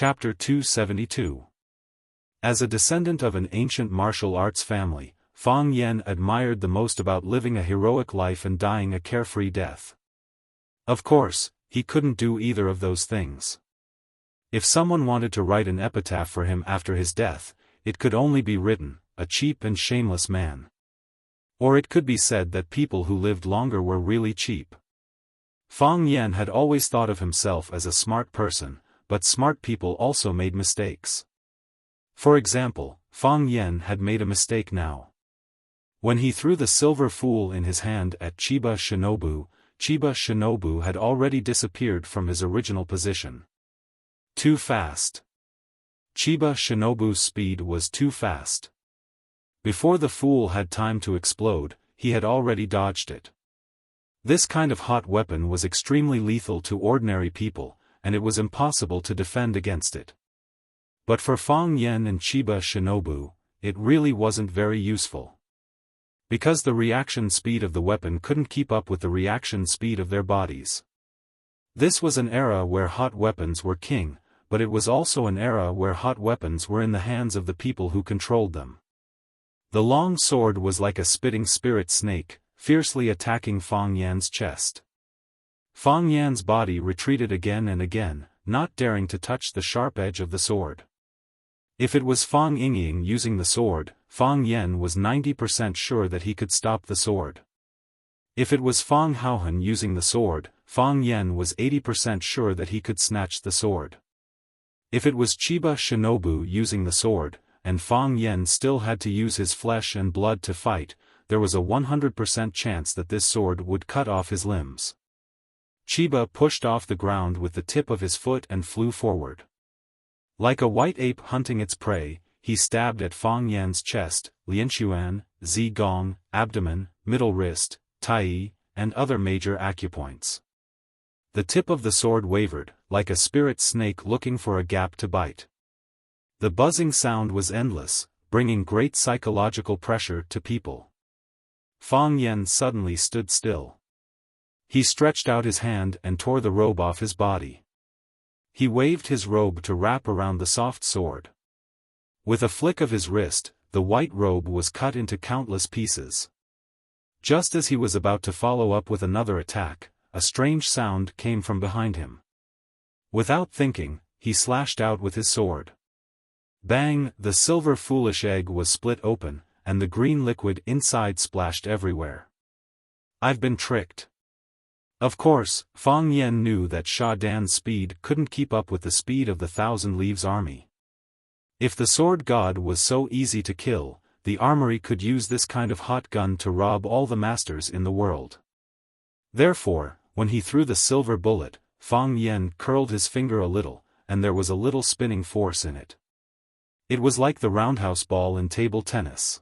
Chapter 272. As a descendant of an ancient martial arts family, Fang Yen admired the most about living a heroic life and dying a carefree death. Of course, he couldn't do either of those things. If someone wanted to write an epitaph for him after his death, it could only be written, "A cheap and shameless man." Or it could be said that people who lived longer were really cheap. Fang Yen had always thought of himself as a smart person, but smart people also made mistakes. For example, Fang Yen had made a mistake now. When he threw the silver fool in his hand at Chiba Shinobu had already disappeared from his original position. Too fast. Chiba Shinobu's speed was too fast. Before the fool had time to explode, he had already dodged it. This kind of hot weapon was extremely lethal to ordinary people, and it was impossible to defend against it. But for Fang Yen and Chiba Shinobu, it really wasn't very useful. Because the reaction speed of the weapon couldn't keep up with the reaction speed of their bodies. This was an era where hot weapons were king, but it was also an era where hot weapons were in the hands of the people who controlled them. The long sword was like a spitting spirit snake, fiercely attacking Fang Yan's chest. Fang Yan's body retreated again and again, not daring to touch the sharp edge of the sword. If it was Fang Yingying using the sword, Fang Yen was 90% sure that he could stop the sword. If it was Fang Haohan using the sword, Fang Yen was 80% sure that he could snatch the sword. If it was Chiba Shinobu using the sword, and Fang Yen still had to use his flesh and blood to fight, there was a 100% chance that this sword would cut off his limbs. Chiba pushed off the ground with the tip of his foot and flew forward. Like a white ape hunting its prey, he stabbed at Fang Yan's chest, lianquan, zigong, abdomen, middle wrist, tai, and other major acupoints. The tip of the sword wavered, like a spirit snake looking for a gap to bite. The buzzing sound was endless, bringing great psychological pressure to people. Fang Yen suddenly stood still. He stretched out his hand and tore the robe off his body. He waved his robe to wrap around the soft sword. With a flick of his wrist, the white robe was cut into countless pieces. Just as he was about to follow up with another attack, a strange sound came from behind him. Without thinking, he slashed out with his sword. Bang! The silver foolish egg was split open, and the green liquid inside splashed everywhere. "I've been tricked." Of course, Fang Yen knew that Sha Dan's speed couldn't keep up with the speed of the Thousand Leaves army. If the sword god was so easy to kill, the armory could use this kind of hot gun to rob all the masters in the world. Therefore, when he threw the silver bullet, Fang Yen curled his finger a little, and there was a little spinning force in it. It was like the roundhouse ball in table tennis.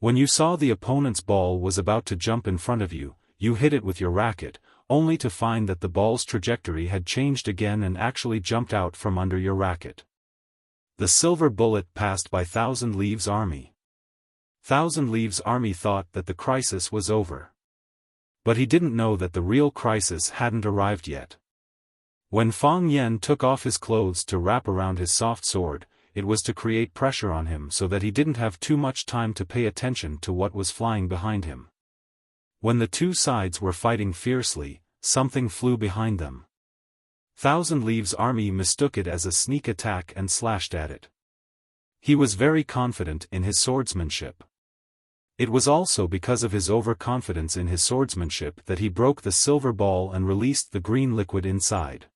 When you saw the opponent's ball was about to jump in front of you, you hit it with your racket, only to find that the ball's trajectory had changed again and actually jumped out from under your racket. The silver bullet passed by Thousand Leaves army. Thousand Leaves army thought that the crisis was over. But he didn't know that the real crisis hadn't arrived yet. When Fang Yen took off his clothes to wrap around his soft sword, it was to create pressure on him so that he didn't have too much time to pay attention to what was flying behind him. When the two sides were fighting fiercely, something flew behind them. Thousand Leaves army mistook it as a sneak attack and slashed at it. He was very confident in his swordsmanship. It was also because of his overconfidence in his swordsmanship that he broke the silver ball and released the green liquid inside.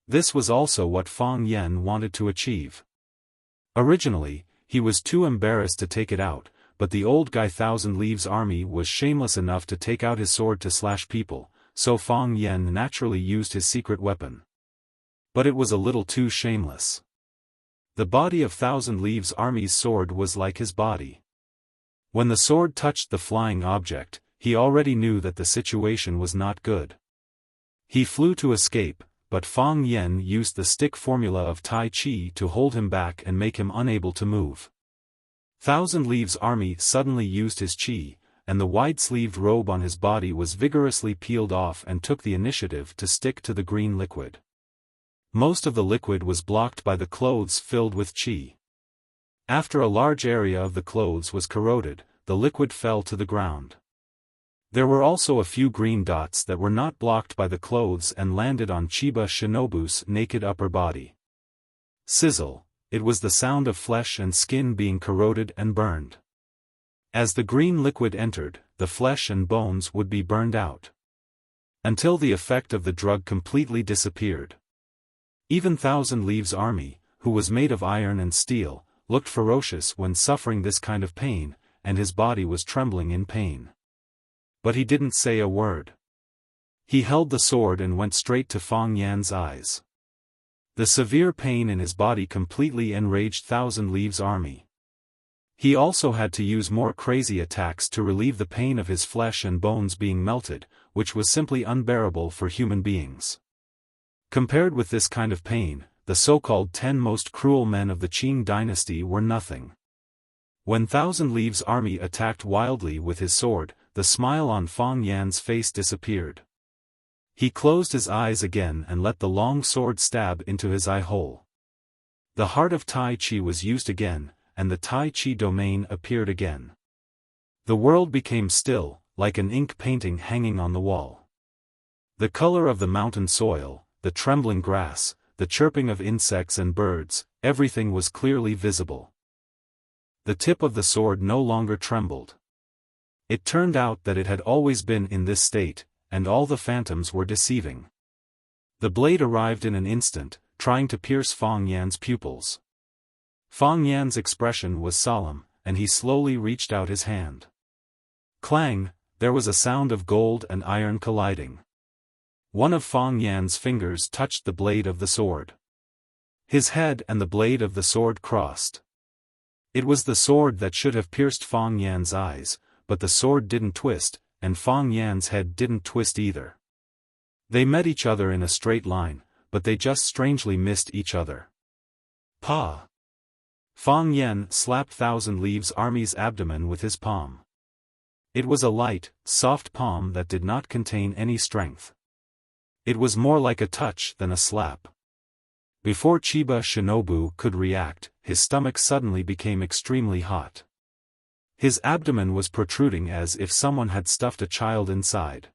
This was also what Fang Yen wanted to achieve. Originally, he was too embarrassed to take it out, but the old guy Thousand Leaves army was shameless enough to take out his sword to slash people, so Fang Yen naturally used his secret weapon. But it was a little too shameless. The body of Thousand Leaves army's sword was like his body. When the sword touched the flying object, he already knew that the situation was not good. He flew to escape, but Fang Yen used the stick formula of Tai Chi to hold him back and make him unable to move. Thousand Leaves army suddenly used his chi, and the wide-sleeved robe on his body was vigorously peeled off and took the initiative to stick to the green liquid. Most of the liquid was blocked by the clothes filled with qi. After a large area of the clothes was corroded, the liquid fell to the ground. There were also a few green dots that were not blocked by the clothes and landed on Chiba Shinobu's naked upper body. Sizzle, it was the sound of flesh and skin being corroded and burned. As the green liquid entered, the flesh and bones would be burned out, until the effect of the drug completely disappeared. Even Thousand Leaves' army, who was made of iron and steel, looked ferocious when suffering this kind of pain, and his body was trembling in pain. But he didn't say a word. He held the sword and went straight to Fang Yan's eyes. The severe pain in his body completely enraged Thousand Leaves' army. He also had to use more crazy attacks to relieve the pain of his flesh and bones being melted, which was simply unbearable for human beings. Compared with this kind of pain, the so-called 10 most cruel men of the Qing dynasty were nothing. When Thousand Leaves' army attacked wildly with his sword, the smile on Fang Yan's face disappeared. He closed his eyes again and let the long sword stab into his eye hole. The heart of Tai Chi was used again, and the Tai Chi domain appeared again. The world became still, like an ink painting hanging on the wall. The color of the mountain soil, the trembling grass, the chirping of insects and birds, everything was clearly visible. The tip of the sword no longer trembled. It turned out that it had always been in this state, and all the phantoms were deceiving. The blade arrived in an instant, trying to pierce Fang Yan's pupils. Fang Yan's expression was solemn, and he slowly reached out his hand. Clang, there was a sound of gold and iron colliding. One of Fang Yan's fingers touched the blade of the sword. His head and the blade of the sword crossed. It was the sword that should have pierced Fang Yan's eyes, but the sword didn't twist, and Fang Yan's head didn't twist either. They met each other in a straight line, but they just strangely missed each other. Pa! Fang Yan slapped Thousand Leaves' army's abdomen with his palm. It was a light, soft palm that did not contain any strength. It was more like a touch than a slap. Before Chiba Shinobu could react, his stomach suddenly became extremely hot. His abdomen was protruding as if someone had stuffed a child inside.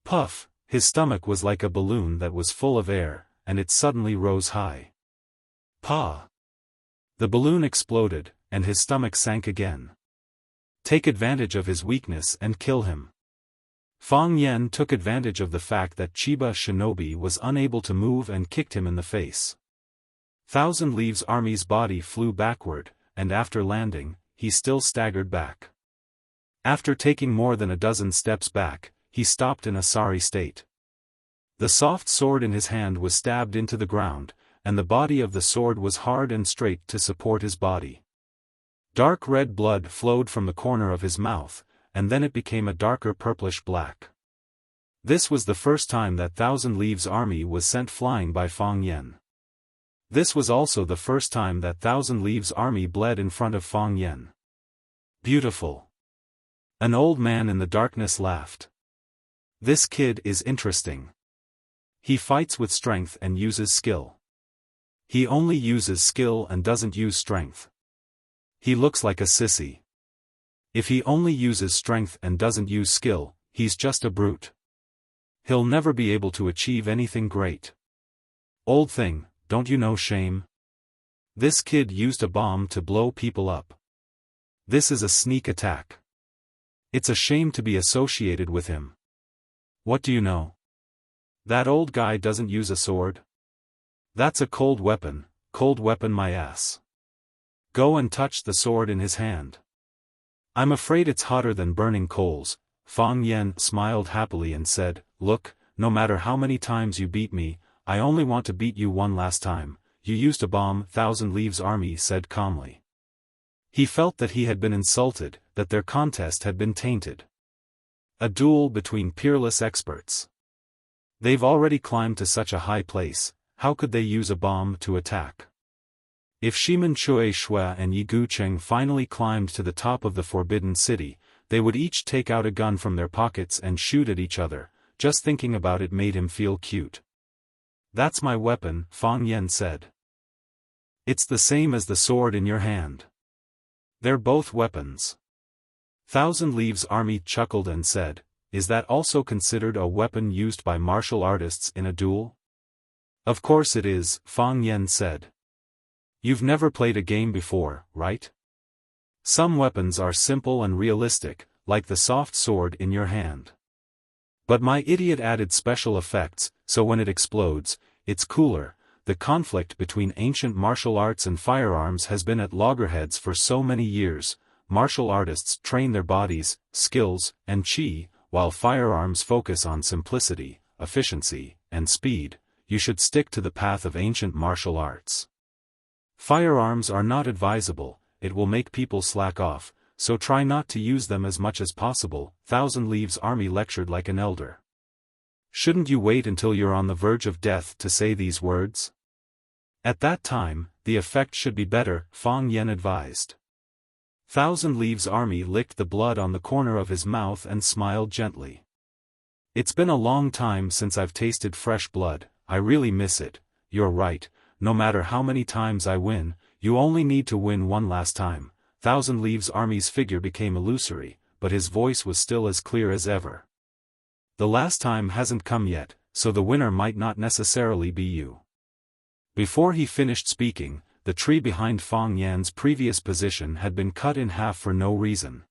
Puff, his stomach was like a balloon that was full of air, and it suddenly rose high. Pa! The balloon exploded, and his stomach sank again. Take advantage of his weakness and kill him. Fang Yan took advantage of the fact that Chiba Shinobi was unable to move and kicked him in the face. Thousand Leaves' army's body flew backward, and after landing, he still staggered back. After taking more than a dozen steps back, he stopped in a sorry state. The soft sword in his hand was stabbed into the ground, and the body of the sword was hard and straight to support his body. Dark red blood flowed from the corner of his mouth, and then it became a darker purplish black. This was the first time that Thousand Leaves' army was sent flying by Fang Yan. This was also the first time that Thousand Leaves' army bled in front of Fang Yan. Beautiful. An old man in the darkness laughed. This kid is interesting. He fights with strength and uses skill. He only uses skill and doesn't use strength. He looks like a sissy. If he only uses strength and doesn't use skill, he's just a brute. He'll never be able to achieve anything great. Old thing, don't you know shame? This kid used a bomb to blow people up. This is a sneak attack. It's a shame to be associated with him. What do you know? That old guy doesn't use a sword. That's a cold weapon my ass. Go and touch the sword in his hand. I'm afraid it's hotter than burning coals. Fang Yan smiled happily and said, Look, no matter how many times you beat me, I only want to beat you one last time. You used a bomb, Thousand Leaves' army said calmly. He felt that he had been insulted, that their contest had been tainted. A duel between peerless experts. They've already climbed to such a high place, how could they use a bomb to attack? If Shimen Chui Shue and Yi Gucheng finally climbed to the top of the Forbidden City, they would each take out a gun from their pockets and shoot at each other. Just thinking about it made him feel cute. That's my weapon, Fang Yan said. It's the same as the sword in your hand. They're both weapons. Thousand Leaves Army chuckled and said, is that also considered a weapon used by martial artists in a duel? Of course it is, Fang Yan said. You've never played a game before, right? Some weapons are simple and realistic, like the soft sword in your hand. But my idiot added special effects, so when it explodes, it's cooler. The conflict between ancient martial arts and firearms has been at loggerheads for so many years. Martial artists train their bodies, skills, and chi, while firearms focus on simplicity, efficiency, and speed. You should stick to the path of ancient martial arts. Firearms are not advisable, it will make people slack off, so try not to use them as much as possible, Thousand Leaves Army lectured like an elder. Shouldn't you wait until you're on the verge of death to say these words? At that time, the effect should be better, Fang Yan advised. Thousand Leaves Army licked the blood on the corner of his mouth and smiled gently. It's been a long time since I've tasted fresh blood, I really miss it. You're right, no matter how many times I win, you only need to win one last time. Thousand Leaves Army's figure became illusory, but his voice was still as clear as ever. The last time hasn't come yet, so the winner might not necessarily be you. Before he finished speaking, the tree behind Fang Yan's previous position had been cut in half for no reason.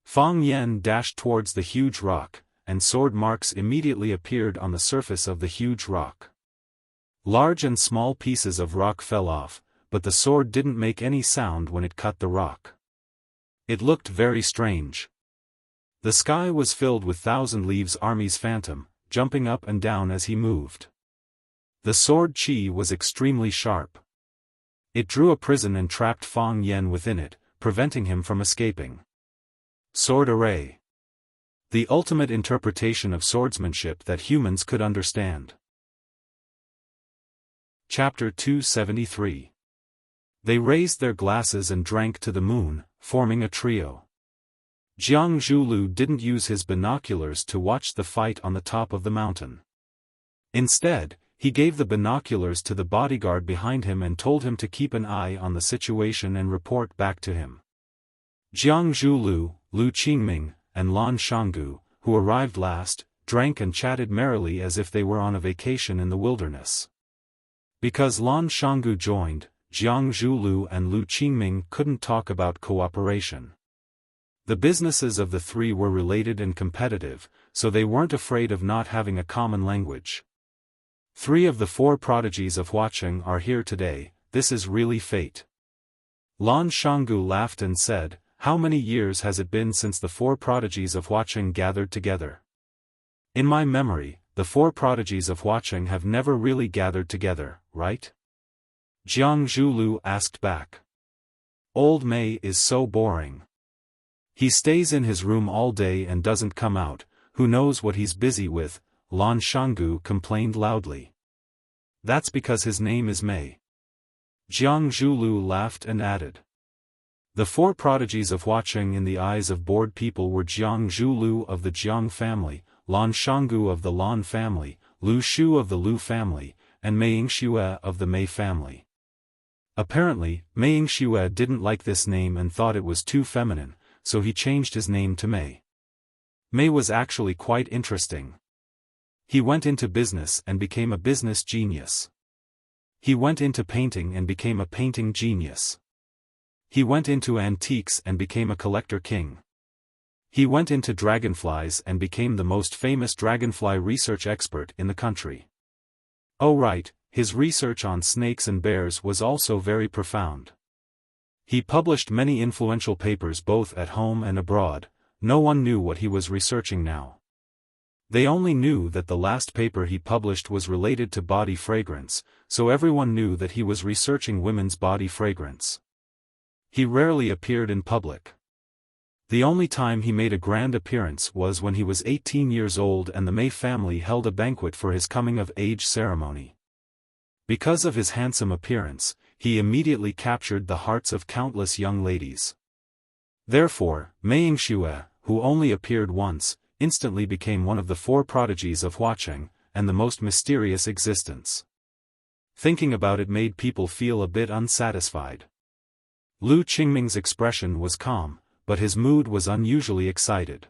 Fang Yan dashed towards the huge rock, and sword marks immediately appeared on the surface of the huge rock. Large and small pieces of rock fell off, but the sword didn't make any sound when it cut the rock. It looked very strange. The sky was filled with Thousand Leaves Army's phantom, jumping up and down as he moved. The sword chi was extremely sharp. It drew a prison and trapped Fang Yan within it, preventing him from escaping. Sword array. The ultimate interpretation of swordsmanship that humans could understand. Chapter 273. They raised their glasses and drank to the moon, forming a trio. Jiang Zhulu didn't use his binoculars to watch the fight on the top of the mountain. Instead, he gave the binoculars to the bodyguard behind him and told him to keep an eye on the situation and report back to him. Jiang Zhulu, Lu Qingming, and Lan Shanggu, who arrived last, drank and chatted merrily as if they were on a vacation in the wilderness. Because Lan Shanggu joined, Jiang Zhulu and Lu Qingming couldn't talk about cooperation. The businesses of the three were related and competitive, so they weren't afraid of not having a common language. 3 of the 4 prodigies of Huaqing are here today, this is really fate. Lan Shanggu laughed and said, how many years has it been since the 4 prodigies of Huaqing gathered together? In my memory, the 4 prodigies of Huaqing have never really gathered together, right? Jiang Zhulu asked back. Old Mei is so boring. He stays in his room all day and doesn't come out, who knows what he's busy with, Lan Shanggu complained loudly. That's because his name is Mei. Jiang Zhulu laughed and added. The 4 prodigies of Huaqing in the eyes of bored people were Jiang Zhulu of the Jiang family, Lan Shanggu of the Lan family, Lu Shu of the Lu family, and Mei Yingxue of the Mei family. Apparently, Mei Yingxue didn't like this name and thought it was too feminine, so he changed his name to Mei. Mei was actually quite interesting. He went into business and became a business genius. He went into painting and became a painting genius. He went into antiques and became a collector king. He went into dragonflies and became the most famous dragonfly research expert in the country. Oh right, his research on snakes and bears was also very profound. He published many influential papers both at home and abroad. No one knew what he was researching now. They only knew that the last paper he published was related to body fragrance, so everyone knew that he was researching women's body fragrance. He rarely appeared in public. The only time he made a grand appearance was when he was 18 years old and the Mei family held a banquet for his coming-of-age ceremony. Because of his handsome appearance, he immediately captured the hearts of countless young ladies. Therefore, Mei Yingxue, who only appeared once, instantly became one of the 4 prodigies of Huaqing, and the most mysterious existence. Thinking about it made people feel a bit unsatisfied. Lu Qingming's expression was calm, but his mood was unusually excited.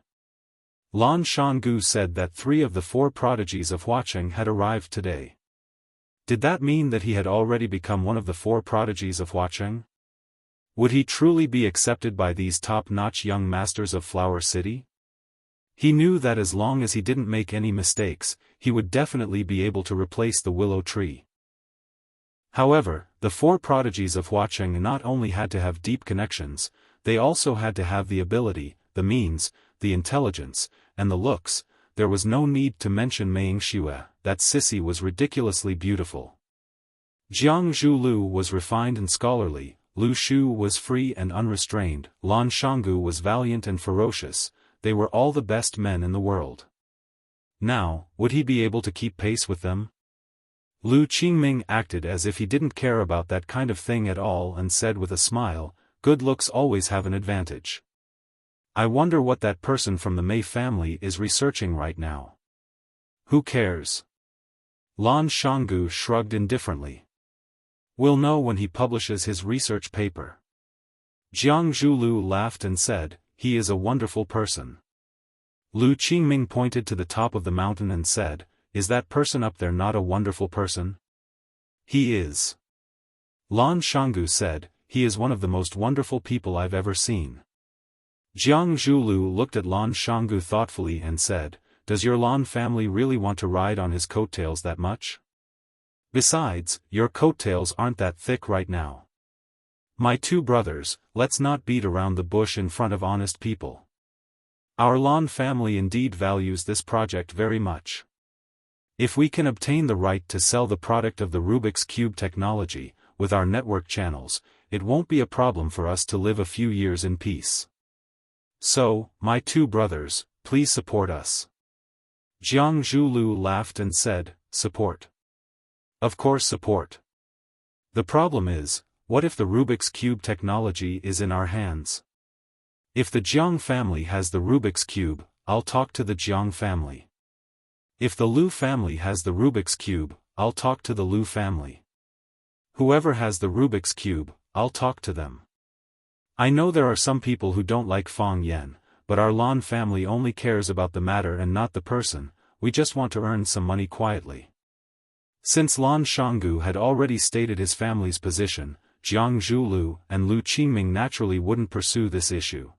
Lan Shanggu said that 3 of the 4 prodigies of Huacheng had arrived today. Did that mean that he had already become one of the 4 prodigies of Huacheng? Would he truly be accepted by these top-notch young masters of Flower City? He knew that as long as he didn't make any mistakes, he would definitely be able to replace the willow tree. However, the 4 prodigies of Huacheng not only had to have deep connections, they also had to have the ability, the means, the intelligence, and the looks. There was no need to mention Meng Xue, that sissy was ridiculously beautiful. Jiang Zhulu was refined and scholarly, Lu Shu was free and unrestrained, Lan Shanggu was valiant and ferocious. They were all the best men in the world. Now, would he be able to keep pace with them? Lu Qingming acted as if he didn't care about that kind of thing at all and said with a smile, "Good looks always have an advantage. I wonder what that person from the Mei family is researching right now. Who cares?" Lan Shanggu shrugged indifferently. "We'll know when he publishes his research paper." Jiang Zhulu laughed and said, "He is a wonderful person." Lu Qingming pointed to the top of the mountain and said, "Is that person up there not a wonderful person?" "He is." Lan Shanggu said, "He is one of the most wonderful people I've ever seen." Jiang Zhulu looked at Lan Shanggu thoughtfully and said, "Does your Lan family really want to ride on his coattails that much? Besides, your coattails aren't that thick right now. My 2 brothers, let's not beat around the bush in front of honest people. Our Lan family indeed values this project very much. If we can obtain the right to sell the product of the Rubik's Cube technology, with our network channels, it won't be a problem for us to live a few years in peace. So, my 2 brothers, please support us." Jiang Zhulu laughed and said, "Support? Of course support. The problem is, what if the Rubik's Cube technology is in our hands? If the Jiang family has the Rubik's Cube, I'll talk to the Jiang family. If the Lu family has the Rubik's Cube, I'll talk to the Lu family. Whoever has the Rubik's Cube, I'll talk to them. I know there are some people who don't like Fang Yan, but our Lan family only cares about the matter and not the person. We just want to earn some money quietly." Since Lan Shanggu had already stated his family's position, Jiang Zhulu and Lu Qingming naturally wouldn't pursue this issue.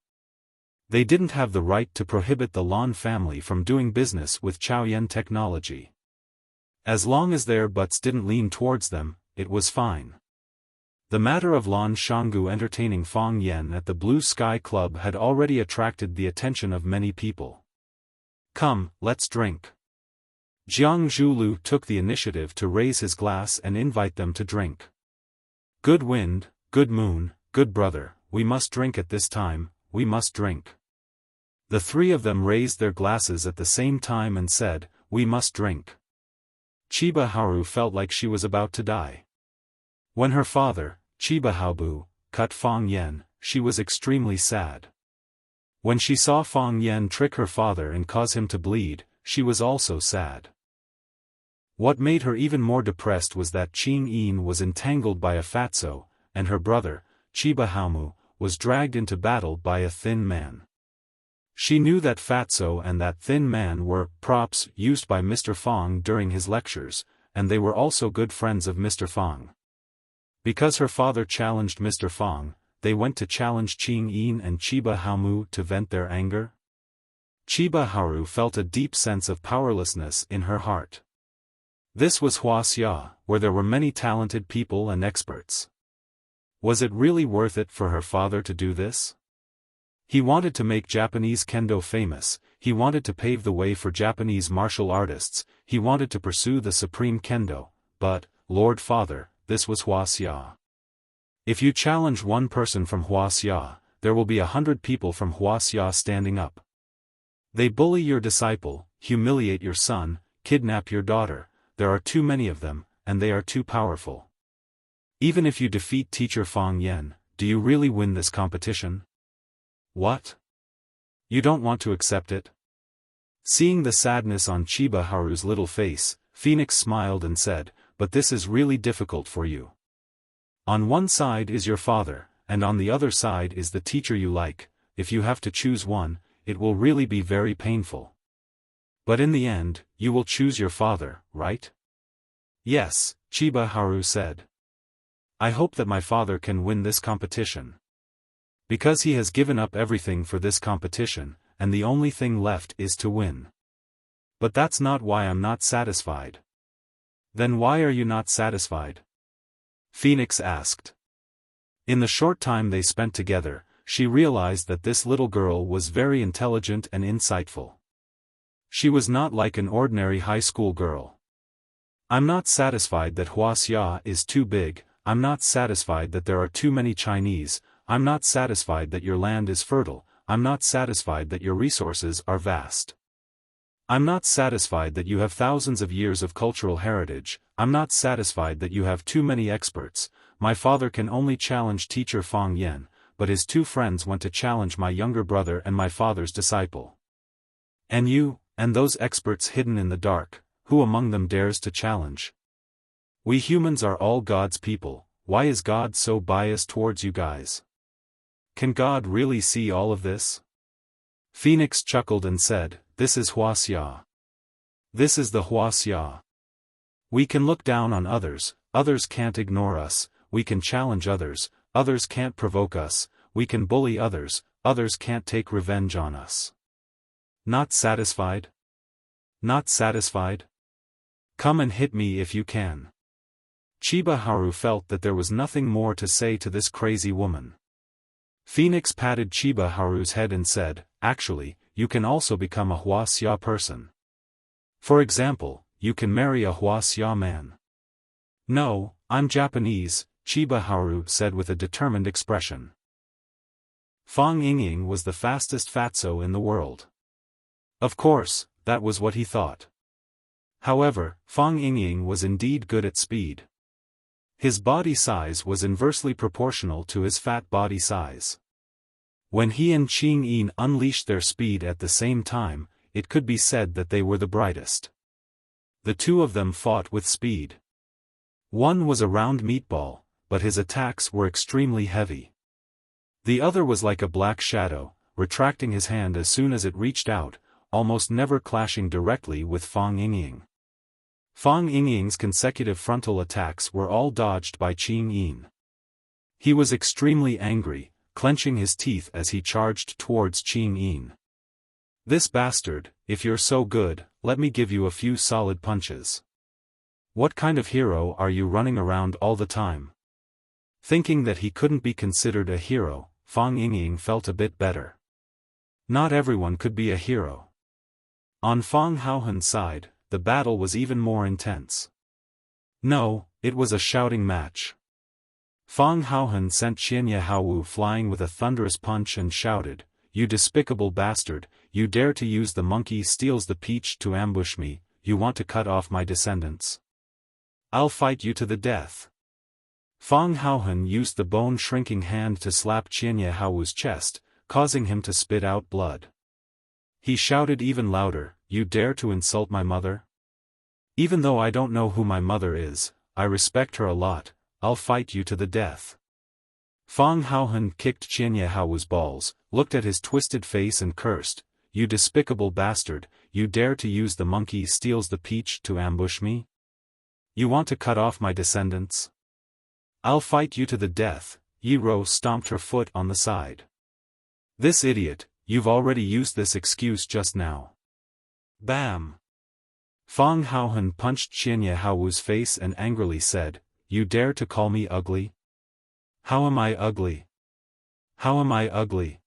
They didn't have the right to prohibit the Lan family from doing business with Chaoyan technology. As long as their butts didn't lean towards them, it was fine. The matter of Lan Shanggu entertaining Fang Yan at the Blue Sky Club had already attracted the attention of many people. "Come, let's drink." Jiang Zhulu took the initiative to raise his glass and invite them to drink. "Good wind, good moon, good brother, we must drink at this time, we must drink." The 3 of them raised their glasses at the same time and said, "We must drink." Chiba Haru felt like she was about to die. When her father, Chiba Haobu, cut Fang Yan, she was extremely sad. When she saw Fang Yan trick her father and cause him to bleed, she was also sad. What made her even more depressed was that Qing Yin was entangled by a fatso, and her brother, Chiba Haomu, was dragged into battle by a thin man. She knew that fatso and that thin man were props used by Mr. Fang during his lectures, and they were also good friends of Mr. Fang. Because her father challenged Mr. Fang, they went to challenge Qing Yin and Chiba Haomu to vent their anger. Chiba Haru felt a deep sense of powerlessness in her heart. This was Wuxia, where there were many talented people and experts. Was it really worth it for her father to do this? He wanted to make Japanese kendo famous, he wanted to pave the way for Japanese martial artists, he wanted to pursue the supreme kendo, but, Lord Father, this was Wuxia. If you challenge one person from Wuxia, there will be 100 people from Wuxia standing up. They bully your disciple, humiliate your son, kidnap your daughter. There are too many of them, and they are too powerful. Even if you defeat teacher Fang Yan, do you really win this competition? What? You don't want to accept it? Seeing the sadness on Chiba Haru's little face, Phoenix smiled and said, "But this is really difficult for you. On one side is your father, and on the other side is the teacher you like. If you have to choose one, it will really be very painful. But in the end, you will choose your father, right?" "Yes," Chiba Haru said. "I hope that my father can win this competition. Because he has given up everything for this competition, and the only thing left is to win. But that's not why I'm not satisfied." "Then why are you not satisfied?" Phoenix asked. In the short time they spent together, she realized that this little girl was very intelligent and insightful. She was not like an ordinary high school girl. "I'm not satisfied that Wuxia is too big, I'm not satisfied that there are too many Chinese, I'm not satisfied that your land is fertile, I'm not satisfied that your resources are vast. I'm not satisfied that you have thousands of years of cultural heritage, I'm not satisfied that you have too many experts. My father can only challenge teacher Fang Yan, but his two friends went to challenge my younger brother and my father's disciple. And you, and those experts hidden in the dark, who among them dares to challenge? We humans are all God's people. Why is God so biased towards you guys? Can God really see all of this?" Phoenix chuckled and said, "This is Wuxia. This is the Wuxia. We can look down on others, others can't ignore us, we can challenge others, others can't provoke us, we can bully others, others can't take revenge on us. Not satisfied? Not satisfied? Come and hit me if you can." Chiba Haru felt that there was nothing more to say to this crazy woman. Phoenix patted Chiba Haru's head and said, "Actually, you can also become a Wuxia person. For example, you can marry a Wuxia man." "No, I'm Japanese," Chiba Haru said with a determined expression. Fang Yingying was the fastest fatso in the world. Of course, that was what he thought. However, Fang Yingying was indeed good at speed. His body size was inversely proportional to his fat body size. When he and Qing Yin unleashed their speed at the same time, it could be said that they were the brightest. The two of them fought with speed. One was a round meatball, but his attacks were extremely heavy. The other was like a black shadow, retracting his hand as soon as it reached out, almost never clashing directly with Fang Yingying. Fang Yingying's consecutive frontal attacks were all dodged by Qing Yin. He was extremely angry, clenching his teeth as he charged towards Qing Yin. "This bastard, if you're so good, let me give you a few solid punches. What kind of hero are you running around all the time?" Thinking that he couldn't be considered a hero, Fang Yingying felt a bit better. Not everyone could be a hero. On Fang Haohan's side, the battle was even more intense. No, it was a shouting match. Fang Haohan sent Qianye Haowu flying with a thunderous punch and shouted, "You despicable bastard, you dare to use the monkey steals the peach to ambush me, you want to cut off my descendants? I'll fight you to the death." Fang Haohan used the bone-shrinking hand to slap Qianye Haowu's chest, causing him to spit out blood. He shouted even louder, "You dare to insult my mother? Even though I don't know who my mother is, I respect her a lot, I'll fight you to the death." Fang Haohan kicked Qianye Haowu's balls, looked at his twisted face and cursed, "You despicable bastard, you dare to use the monkey steals the peach to ambush me? You want to cut off my descendants? I'll fight you to the death." Yi Ro stomped her foot on the side. "This idiot, you've already used this excuse just now." Bam! Fang Haohan punched Qianye Haowu's face and angrily said, "You dare to call me ugly? How am I ugly? How am I ugly?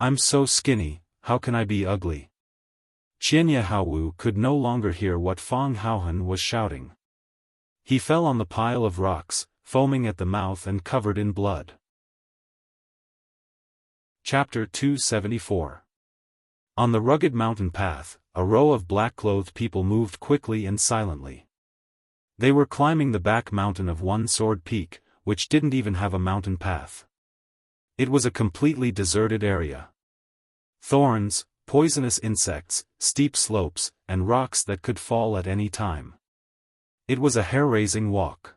I'm so skinny, how can I be ugly?" Qianye Haowu could no longer hear what Fang Haohan was shouting. He fell on the pile of rocks, foaming at the mouth and covered in blood. Chapter 274. On the rugged mountain path, a row of black-clothed people moved quickly and silently. They were climbing the back mountain of One Sword Peak, which didn't even have a mountain path. It was a completely deserted area. Thorns, poisonous insects, steep slopes, and rocks that could fall at any time. It was a hair-raising walk.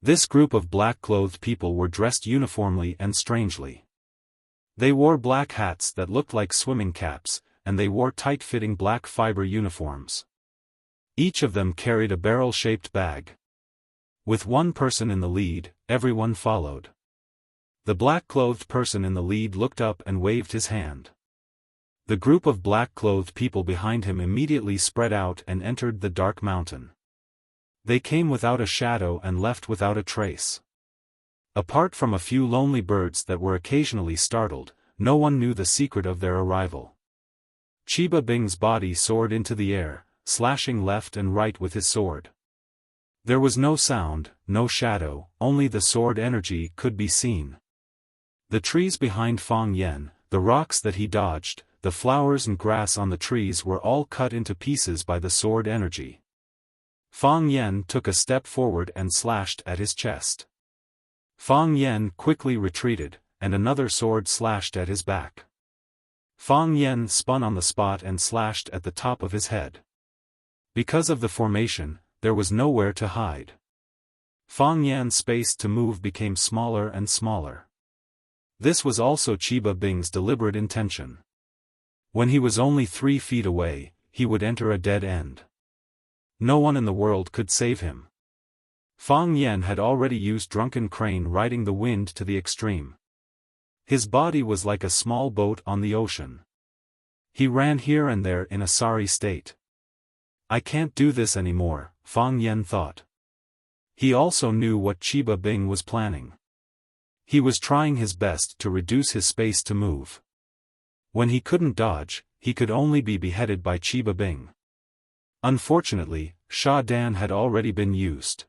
This group of black-clothed people were dressed uniformly and strangely. They wore black hats that looked like swimming caps, and they wore tight-fitting black fiber uniforms. Each of them carried a barrel-shaped bag. With one person in the lead, everyone followed. The black-clothed person in the lead looked up and waved his hand. The group of black-clothed people behind him immediately spread out and entered the dark mountain. They came without a shadow and left without a trace. Apart from a few lonely birds that were occasionally startled, no one knew the secret of their arrival. Chiba Bing's body soared into the air, slashing left and right with his sword. There was no sound, no shadow, only the sword energy could be seen. The trees behind Fang Yen, the rocks that he dodged, the flowers and grass on the trees were all cut into pieces by the sword energy. Fang Yen took a step forward and slashed at his chest. Fang Yen quickly retreated, and another sword slashed at his back. Fang Yen spun on the spot and slashed at the top of his head. Because of the formation, there was nowhere to hide. Fang Yan's space to move became smaller and smaller. This was also Chiba Bing's deliberate intention. When he was only 3 feet away, he would enter a dead end. No one in the world could save him. Fang Yen had already used Drunken Crane riding the wind to the extreme. His body was like a small boat on the ocean. He ran here and there in a sorry state. I can't do this anymore, Fang Yen thought. He also knew what Chiba Bing was planning. He was trying his best to reduce his space to move. When he couldn't dodge, he could only be beheaded by Chiba Bing. Unfortunately, Sha Dan had already been used.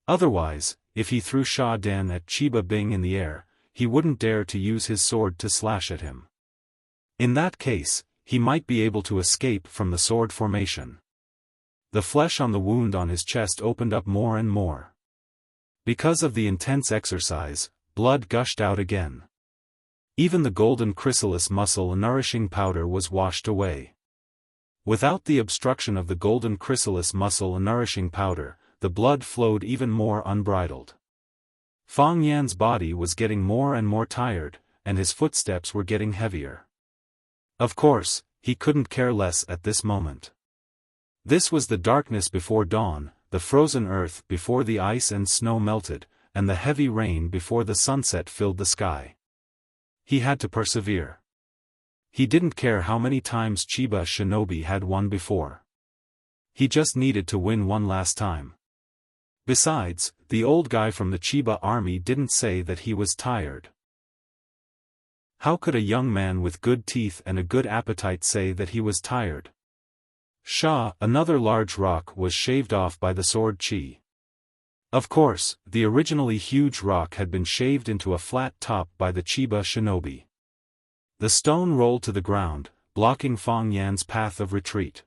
Otherwise, if he threw Sha Dan at Chiba Bing in the air, he wouldn't dare to use his sword to slash at him. In that case, he might be able to escape from the sword formation. The flesh on the wound on his chest opened up more and more. Because of the intense exercise, blood gushed out again. Even the golden chrysalis muscle nourishing powder was washed away. Without the obstruction of the golden chrysalis muscle nourishing powder, the blood flowed even more unbridled. Fang Yan's body was getting more and more tired, and his footsteps were getting heavier. Of course, he couldn't care less at this moment. This was the darkness before dawn, the frozen earth before the ice and snow melted, and the heavy rain before the sunset filled the sky. He had to persevere. He didn't care how many times Chiba Shinobi had won before. He just needed to win one last time. Besides, the old guy from the Chiba army didn't say that he was tired. How could a young man with good teeth and a good appetite say that he was tired? Another large rock was shaved off by the sword chi. Of course, the originally huge rock had been shaved into a flat top by the Chiba Shinobi. The stone rolled to the ground, blocking Fang Yan's path of retreat.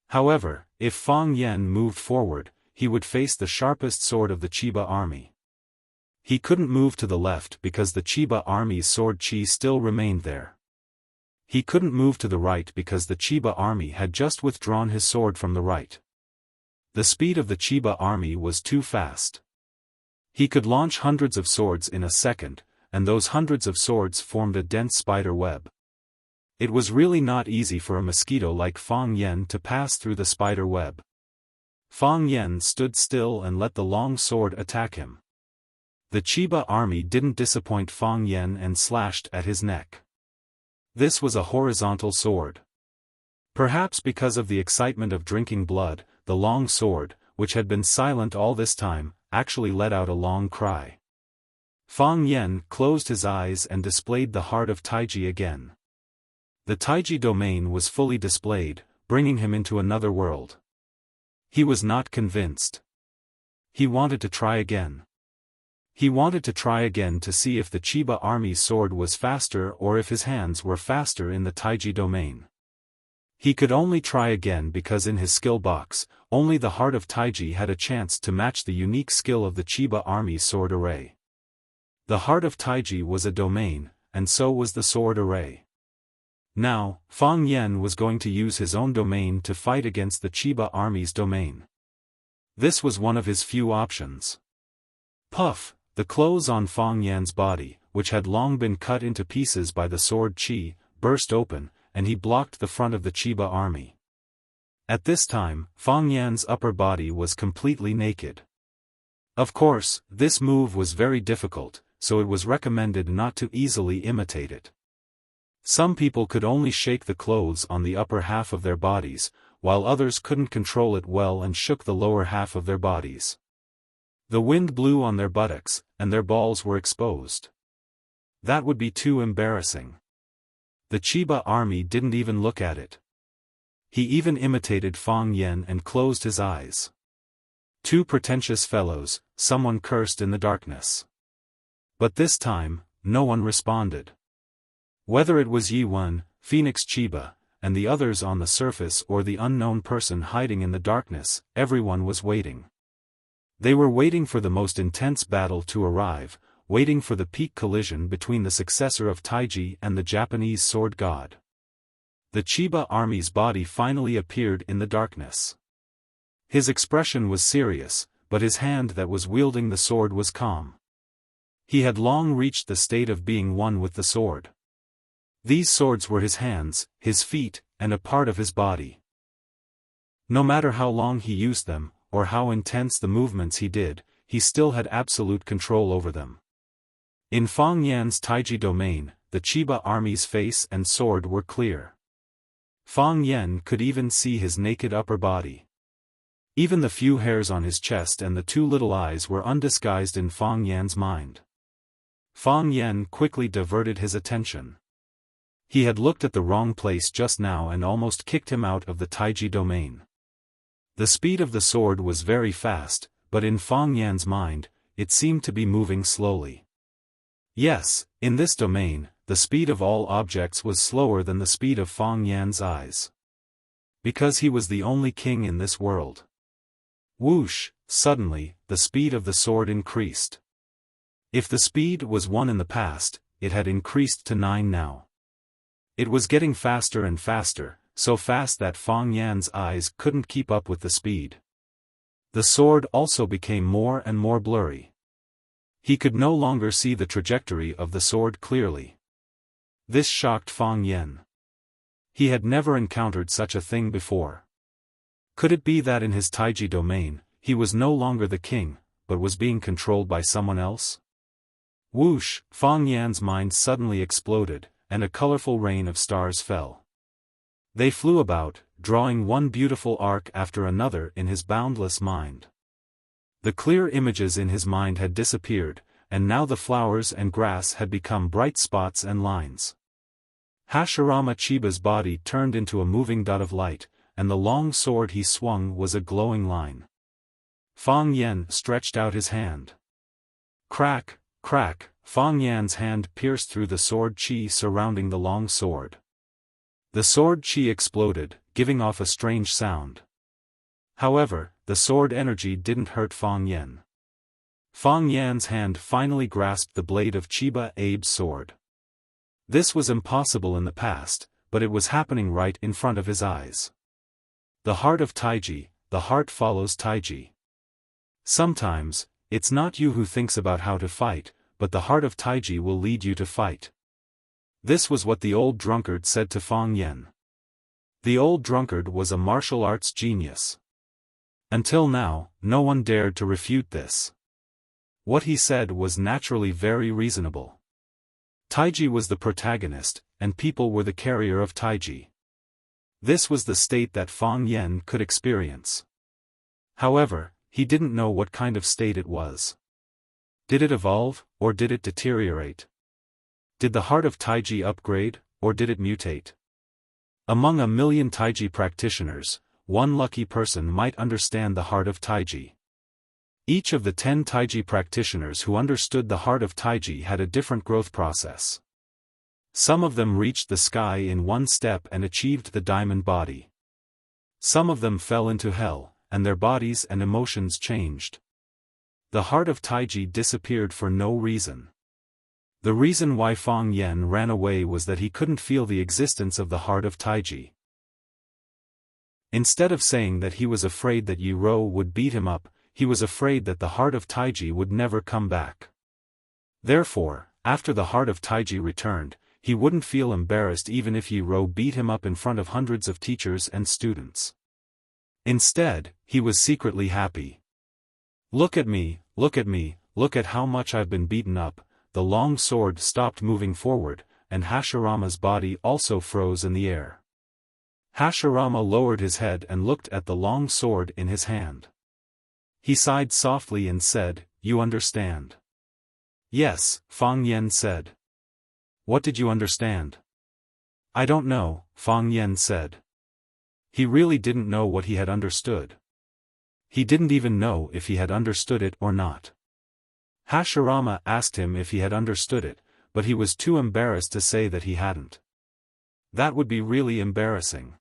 However, if Fang Yan moved forward, he would face the sharpest sword of the Chiba army. He couldn't move to the left because the Chiba army's sword chi still remained there. He couldn't move to the right because the Chiba army had just withdrawn his sword from the right. The speed of the Chiba army was too fast. He could launch hundreds of swords in a second, and those hundreds of swords formed a dense spider web. It was really not easy for a mosquito like Fang Yan to pass through the spider web. Fang Yan stood still and let the long sword attack him. The Chiba army didn't disappoint Fang Yan and slashed at his neck. This was a horizontal sword. Perhaps because of the excitement of drinking blood, the long sword, which had been silent all this time, actually let out a long cry. Fang Yan closed his eyes and displayed the heart of Taiji again. The Taiji domain was fully displayed, bringing him into another world. He was not convinced. He wanted to try again. He wanted to try again to see if the Chiba army's sword was faster or if his hands were faster in the Taiji domain. He could only try again because in his skill box, only the heart of Taiji had a chance to match the unique skill of the Chiba army's sword array. The heart of Taiji was a domain, and so was the sword array. Now, Fang Yen was going to use his own domain to fight against the Chiba army's domain. This was one of his few options. Puff, the clothes on Fang Yan's body, which had long been cut into pieces by the sword Qi, burst open, and he blocked the front of the Chiba army. At this time, Fang Yan's upper body was completely naked. Of course, this move was very difficult, so it was recommended not to easily imitate it. Some people could only shake the clothes on the upper half of their bodies, while others couldn't control it well and shook the lower half of their bodies. The wind blew on their buttocks, and their balls were exposed. That would be too embarrassing. The Chiba army didn't even look at it. He even imitated Fang Yen and closed his eyes. Two pretentious fellows, someone cursed in the darkness. But this time, no one responded. Whether it was Yi Wen, Phoenix Chiba, and the others on the surface or the unknown person hiding in the darkness, everyone was waiting. They were waiting for the most intense battle to arrive, waiting for the peak collision between the successor of Taiji and the Japanese sword god. The Chiba army's body finally appeared in the darkness. His expression was serious, but his hand that was wielding the sword was calm. He had long reached the state of being one with the sword. These swords were his hands, his feet, and a part of his body. No matter how long he used them, or how intense the movements he did, he still had absolute control over them. In Fang Yan's Taiji domain, the Chiba army's face and sword were clear. Fang Yen could even see his naked upper body. Even the few hairs on his chest and the two little eyes were undisguised in Fang Yan's mind. Fang Yen quickly diverted his attention. He had looked at the wrong place just now and almost kicked him out of the Taiji domain. The speed of the sword was very fast, but in Fang Yan's mind, it seemed to be moving slowly. Yes, in this domain, the speed of all objects was slower than the speed of Fang Yan's eyes. Because he was the only king in this world. Whoosh, suddenly, the speed of the sword increased. If the speed was 1 in the past, it had increased to 9 now. It was getting faster and faster, so fast that Fang Yan's eyes couldn't keep up with the speed. The sword also became more and more blurry. He could no longer see the trajectory of the sword clearly. This shocked Fang Yen. He had never encountered such a thing before. Could it be that in his Taiji domain, he was no longer the king, but was being controlled by someone else? Whoosh, Fang Yan's mind suddenly exploded, and a colorful rain of stars fell. They flew about, drawing one beautiful arc after another in his boundless mind. The clear images in his mind had disappeared, and now the flowers and grass had become bright spots and lines. Hashirama Chiba's body turned into a moving dot of light, and the long sword he swung was a glowing line. Fang Yen stretched out his hand. Crack, crack, Fang Yan's hand pierced through the sword Qi surrounding the long sword. The sword Qi exploded, giving off a strange sound. However, the sword energy didn't hurt Fang Yen. Fang Yan's hand finally grasped the blade of Chiba Abe's sword. This was impossible in the past, but it was happening right in front of his eyes. The heart of Taiji, the heart follows Taiji. Sometimes, it's not you who thinks about how to fight, but the heart of Taiji will lead you to fight. This was what the old drunkard said to Fang Yen. The old drunkard was a martial arts genius. Until now, no one dared to refute this. What he said was naturally very reasonable. Taiji was the protagonist, and people were the carrier of Taiji. This was the state that Fang Yen could experience. However, he didn't know what kind of state it was. Did it evolve, or did it deteriorate? Did the heart of Taiji upgrade, or did it mutate? Among a million Taiji practitioners, one lucky person might understand the heart of Taiji. Each of the 10 Taiji practitioners who understood the heart of Taiji had a different growth process. Some of them reached the sky in one step and achieved the diamond body. Some of them fell into hell, and their bodies and emotions changed. The heart of Taiji disappeared for no reason. The reason why Fang Yan ran away was that he couldn't feel the existence of the heart of Taiji. Instead of saying that he was afraid that Yi Ro would beat him up, he was afraid that the heart of Taiji would never come back. Therefore, after the heart of Taiji returned, he wouldn't feel embarrassed even if Yi Ro beat him up in front of hundreds of teachers and students. Instead, he was secretly happy. Look at me, look at me, look at how much I've been beaten up. The long sword stopped moving forward, and Hashirama's body also froze in the air. Hashirama lowered his head and looked at the long sword in his hand. He sighed softly and said, "You understand?" "Yes," Fang Yan said. "What did you understand?" "I don't know," Fang Yan said. He really didn't know what he had understood. He didn't even know if he had understood it or not. Hashirama asked him if he had understood it, but he was too embarrassed to say that he hadn't. That would be really embarrassing.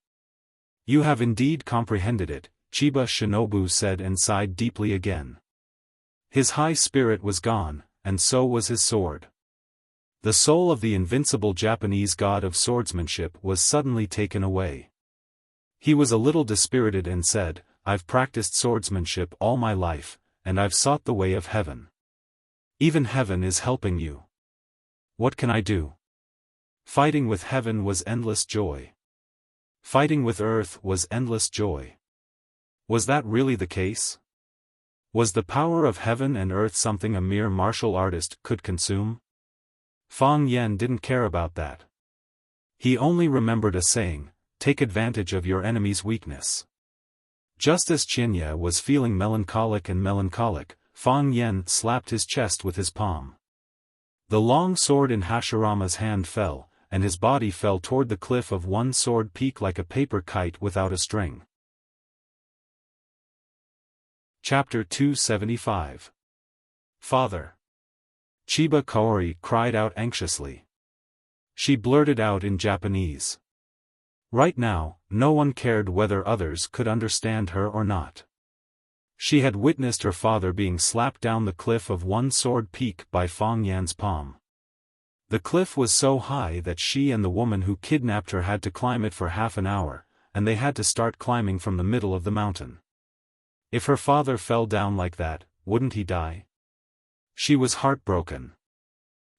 "You have indeed comprehended it," Chiba Shinobu said and sighed deeply again. His high spirit was gone, and so was his sword. The soul of the invincible Japanese god of swordsmanship was suddenly taken away. He was a little dispirited and said, "I've practiced swordsmanship all my life, and I've sought the way of heaven. Even heaven is helping you. What can I do?" Fighting with heaven was endless joy. Fighting with earth was endless joy. Was that really the case? Was the power of heaven and earth something a mere martial artist could consume? Fang Yan didn't care about that. He only remembered a saying, "Take advantage of your enemy's weakness." Just as Qianya was feeling melancholic, Fang Yan slapped his chest with his palm. The long sword in Hashirama's hand fell, and his body fell toward the cliff of one sword peak like a paper kite without a string. Chapter 275. Father. Chiba Kaori cried out anxiously. She blurted out in Japanese. Right now, no one cared whether others could understand her or not. She had witnessed her father being slapped down the cliff of one sword peak by Fang Yan's palm. The cliff was so high that she and the woman who kidnapped her had to climb it for half an hour, and they had to start climbing from the middle of the mountain. If her father fell down like that, wouldn't he die? She was heartbroken.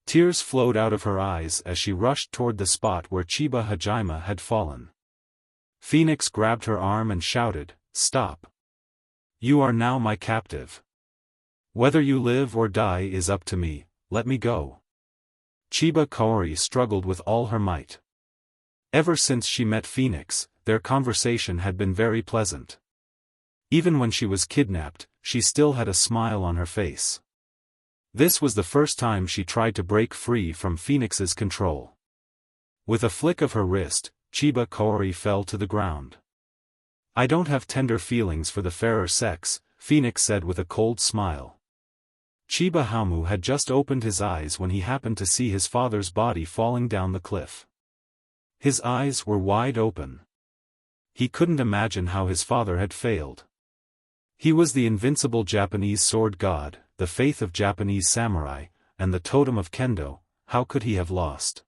Tears flowed out of her eyes as she rushed toward the spot where Chiba Hajime had fallen. Phoenix grabbed her arm and shouted, "Stop! You are now my captive. Whether you live or die is up to me, let me go." Chiba Kaori struggled with all her might. Ever since she met Phoenix, their conversation had been very pleasant. Even when she was kidnapped, she still had a smile on her face. This was the first time she tried to break free from Phoenix's control. With a flick of her wrist, Chiba Kaori fell to the ground. "I don't have tender feelings for the fairer sex," Phoenix said with a cold smile. Chiba Hamu had just opened his eyes when he happened to see his father's body falling down the cliff. His eyes were wide open. He couldn't imagine how his father had failed. He was the invincible Japanese sword god, the faith of Japanese samurai, and the totem of kendo. How could he have lost?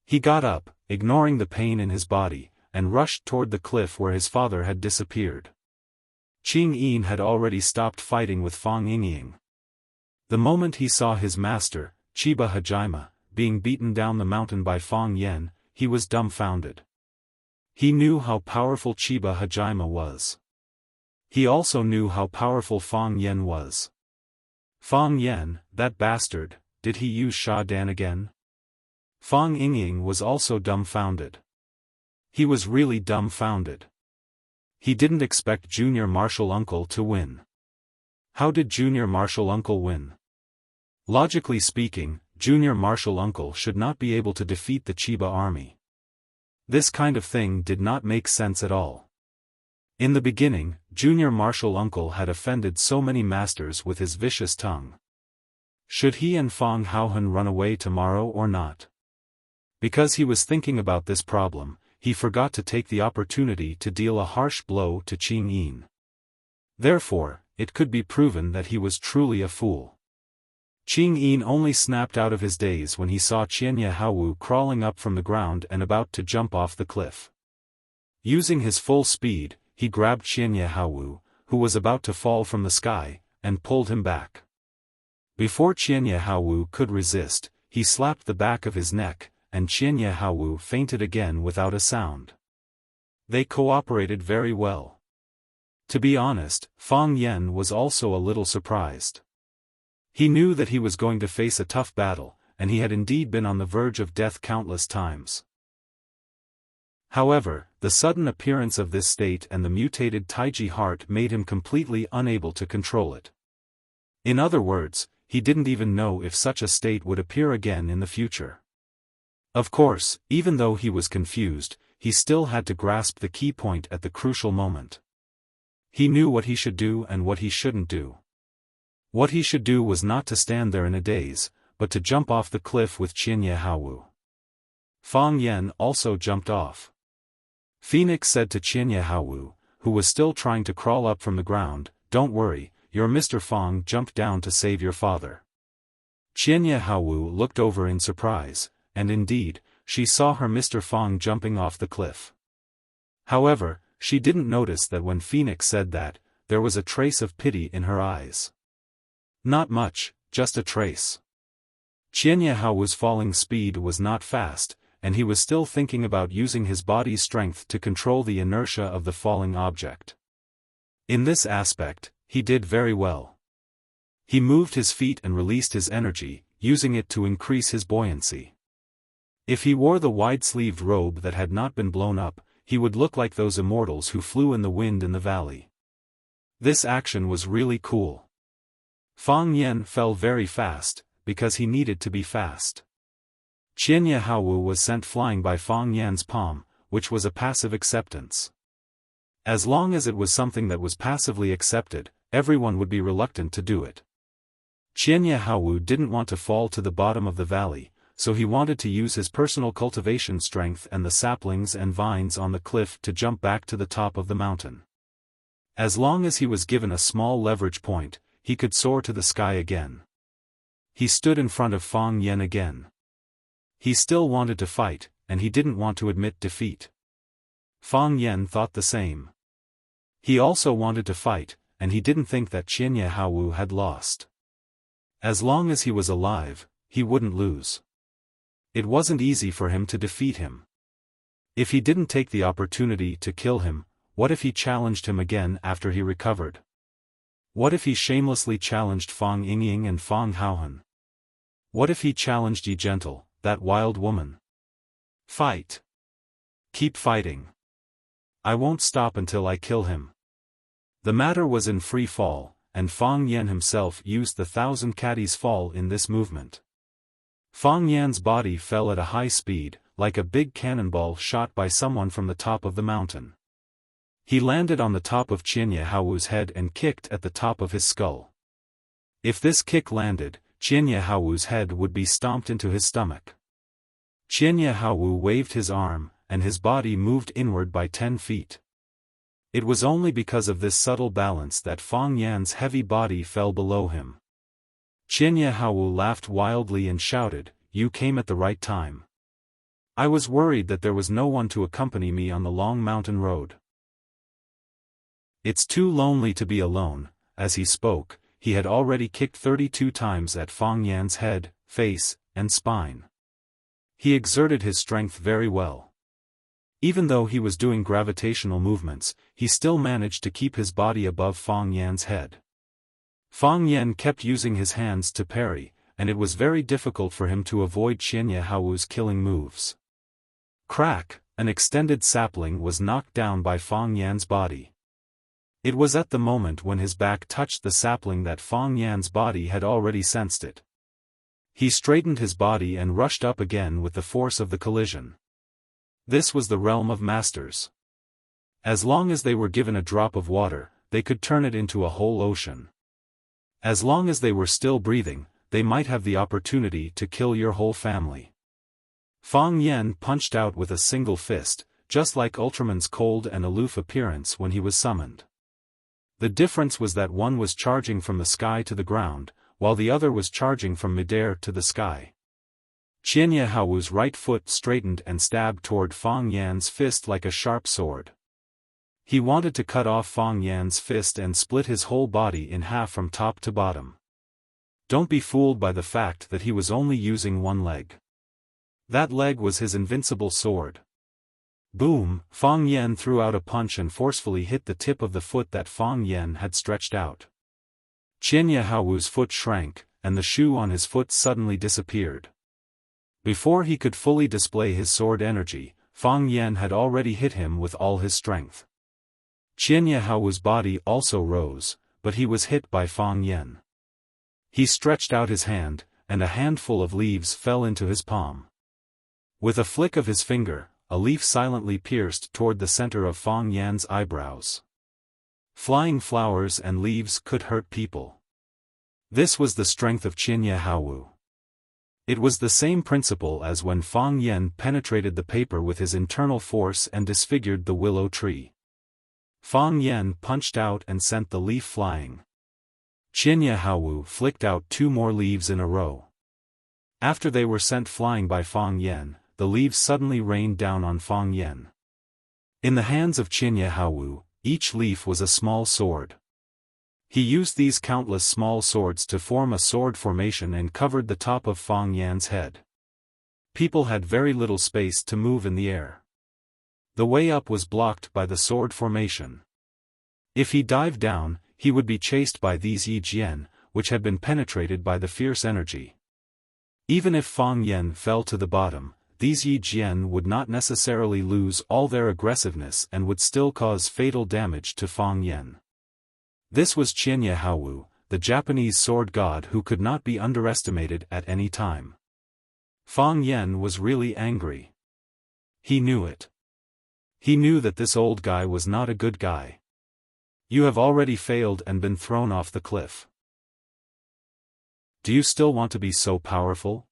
He got up, ignoring the pain in his body, and rushed toward the cliff where his father had disappeared. Qing Yin had already stopped fighting with Fang Yingying. The moment he saw his master, Chiba Hajime, being beaten down the mountain by Fang Yan, he was dumbfounded. He knew how powerful Chiba Hajime was. He also knew how powerful Fang Yan was. Fang Yan, that bastard, did he use Sha Dan again? Fang Yingying was also dumbfounded. He was really dumbfounded. He didn't expect Junior Martial Uncle to win. How did Junior Martial Uncle win? Logically speaking, Junior Martial Uncle should not be able to defeat the Chiba army. This kind of thing did not make sense at all. In the beginning, Junior Martial Uncle had offended so many masters with his vicious tongue. Should he and Fang Haohan run away tomorrow or not? Because he was thinking about this problem, he forgot to take the opportunity to deal a harsh blow to Qing Yin. Therefore, it could be proven that he was truly a fool. Qing Yin only snapped out of his daze when he saw Qianye Haowu crawling up from the ground and about to jump off the cliff. Using his full speed, he grabbed Qianye Haowu, who was about to fall from the sky, and pulled him back. Before Qianye Haowu could resist, he slapped the back of his neck, and Qianye Haowu fainted again without a sound. They cooperated very well. To be honest, Fang Yan was also a little surprised. He knew that he was going to face a tough battle, and he had indeed been on the verge of death countless times. However, the sudden appearance of this state and the mutated Taiji heart made him completely unable to control it. In other words, he didn't even know if such a state would appear again in the future. Of course, even though he was confused, he still had to grasp the key point at the crucial moment. He knew what he should do and what he shouldn't do. What he should do was not to stand there in a daze, but to jump off the cliff with Qianye Haowu. Fang Yan also jumped off. Phoenix said to Qianye Haowu, who was still trying to crawl up from the ground, "Don't worry, your Mr. Fang jumped down to save your father." Qianye Haowu looked over in surprise, and indeed, she saw her Mr. Fang jumping off the cliff. However, she didn't notice that when Phoenix said that, there was a trace of pity in her eyes. Not much, just a trace. Qianye Haowu's falling speed was not fast, and he was still thinking about using his body's strength to control the inertia of the falling object. In this aspect, he did very well. He moved his feet and released his energy, using it to increase his buoyancy. If he wore the wide-sleeved robe that had not been blown up, he would look like those immortals who flew in the wind in the valley. This action was really cool. Fang Yan fell very fast, because he needed to be fast. Qianye Haowu was sent flying by Fang Yan's palm, which was a passive acceptance. As long as it was something that was passively accepted, everyone would be reluctant to do it. Qianye Haowu didn't want to fall to the bottom of the valley, so he wanted to use his personal cultivation strength and the saplings and vines on the cliff to jump back to the top of the mountain. As long as he was given a small leverage point, he could soar to the sky again. He stood in front of Fang Yan again. He still wanted to fight, and he didn't want to admit defeat. Fang Yan thought the same. He also wanted to fight, and he didn't think that Qianye Haowu had lost. As long as he was alive, he wouldn't lose. It wasn't easy for him to defeat him. If he didn't take the opportunity to kill him, what if he challenged him again after he recovered? What if he shamelessly challenged Fang Yingying and Fang Haohan? What if he challenged Yi Gentle, that wild woman? Fight. Keep fighting. I won't stop until I kill him. The matter was in free fall, and Fang Yan himself used the 1,000 caddies fall in this movement. Fang Yan's body fell at a high speed, like a big cannonball shot by someone from the top of the mountain. He landed on the top of Qianye Haowu's head and kicked at the top of his skull. If this kick landed, Qianye Haowu's head would be stomped into his stomach. Qianye Haowu waved his arm, and his body moved inward by 10 feet. It was only because of this subtle balance that Fang Yan's heavy body fell below him. Qianye Haowu laughed wildly and shouted, "You came at the right time. I was worried that there was no one to accompany me on the long mountain road. It's too lonely to be alone." As he spoke, he had already kicked 32 times at Fang Yan's head, face, and spine. He exerted his strength very well. Even though he was doing gravitational movements, he still managed to keep his body above Fang Yan's head. Fang Yan kept using his hands to parry, and it was very difficult for him to avoid Qianye Haowu's killing moves. Crack, an extended sapling was knocked down by Fang Yan's body. It was at the moment when his back touched the sapling that Fang Yan's body had already sensed it. He straightened his body and rushed up again with the force of the collision. This was the realm of masters. As long as they were given a drop of water, they could turn it into a whole ocean. As long as they were still breathing, they might have the opportunity to kill your whole family. Fang Yan punched out with a single fist, just like Ultraman's cold and aloof appearance when he was summoned. The difference was that one was charging from the sky to the ground, while the other was charging from midair to the sky. Qianye Hao's right foot straightened and stabbed toward Fang Yan's fist like a sharp sword. He wanted to cut off Fang Yan's fist and split his whole body in half from top to bottom. Don't be fooled by the fact that he was only using one leg. That leg was his invincible sword. Boom! Fang Yan threw out a punch and forcefully hit the tip of the foot that Fang Yan had stretched out. Qianye Hao's foot shrank, and the shoe on his foot suddenly disappeared. Before he could fully display his sword energy, Fang Yan had already hit him with all his strength. Qianye Hao's body also rose, but he was hit by Fang Yan. He stretched out his hand, and a handful of leaves fell into his palm. With a flick of his finger, a leaf silently pierced toward the center of Fang Yan's eyebrows. Flying flowers and leaves could hurt people. This was the strength of Qianye Hao. It was the same principle as when Fang Yan penetrated the paper with his internal force and disfigured the willow tree. Fang Yan punched out and sent the leaf flying. Qianye Hao flicked out 2 more leaves in a row. After they were sent flying by Fang Yan, the leaves suddenly rained down on Fang Yan. In the hands of Qianye Hao, each leaf was a small sword. He used these countless small swords to form a sword formation and covered the top of Fang Yan's head. People had very little space to move in the air. The way up was blocked by the sword formation. If he dived down, he would be chased by these Yi Jian, which had been penetrated by the fierce energy. Even if Fang Yan fell to the bottom, these Yi Jian would not necessarily lose all their aggressiveness and would still cause fatal damage to Fang Yan. This was Qianye Hao, the Japanese sword god who could not be underestimated at any time. Fang Yan was really angry. He knew it. He knew that this old guy was not a good guy. You have already failed and been thrown off the cliff. Do you still want to be so powerful?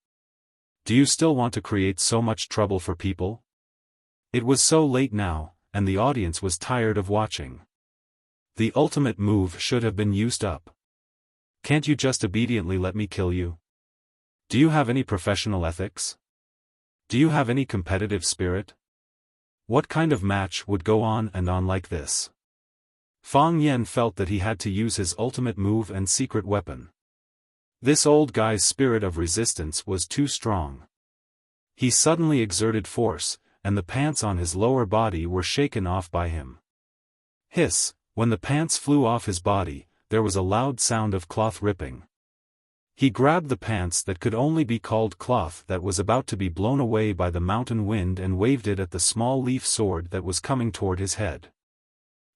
Do you still want to create so much trouble for people? It was so late now, and the audience was tired of watching. The ultimate move should have been used up. Can't you just obediently let me kill you? Do you have any professional ethics? Do you have any competitive spirit? What kind of match would go on and on like this? Fang Yan felt that he had to use his ultimate move and secret weapon. This old guy's spirit of resistance was too strong. He suddenly exerted force, and the pants on his lower body were shaken off by him. Hiss! When the pants flew off his body, there was a loud sound of cloth ripping. He grabbed the pants that could only be called cloth that was about to be blown away by the mountain wind and waved it at the small leaf sword that was coming toward his head.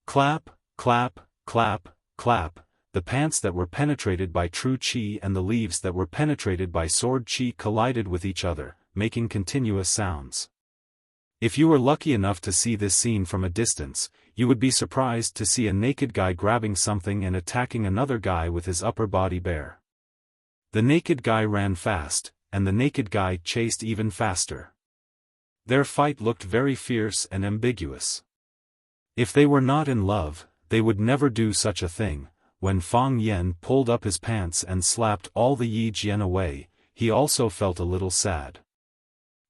Clap, clap, clap, clap. The pants that were penetrated by true qi and the leaves that were penetrated by sword qi collided with each other, making continuous sounds. If you were lucky enough to see this scene from a distance, you would be surprised to see a naked guy grabbing something and attacking another guy with his upper body bare. The naked guy ran fast, and the naked guy chased even faster. Their fight looked very fierce and ambiguous. If they were not in love, they would never do such a thing. When Fang Yan pulled up his pants and slapped all the Yi Jian away, he also felt a little sad.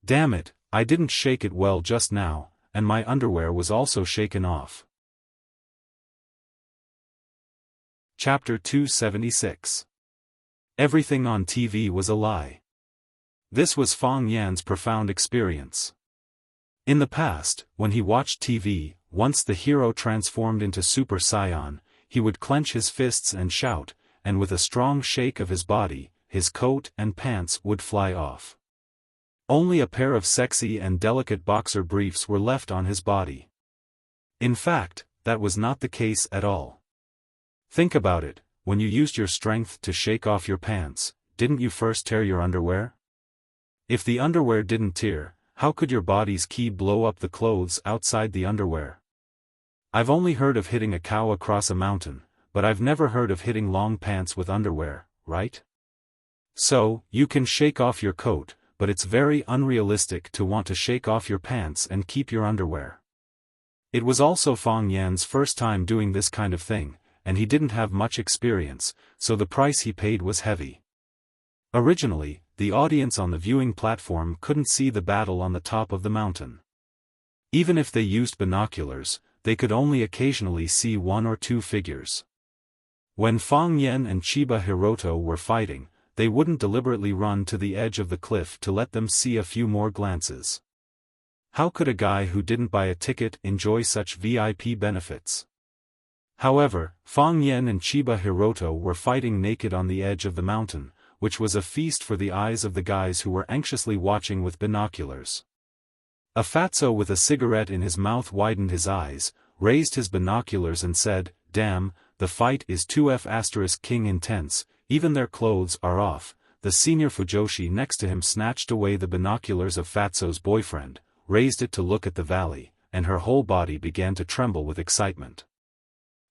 Damn it, I didn't shake it well just now, and my underwear was also shaken off. Chapter 276. Everything on TV was a lie. This was Fang Yan's profound experience. In the past, when he watched TV, once the hero transformed into Super Saiyan, he would clench his fists and shout, and with a strong shake of his body, his coat and pants would fly off. Only a pair of sexy and delicate boxer briefs were left on his body. In fact, that was not the case at all. Think about it, when you used your strength to shake off your pants, didn't you first tear your underwear? If the underwear didn't tear, how could your body's ki blow up the clothes outside the underwear? I've only heard of hitting a cow across a mountain, but I've never heard of hitting long pants with underwear, right? So, you can shake off your coat, but it's very unrealistic to want to shake off your pants and keep your underwear. It was also Fang Yan's first time doing this kind of thing, and he didn't have much experience, so the price he paid was heavy. Originally, the audience on the viewing platform couldn't see the battle on the top of the mountain. Even if they used binoculars, they could only occasionally see one or two figures. When Fang Yen and Chiba Hiroto were fighting, they wouldn't deliberately run to the edge of the cliff to let them see a few more glances. How could a guy who didn't buy a ticket enjoy such VIP benefits? However, Fang Yen and Chiba Hiroto were fighting naked on the edge of the mountain, which was a feast for the eyes of the guys who were anxiously watching with binoculars. A fatso with a cigarette in his mouth widened his eyes, raised his binoculars and said, "Damn, the fight is 2F** king intense, even their clothes are off." The senior Fujoshi next to him snatched away the binoculars of Fatso's boyfriend, raised it to look at the valley, and her whole body began to tremble with excitement.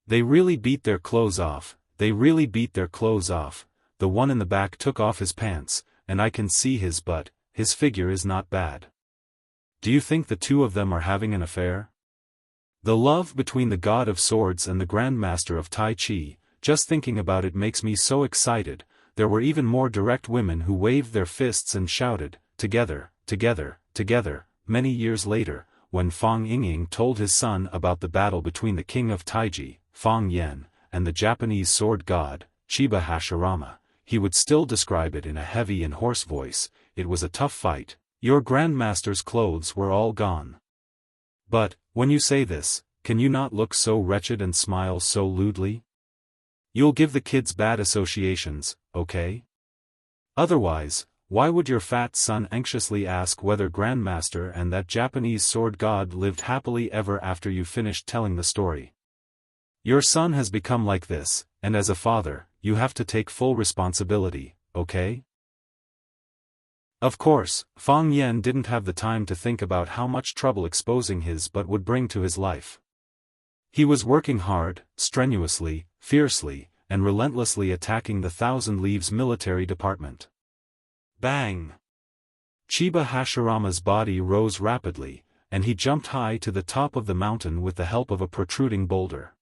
"They really beat their clothes off, they really beat their clothes off." The one in the back took off his pants, and I can see his butt. His figure is not bad. Do you think the two of them are having an affair? The love between the God of Swords and the Grandmaster of Tai Chi, just thinking about it makes me so excited. There were even more direct women who waved their fists and shouted, "Together, together, together." Many years later, when Fang Yingying told his son about the battle between the king of Taiji, Fang Yen, and the Japanese sword god, Chiba Hashirama, he would still describe it in a heavy and hoarse voice. "It was a tough fight. Your grandmaster's clothes were all gone. But, when you say this, can you not look so wretched and smile so lewdly? You'll give the kids bad associations, okay? Otherwise, why would your fat son anxiously ask whether Grandmaster and that Japanese sword god lived happily ever after you finished telling the story? Your son has become like this, and as a father, you have to take full responsibility, okay?" Of course, Fang Yen didn't have the time to think about how much trouble exposing his butt would bring to his life. He was working hard, strenuously, fiercely, and relentlessly attacking the Thousand Leaves military department. Bang! Chiba Hashirama's body rose rapidly, and he jumped high to the top of the mountain with the help of a protruding boulder.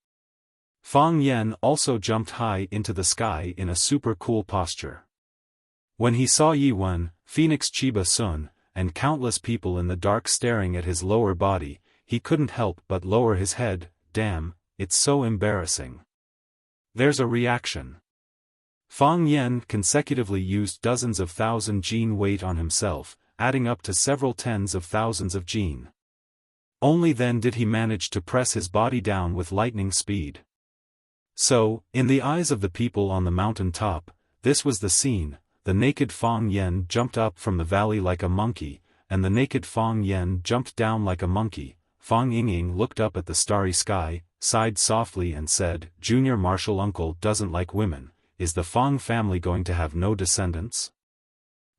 Fang Yen also jumped high into the sky in a super cool posture. When he saw Yi Wen, Phoenix Chiba Sun, and countless people in the dark staring at his lower body, he couldn't help but lower his head. "Damn, it's so embarrassing." There's a reaction. Fang Yen consecutively used dozens of thousand gene weight on himself, adding up to several tens of thousands of gene. Only then did he manage to press his body down with lightning speed. So, in the eyes of the people on the mountain top, this was the scene. The naked Fang Yen jumped up from the valley like a monkey, and the naked Fang Yen jumped down like a monkey. Fang Yingying looked up at the starry sky, sighed softly and said, "Junior Marshal Uncle doesn't like women. Is the Fang family going to have no descendants?"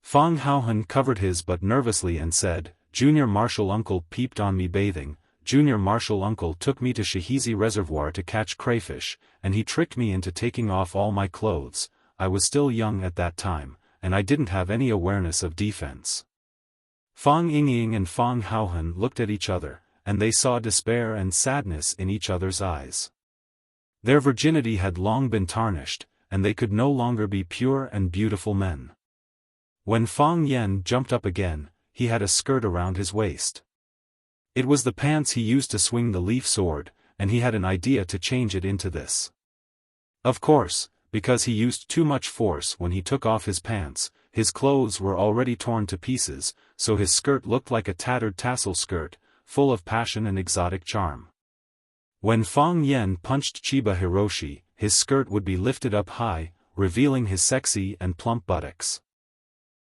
Fang Haohan covered his butt nervously and said, "Junior Marshal Uncle peeped on me bathing. Junior Marshal Uncle took me to Shihizi Reservoir to catch crayfish, and he tricked me into taking off all my clothes. I was still young at that time, and I didn't have any awareness of defense." Fang Yingying and Fang Haohan looked at each other, and they saw despair and sadness in each other's eyes. Their virginity had long been tarnished, and they could no longer be pure and beautiful men. When Fang Yen jumped up again, he had a skirt around his waist. It was the pants he used to swing the leaf sword, and he had an idea to change it into this. Of course, because he used too much force when he took off his pants, his clothes were already torn to pieces, so his skirt looked like a tattered tassel skirt, full of passion and exotic charm. When Fang Yen punched Chiba Hiroshi, his skirt would be lifted up high, revealing his sexy and plump buttocks.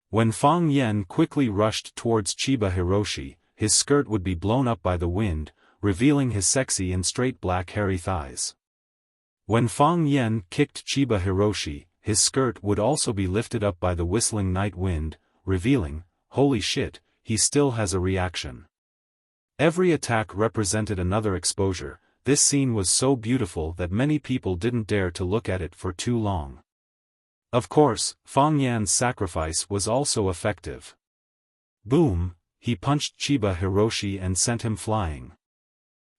When Fang Yen quickly rushed towards Chiba Hiroshi, his skirt would be blown up by the wind, revealing his sexy and straight black hairy thighs. When Fang Yen kicked Chiba Hiroshi, his skirt would also be lifted up by the whistling night wind, revealing, holy shit, he still has a reaction. Every attack represented another exposure. This scene was so beautiful that many people didn't dare to look at it for too long. Of course, Fang Yan's sacrifice was also effective. Boom, he punched Chiba Hiroshi and sent him flying.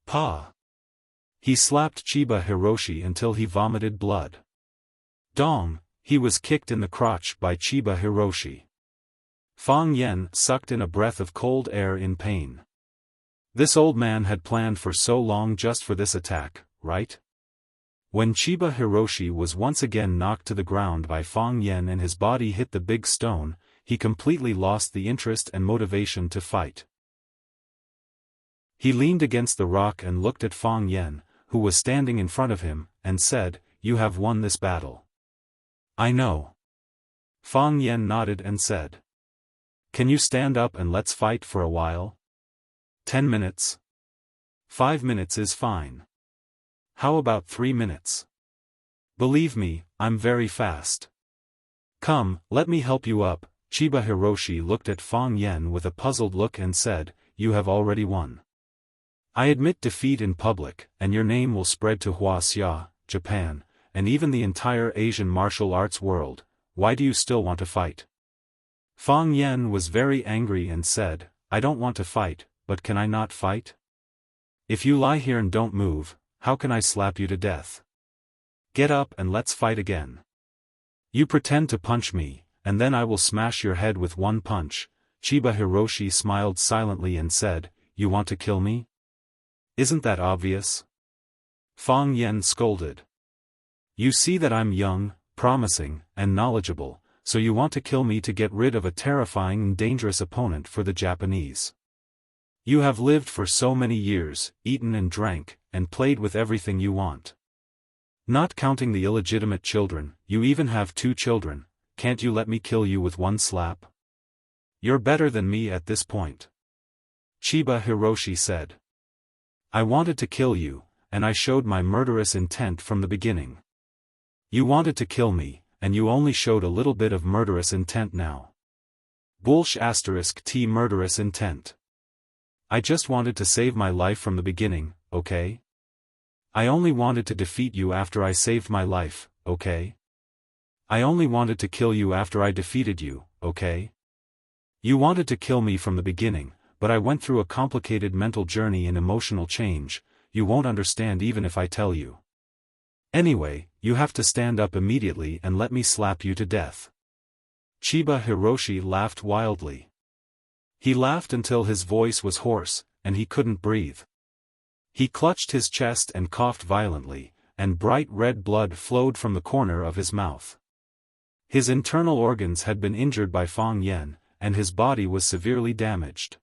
Pa! He slapped Chiba Hiroshi until he vomited blood. Dong, he was kicked in the crotch by Chiba Hiroshi. Fang Yen sucked in a breath of cold air in pain. This old man had planned for so long just for this attack, right? When Chiba Hiroshi was once again knocked to the ground by Fang Yen and his body hit the big stone, he completely lost the interest and motivation to fight. He leaned against the rock and looked at Fang Yen, who was standing in front of him, and said, "You have won this battle." "I know." Fang Yen nodded and said. "Can you stand up and let's fight for a while? 10 minutes? 5 minutes is fine. How about 3 minutes? Believe me, I'm very fast. Come, let me help you up." Chiba Hiroshi looked at Fang Yen with a puzzled look and said, "You have already won. I admit defeat in public, and your name will spread to Wuxia, Japan, and even the entire Asian martial arts world. Why do you still want to fight?" Fang Yen was very angry and said, "I don't want to fight, but can I not fight? If you lie here and don't move, how can I slap you to death? Get up and let's fight again. You pretend to punch me, and then I will smash your head with one punch." Chiba Hiroshi smiled silently and said, "You want to kill me? Isn't that obvious?" Fang Yen scolded. "You see that I'm young, promising, and knowledgeable, so you want to kill me to get rid of a terrifying and dangerous opponent for the Japanese. You have lived for so many years, eaten and drank, and played with everything you want. Not counting the illegitimate children, you even have 2 children, can't you let me kill you with one slap? You're better than me at this point." Chiba Hiroshi said. "I wanted to kill you, and I showed my murderous intent from the beginning. You wanted to kill me, and you only showed a little bit of murderous intent now. *T murderous intent. I just wanted to save my life from the beginning, okay? I only wanted to defeat you after I saved my life, okay? I only wanted to kill you after I defeated you, okay? You wanted to kill me from the beginning, but I went through a complicated mental journey and emotional change. You won't understand even if I tell you. Anyway, you have to stand up immediately and let me slap you to death." Chiba Hiroshi laughed wildly. He laughed until his voice was hoarse, and he couldn't breathe. He clutched his chest and coughed violently, and bright red blood flowed from the corner of his mouth. His internal organs had been injured by Fang Yen, and his body was severely damaged.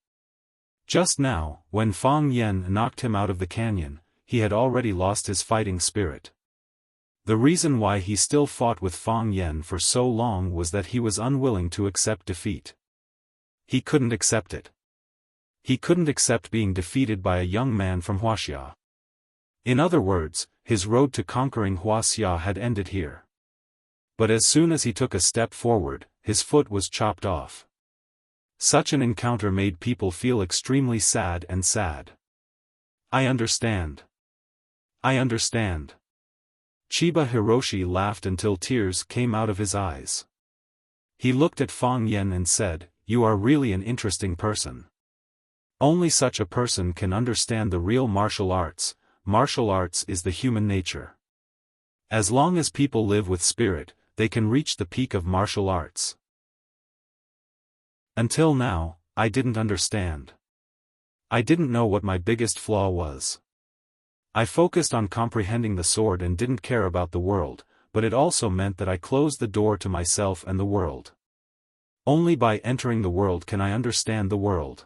Just now, when Fang Yen knocked him out of the canyon, he had already lost his fighting spirit. The reason why he still fought with Fang Yen for so long was that he was unwilling to accept defeat. He couldn't accept it. He couldn't accept being defeated by a young man from Wuxia. In other words, his road to conquering Wuxia had ended here. But as soon as he took a step forward, his foot was chopped off. Such an encounter made people feel extremely sad and sad. "I understand. I understand." Chiba Hiroshi laughed until tears came out of his eyes. He looked at Fang Yen and said, "You are really an interesting person. Only such a person can understand the real martial arts. Martial arts is the human nature. As long as people live with spirit, they can reach the peak of martial arts. Until now, I didn't understand. I didn't know what my biggest flaw was. I focused on comprehending the sword and didn't care about the world, but it also meant that I closed the door to myself and the world. Only by entering the world can I understand the world.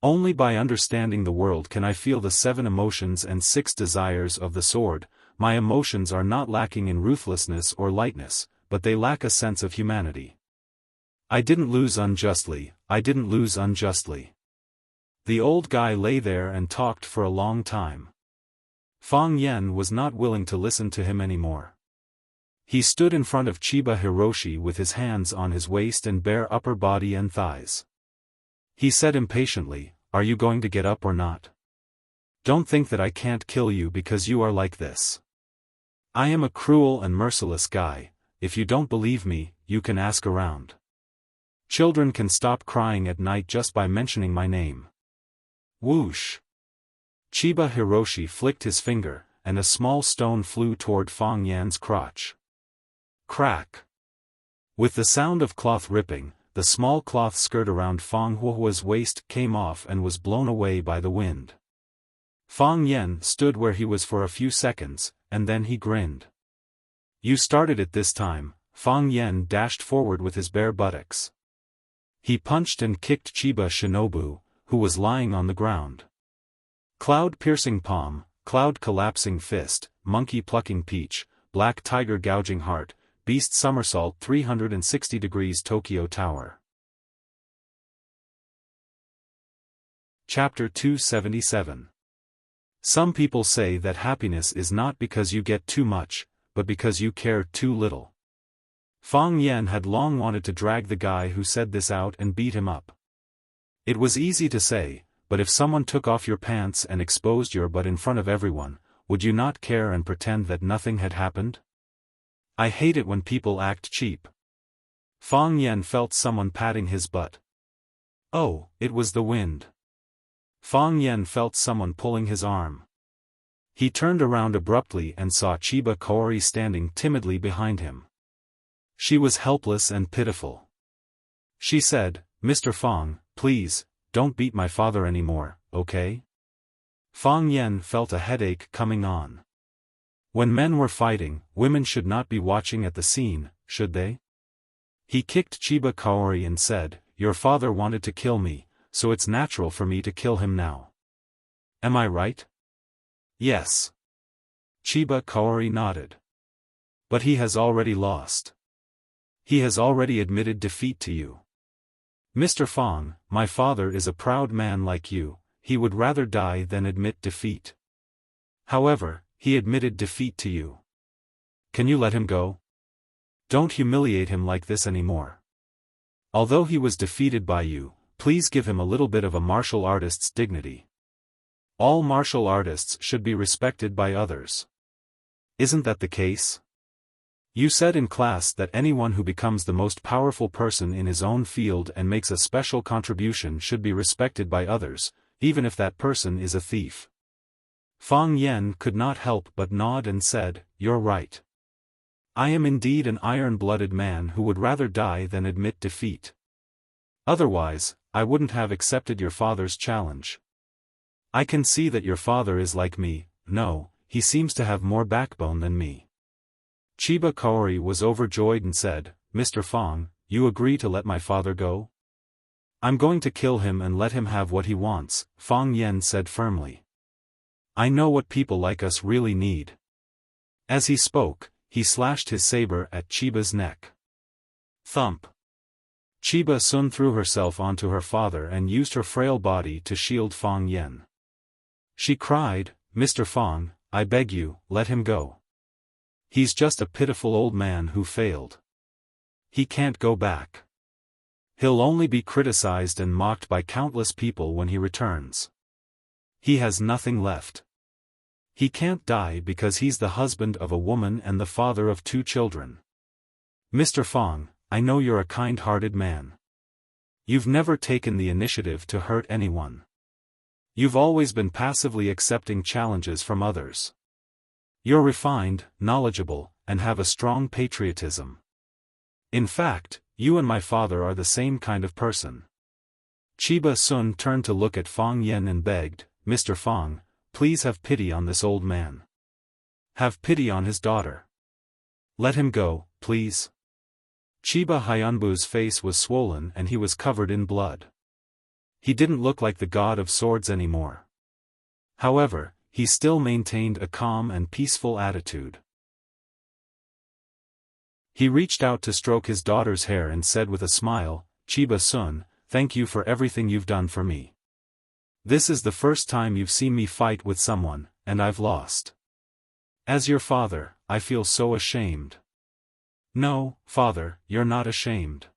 Only by understanding the world can I feel the 7 emotions and 6 desires of the sword. My emotions are not lacking in ruthlessness or lightness, but they lack a sense of humanity. I didn't lose unjustly, I didn't lose unjustly." The old guy lay there and talked for a long time. Fang Yen was not willing to listen to him anymore. He stood in front of Chiba Hiroshi with his hands on his waist and bare upper body and thighs. He said impatiently, "Are you going to get up or not? Don't think that I can't kill you because you are like this. I am a cruel and merciless guy. If you don't believe me, you can ask around. Children can stop crying at night just by mentioning my name." Whoosh! Chiba Hiroshi flicked his finger, and a small stone flew toward Fang Yan's crotch. Crack! With the sound of cloth ripping, the small cloth skirt around Fang Huahua's waist came off and was blown away by the wind. Fang Yan stood where he was for a few seconds, and then he grinned. You started it this time. Fang Yan dashed forward with his bare buttocks. He punched and kicked Chiba Shinobu, who was lying on the ground. Cloud-piercing palm, cloud-collapsing fist, monkey-plucking peach, black tiger gouging heart, beast somersault 360 degrees Tokyo Tower. Chapter 277. Some people say that happiness is not because you get too much, but because you care too little. Fang Yan had long wanted to drag the guy who said this out and beat him up. It was easy to say, but if someone took off your pants and exposed your butt in front of everyone, would you not care and pretend that nothing had happened? I hate it when people act cheap. Fang Yan felt someone patting his butt. Oh, it was the wind. Fang Yan felt someone pulling his arm. He turned around abruptly and saw Chiba Kaori standing timidly behind him. She was helpless and pitiful. She said, Mr. Fang, please, don't beat my father anymore, okay? Fang Yan felt a headache coming on. When men were fighting, women should not be watching at the scene, should they? He kicked Chiba Kaori and said, Your father wanted to kill me, so it's natural for me to kill him now. Am I right? Yes. Chiba Kaori nodded. But he has already lost. He has already admitted defeat to you. Mr. Fang, my father is a proud man like you, he would rather die than admit defeat. However, he admitted defeat to you. Can you let him go? Don't humiliate him like this anymore. Although he was defeated by you, please give him a little bit of a martial artist's dignity. All martial artists should be respected by others. Isn't that the case? You said in class that anyone who becomes the most powerful person in his own field and makes a special contribution should be respected by others, even if that person is a thief. Fang Yan could not help but nod and said, You're right. I am indeed an iron-blooded man who would rather die than admit defeat. Otherwise, I wouldn't have accepted your father's challenge. I can see that your father is like me. No, he seems to have more backbone than me. Chiba Kaori was overjoyed and said, Mr. Fang, you agree to let my father go? I'm going to kill him and let him have what he wants, Fang Yan said firmly. I know what people like us really need. As he spoke, he slashed his saber at Chiba's neck. Thump. Chiba Sun threw herself onto her father and used her frail body to shield Fang Yan. She cried, Mr. Fang, I beg you, let him go. He's just a pitiful old man who failed. He can't go back. He'll only be criticized and mocked by countless people when he returns. He has nothing left. He can't die because he's the husband of a woman and the father of 2 children. Mr. Fang, I know you're a kind-hearted man. You've never taken the initiative to hurt anyone. You've always been passively accepting challenges from others. You're refined, knowledgeable, and have a strong patriotism. In fact, you and my father are the same kind of person. Chiba Sun turned to look at Fang Yan and begged, Mr. Fang, please have pity on this old man. Have pity on his daughter. Let him go, please. Chiba Hyunbu's face was swollen and he was covered in blood. He didn't look like the god of swords anymore. However, he still maintained a calm and peaceful attitude. He reached out to stroke his daughter's hair and said with a smile, Chiba Sun, thank you for everything you've done for me. This is the first time you've seen me fight with someone, and I've lost. As your father, I feel so ashamed. No, father, you're not ashamed.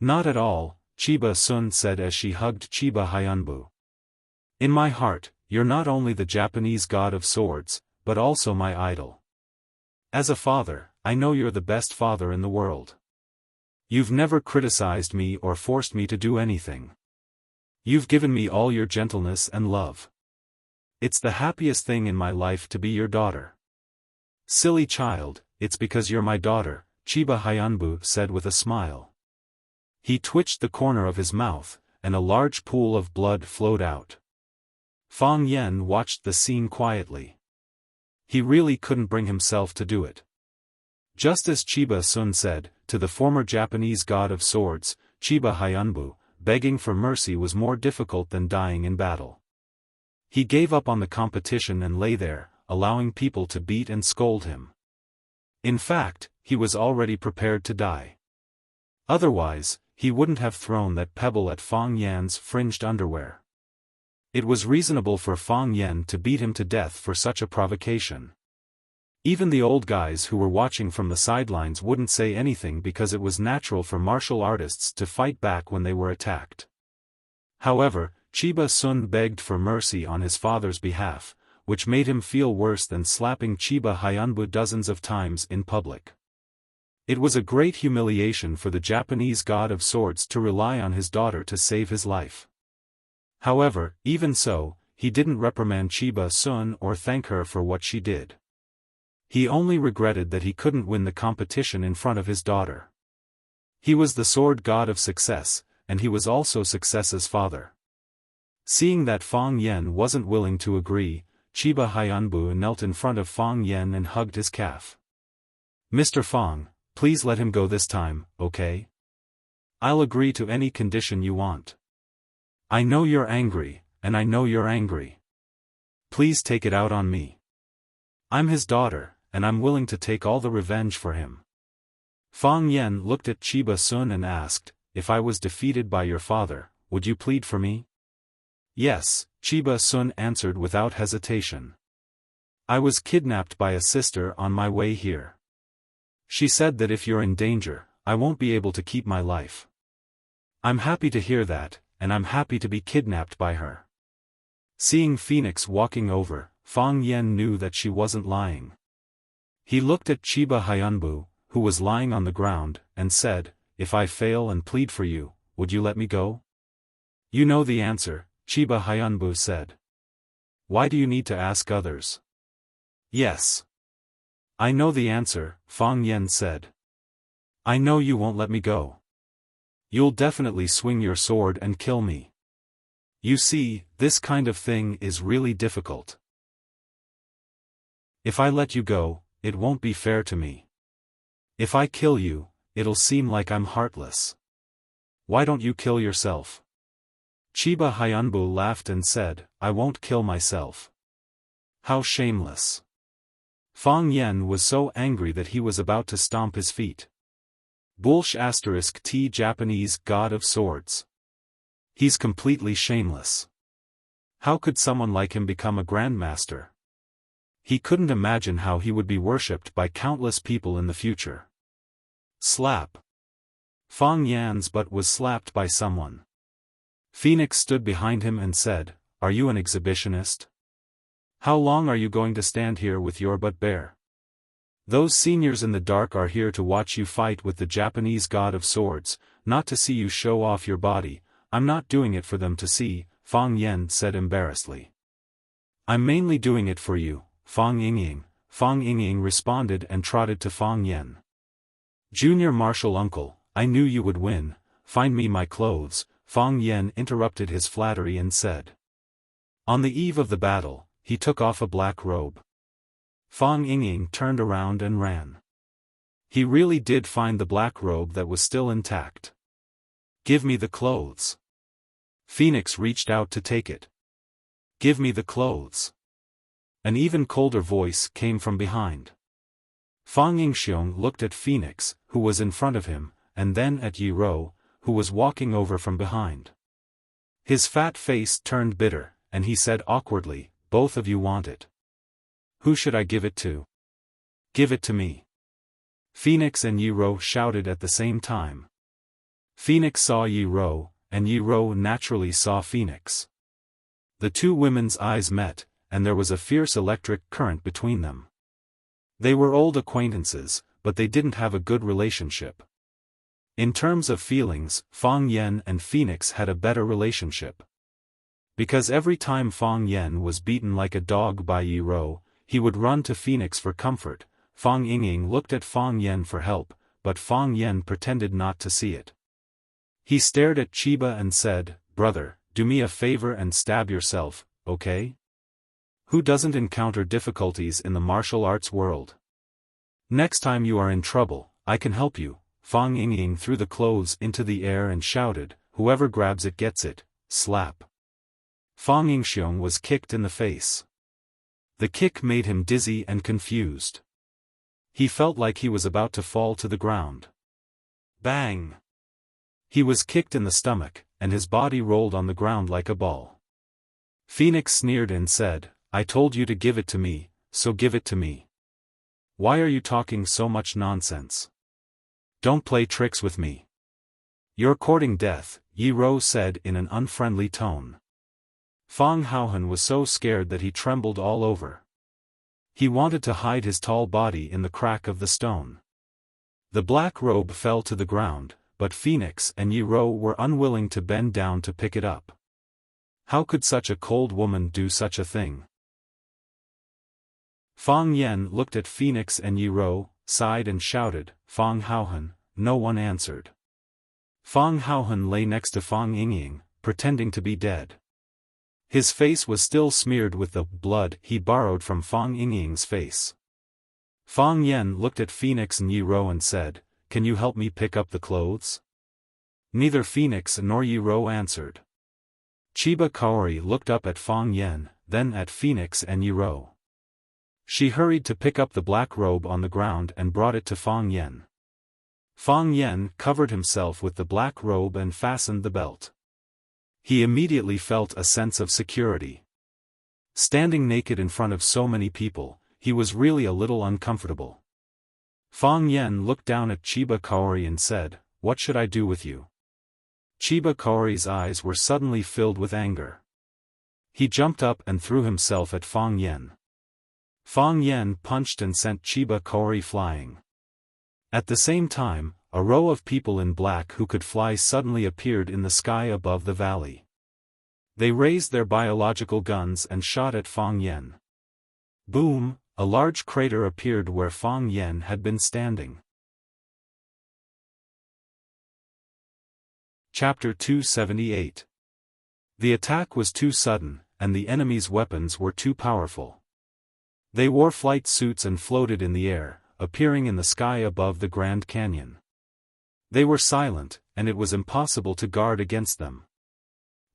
Not at all, Chiba Sun said as she hugged Chiba Hyunbu. In my heart, you're not only the Japanese god of swords, but also my idol. As a father, I know you're the best father in the world. You've never criticized me or forced me to do anything. You've given me all your gentleness and love. It's the happiest thing in my life to be your daughter. Silly child, it's because you're my daughter, Chiba Hyunbu said with a smile. He twitched the corner of his mouth, and a large pool of blood flowed out. Fang Yen watched the scene quietly. He really couldn't bring himself to do it. Just as Chiba Sun said, to the former Japanese god of swords, Chiba Hyunbu, begging for mercy was more difficult than dying in battle. He gave up on the competition and lay there, allowing people to beat and scold him. In fact, he was already prepared to die. Otherwise, he wouldn't have thrown that pebble at Fang Yan's fringed underwear. It was reasonable for Fang Yan to beat him to death for such a provocation. Even the old guys who were watching from the sidelines wouldn't say anything because it was natural for martial artists to fight back when they were attacked. However, Chiba Sun begged for mercy on his father's behalf, which made him feel worse than slapping Chiba Hyunbu dozens of times in public. It was a great humiliation for the Japanese god of swords to rely on his daughter to save his life. However, even so, he didn't reprimand Chiba Sun or thank her for what she did. He only regretted that he couldn't win the competition in front of his daughter. He was the sword god of success, and he was also success's father. Seeing that Fang Yan wasn't willing to agree, Chiba Hyunbu knelt in front of Fang Yan and hugged his calf. "Mr. Fang, please let him go this time, okay? I'll agree to any condition you want. I know you're angry, and I know you're angry. Please take it out on me. I'm his daughter, and I'm willing to take all the revenge for him." Fang Yan looked at Chiba Sun and asked, "If I was defeated by your father, would you plead for me?" "Yes," Chiba Sun answered without hesitation. "I was kidnapped by a sister on my way here. She said that if you're in danger, I won't be able to keep my life. I'm happy to hear that, and I'm happy to be kidnapped by her." Seeing Phoenix walking over, Fang Yan knew that she wasn't lying. He looked at Chiba Hyunbu, who was lying on the ground, and said, "If I fail and plead for you, would you let me go?" "You know the answer," Chiba Hyunbu said. "Why do you need to ask others?" "Yes. I know the answer," Fang Yan said. "I know you won't let me go. You'll definitely swing your sword and kill me. You see, this kind of thing is really difficult. If I let you go, it won't be fair to me. If I kill you, it'll seem like I'm heartless. Why don't you kill yourself?" Chiba Hyunbu laughed and said, "I won't kill myself. How shameless." Fang Yan was so angry that he was about to stomp his feet. Bullsh * T Japanese god of swords. He's completely shameless. How could someone like him become a grandmaster? He couldn't imagine how he would be worshipped by countless people in the future. Slap. Fang Yan's butt was slapped by someone. Phoenix stood behind him and said, "Are you an exhibitionist? How long are you going to stand here with your butt bare? Those seniors in the dark are here to watch you fight with the Japanese god of swords, not to see you show off your body. I'm not doing it for them to see," Fang Yan said embarrassedly. "I'm mainly doing it for you, Fang Yingying," Fang Yingying responded and trotted to Fang Yan. "Junior martial uncle, I knew you would win. Find me my clothes," Fang Yan interrupted his flattery and said. On the eve of the battle, he took off a black robe. Fang Yingying turned around and ran. He really did find the black robe that was still intact. "Give me the clothes." Phoenix reached out to take it. "Give me the clothes." An even colder voice came from behind. Fang Yingxiong looked at Phoenix, who was in front of him, and then at Yi Ro, who was walking over from behind. His fat face turned bitter, and he said awkwardly, "Both of you want it. Who should I give it to?" "Give it to me." Phoenix and Yi Ro shouted at the same time. Phoenix saw Yi Ro, and Yi Ro naturally saw Phoenix. The two women's eyes met, and there was a fierce electric current between them. They were old acquaintances, but they didn't have a good relationship. In terms of feelings, Fang Yan and Phoenix had a better relationship. Because every time Fang Yen was beaten like a dog by Yi Rou, he would run to Phoenix for comfort. Fang Yingying looked at Fang Yen for help, but Fang Yen pretended not to see it. He stared at Chiba and said, "Brother, do me a favor and stab yourself, okay? Who doesn't encounter difficulties in the martial arts world? Next time you are in trouble, I can help you." Fang Yingying threw the clothes into the air and shouted, "Whoever grabs it gets it." Slap. Fang Yingxiong was kicked in the face. The kick made him dizzy and confused. He felt like he was about to fall to the ground. Bang! He was kicked in the stomach, and his body rolled on the ground like a ball. Phoenix sneered and said, "I told you to give it to me, so give it to me. Why are you talking so much nonsense? Don't play tricks with me. You're courting death," Yi Rou said in an unfriendly tone. Fang Haohan was so scared that he trembled all over. He wanted to hide his tall body in the crack of the stone. The black robe fell to the ground, but Phoenix and Yi Rou were unwilling to bend down to pick it up. How could such a cold woman do such a thing? Fang Yen looked at Phoenix and Yi Rou, sighed and shouted, "Fang Haohan." No one answered. Fang Haohan lay next to Fang Yingying, pretending to be dead. His face was still smeared with the blood he borrowed from Fang Yingying's face. Fang Yen looked at Phoenix and Yi Rou and said, "Can you help me pick up the clothes?" Neither Phoenix nor Yi Rou answered. Chiba Kaori looked up at Fang Yen, then at Phoenix and Yi Rou. She hurried to pick up the black robe on the ground and brought it to Fang Yen. Fang Yen covered himself with the black robe and fastened the belt. He immediately felt a sense of security. Standing naked in front of so many people, he was really a little uncomfortable. Fang Yen looked down at Chiba Kaori and said, "What should I do with you?" Chiba Kaori's eyes were suddenly filled with anger. He jumped up and threw himself at Fang Yen. Fang Yen punched and sent Chiba Kaori flying. At the same time, a row of people in black who could fly suddenly appeared in the sky above the valley. They raised their biological guns and shot at Fang Yen. Boom! A large crater appeared where Fang Yen had been standing. Chapter 278. The attack was too sudden, and the enemy's weapons were too powerful. They wore flight suits and floated in the air, appearing in the sky above the Grand Canyon. They were silent, and it was impossible to guard against them.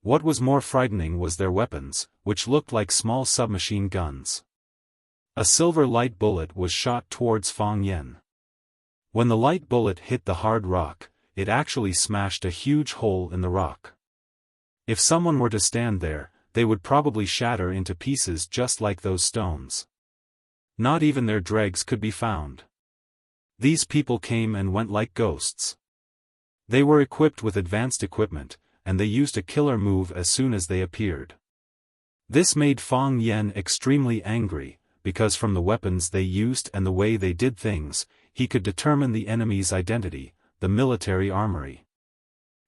What was more frightening was their weapons, which looked like small submachine guns. A silver light bullet was shot towards Fang Yen. When the light bullet hit the hard rock, it actually smashed a huge hole in the rock. If someone were to stand there, they would probably shatter into pieces just like those stones. Not even their dregs could be found. These people came and went like ghosts. They were equipped with advanced equipment, and they used a killer move as soon as they appeared. This made Fang Yen extremely angry, because from the weapons they used and the way they did things, he could determine the enemy's identity, the military armory.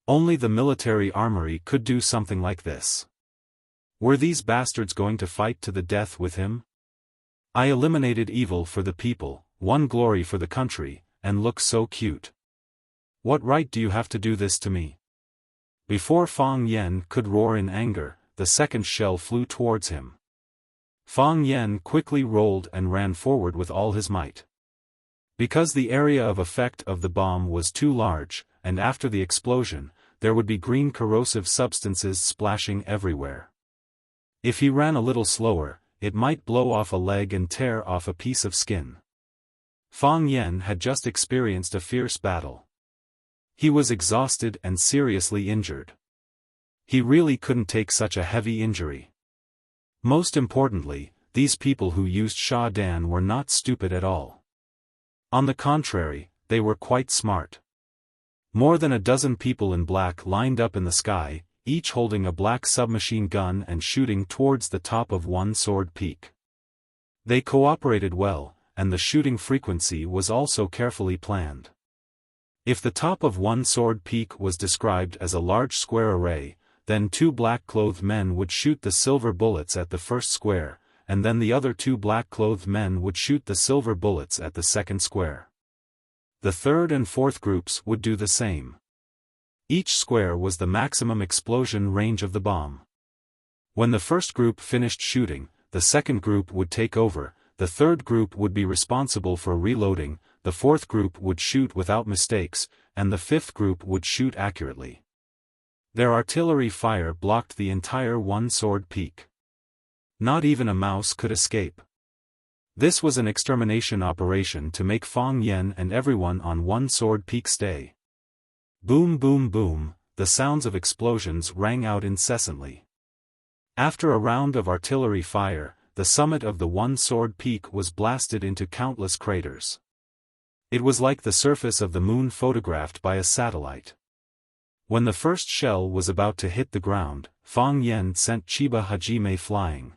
Only the military armory could do something like this. Were these bastards going to fight to the death with him? I eliminated evil for the people, won glory for the country, and look so cute. What right do you have to do this to me? Before Fang Yen could roar in anger, the second shell flew towards him. Fang Yen quickly rolled and ran forward with all his might. Because the area of effect of the bomb was too large, and after the explosion, there would be green corrosive substances splashing everywhere. If he ran a little slower, it might blow off a leg and tear off a piece of skin. Fang Yen had just experienced a fierce battle. He was exhausted and seriously injured. He really couldn't take such a heavy injury. Most importantly, these people who used Sha Dan were not stupid at all. On the contrary, they were quite smart. More than a dozen people in black lined up in the sky, each holding a black submachine gun and shooting towards the top of one sword peak. They cooperated well, and the shooting frequency was also carefully planned. If the top of one sword peak was described as a large square array, then 2 black-clothed men would shoot the silver bullets at the first square, and then the other 2 black-clothed men would shoot the silver bullets at the second square. The third and fourth groups would do the same. Each square was the maximum explosion range of the bomb. When the first group finished shooting, the second group would take over, the third group would be responsible for reloading, the fourth group would shoot without mistakes, and the fifth group would shoot accurately. Their artillery fire blocked the entire one-sword peak. Not even a mouse could escape. This was an extermination operation to make Fang Yen and everyone on one-sword peak stay. Boom boom boom, the sounds of explosions rang out incessantly. After a round of artillery fire, the summit of the one-sword peak was blasted into countless craters. It was like the surface of the moon photographed by a satellite. When the first shell was about to hit the ground, Fang Yen sent Chiba Hajime flying.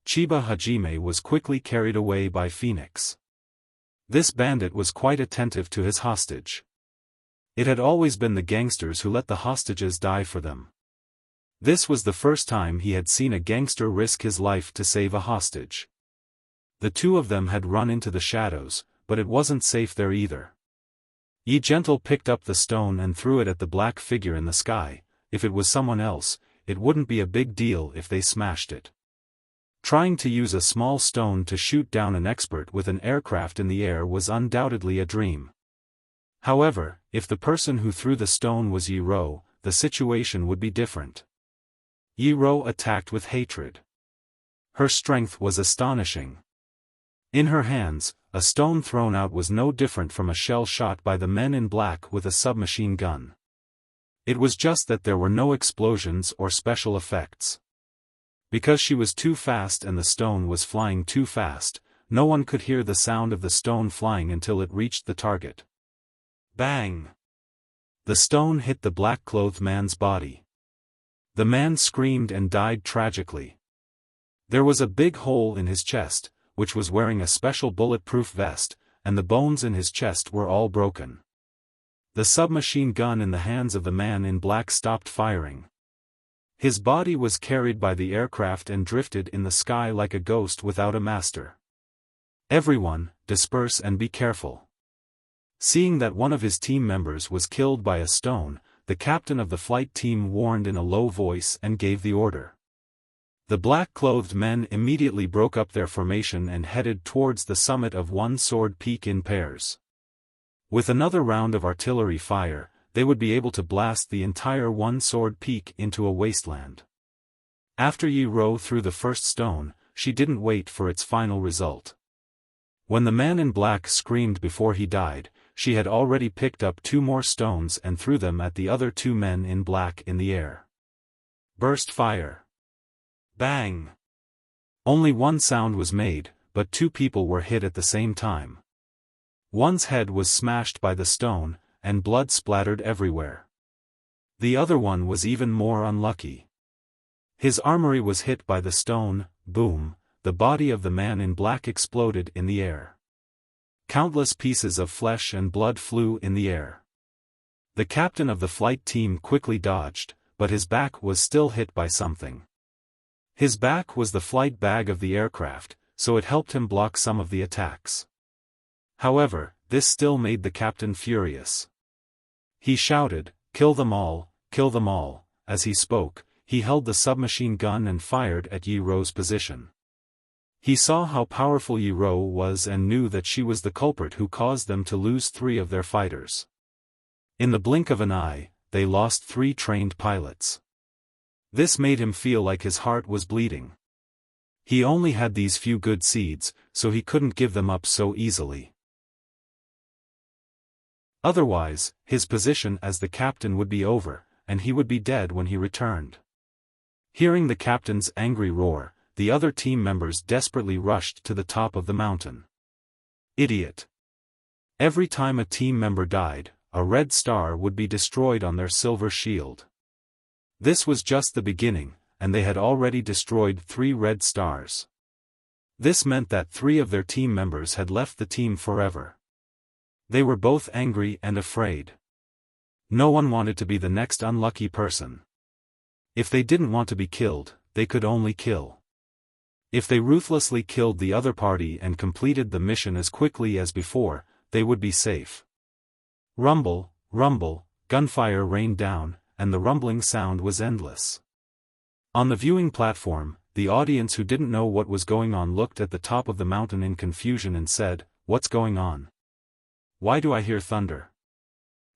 Chiba Hajime was quickly carried away by Phoenix. This bandit was quite attentive to his hostage. It had always been the gangsters who let the hostages die for them. This was the first time he had seen a gangster risk his life to save a hostage. The two of them had run into the shadows, but it wasn't safe there either. Yi Gentle picked up the stone and threw it at the black figure in the sky. If it was someone else, it wouldn't be a big deal if they smashed it. Trying to use a small stone to shoot down an expert with an aircraft in the air was undoubtedly a dream. However, if the person who threw the stone was Yi Ro, the situation would be different. Yi Ro attacked with hatred. Her strength was astonishing. In her hands, a stone thrown out was no different from a shell shot by the men in black with a submachine gun. It was just that there were no explosions or special effects. Because she was too fast and the stone was flying too fast, no one could hear the sound of the stone flying until it reached the target. Bang! The stone hit the black-clothed man's body. The man screamed and died tragically. There was a big hole in his chest, which was wearing a special bulletproof vest, and the bones in his chest were all broken. The submachine gun in the hands of the man in black stopped firing. His body was carried by the aircraft and drifted in the sky like a ghost without a master. Everyone, disperse and be careful. Seeing that one of his team members was killed by a stone, the captain of the flight team warned in a low voice and gave the order. The black-clothed men immediately broke up their formation and headed towards the summit of one-sword peak in pairs. With another round of artillery fire, they would be able to blast the entire one-sword peak into a wasteland. After Yi Ro threw the first stone, she didn't wait for its final result. When the man in black screamed before he died, she had already picked up 2 more stones and threw them at the other 2 men in black in the air. Burst fire. Bang! Only one sound was made, but 2 people were hit at the same time. One's head was smashed by the stone, and blood splattered everywhere. The other one was even more unlucky. His armory was hit by the stone. Boom, the body of the man in black exploded in the air. Countless pieces of flesh and blood flew in the air. The captain of the flight team quickly dodged, but his back was still hit by something. His back was the flight bag of the aircraft, so it helped him block some of the attacks. However, this still made the captain furious. He shouted, "Kill them all, kill them all." As he spoke, he held the submachine gun and fired at Yi Ro's position. He saw how powerful Yi Ro was and knew that she was the culprit who caused them to lose 3 of their fighters. In the blink of an eye, they lost 3 trained pilots. This made him feel like his heart was bleeding. He only had these few good seeds, so he couldn't give them up so easily. Otherwise, his position as the captain would be over, and he would be dead when he returned. Hearing the captain's angry roar, the other team members desperately rushed to the top of the mountain. Idiot! Every time a team member died, a red star would be destroyed on their silver shield. This was just the beginning, and they had already destroyed 3 red stars. This meant that 3 of their team members had left the team forever. They were both angry and afraid. No one wanted to be the next unlucky person. If they didn't want to be killed, they could only kill. If they ruthlessly killed the other party and completed the mission as quickly as before, they would be safe. Rumble, rumble, gunfire rained down, and the rumbling sound was endless. On the viewing platform, the audience who didn't know what was going on looked at the top of the mountain in confusion and said, "What's going on? Why do I hear thunder?"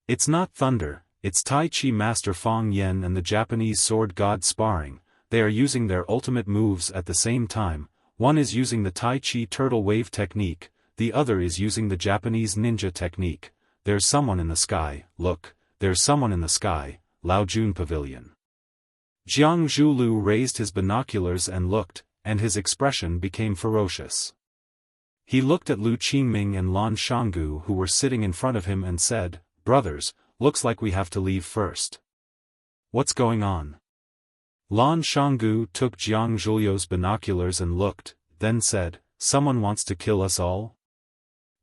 "It's not thunder, it's Tai Chi Master Fang Yen and the Japanese sword god sparring. They are using their ultimate moves at the same time. One is using the Tai Chi turtle wave technique, the other is using the Japanese ninja technique. There's someone in the sky, look, there's someone in the sky." Lao Jun Pavilion. Jiang Zhulu raised his binoculars and looked, and his expression became ferocious. He looked at Lu Qingming and Lan Shanggu who were sitting in front of him and said, "Brothers, looks like we have to leave first. What's going on?" Lan Shanggu took Jiang Zhulio's binoculars and looked, then said, "Someone wants to kill us all?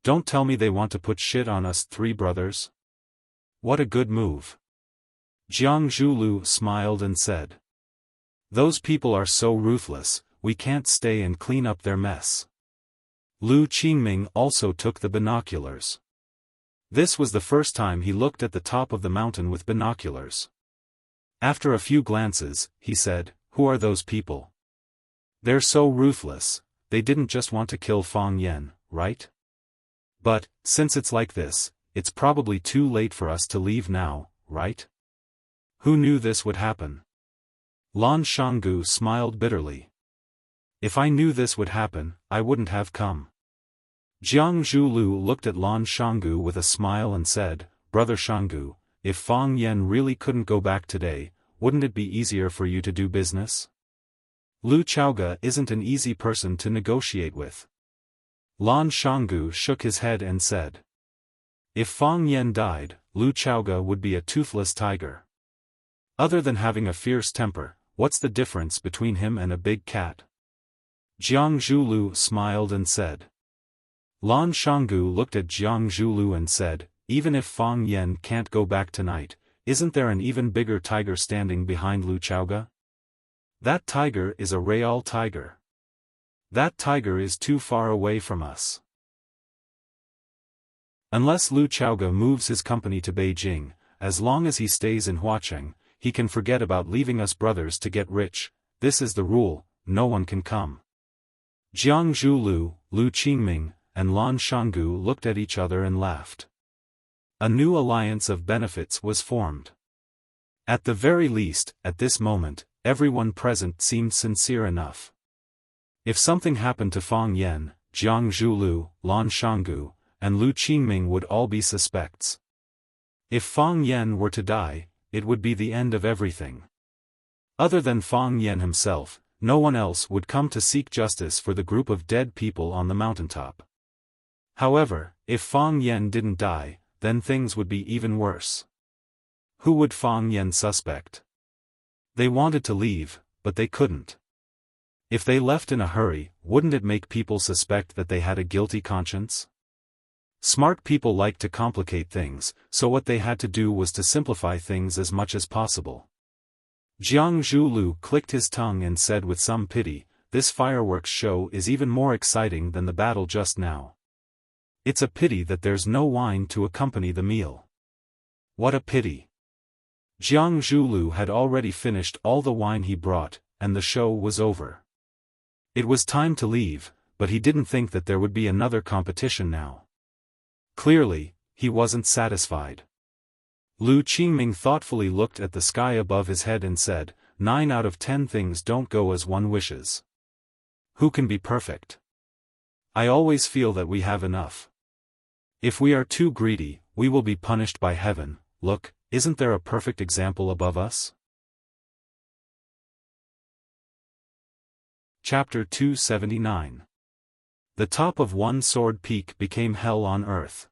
Don't tell me they want to put shit on us three brothers? What a good move." Jiang Zhulu smiled and said, "Those people are so ruthless, we can't stay and clean up their mess." Lu Qingming also took the binoculars. This was the first time he looked at the top of the mountain with binoculars. After a few glances, he said, "Who are those people? They're so ruthless, they didn't just want to kill Fang Yen, right? But, since it's like this, it's probably too late for us to leave now, right? Who knew this would happen?" Lan Shanggu smiled bitterly. "If I knew this would happen, I wouldn't have come." Jiang Zhulu looked at Lan Shanggu with a smile and said, "Brother Shanggu, if Fang Yen really couldn't go back today, wouldn't it be easier for you to do business? Lu Chaoga isn't an easy person to negotiate with." Lan Shanggu shook his head and said, "If Fang Yen died, Lu Chaoga would be a toothless tiger. Other than having a fierce temper, what's the difference between him and a big cat?" Jiang Zhulu smiled and said. Lan Shanggu looked at Jiang Zhulu and said, "Even if Fang Yen can't go back tonight, isn't there an even bigger tiger standing behind Lu Chaoga? That tiger is a real tiger. That tiger is too far away from us. Unless Lu Chaoga moves his company to Beijing, as long as he stays in Huacheng, he can forget about leaving us brothers to get rich. This is the rule, no one can come." Jiang Zhulu, Lu Qingming, and Lan Shanggu looked at each other and laughed. A new alliance of benefits was formed. At the very least, at this moment, everyone present seemed sincere enough. If something happened to Fang Yen, Jiang Zhulu, Lan Shanggu, and Lu Qingming would all be suspects. If Fang Yen were to die, it would be the end of everything. Other than Fang Yen himself, no one else would come to seek justice for the group of dead people on the mountaintop. However, if Fang Yen didn't die, then things would be even worse. Who would Fang Yen suspect? They wanted to leave, but they couldn't. If they left in a hurry, wouldn't it make people suspect that they had a guilty conscience? Smart people like to complicate things, so what they had to do was to simplify things as much as possible. Jiang Zhulu clicked his tongue and said with some pity, "This fireworks show is even more exciting than the battle just now. It's a pity that there's no wine to accompany the meal. What a pity." Jiang Zhulu had already finished all the wine he brought, and the show was over. It was time to leave, but he didn't think that there would be another competition now. Clearly, he wasn't satisfied. Lu Qingming thoughtfully looked at the sky above his head and said, 9 out of 10 things don't go as one wishes. Who can be perfect? I always feel that we have enough. If we are too greedy, we will be punished by heaven. Look, isn't there a perfect example above us? Chapter 279. The top of one sword peak became hell on earth.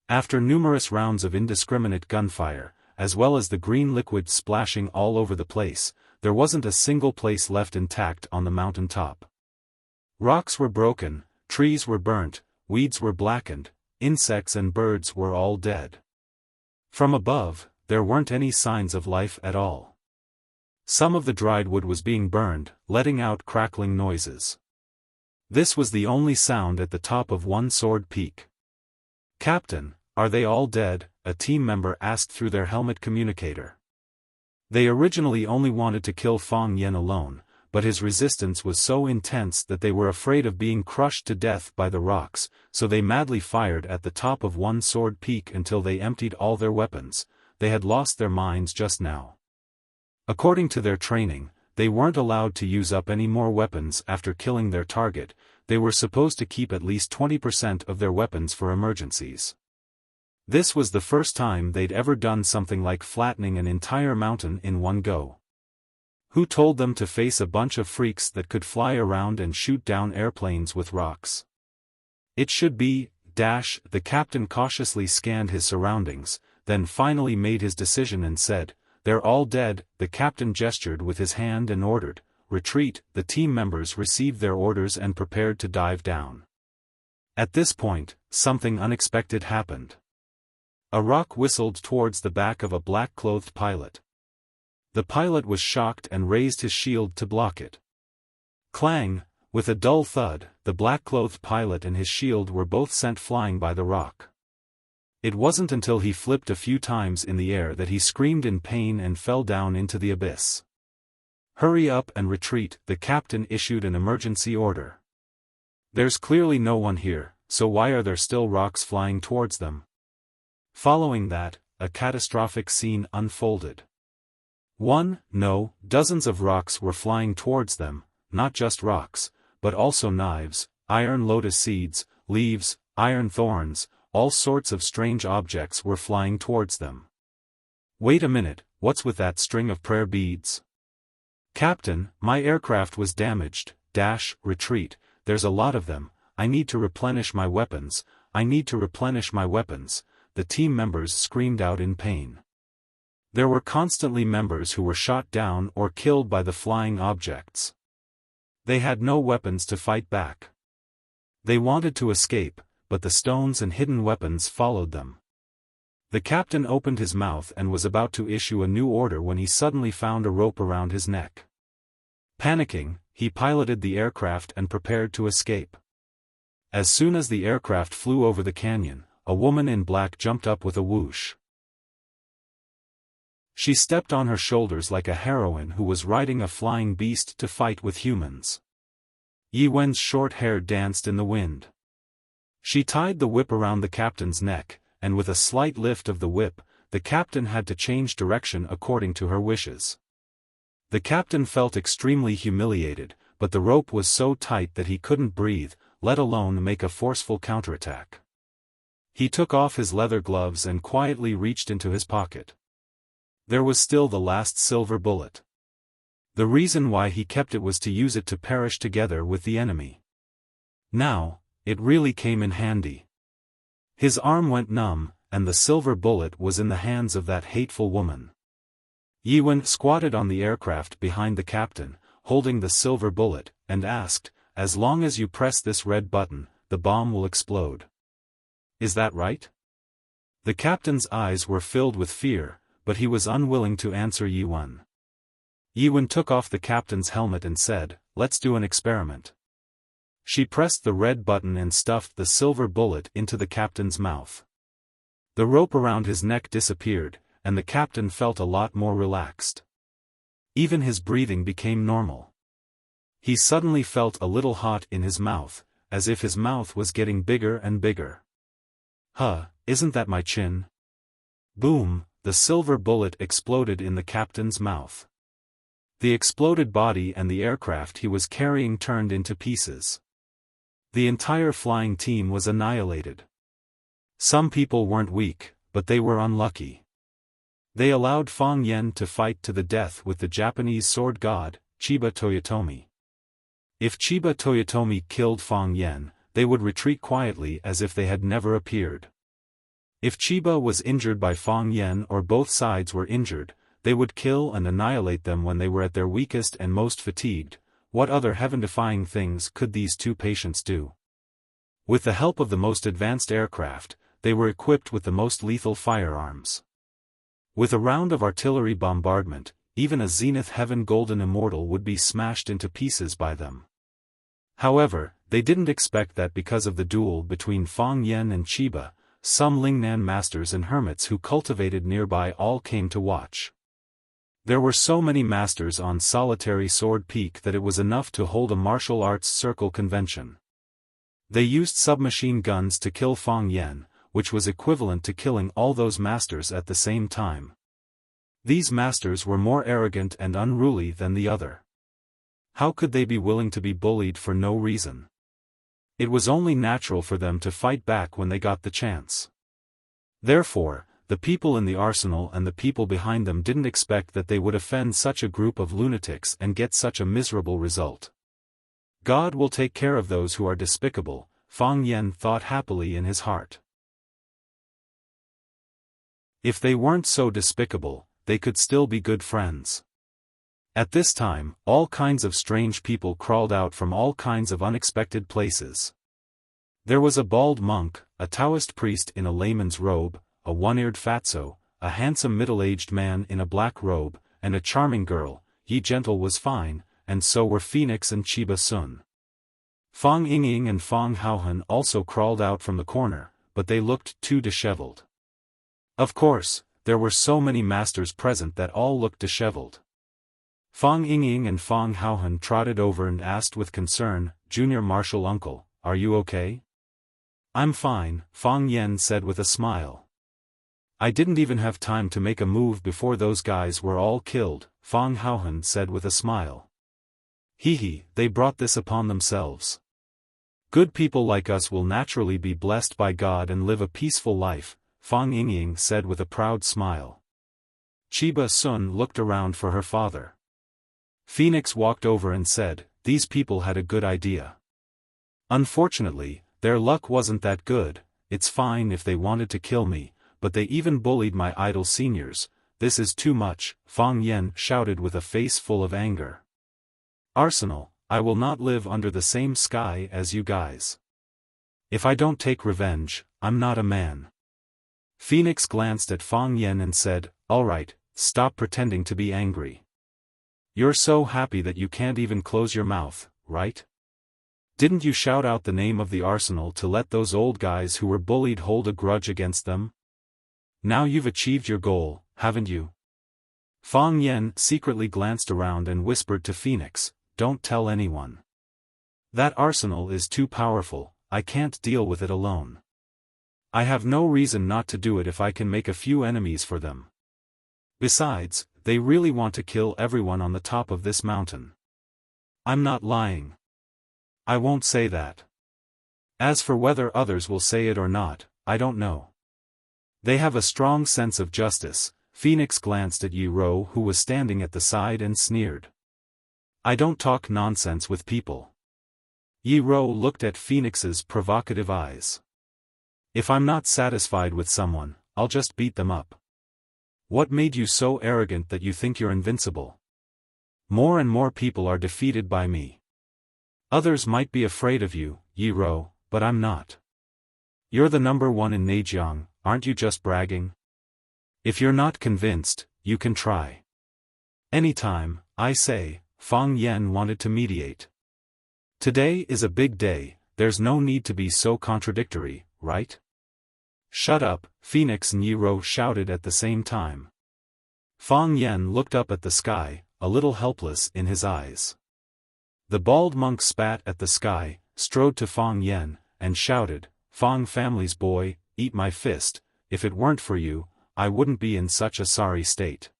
After numerous rounds of indiscriminate gunfire, as well as the green liquid splashing all over the place, there wasn't a single place left intact on the mountain top. Rocks were broken, trees were burnt, weeds were blackened, insects and birds were all dead. From above, there weren't any signs of life at all. Some of the dried wood was being burned, letting out crackling noises. This was the only sound at the top of One Sword Peak. "Captain, are they all dead?" a team member asked through their helmet communicator. They originally only wanted to kill Fang Yan alone, but his resistance was so intense that they were afraid of being crushed to death by the rocks, so they madly fired at the top of One Sword Peak until they emptied all their weapons. They had lost their minds just now. According to their training, they weren't allowed to use up any more weapons after killing their target. They were supposed to keep at least 20% of their weapons for emergencies. This was the first time they'd ever done something like flattening an entire mountain in one go. Who told them to face a bunch of freaks that could fly around and shoot down airplanes with rocks? It should be, the captain cautiously scanned his surroundings, then finally made his decision and said, "They're all dead." The captain gestured with his hand and ordered, "Retreat." The team members received their orders and prepared to dive down. At this point, something unexpected happened. A rock whistled towards the back of a black-clothed pilot. The pilot was shocked and raised his shield to block it. Clang! With a dull thud, the black-clothed pilot and his shield were both sent flying by the rock. It wasn't until he flipped a few times in the air that he screamed in pain and fell down into the abyss. "Hurry up and retreat," the captain issued an emergency order. "There's clearly no one here, so why are there still rocks flying towards them?" Following that, a catastrophic scene unfolded. Dozens of rocks were flying towards them, not just rocks, but also knives, iron lotus seeds, leaves, iron thorns, all sorts of strange objects were flying towards them. "Wait a minute, what's with that string of prayer beads?" "Captain, my aircraft was damaged. Retreat, there's a lot of them. I need to replenish my weapons. The team members screamed out in pain. There were constantly members who were shot down or killed by the flying objects. They had no weapons to fight back. They wanted to escape, but the stones and hidden weapons followed them. The captain opened his mouth and was about to issue a new order when he suddenly found a rope around his neck. Panicking, he piloted the aircraft and prepared to escape. As soon as the aircraft flew over the canyon, a woman in black jumped up with a whoosh. She stepped on her shoulders like a heroine who was riding a flying beast to fight with humans. Yi Wen's short hair danced in the wind. She tied the whip around the captain's neck, and with a slight lift of the whip, the captain had to change direction according to her wishes. The captain felt extremely humiliated, but the rope was so tight that he couldn't breathe, let alone make a forceful counterattack. He took off his leather gloves and quietly reached into his pocket. There was still the last silver bullet. The reason why he kept it was to use it to perish together with the enemy. Now, it really came in handy. His arm went numb, and the silver bullet was in the hands of that hateful woman. Yi Wen squatted on the aircraft behind the captain, holding the silver bullet, and asked, "As long as you press this red button, the bomb will explode. Is that right?" The captain's eyes were filled with fear, but he was unwilling to answer Yi Wen. Yi Wen took off the captain's helmet and said, "Let's do an experiment." She pressed the red button and stuffed the silver bullet into the captain's mouth. The rope around his neck disappeared, and the captain felt a lot more relaxed. Even his breathing became normal. He suddenly felt a little hot in his mouth, as if his mouth was getting bigger and bigger. Isn't that my chin?" Boom! The silver bullet exploded in the captain's mouth. The exploded body and the aircraft he was carrying turned into pieces. The entire flying team was annihilated. Some people weren't weak, but they were unlucky. They allowed Fang Yan to fight to the death with the Japanese sword god, Chiba Toyotomi. If Chiba Toyotomi killed Fang Yan, they would retreat quietly as if they had never appeared. If Chiba was injured by Fang Yan or both sides were injured, they would kill and annihilate them when they were at their weakest and most fatigued. What other heaven-defying things could these two patients do? With the help of the most advanced aircraft, they were equipped with the most lethal firearms. With a round of artillery bombardment, even a Zenith Heaven Golden Immortal would be smashed into pieces by them. However, they didn't expect that because of the duel between Fang Yan and Chiba, some Lingnan masters and hermits who cultivated nearby all came to watch. There were so many masters on Solitary Sword Peak that it was enough to hold a martial arts circle convention. They used submachine guns to kill Fang Yan, which was equivalent to killing all those masters at the same time. These masters were more arrogant and unruly than the other. How could they be willing to be bullied for no reason? It was only natural for them to fight back when they got the chance. Therefore, the people in the arsenal and the people behind them didn't expect that they would offend such a group of lunatics and get such a miserable result. God will take care of those who are despicable, Fang Yan thought happily in his heart. If they weren't so despicable, they could still be good friends. At this time, all kinds of strange people crawled out from all kinds of unexpected places. There was a bald monk, a Taoist priest in a layman's robe, a one-eared fatso, a handsome middle-aged man in a black robe, and a charming girl. Yi Gentle was fine, and so were Phoenix and Chiba Sun. Fang Yingying and Fang Haohan also crawled out from the corner, but they looked too disheveled. Of course, there were so many masters present that all looked disheveled. Fang Yingying and Fang Haohan trotted over and asked with concern, "Junior Martial Uncle, are you okay?" "I'm fine," Fang Yan said with a smile. "I didn't even have time to make a move before those guys were all killed," Fang Haohan said with a smile. "Hee, they brought this upon themselves. Good people like us will naturally be blessed by God and live a peaceful life," Fang Yingying said with a proud smile. Chiba Sun looked around for her father. Phoenix walked over and said, "These people had a good idea. Unfortunately, their luck wasn't that good. It's fine if they wanted to kill me, but they even bullied my idol seniors. This is too much," Fang Yan shouted with a face full of anger. "Arsenal, I will not live under the same sky as you guys. If I don't take revenge, I'm not a man." Phoenix glanced at Fang Yan and said, "All right, stop pretending to be angry. You're so happy that you can't even close your mouth, right? Didn't you shout out the name of the arsenal to let those old guys who were bullied hold a grudge against them? Now you've achieved your goal, haven't you?" Fang Yan secretly glanced around and whispered to Phoenix, "Don't tell anyone. That arsenal is too powerful, I can't deal with it alone. I have no reason not to do it if I can make a few enemies for them. Besides, they really want to kill everyone on the top of this mountain. I'm not lying. I won't say that. As for whether others will say it or not, I don't know. They have a strong sense of justice." Phoenix glanced at Yi Ro who was standing at the side and sneered. "I don't talk nonsense with people." Yi Ro looked at Phoenix's provocative eyes. "If I'm not satisfied with someone, I'll just beat them up. What made you so arrogant that you think you're invincible? More and more people are defeated by me. Others might be afraid of you, Yi Ro, but I'm not. You're the number one in Neijiang, aren't you just bragging? If you're not convinced, you can try. Anytime, I say." Fang Yan wanted to mediate. "Today is a big day, there's no need to be so contradictory, right?" "Shut up," Phoenix and Yi Ro shouted at the same time. Fang Yan looked up at the sky, a little helpless in his eyes. The bald monk spat at the sky, strode to Fang Yan, and shouted, "Fang family's boy, eat my fist. If it weren't for you, I wouldn't be in such a sorry state.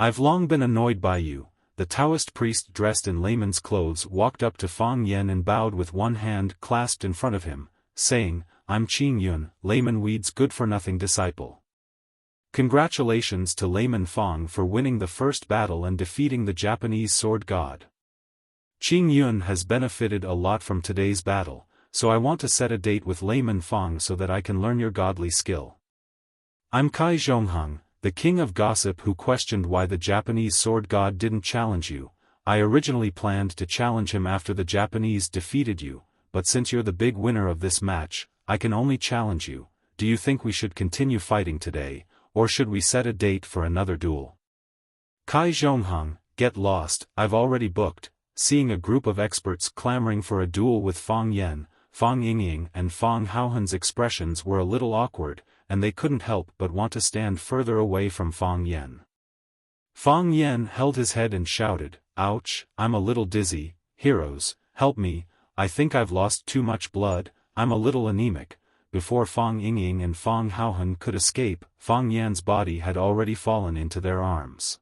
I've long been annoyed by you." The Taoist priest dressed in layman's clothes walked up to Fang Yan and bowed with one hand clasped in front of him, saying, "I'm Qing Yun, Layman Weed's good-for-nothing disciple. Congratulations to Layman Fang for winning the first battle and defeating the Japanese sword god. Qing Yun has benefited a lot from today's battle, so I want to set a date with Layman Fang so that I can learn your godly skill. I'm Kai Zhongheng, the king of gossip who questioned why the Japanese sword god didn't challenge you. I originally planned to challenge him after the Japanese defeated you, but since you're the big winner of this match, I can only challenge you. do you think we should continue fighting today, or should we set a date for another duel? Kai Zhongheng, get lost, I've already booked. Seeing a group of experts clamoring for a duel with Fang Yan, Fang Yingying and Fang Haohen's expressions were a little awkward, and they couldn't help but want to stand further away from Fang Yan. Fang Yan held his head and shouted, "Ouch, I'm a little dizzy, heroes, help me, I think I've lost too much blood, I'm a little anemic." Before Fang Yingying and Fang Haohen could escape, Fang Yan's body had already fallen into their arms.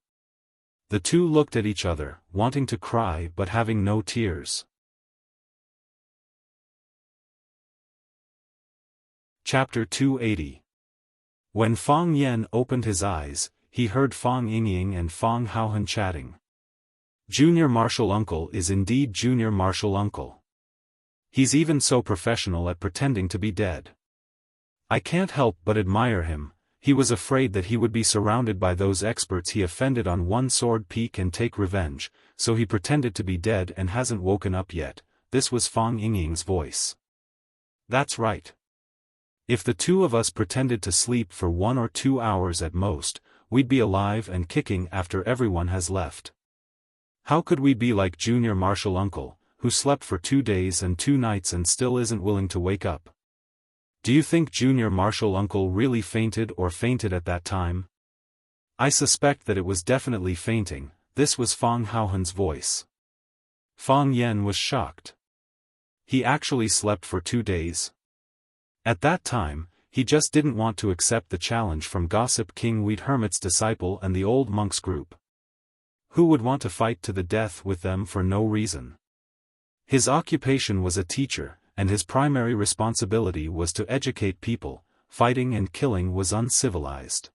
The two looked at each other, wanting to cry but having no tears. Chapter 280. When Fang Yan opened his eyes, he heard Fang Yingying and Fang Haohen chatting. Junior Martial Uncle is indeed Junior Martial Uncle. He's even so professional at pretending to be dead. I can't help but admire him. He was afraid that he would be surrounded by those experts he offended on one sword peak and take revenge, so he pretended to be dead and hasn't woken up yet. This was Fang Yingying's voice. That's right. If the two of us pretended to sleep for 1 or 2 hours at most, we'd be alive and kicking after everyone has left. How could we be like Junior Martial Uncle, who slept for 2 days and 2 nights and still isn't willing to wake up? Do you think Junior Martial Uncle really fainted at that time? I suspect that it was definitely fainting. This was Fang Haohen's voice. Fang Yan was shocked. He actually slept for 2 days? At that time, he just didn't want to accept the challenge from Gossip King Wheat Hermit's disciple and the old monks group. Who would want to fight to the death with them for no reason? His occupation was a teacher, and his primary responsibility was to educate people. Fighting and killing was uncivilized.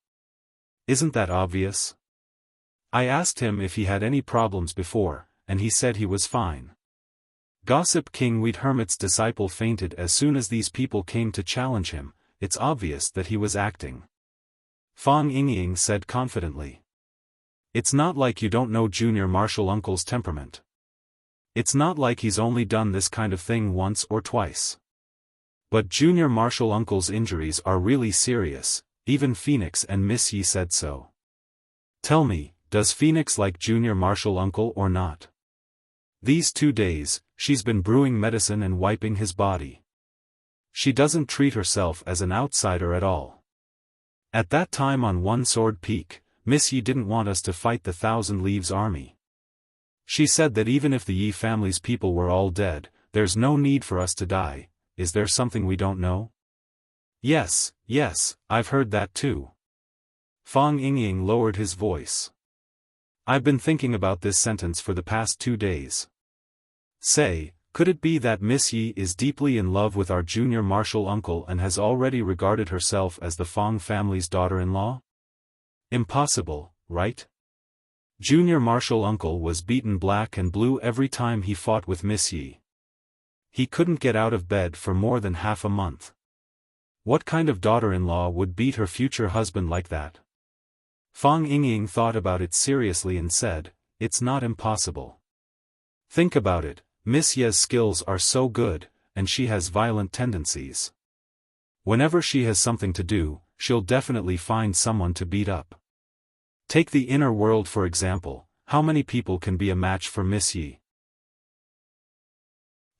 Isn't that obvious? I asked him if he had any problems before, and he said he was fine. Gossip King Wheat Hermit's disciple fainted as soon as these people came to challenge him. It's obvious that he was acting. Fang Yingying said confidently. It's not like you don't know Junior Martial Uncle's temperament. It's not like he's only done this kind of thing once or twice. But Junior Martial Uncle's injuries are really serious, even Phoenix and Miss Yi said so. Tell me, does Phoenix like Junior Martial Uncle or not? These 2 days, she's been brewing medicine and wiping his body. She doesn't treat herself as an outsider at all. At that time on One Sword Peak, Miss Yi didn't want us to fight the Thousand Leaves army. She said that even if the Yi family's people were all dead, there's no need for us to die. Is there something we don't know? Yes, I've heard that too. Fang Yingying lowered his voice. I've been thinking about this sentence for the past 2 days. Say, could it be that Miss Yi is deeply in love with our Junior Martial Uncle and has already regarded herself as the Fang family's daughter-in-law? Impossible, right? Junior Martial Uncle was beaten black and blue every time he fought with Miss Yi. He couldn't get out of bed for more than half a month. What kind of daughter-in-law would beat her future husband like that? Fang Yingying thought about it seriously and said, it's not impossible. Think about it, Miss Yi's skills are so good, and she has violent tendencies. Whenever she has something to do, she'll definitely find someone to beat up. Take the inner world for example, how many people can be a match for Miss Yi?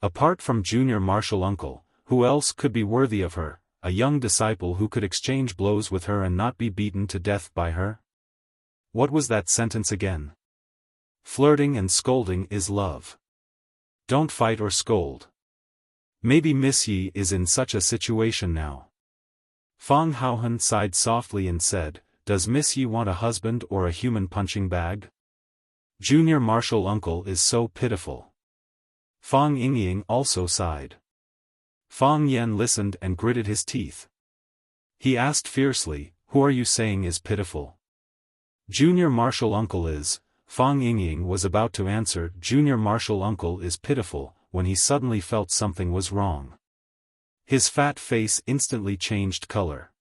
Apart from Junior Martial Uncle, who else could be worthy of her, a young disciple who could exchange blows with her and not be beaten to death by her? What was that sentence again? Flirting and scolding is love. Don't fight or scold. Maybe Miss Yi is in such a situation now. Fang Haohen sighed softly and said, does Miss Yi want a husband or a human punching bag? Junior Martial Uncle is so pitiful. Fang Yingying also sighed. Fang Yan listened and gritted his teeth. He asked fiercely, who are you saying is pitiful? Junior Martial Uncle is. Fang Yingying was about to answer Junior Martial Uncle is pitiful, when he suddenly felt something was wrong. His fat face instantly changed color.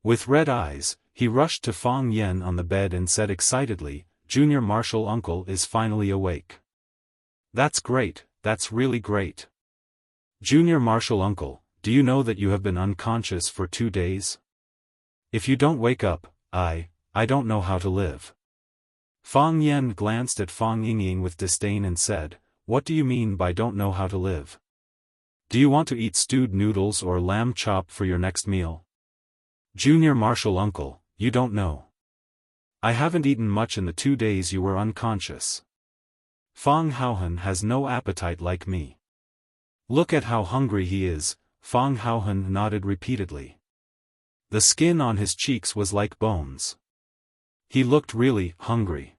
With red eyes, he rushed to Fang Yan on the bed and said excitedly, Junior Martial Uncle is finally awake. That's great, that's really great. Junior Martial Uncle, do you know that you have been unconscious for 2 days? If you don't wake up, I don't know how to live. Fang Yan glanced at Fang Yingying with disdain and said, what do you mean by don't know how to live? Do you want to eat stewed noodles or lamb chop for your next meal? Junior martial uncle, you don't know. I haven't eaten much in the 2 days you were unconscious. Fang Haohan has no appetite like me. Look at how hungry he is, Fang Haohan nodded repeatedly. The skin on his cheeks was like bones. He looked really hungry.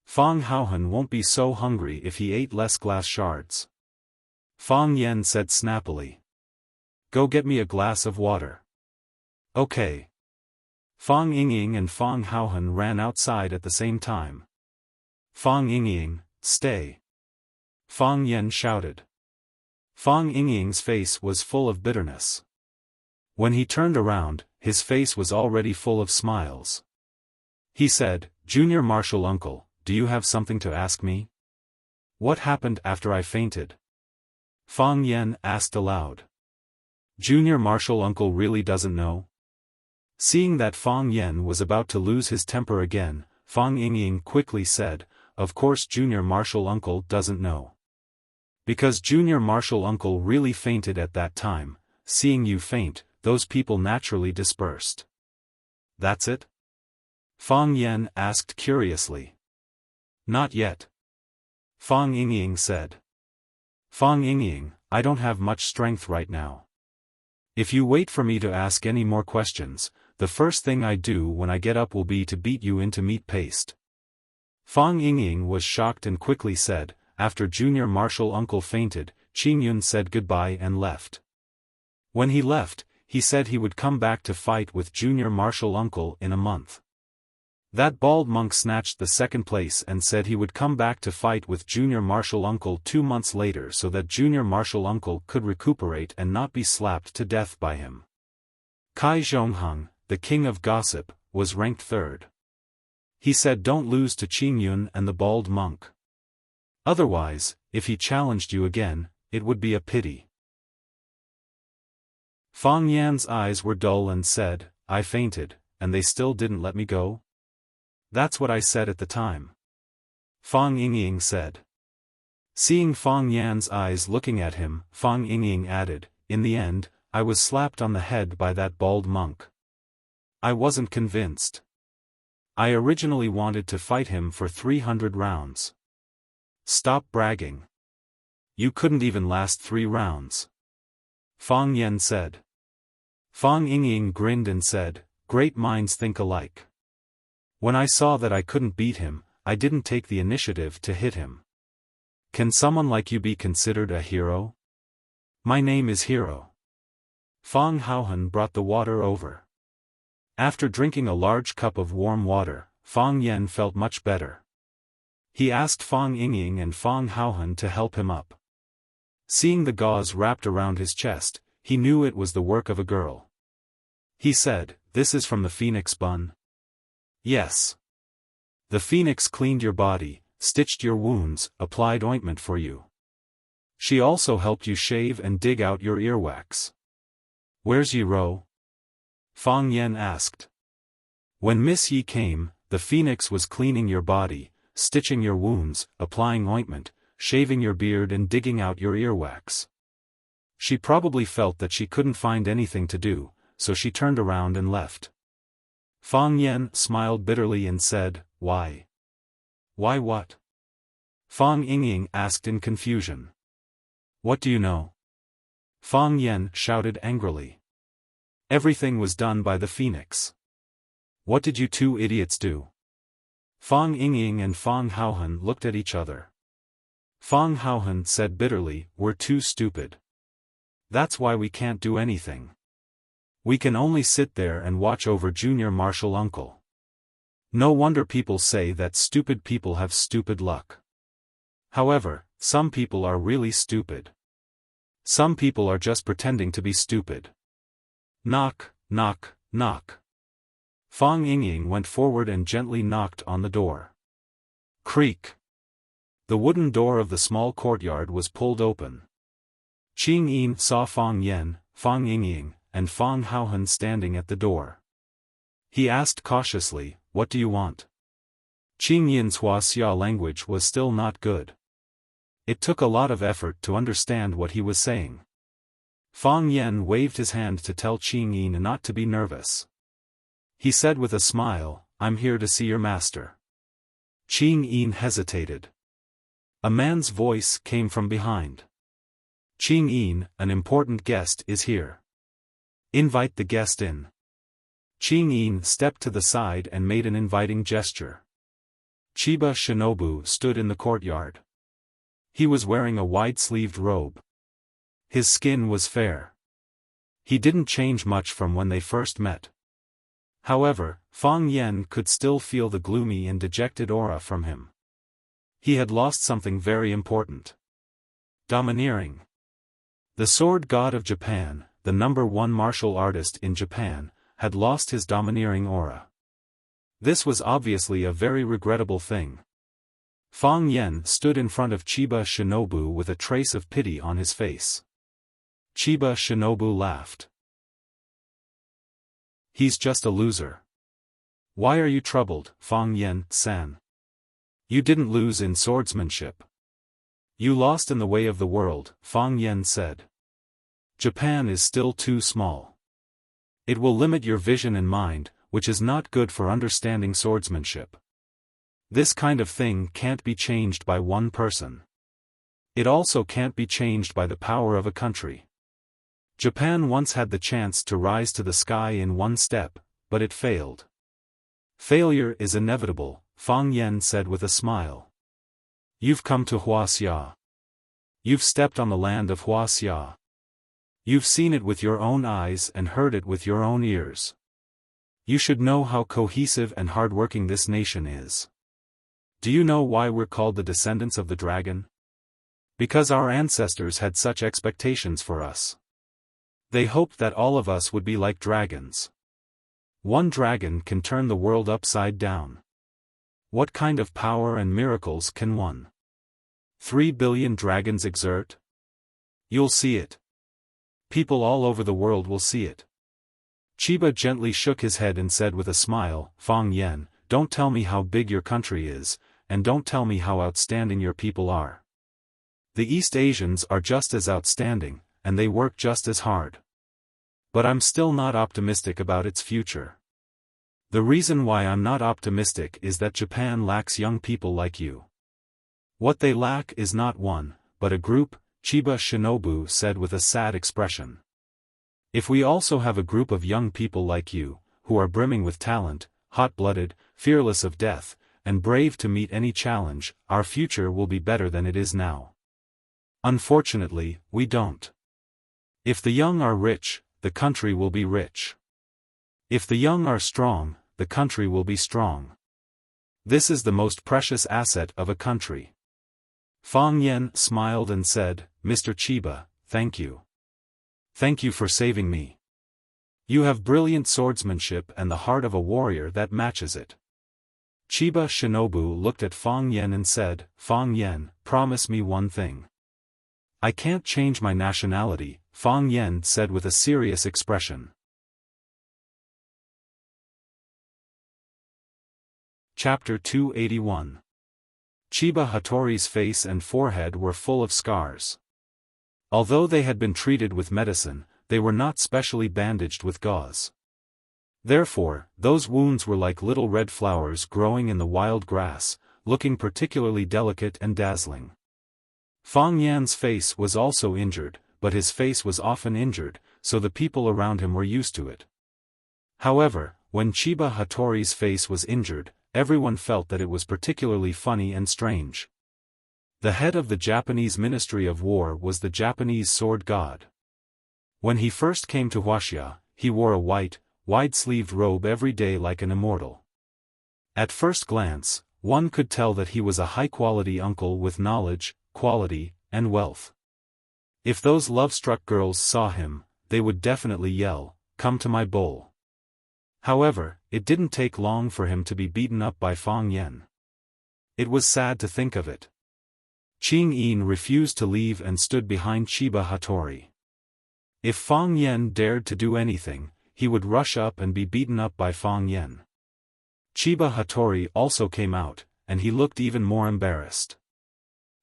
Fang Haohan won't be so hungry if he ate less glass shards. Fang Yan said snappily. Go get me a glass of water. Okay. Fang Yingying and Fang Haohan ran outside at the same time. Fang Yingying, stay. Fang Yan shouted. Fang Yingying's face was full of bitterness. When he turned around, his face was already full of smiles. He said, Junior martial uncle, do you have something to ask me? What happened after I fainted? Fang Yan asked aloud. Junior martial uncle really doesn't know? Seeing that Fang Yan was about to lose his temper again, Fang Yingying quickly said, of course Junior martial uncle doesn't know. Because Junior martial uncle really fainted at that time, seeing you faint, those people naturally dispersed. That's it? Fang Yan asked curiously. Not yet. Fang Yingying said. Fang Yingying, I don't have much strength right now. If you wait for me to ask any more questions, the first thing I do when I get up will be to beat you into meat paste. Fang Yingying was shocked and quickly said, after Junior martial uncle fainted, Qingyun said goodbye and left. When he left, he said he would come back to fight with Junior martial uncle in a month. That bald monk snatched the second place and said he would come back to fight with Junior martial uncle 2 months later so that Junior martial uncle could recuperate and not be slapped to death by him. Kai Zhongheng, the king of gossip, was ranked 3rd. He said don't lose to Qingyun and the bald monk. Otherwise, if he challenged you again, it would be a pity. Fang Yan's eyes were dull and said, I fainted, and they still didn't let me go? That's what I said at the time. Fang Yingying said. Seeing Fang Yan's eyes looking at him, Fang Yingying added, in the end, I was slapped on the head by that bald monk. I wasn't convinced. I originally wanted to fight him for 300 rounds. Stop bragging. You couldn't even last 3 rounds. Fang Yan said. Fang Yingying grinned and said, great minds think alike. When I saw that I couldn't beat him, I didn't take the initiative to hit him. Can someone like you be considered a hero? My name is Hero. Fang Haohan brought the water over. After drinking a large cup of warm water, Fang Yan felt much better. He asked Fang Yingying and Fang Haohan to help him up. Seeing the gauze wrapped around his chest, he knew it was the work of a girl. He said, this is from the phoenix bun? Yes. The phoenix cleaned your body, stitched your wounds, applied ointment for you. She also helped you shave and dig out your earwax. Where's Yi Ro? Fang Yan asked. When Miss Yi came, the phoenix was cleaning your body, stitching your wounds, applying ointment, shaving your beard and digging out your earwax. She probably felt that she couldn't find anything to do, so she turned around and left. Fang Yan smiled bitterly and said, why? Why what? Fang Yingying asked in confusion. What do you know? Fang Yan shouted angrily. Everything was done by the phoenix. What did you 2 idiots do? Fang Yingying and Fang Haohan looked at each other. Fang Haohan said bitterly, we're too stupid. That's why we can't do anything. We can only sit there and watch over Junior martial uncle. No wonder people say that stupid people have stupid luck. However, some people are really stupid. Some people are just pretending to be stupid. Knock, knock, knock. Fang Yingying went forward and gently knocked on the door. Creak. The wooden door of the small courtyard was pulled open. Qing Yin saw Fang Yan, Fang Yingying, and Fang Haohan standing at the door. He asked cautiously, "What do you want?" Qing Yin's Wuxia language was still not good. It took a lot of effort to understand what he was saying. Fang Yan waved his hand to tell Qing Yin not to be nervous. He said with a smile, "I'm here to see your master." Qing Yin hesitated. A man's voice came from behind. "Qing Yin, an important guest is here. Invite the guest in." Qing Yin stepped to the side and made an inviting gesture. Chiba Shinobu stood in the courtyard. He was wearing a wide-sleeved robe. His skin was fair. He didn't change much from when they first met. However, Fang Yan could still feel the gloomy and dejected aura from him. He had lost something very important. Domineering. The sword god of Japan, the #1 martial artist in Japan, had lost his domineering aura. This was obviously a very regrettable thing. Fang Yan stood in front of Chiba Shinobu with a trace of pity on his face. Chiba Shinobu laughed. "He's just a loser. Why are you troubled, Fang Yan-san? You didn't lose in swordsmanship. You lost in the way of the world," Fang Yan said. "Japan is still too small. It will limit your vision and mind, which is not good for understanding swordsmanship. This kind of thing can't be changed by one person. It also can't be changed by the power of a country. Japan once had the chance to rise to the sky in one step, but it failed. Failure is inevitable," Fang Yan said with a smile. "You've come to Wuxia. You've stepped on the land of Wuxia. You've seen it with your own eyes and heard it with your own ears. You should know how cohesive and hardworking this nation is. Do you know why we're called the descendants of the dragon? Because our ancestors had such expectations for us. They hoped that all of us would be like dragons. One dragon can turn the world upside down. What kind of power and miracles can 3 billion dragons exert? You'll see it. People all over the world will see it." Chiba gently shook his head and said with a smile, "Fang Yan, don't tell me how big your country is, and don't tell me how outstanding your people are. The East Asians are just as outstanding, and they work just as hard. But I'm still not optimistic about its future. The reason why I'm not optimistic is that Japan lacks young people like you. What they lack is not one, but a group," Chiba Shinobu said with a sad expression. "If we also have a group of young people like you, who are brimming with talent, hot-blooded, fearless of death, and brave to meet any challenge, our future will be better than it is now. Unfortunately, we don't. If the young are rich, the country will be rich. If the young are strong, the country will be strong. This is the most precious asset of a country." Fang Yan smiled and said, "Mr. Chiba, thank you. Thank you for saving me. You have brilliant swordsmanship and the heart of a warrior that matches it." Chiba Shinobu looked at Fang Yan and said, "Fang Yan, promise me one thing." "I can't change my nationality," Fang Yan said with a serious expression. Chapter 281. Chiba Hattori's face and forehead were full of scars. Although they had been treated with medicine, they were not specially bandaged with gauze. Therefore, those wounds were like little red flowers growing in the wild grass, looking particularly delicate and dazzling. Fang Yan's face was also injured, but his face was often injured, so the people around him were used to it. However, when Chiba Hattori's face was injured, everyone felt that it was particularly funny and strange. The head of the Japanese Ministry of War was the Japanese sword god. When he first came to Wuxia, he wore a white, wide-sleeved robe every day like an immortal. At first glance, one could tell that he was a high-quality uncle with knowledge, quality, and wealth. If those love-struck girls saw him, they would definitely yell, "Come to my bowl." However, it didn't take long for him to be beaten up by Fang Yan. It was sad to think of it. Qing Yin refused to leave and stood behind Chiba Hattori. If Fang Yen dared to do anything, he would rush up and be beaten up by Fang Yen. Chiba Hattori also came out, and he looked even more embarrassed.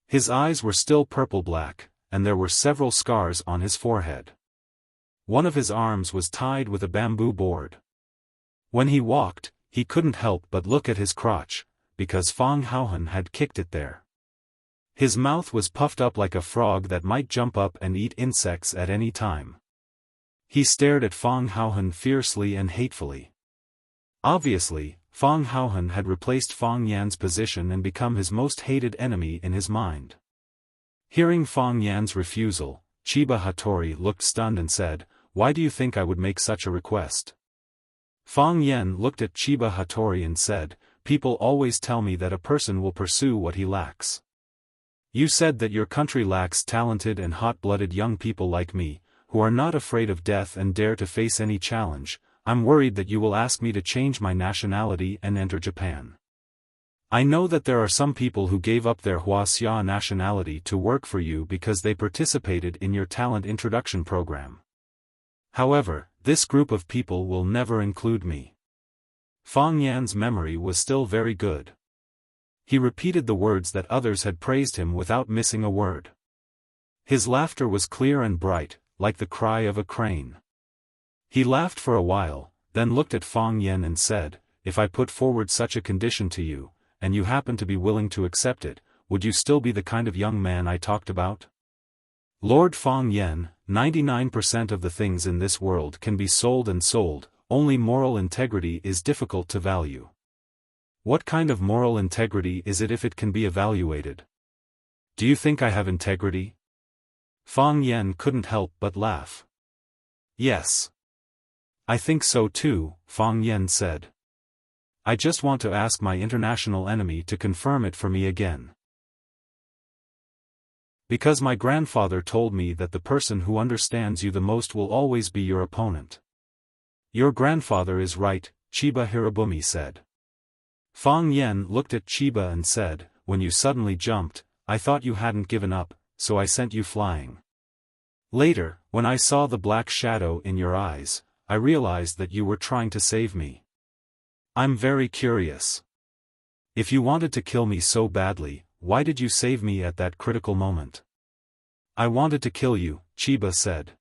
His eyes were still purple-black, and there were several scars on his forehead. One of his arms was tied with a bamboo board. When he walked, he couldn't help but look at his crotch, because Fang Haohan had kicked it there. His mouth was puffed up like a frog that might jump up and eat insects at any time. He stared at Fang Haohan fiercely and hatefully. Obviously, Fang Haohan had replaced Fang Yan's position and become his most hated enemy in his mind. Hearing Fang Yan's refusal, Chiba Hattori looked stunned and said, "Why do you think I would make such a request?" Fang Yen looked at Chiba Hattori and said, "People always tell me that a person will pursue what he lacks. You said that your country lacks talented and hot-blooded young people like me, who are not afraid of death and dare to face any challenge. I'm worried that you will ask me to change my nationality and enter Japan. I know that there are some people who gave up their Wuxia nationality to work for you because they participated in your talent introduction program. However, this group of people will never include me." Fang Yan's memory was still very good. He repeated the words that others had praised him without missing a word. His laughter was clear and bright, like the cry of a crane. He laughed for a while, then looked at Fang Yen and said, "If I put forward such a condition to you, and you happen to be willing to accept it, would you still be the kind of young man I talked about?" Lord Fang Yen, 99% of the things in this world can be sold and sold, only moral integrity is difficult to value. What kind of moral integrity is it if it can be evaluated? Do you think I have integrity? Fang Yen couldn't help but laugh. Yes. I think so too, Fang Yen said. I just want to ask my international enemy to confirm it for me again. Because my grandfather told me that the person who understands you the most will always be your opponent. Your grandfather is right, Chiba Hirobumi said. Fang Yen looked at Chiba and said, "When you suddenly jumped, I thought you hadn't given up, so I sent you flying. Later, when I saw the black shadow in your eyes, I realized that you were trying to save me. I'm very curious. If you wanted to kill me so badly, why did you save me at that critical moment?" I wanted to kill you, Chiba said.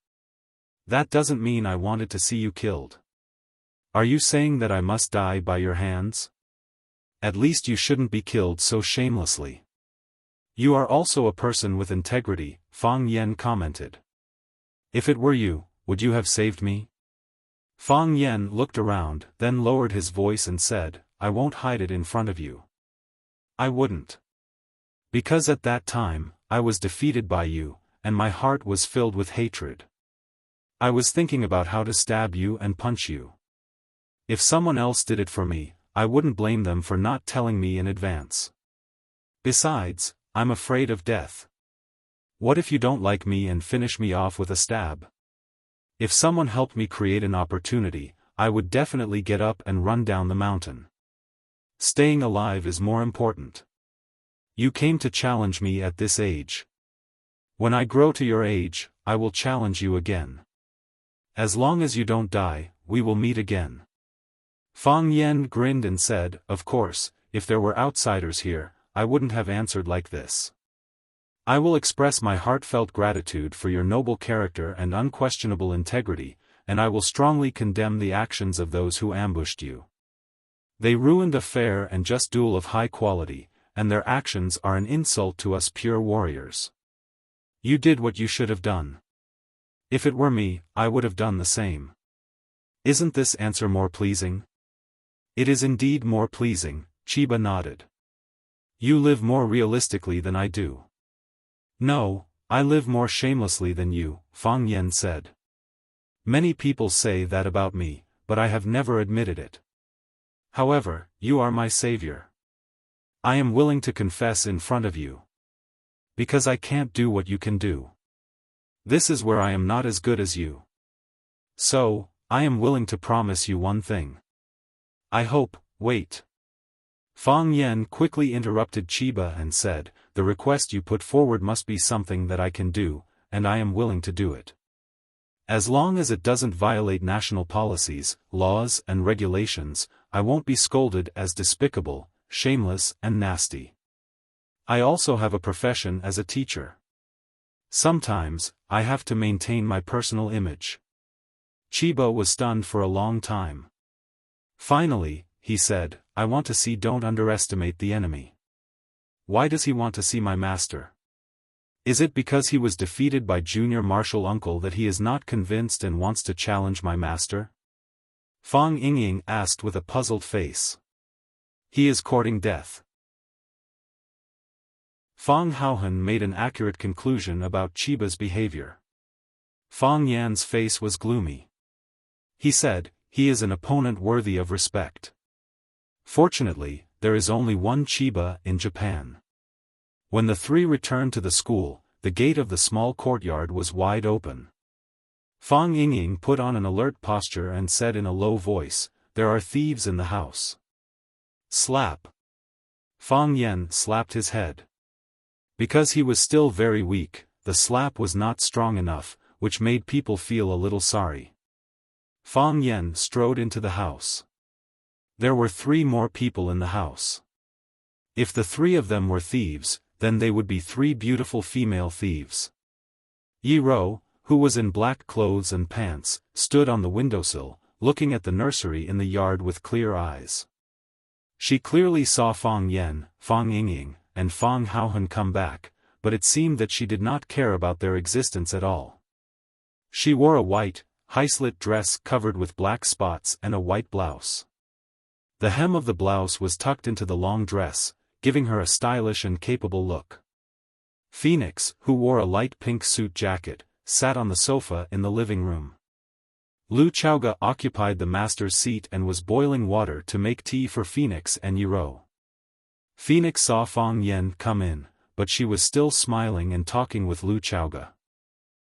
That doesn't mean I wanted to see you killed. Are you saying that I must die by your hands? At least you shouldn't be killed so shamelessly. You are also a person with integrity, Fang Yen commented. If it were you, would you have saved me? Fang Yen looked around, then lowered his voice and said, I won't hide it in front of you. I wouldn't. Because at that time, I was defeated by you, and my heart was filled with hatred. I was thinking about how to stab you and punch you. If someone else did it for me, I wouldn't blame them for not telling me in advance. Besides, I'm afraid of death. What if you don't like me and finish me off with a stab? If someone helped me create an opportunity, I would definitely get up and run down the mountain. Staying alive is more important. You came to challenge me at this age. When I grow to your age, I will challenge you again. As long as you don't die, we will meet again. Fang Yen grinned and said, Of course, if there were outsiders here, I wouldn't have answered like this. I will express my heartfelt gratitude for your noble character and unquestionable integrity, and I will strongly condemn the actions of those who ambushed you. They ruined a fair and just duel of high quality, and their actions are an insult to us pure warriors. You did what you should have done. If it were me, I would have done the same. Isn't this answer more pleasing? It is indeed more pleasing, Chiba nodded. You live more realistically than I do. No, I live more shamelessly than you, Fang Yen said. Many people say that about me, but I have never admitted it. However, you are my savior. I am willing to confess in front of you. Because I can't do what you can do. This is where I am not as good as you. So, I am willing to promise you one thing. I hope, wait. Fang Yen quickly interrupted Chiba and said, The request you put forward must be something that I can do, and I am willing to do it. As long as it doesn't violate national policies, laws and regulations, I won't be scolded as despicable, shameless and nasty. I also have a profession as a teacher. Sometimes, I have to maintain my personal image. Chiba was stunned for a long time. Finally, he said, I want to see. Don't underestimate the enemy. Why does he want to see my master? Is it because he was defeated by Junior Marshal Uncle that he is not convinced and wants to challenge my master? Fang Yingying asked with a puzzled face. He is courting death. Fang Haohan made an accurate conclusion about Chiba's behavior. Fang Yan's face was gloomy. He said, he is an opponent worthy of respect. Fortunately, there is only one Chiba in Japan. When the three returned to the school, the gate of the small courtyard was wide open. Fang Yingying put on an alert posture and said in a low voice, there are thieves in the house. Slap. Fang Yan slapped his head. Because he was still very weak, the slap was not strong enough, which made people feel a little sorry. Fang Yan strode into the house. There were 3 more people in the house. If the 3 of them were thieves, then they would be 3 beautiful female thieves. Yi Ro, who was in black clothes and pants, stood on the windowsill, looking at the nursery in the yard with clear eyes. She clearly saw Fang Yan, Fang Yingying, and Fang Haohan come back, but it seemed that she did not care about their existence at all. She wore a white, high-slit dress covered with black spots and a white blouse. The hem of the blouse was tucked into the long dress, giving her a stylish and capable look. Phoenix, who wore a light pink suit jacket, sat on the sofa in the living room. Lu Chaoga occupied the master's seat and was boiling water to make tea for Phoenix and Yi Ro. Phoenix saw Fang Yan come in, but she was still smiling and talking with Lu Chaoga.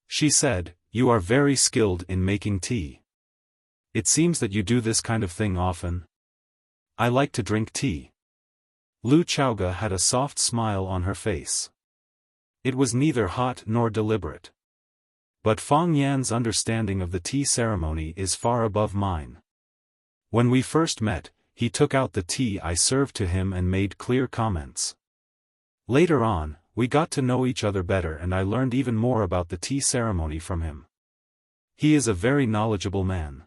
She said, you are very skilled in making tea. It seems that you do this kind of thing often. I like to drink tea. Lu Chaoga had a soft smile on her face. It was neither hot nor deliberate. But Fang Yan's understanding of the tea ceremony is far above mine. When we first met, he took out the tea I served to him and made clear comments. Later on, we got to know each other better and I learned even more about the tea ceremony from him. He is a very knowledgeable man.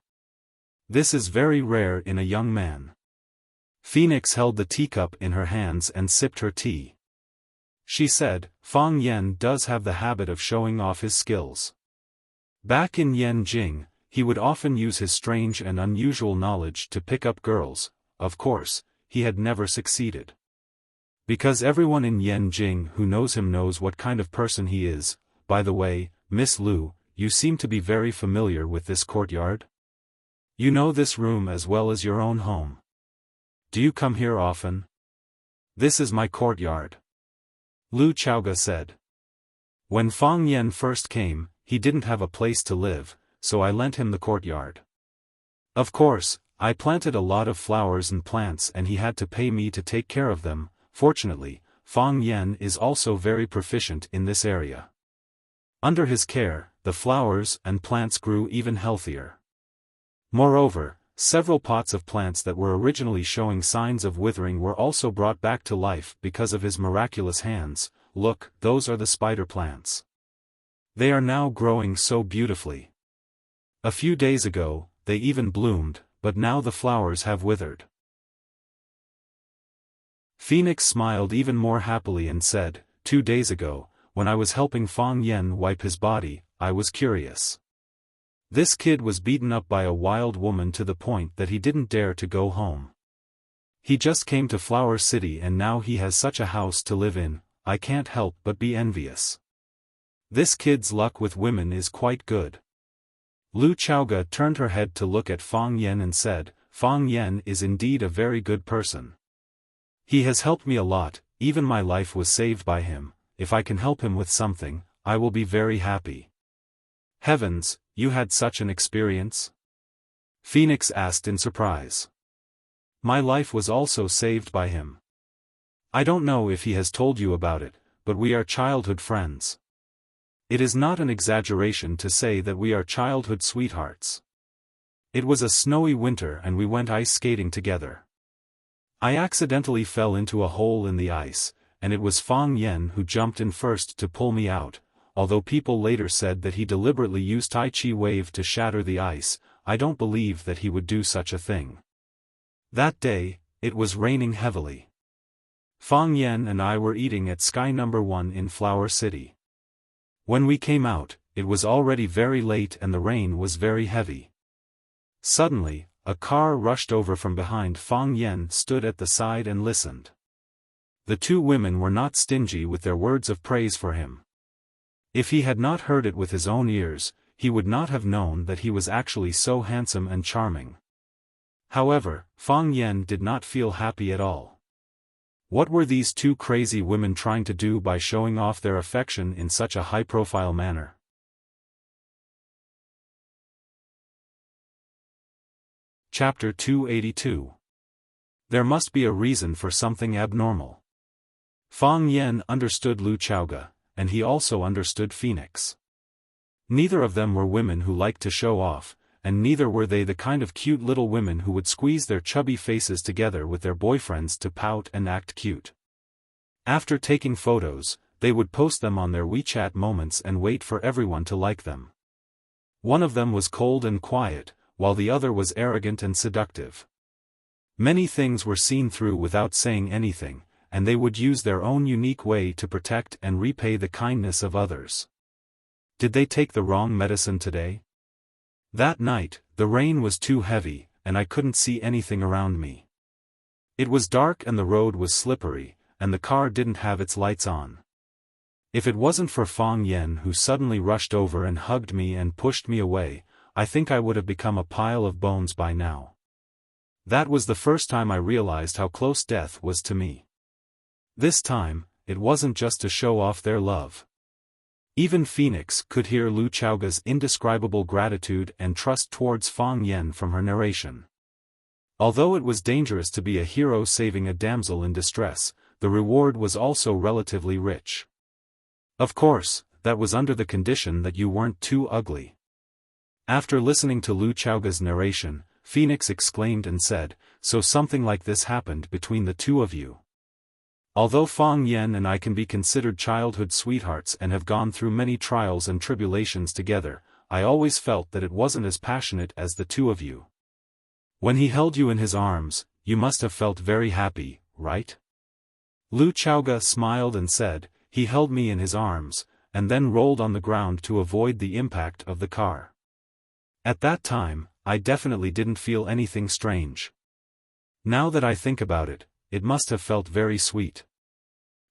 This is very rare in a young man. Phoenix held the teacup in her hands and sipped her tea. She said, Fang Yan does have the habit of showing off his skills. Back in Yanjing, he would often use his strange and unusual knowledge to pick up girls. Of course, he had never succeeded. Because everyone in Yanjing who knows him knows what kind of person he is. By the way, Miss Lu, you seem to be very familiar with this courtyard? You know this room as well as your own home. Do you come here often? This is my courtyard. Lu Chaoga said. When Fang Yan first came, he didn't have a place to live, so I lent him the courtyard. Of course, I planted a lot of flowers and plants and he had to pay me to take care of them. Fortunately, Fang Yan is also very proficient in this area. Under his care, the flowers and plants grew even healthier. Moreover, several pots of plants that were originally showing signs of withering were also brought back to life because of his miraculous hands. Look, those are the spider plants. They are now growing so beautifully. A few days ago, they even bloomed, but now the flowers have withered. Phoenix smiled even more happily and said, 2 days ago, when I was helping Fang Yan wipe his body, I was curious. This kid was beaten up by a wild woman to the point that he didn't dare to go home. He just came to Flower City and now he has such a house to live in. I can't help but be envious. This kid's luck with women is quite good. Lu Chaoga turned her head to look at Fang Yan and said, Fang Yan is indeed a very good person. He has helped me a lot, even my life was saved by him. If I can help him with something, I will be very happy. Heavens, you had such an experience? Phoenix asked in surprise. My life was also saved by him. I don't know if he has told you about it, but we are childhood friends. It is not an exaggeration to say that we are childhood sweethearts. It was a snowy winter and we went ice skating together. I accidentally fell into a hole in the ice, and it was Fang Yen who jumped in first to pull me out, although people later said that he deliberately used Tai Chi wave to shatter the ice. I don't believe that he would do such a thing. That day, it was raining heavily. Fang Yen and I were eating at Sky No. 1 in Flower City. When we came out, it was already very late and the rain was very heavy. Suddenly, a car rushed over from behind. Fang Yen stood at the side and listened. The two women were not stingy with their words of praise for him. If he had not heard it with his own ears, he would not have known that he was actually so handsome and charming. However, Fang Yen did not feel happy at all. What were these two crazy women trying to do by showing off their affection in such a high-profile manner? Chapter 282. There must be a reason for something abnormal. Fang Yen understood Lu Chaoga, and he also understood Phoenix. Neither of them were women who liked to show off, and neither were they the kind of cute little women who would squeeze their chubby faces together with their boyfriends to pout and act cute. After taking photos, they would post them on their WeChat moments and wait for everyone to like them. One of them was cold and quiet, while the other was arrogant and seductive. Many things were seen through without saying anything, and they would use their own unique way to protect and repay the kindness of others. Did they take the wrong medicine today? That night, the rain was too heavy, and I couldn't see anything around me. It was dark and the road was slippery, and the car didn't have its lights on. If it wasn't for Fang Yen who suddenly rushed over and hugged me and pushed me away, I think I would have become a pile of bones by now. That was the first time I realized how close death was to me. This time, it wasn't just to show off their love. Even Phoenix could hear Lu Chaoga's indescribable gratitude and trust towards Fang Yen from her narration. Although it was dangerous to be a hero saving a damsel in distress, the reward was also relatively rich. Of course, that was under the condition that you weren't too ugly. After listening to Lu Chaoga's narration, Phoenix exclaimed and said, "So something like this happened between the two of you." Although Fang Yen and I can be considered childhood sweethearts and have gone through many trials and tribulations together, I always felt that it wasn't as passionate as the two of you. When he held you in his arms, you must have felt very happy, right? Lu Chaoga smiled and said, "He held me in his arms, and then rolled on the ground to avoid the impact of the car. At that time, I definitely didn't feel anything strange. Now that I think about it, it must have felt very sweet."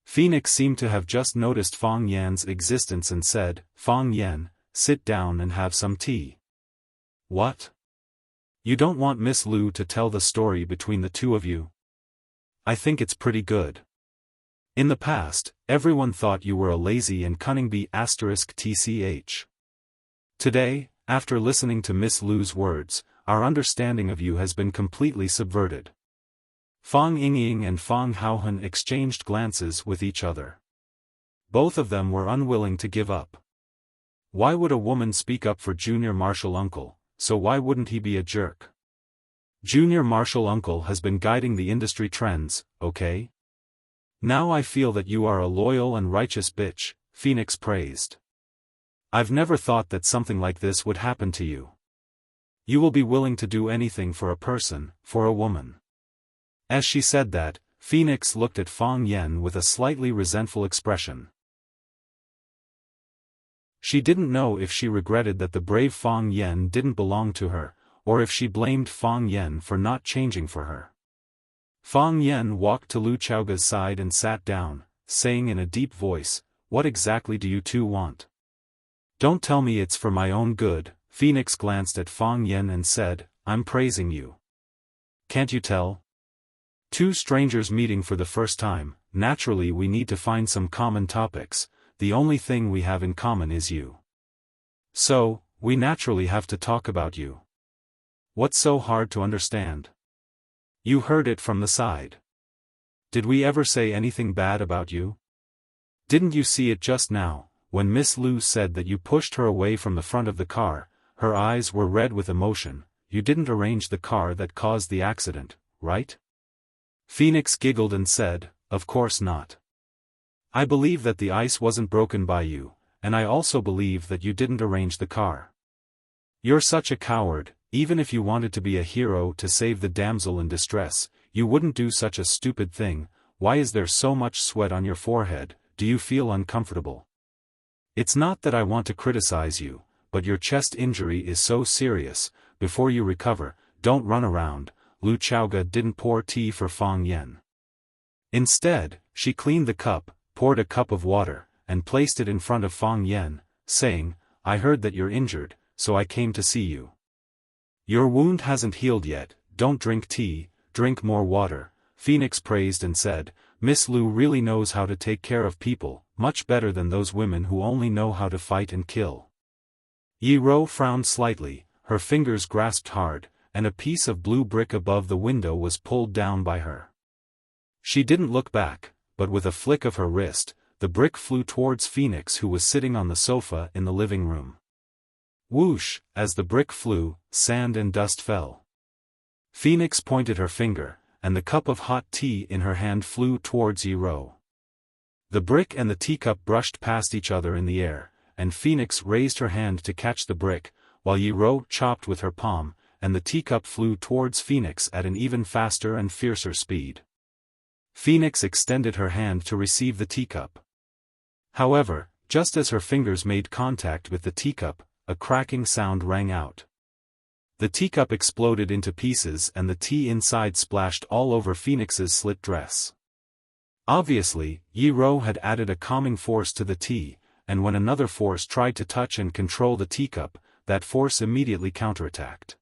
Phoenix seemed to have just noticed Fang Yen's existence and said, "Fang Yen, sit down and have some tea." "What? You don't want Miss Lu to tell the story between the two of you? I think it's pretty good. In the past, everyone thought you were a lazy and cunning *tch. Today, after listening to Miss Lu's words, our understanding of you has been completely subverted." Fang Yingying and Fang Haohan exchanged glances with each other. Both of them were unwilling to give up. Why would a woman speak up for Junior Marshal Uncle, so why wouldn't he be a jerk? Junior Marshal Uncle has been guiding the industry trends, okay? "Now I feel that you are a loyal and righteous bitch," Phoenix praised. "I've never thought that something like this would happen to you. You will be willing to do anything for a person, for a woman." As she said that, Phoenix looked at Fang Yen with a slightly resentful expression. She didn't know if she regretted that the brave Fang Yen didn't belong to her, or if she blamed Fang Yen for not changing for her. Fang Yen walked to Lu Chaoga's side and sat down, saying in a deep voice, "What exactly do you two want?" "Don't tell me it's for my own good," Phoenix glanced at Fang Yen and said, "I'm praising you. Can't you tell? Two strangers meeting for the first time, naturally we need to find some common topics. The only thing we have in common is you. So, we naturally have to talk about you. What's so hard to understand? You heard it from the side. Did we ever say anything bad about you? Didn't you see it just now? when Miss Lu said that you pushed her away from the front of the car, her eyes were red with emotion. You didn't arrange the car that caused the accident, right? Phoenix giggled and said, of course not. I believe that the ice wasn't broken by you, and I also believe that you didn't arrange the car. You're such a coward. Even if you wanted to be a hero to save the damsel in distress, you wouldn't do such a stupid thing. Why is there so much sweat on your forehead? Do you feel uncomfortable? It's not that I want to criticize you, but your chest injury is so serious. Before you recover, don't run around. Lu Chaoga didn't pour tea for Fang Yan. Instead, she cleaned the cup, poured a cup of water, and placed it in front of Fang Yan, saying, I heard that you're injured, so I came to see you. Your wound hasn't healed yet, don't drink tea, drink more water. Phoenix praised and said, Miss Lu really knows how to take care of people, much better than those women who only know how to fight and kill. Yi Ro frowned slightly, her fingers grasped hard, and a piece of blue brick above the window was pulled down by her. She didn't look back, but with a flick of her wrist, the brick flew towards Phoenix, who was sitting on the sofa in the living room. Whoosh, as the brick flew, sand and dust fell. Phoenix pointed her finger, and the cup of hot tea in her hand flew towards Yi Ro. The brick and the teacup brushed past each other in the air, and Phoenix raised her hand to catch the brick, while Yi Ro chopped with her palm, and the teacup flew towards Phoenix at an even faster and fiercer speed. Phoenix extended her hand to receive the teacup. However, just as her fingers made contact with the teacup, a cracking sound rang out. The teacup exploded into pieces and the tea inside splashed all over Phoenix's slit dress. Obviously, Yi Ro had added a calming force to the tea, and when another force tried to touch and control the teacup, that force immediately counterattacked.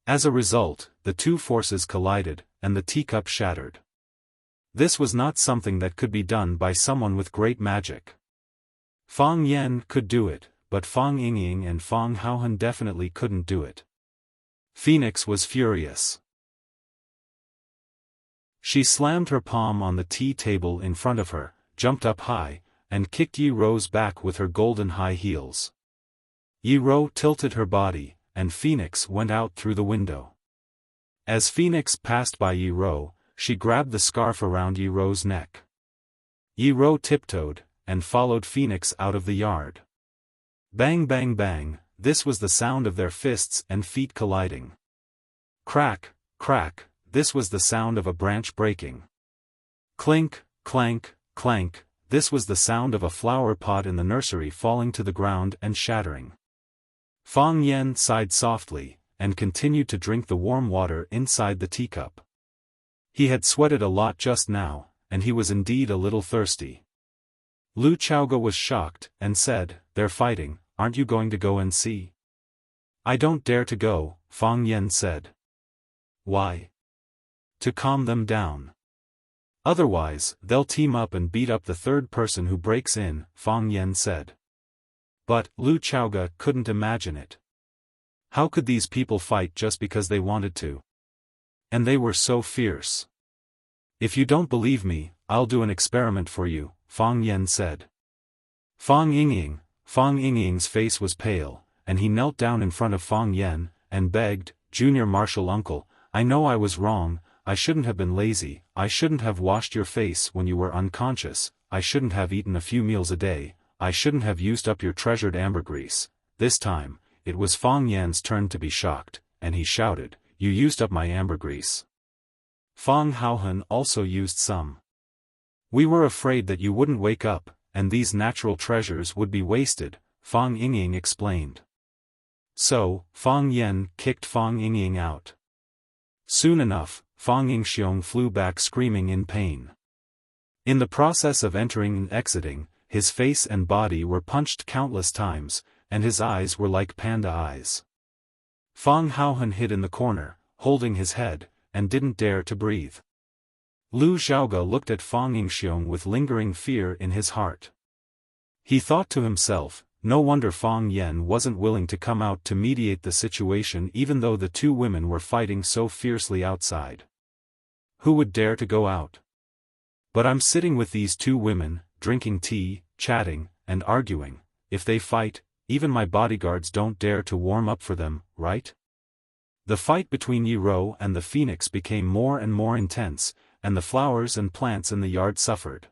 As a result, the two forces collided, and the teacup shattered. This was not something that could be done by someone with great magic. Fang Yan could do it, but Fang Yingying and Fang Haohan definitely couldn't do it. Phoenix was furious. She slammed her palm on the tea table in front of her, jumped up high, and kicked Yi Ro's back with her golden high heels. Yi Ro tilted her body, and Phoenix went out through the window. As Phoenix passed by Yi Ro, she grabbed the scarf around Yi Ro's neck. Yi Ro tiptoed, and followed Phoenix out of the yard. Bang bang bang, this was the sound of their fists and feet colliding. Crack, crack, this was the sound of a branch breaking. Clink, clank, clank, this was the sound of a flower pot in the nursery falling to the ground and shattering. Fang Yan sighed softly, and continued to drink the warm water inside the teacup. He had sweated a lot just now, and he was indeed a little thirsty. Lu Chaoga was shocked, and said, They're fighting, aren't you going to go and see? I don't dare to go, Fang Yan said. Why? To calm them down. Otherwise, they'll team up and beat up the third person who breaks in, Fang Yan said. But, Lu Chaoga couldn't imagine it. How could these people fight just because they wanted to? And they were so fierce. If you don't believe me, I'll do an experiment for you, Fang Yan said. Fang Yingying's face was pale, and he knelt down in front of Fang Yan, and begged, Junior Marshal Uncle, I know I was wrong, I shouldn't have been lazy, I shouldn't have washed your face when you were unconscious, I shouldn't have eaten a few meals a day, I shouldn't have used up your treasured ambergris. This time, it was Fang Yan's turn to be shocked, and he shouted, You used up my ambergris. Fang Haohan also used some. We were afraid that you wouldn't wake up, and these natural treasures would be wasted, Fang Yingying explained. So, Fang Yan kicked Fang Yingying out. Soon enough, Fang Yingxiong flew back screaming in pain. In the process of entering and exiting, his face and body were punched countless times, and his eyes were like panda eyes. Fang Haohan hid in the corner, holding his head, and didn't dare to breathe. Lu Xiaoga looked at Fang Yingxiong with lingering fear in his heart. He thought to himself, no wonder Fang Yan wasn't willing to come out to mediate the situation even though the two women were fighting so fiercely outside. Who would dare to go out? But I'm sitting with these two women, drinking tea, chatting, and arguing, "If they fight, even my bodyguards don't dare to warm up for them, right?" The fight between Yi Rou and the phoenix became more and more intense, and the flowers and plants in the yard suffered.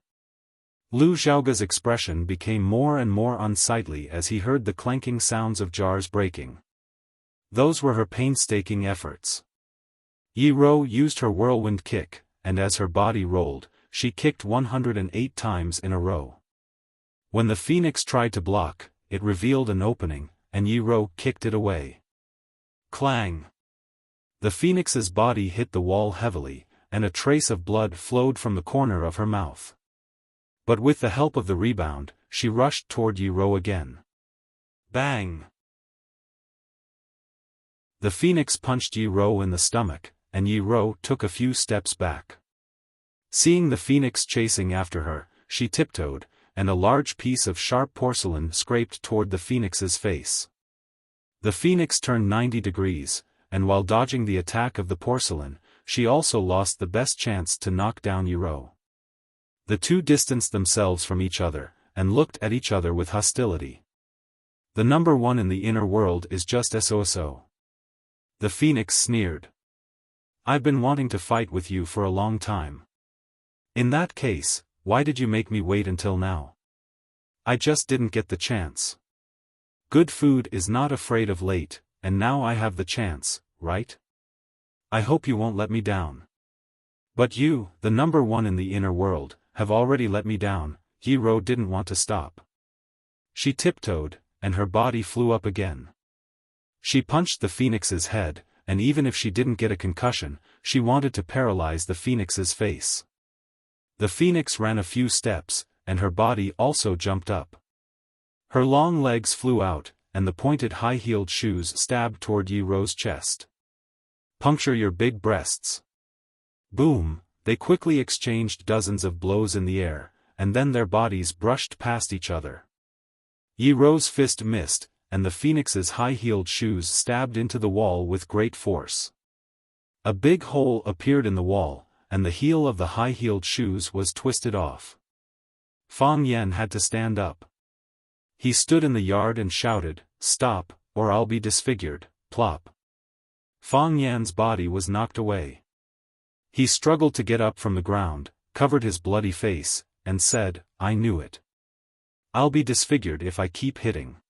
Lu Xiaoga's expression became more and more unsightly as he heard the clanking sounds of jars breaking. Those were her painstaking efforts. Yi Rou used her whirlwind kick, and as her body rolled, she kicked 108 times in a row. When the phoenix tried to block, it revealed an opening, and Yi Rou kicked it away. Clang! The phoenix's body hit the wall heavily, and a trace of blood flowed from the corner of her mouth. But with the help of the rebound, she rushed toward Yi Rou again. Bang! The phoenix punched Yi Rou in the stomach, and Yi Rou took a few steps back. Seeing the phoenix chasing after her, she tiptoed, and a large piece of sharp porcelain scraped toward the phoenix's face. The phoenix turned 90 degrees, and while dodging the attack of the porcelain, she also lost the best chance to knock down Yi Rou. The two distanced themselves from each other, and looked at each other with hostility. "The number one in the inner world is just SOSO." The phoenix sneered. "I've been wanting to fight with you for a long time. In that case, why did you make me wait until now? I just didn't get the chance. Good food is not afraid of late, and now I have the chance, right? I hope you won't let me down." "But you, the number one in the inner world, have already let me down." Yi Rou didn't want to stop. She tiptoed, and her body flew up again. She punched the phoenix's head, and even if she didn't get a concussion, she wanted to paralyze the phoenix's face. The phoenix ran a few steps, and her body also jumped up. Her long legs flew out, and the pointed high-heeled shoes stabbed toward Yi Rou's chest. "Puncture your big breasts." Boom! They quickly exchanged dozens of blows in the air, and then their bodies brushed past each other. Yi Rou's fist missed, and the phoenix's high-heeled shoes stabbed into the wall with great force. A big hole appeared in the wall, and the heel of the high-heeled shoes was twisted off. Fang Yan had to stand up. He stood in the yard and shouted, "Stop, or I'll be disfigured." Plop. Fang Yan's body was knocked away. He struggled to get up from the ground, covered his bloody face, and said, "I knew it. I'll be disfigured if I keep hitting."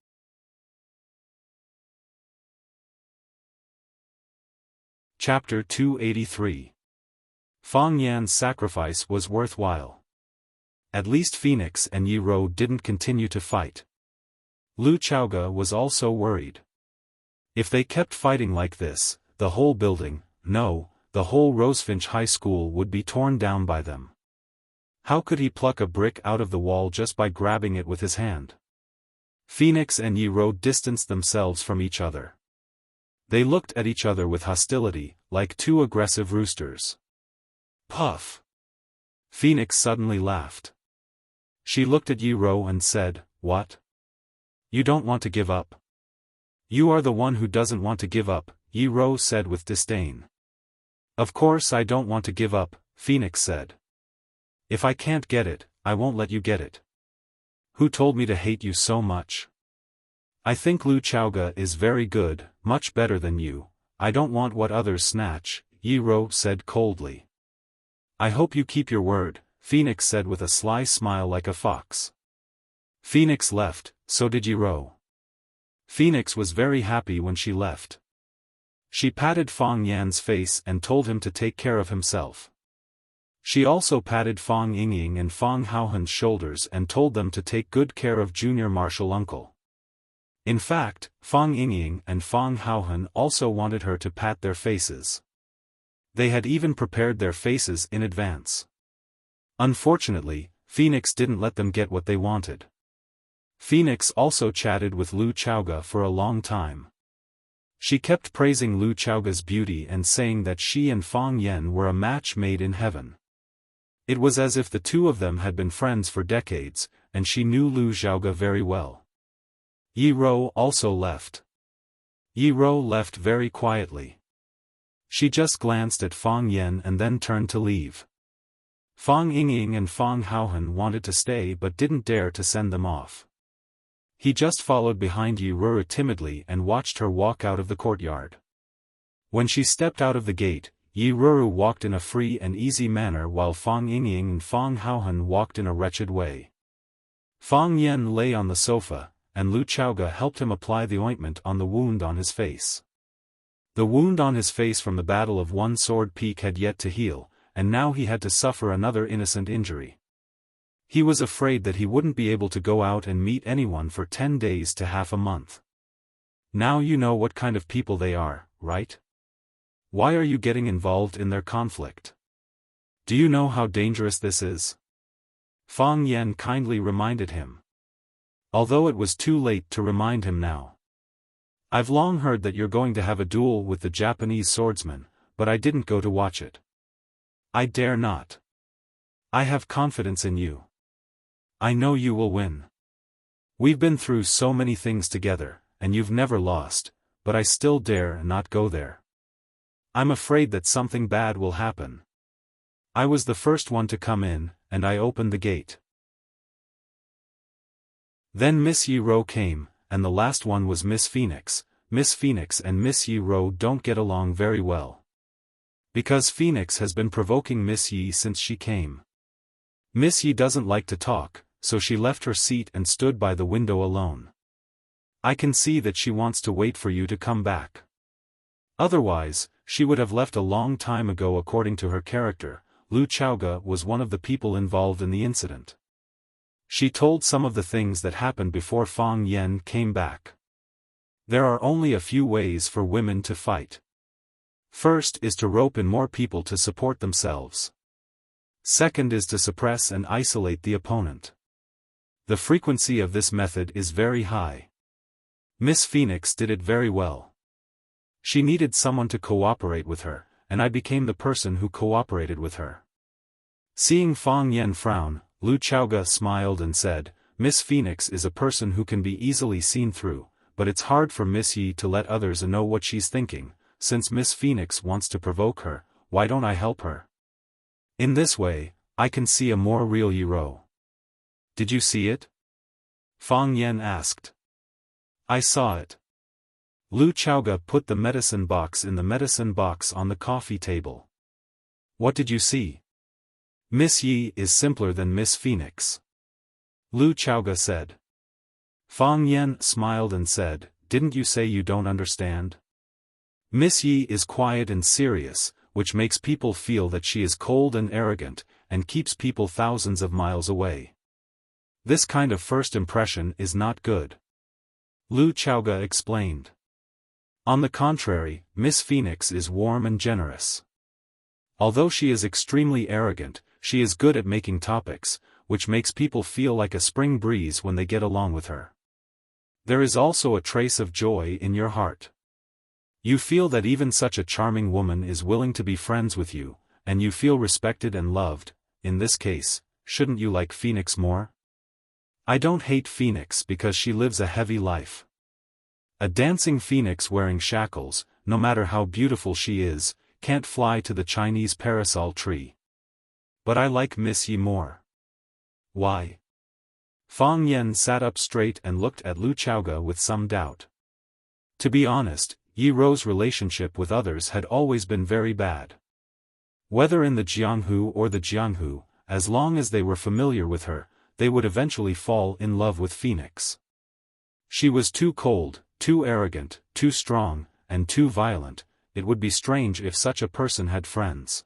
Chapter 283. Fang Yan's sacrifice was worthwhile. At least Phoenix and Yi Rou didn't continue to fight. Lu Xiaoga was also worried. If they kept fighting like this, the whole building, no, the whole Rosefinch High School would be torn down by them. How could he pluck a brick out of the wall just by grabbing it with his hand? Phoenix and Yi Rou distanced themselves from each other. They looked at each other with hostility, like two aggressive roosters. Puff! Phoenix suddenly laughed. She looked at Yi Rou and said, "What? You don't want to give up?" "You are the one who doesn't want to give up," Yi Rou said with disdain. "Of course I don't want to give up," Phoenix said. "If I can't get it, I won't let you get it. Who told me to hate you so much? I think Lu Xiaoga is very good, much better than you. I don't want what others snatch," Yi Rou said coldly. "I hope you keep your word," Phoenix said with a sly smile like a fox. Phoenix left, so did Yi Rou. Phoenix was very happy when she left. She patted Fang Yan's face and told him to take care of himself. She also patted Fang Yingying and Fang Haohan's shoulders and told them to take good care of junior martial uncle. In fact, Fang Yingying and Fang Haohan also wanted her to pat their faces. They had even prepared their faces in advance. Unfortunately, Phoenix didn't let them get what they wanted. Phoenix also chatted with Lu Xiaoga for a long time. She kept praising Lu Xiaoga's beauty and saying that she and Fang Yan were a match made in heaven. It was as if the two of them had been friends for decades, and she knew Lu Xiaoga very well. Yi Rou also left. Yi Rou left very quietly. She just glanced at Fang Yan and then turned to leave. Fang Yingying and Fang Haohan wanted to stay but didn't dare to send them off. He just followed behind Yi Ruru timidly and watched her walk out of the courtyard. When she stepped out of the gate, Yi Ruru walked in a free and easy manner while Fang Yingying and Fang Haohan walked in a wretched way. Fang Yen lay on the sofa, and Lu Chaoge helped him apply the ointment on the wound on his face. The wound on his face from the Battle of One Sword Peak had yet to heal, and now he had to suffer another innocent injury. He was afraid that he wouldn't be able to go out and meet anyone for 10 days to half a month. Now you know what kind of people they are, right? Why are you getting involved in their conflict? Do you know how dangerous this is? Fang Yen kindly reminded him. Although it was too late to remind him now. I've long heard that you're going to have a duel with the Japanese swordsman, but I didn't go to watch it. I dare not. I have confidence in you. I know you will win. We've been through so many things together, and you've never lost, but I still dare not go there. I'm afraid that something bad will happen. I was the first one to come in, and I opened the gate. Then Miss Yi Rou came, and the last one was Miss Phoenix. Miss Phoenix and Miss Yi Rou don't get along very well. Because Phoenix has been provoking Miss Yi since she came. Miss Yi doesn't like to talk, so she left her seat and stood by the window alone. I can see that she wants to wait for you to come back. Otherwise, she would have left a long time ago according to her character. Lu Chaoge was one of the people involved in the incident. She told some of the things that happened before Fang Yen came back. There are only a few ways for women to fight. First is to rope in more people to support themselves. Second is to suppress and isolate the opponent. The frequency of this method is very high. Miss Phoenix did it very well. She needed someone to cooperate with her, and I became the person who cooperated with her. Seeing Fang Yen frown, Lu Chaoge smiled and said, Miss Phoenix is a person who can be easily seen through, but it's hard for Miss Yi to let others know what she's thinking. Since Miss Phoenix wants to provoke her, why don't I help her? In this way, I can see a more real Yi Rou. Did you see it? Fang Yen asked. I saw it. Lu Chaoge put the medicine box in the medicine box on the coffee table. What did you see? Miss Yi is simpler than Miss Phoenix. Lu Chaoge said. Fang Yen smiled and said, didn't you say you don't understand? Miss Yi is quiet and serious, which makes people feel that she is cold and arrogant, and keeps people thousands of miles away. This kind of first impression is not good. Lu Chaoge explained. On the contrary, Miss Phoenix is warm and generous. Although she is extremely arrogant, she is good at making topics, which makes people feel like a spring breeze when they get along with her. There is also a trace of joy in your heart. You feel that even such a charming woman is willing to be friends with you, and you feel respected and loved. In this case, shouldn't you like Phoenix more? I don't hate Phoenix because she lives a heavy life. A dancing phoenix wearing shackles, no matter how beautiful she is, can't fly to the Chinese parasol tree. But I like Miss Yi more. Why? Fang Yen sat up straight and looked at Lu Chaoge with some doubt. To be honest, Yi Rou's relationship with others had always been very bad. Whether in the Jianghu or the Jianghu, as long as they were familiar with her, they would eventually fall in love with Phoenix. She was too cold, too arrogant, too strong, and too violent. It would be strange if such a person had friends.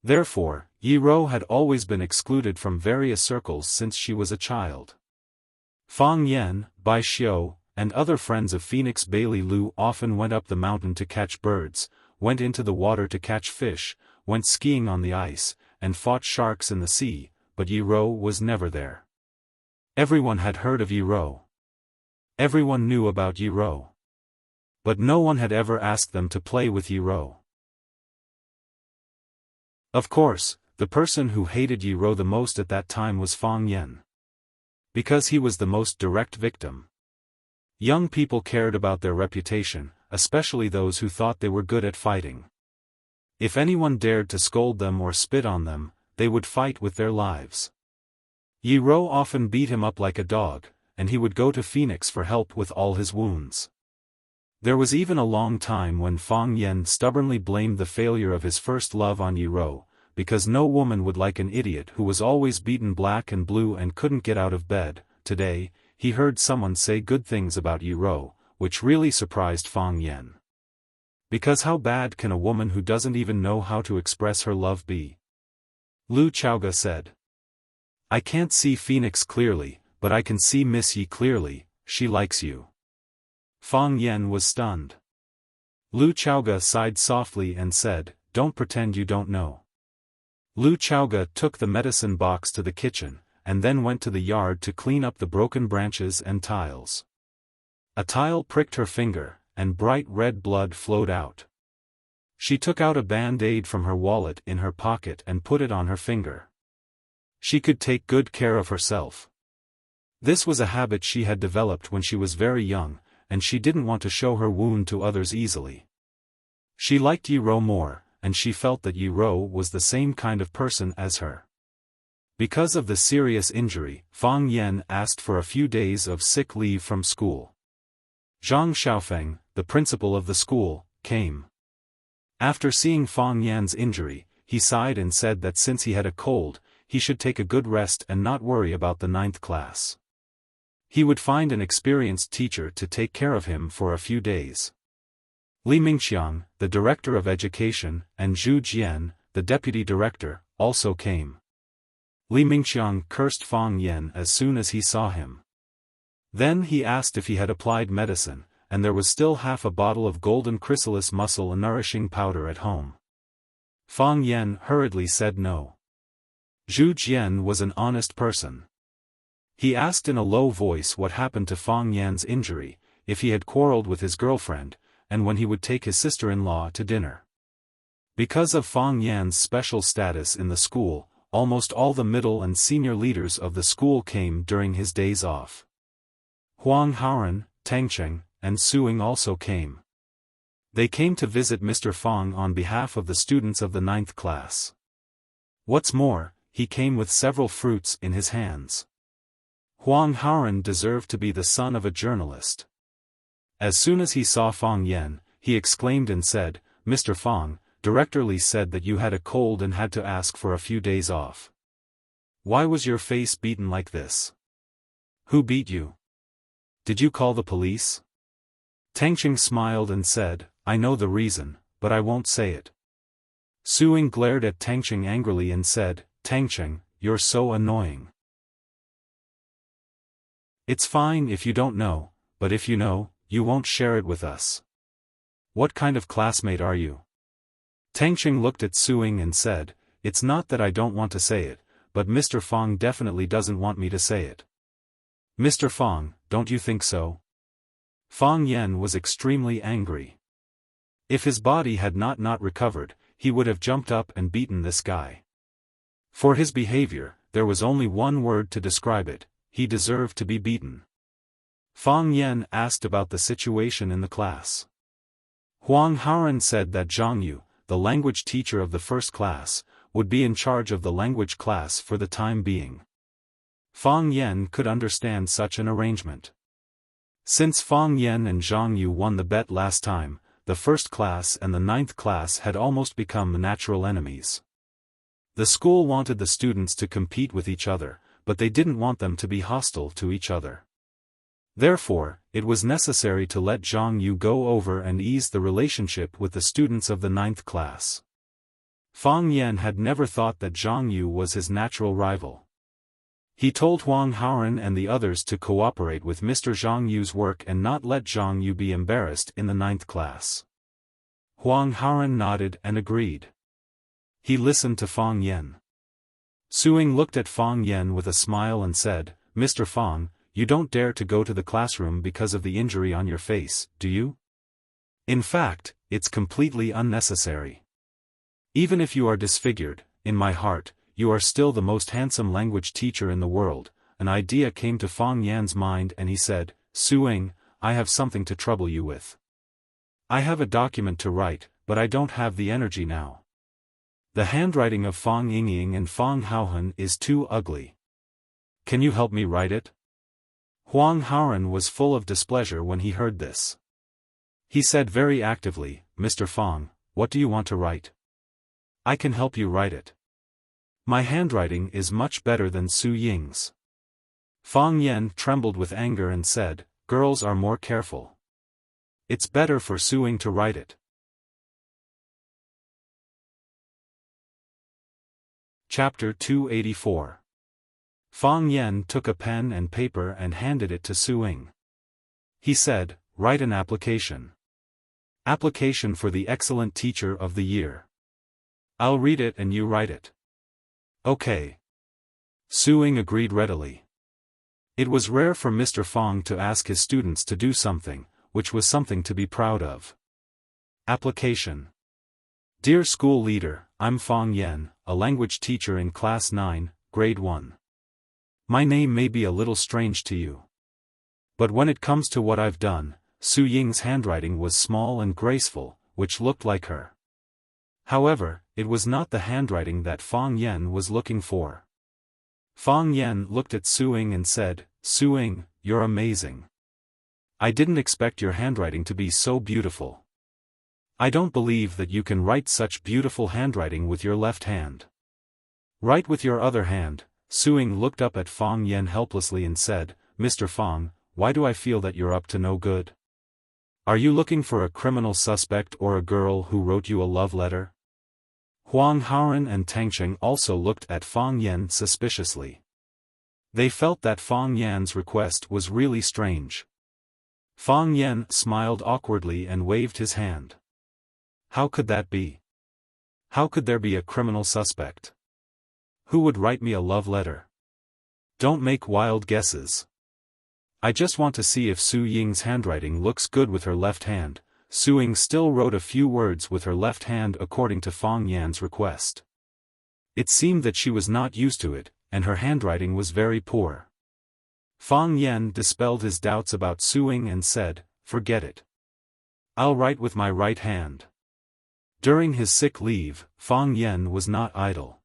Therefore, Yi Rou had always been excluded from various circles since she was a child. Fang Yen, Bai Xiu, and other friends of Phoenix Bailey Lu often went up the mountain to catch birds, went into the water to catch fish, went skiing on the ice, and fought sharks in the sea, but Yi Rou was never there. Everyone had heard of Yi Rou. Everyone knew about Yi Rou. But no one had ever asked them to play with Yi Rou. Of course, the person who hated Yi Rou the most at that time was Fang Yen. Because he was the most direct victim. Young people cared about their reputation, especially those who thought they were good at fighting. If anyone dared to scold them or spit on them, they would fight with their lives. Yi Rou often beat him up like a dog, and he would go to Phoenix for help with all his wounds. There was even a long time when Fang Yan stubbornly blamed the failure of his first love on Yi Rou, because no woman would like an idiot who was always beaten black and blue and couldn't get out of bed. Today, he heard someone say good things about Yi Rou, which really surprised Fang Yan. Because how bad can a woman who doesn't even know how to express her love be? Lu Chaoga said. I can't see Phoenix clearly, but I can see Miss Yi clearly. She likes you. Fang Yan was stunned. Lu Chaoga sighed softly and said, don't pretend you don't know. Lu Chaoga took the medicine box to the kitchen, and then went to the yard to clean up the broken branches and tiles. A tile pricked her finger, and bright red blood flowed out. She took out a band-aid from her wallet in her pocket and put it on her finger. She could take good care of herself. This was a habit she had developed when she was very young, and she didn't want to show her wound to others easily. She liked Yi Rou more, and she felt that Yi Rou was the same kind of person as her. Because of the serious injury, Fang Yan asked for a few days of sick leave from school. Zhang Xiaofan, the principal of the school, came. After seeing Fang Yan's injury, he sighed and said that since he had a cold, he should take a good rest and not worry about the 9th class. He would find an experienced teacher to take care of him for a few days. Li Mingqiang, the director of education, and Zhu Jian, the deputy director, also came. Li Mingqiang cursed Fang Yan as soon as he saw him. Then he asked if he had applied medicine, and there was still half a bottle of golden chrysalis muscle nourishing powder at home. Fang Yan hurriedly said no. Zhu Jian was an honest person. He asked in a low voice what happened to Fang Yan's injury, if he had quarreled with his girlfriend, and when he would take his sister-in-law to dinner. Because of Fang Yan's special status in the school, almost all the middle and senior leaders of the school came during his days off. Huang Haoran, Tangcheng, and Suing also came. They came to visit Mr. Fang on behalf of the students of the 9th class. What's more, he came with several fruits in his hands. Huang Haoran deserved to be the son of a journalist. As soon as he saw Fang Yan, he exclaimed and said, Mr. Fang, Director Li said that you had a cold and had to ask for a few days off. Why was your face beaten like this? Who beat you? Did you call the police? Tangcheng smiled and said, I know the reason, but I won't say it. Suing glared at Tangcheng angrily and said, Tangcheng, you're so annoying. It's fine if you don't know, but if you know, you won't share it with us. What kind of classmate are you? Tangcheng looked at Suing and said, it's not that I don't want to say it, but Mr. Fang definitely doesn't want me to say it. Mr. Fang, don't you think so? Fang Yan was extremely angry. If his body had not recovered, he would have jumped up and beaten this guy. For his behavior, there was only one word to describe it: he deserved to be beaten. Fang Yan asked about the situation in the class. Huang Haoran said that Zhang Yu, the language teacher of the first class, would be in charge of the language class for the time being. Fang Yan could understand such an arrangement. Since Fang Yan and Zhang Yu won the bet last time, the first class and the 9th class had almost become natural enemies. The school wanted the students to compete with each other, but they didn't want them to be hostile to each other. Therefore, it was necessary to let Zhang Yu go over and ease the relationship with the students of the 9th class. Fang Yan had never thought that Zhang Yu was his natural rival. He told Huang Haoran and the others to cooperate with Mr. Zhang Yu's work and not let Zhang Yu be embarrassed in the 9th class. Huang Haoran nodded and agreed. He listened to Fang Yan. Suing looked at Fang Yan with a smile and said, Mr. Fang, you don't dare to go to the classroom because of the injury on your face, do you? In fact, it's completely unnecessary. Even if you are disfigured, in my heart, you are still the most handsome language teacher in the world. An idea came to Fang Yan's mind and he said, Suing, I have something to trouble you with. I have a document to write, but I don't have the energy now. The handwriting of Fang Yingying and Fang Haohan is too ugly. Can you help me write it? Huang Haoren was full of displeasure when he heard this. He said very actively, Mr. Fang, what do you want to write? I can help you write it. My handwriting is much better than Su Ying's. Fang Yan trembled with anger and said, girls are more careful. It's better for Su Ying to write it. Chapter 284. Fang Yan took a pen and paper and handed it to Su Ying. He said, write an application. Application for the Excellent Teacher of the Year. I'll read it and you write it. Okay. Su Ying agreed readily. It was rare for Mr. Fang to ask his students to do something, which was something to be proud of. Application. Dear school leader, I'm Fang Yan, a language teacher in Class 9, Grade 1. My name may be a little strange to you. But when it comes to what I've done, Su Ying's handwriting was small and graceful, which looked like her. However, it was not the handwriting that Fang Yan was looking for. Fang Yan looked at Su Ying and said, Su Ying, you're amazing. I didn't expect your handwriting to be so beautiful. I don't believe that you can write such beautiful handwriting with your left hand. Write with your other hand. Su Ying looked up at Fang Yan helplessly and said, Mr. Fang, why do I feel that you're up to no good? Are you looking for a criminal suspect or a girl who wrote you a love letter? Huang Haoren and Tangcheng also looked at Fang Yan suspiciously. They felt that Fang Yan's request was really strange. Fang Yan smiled awkwardly and waved his hand. How could that be? How could there be a criminal suspect? Who would write me a love letter? Don't make wild guesses. I just want to see if Su Ying's handwriting looks good with her left hand. Su Ying still wrote a few words with her left hand according to Fang Yan's request. It seemed that she was not used to it, and her handwriting was very poor. Fang Yan dispelled his doubts about Su Ying and said, forget it. I'll write with my right hand. During his sick leave, Fang Yan was not idle.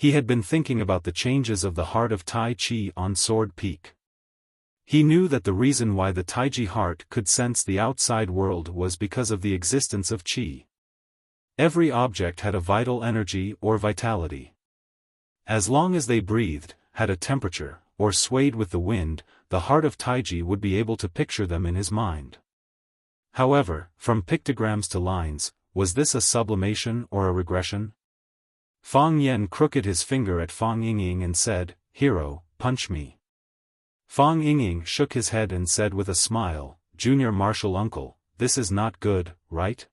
He had been thinking about the changes of the heart of Tai Chi on Sword Peak. He knew that the reason why the Taiji heart could sense the outside world was because of the existence of Qi. Every object had a vital energy or vitality. As long as they breathed, had a temperature, or swayed with the wind, the heart of Taiji would be able to picture them in his mind. However, from pictograms to lines, was this a sublimation or a regression? Fang Yan crooked his finger at Fang Yingying and said, Hero, punch me. Fang Yingying shook his head and said with a smile, Junior Martial Uncle, this is not good, right?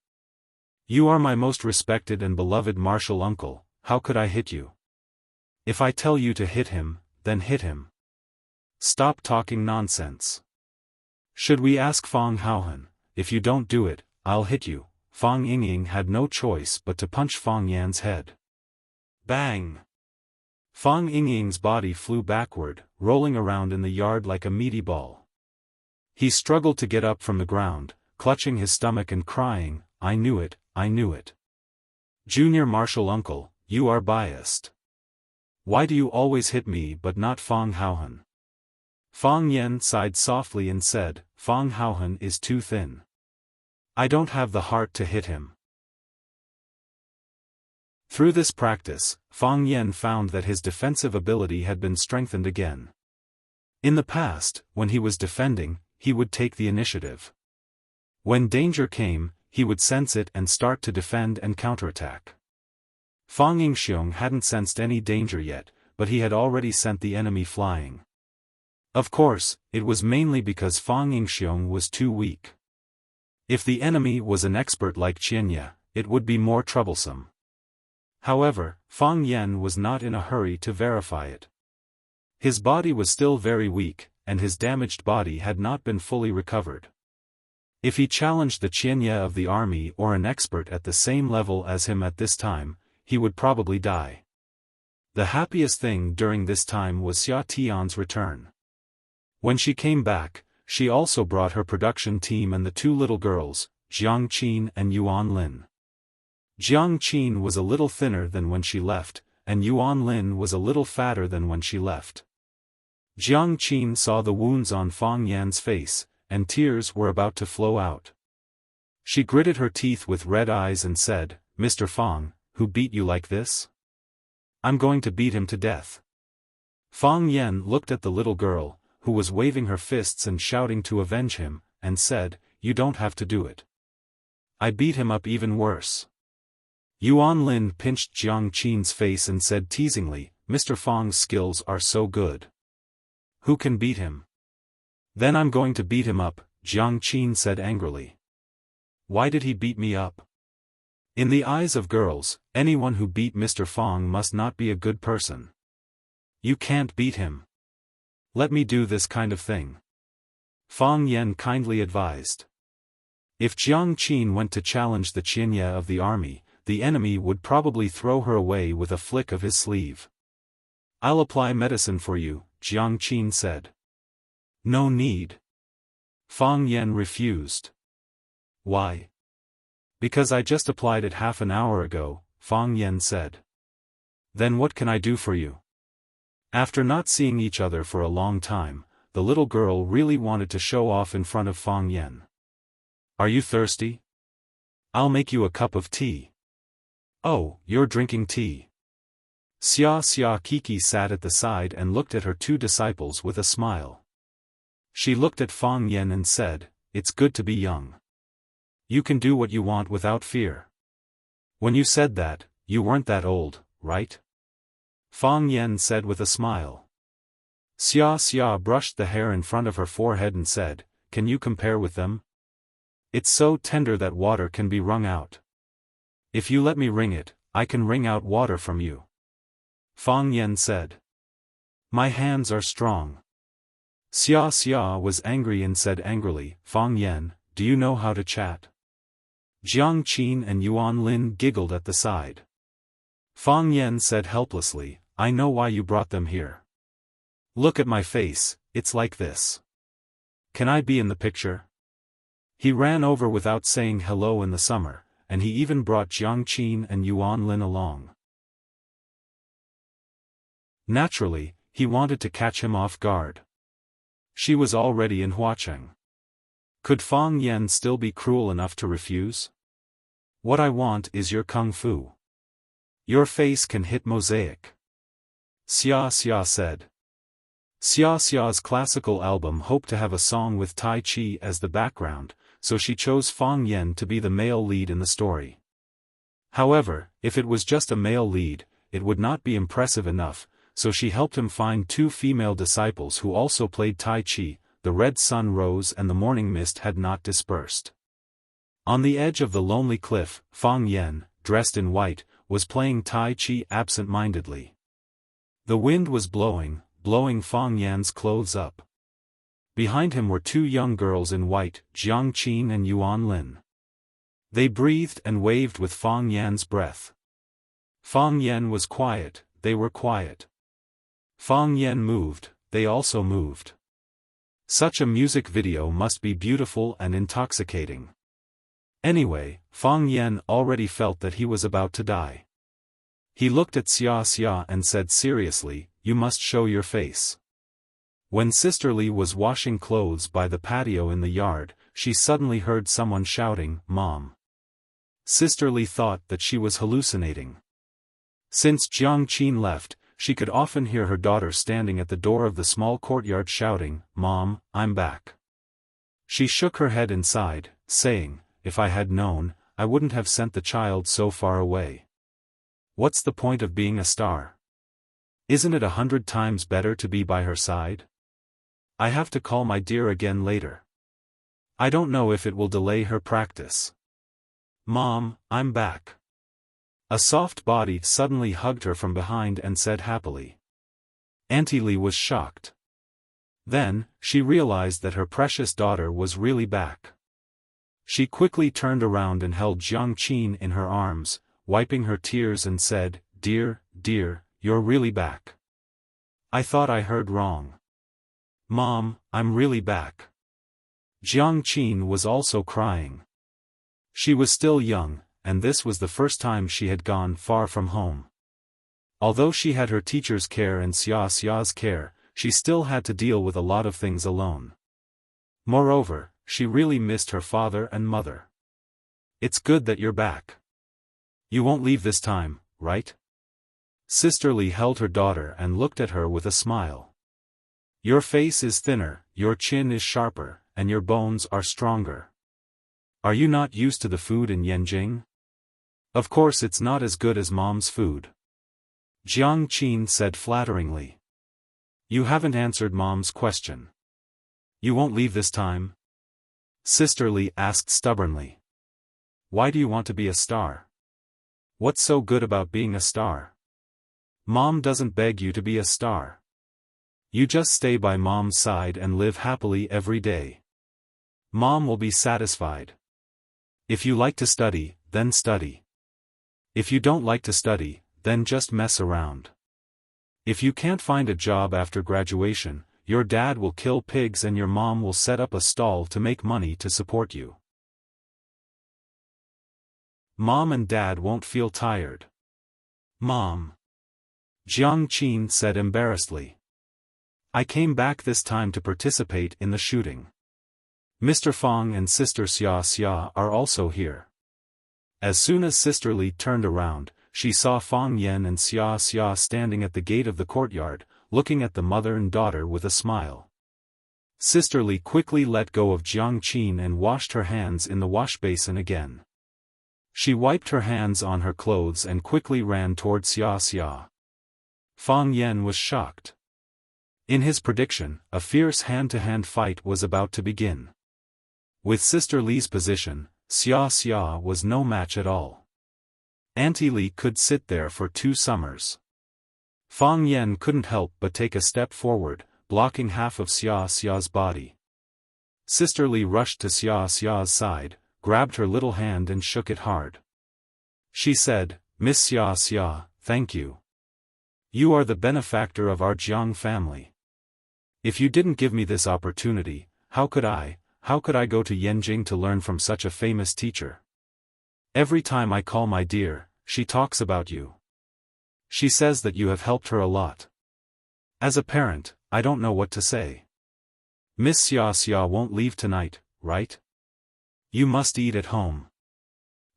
You are my most respected and beloved martial uncle, how could I hit you? If I tell you to hit him, then hit him. Stop talking nonsense. Should we ask Fang Haoren, if you don't do it, I'll hit you. Fang Yingying had no choice but to punch Fang Yan's head. Bang! Fang Yingying's body flew backward, rolling around in the yard like a meaty ball. He struggled to get up from the ground, clutching his stomach and crying, I knew it, I knew it. Junior Martial Uncle, you are biased. Why do you always hit me but not Fang Haoren? Fang Yan sighed softly and said, Fang Haoren is too thin. I don't have the heart to hit him. Through this practice, Fang Yan found that his defensive ability had been strengthened again. In the past, when he was defending, he would take the initiative. When danger came, he would sense it and start to defend and counterattack. Fang Yingxiong hadn't sensed any danger yet, but he had already sent the enemy flying. Of course, it was mainly because Fang Yingxiong was too weak. If the enemy was an expert like Qianye, it would be more troublesome. However, Fang Yan was not in a hurry to verify it. His body was still very weak, and his damaged body had not been fully recovered. If he challenged the Qianye of the army or an expert at the same level as him at this time, he would probably die. The happiest thing during this time was Xia Tian's return. When she came back, she also brought her production team and the two little girls, Jiang Qin and Yuan Lin. Jiang Qin was a little thinner than when she left, and Yuan Lin was a little fatter than when she left. Jiang Qin saw the wounds on Fang Yan's face, and tears were about to flow out. She gritted her teeth with red eyes and said, "Mr. Fang, who beat you like this? I'm going to beat him to death." Fang Yan looked at the little girl, who was waving her fists and shouting to avenge him, and said, "You don't have to do it. I beat him up even worse." Yuan Lin pinched Jiang Qin's face and said teasingly, "Mr. Fang's skills are so good. Who can beat him?" "Then I'm going to beat him up," Jiang Qin said angrily. "Why did he beat me up?" In the eyes of girls, anyone who beat Mr. Fang must not be a good person. "You can't beat him. Let me do this kind of thing," Fang Yan kindly advised. If Jiang Qin went to challenge the Qianye of the army, the enemy would probably throw her away with a flick of his sleeve. "I'll apply medicine for you," Jiang Qin said. "No need." Fang Yan refused. "Why?" "Because I just applied it half an hour ago," Fang Yan said. "Then what can I do for you?" After not seeing each other for a long time, the little girl really wanted to show off in front of Fang Yan. "Are you thirsty? I'll make you a cup of tea." "Oh, you're drinking tea." Xia Kiki sat at the side and looked at her two disciples with a smile. She looked at Fang Yan and said, "It's good to be young. You can do what you want without fear. When you said that, you weren't that old, right?" Fang Yan said with a smile. Xia brushed the hair in front of her forehead and said, "Can you compare with them? It's so tender that water can be wrung out. If you let me wring it, I can wring out water from you." Fang Yan said. "My hands are strong." Xia was angry and said angrily, "Fang Yan, do you know how to chat?" Jiang Qin and Yuan Lin giggled at the side. Fang Yan said helplessly, "I know why you brought them here. Look at my face, it's like this. Can I be in the picture?" He ran over without saying hello in the summer, and he even brought Jiang Qin and Yuan Lin along. Naturally, he wanted to catch him off guard. She was already in Huacheng. Could Fang Yan still be cruel enough to refuse? "What I want is your kung fu. Your face can hit mosaic," Xia said. Xia's classical album hoped to have a song with Tai Chi as the background, so she chose Fang Yan to be the male lead in the story. However, if it was just a male lead, it would not be impressive enough, so she helped him find two female disciples who also played Tai Chi. The red sun rose and the morning mist had not dispersed. On the edge of the lonely cliff, Fang Yan, dressed in white, was playing Tai Chi absent-mindedly. The wind was blowing Fang Yan's clothes up. Behind him were two young girls in white, Jiang Qin and Yuan Lin. They breathed and waved with Fang Yan's breath. Fang Yan was quiet, they were quiet. Fang Yan moved, they also moved. Such a music video must be beautiful and intoxicating. Anyway, Fang Yan already felt that he was about to die. He looked at Xia and said seriously, "You must show your face." When Sister Li was washing clothes by the patio in the yard, she suddenly heard someone shouting, "Mom." Sister Li thought that she was hallucinating. Since Jiang Qin left, she could often hear her daughter standing at the door of the small courtyard shouting, "Mom, I'm back." She shook her head and sighed, saying, "If I had known, I wouldn't have sent the child so far away. What's the point of being a star? Isn't it 100 times better to be by her side? I have to call my dear again later. I don't know if it will delay her practice." "Mom, I'm back." A soft body suddenly hugged her from behind and said happily. Auntie Li was shocked. Then, she realized that her precious daughter was really back. She quickly turned around and held Jiang Qin in her arms, wiping her tears and said, Dear, you're really back. I thought I heard wrong. Mom, I'm really back." Jiang Qin was also crying. She was still young, and this was the first time she had gone far from home. Although she had her teacher's care and Xia's care, she still had to deal with a lot of things alone. Moreover, she really missed her father and mother. "It's good that you're back. You won't leave this time, right?" Sister Lee held her daughter and looked at her with a smile. "Your face is thinner, your chin is sharper, and your bones are stronger. Are you not used to the food in Yanjing? Of course it's not as good as Mom's food." Jiang Qin said flatteringly. "You haven't answered Mom's question. You won't leave this time?" Sister Lee asked stubbornly. "Why do you want to be a star? What's so good about being a star? Mom doesn't beg you to be a star. You just stay by Mom's side and live happily every day. Mom will be satisfied. If you like to study, then study. If you don't like to study, then just mess around. If you can't find a job after graduation, your dad will kill pigs and your mom will set up a stall to make money to support you. Mom and Dad won't feel tired." "Mom," Jiang Qin said embarrassedly. "I came back this time to participate in the shooting. Mr. Fang and Sister Xia are also here." As soon as Sister Lee turned around, she saw Fang Yan and Xia standing at the gate of the courtyard, looking at the mother and daughter with a smile. Sister Lee quickly let go of Jiang Qin and washed her hands in the wash basin again. She wiped her hands on her clothes and quickly ran toward Xia. Fang Yan was shocked. In his prediction, a fierce hand-to-hand fight was about to begin. With Sister Lee's position, Xia was no match at all. Auntie Lee could sit there for 2 summers. Fang Yan couldn't help but take a step forward, blocking half of Xia's body. Sister Lee rushed to Xia's side, grabbed her little hand and shook it hard. She said, "Miss Xia, thank you. You are the benefactor of our Jiang family. If you didn't give me this opportunity, how could I go to Yanjing to learn from such a famous teacher? Every time I call my dear, she talks about you. She says that you have helped her a lot. As a parent, I don't know what to say. Miss Xia won't leave tonight, right? You must eat at home."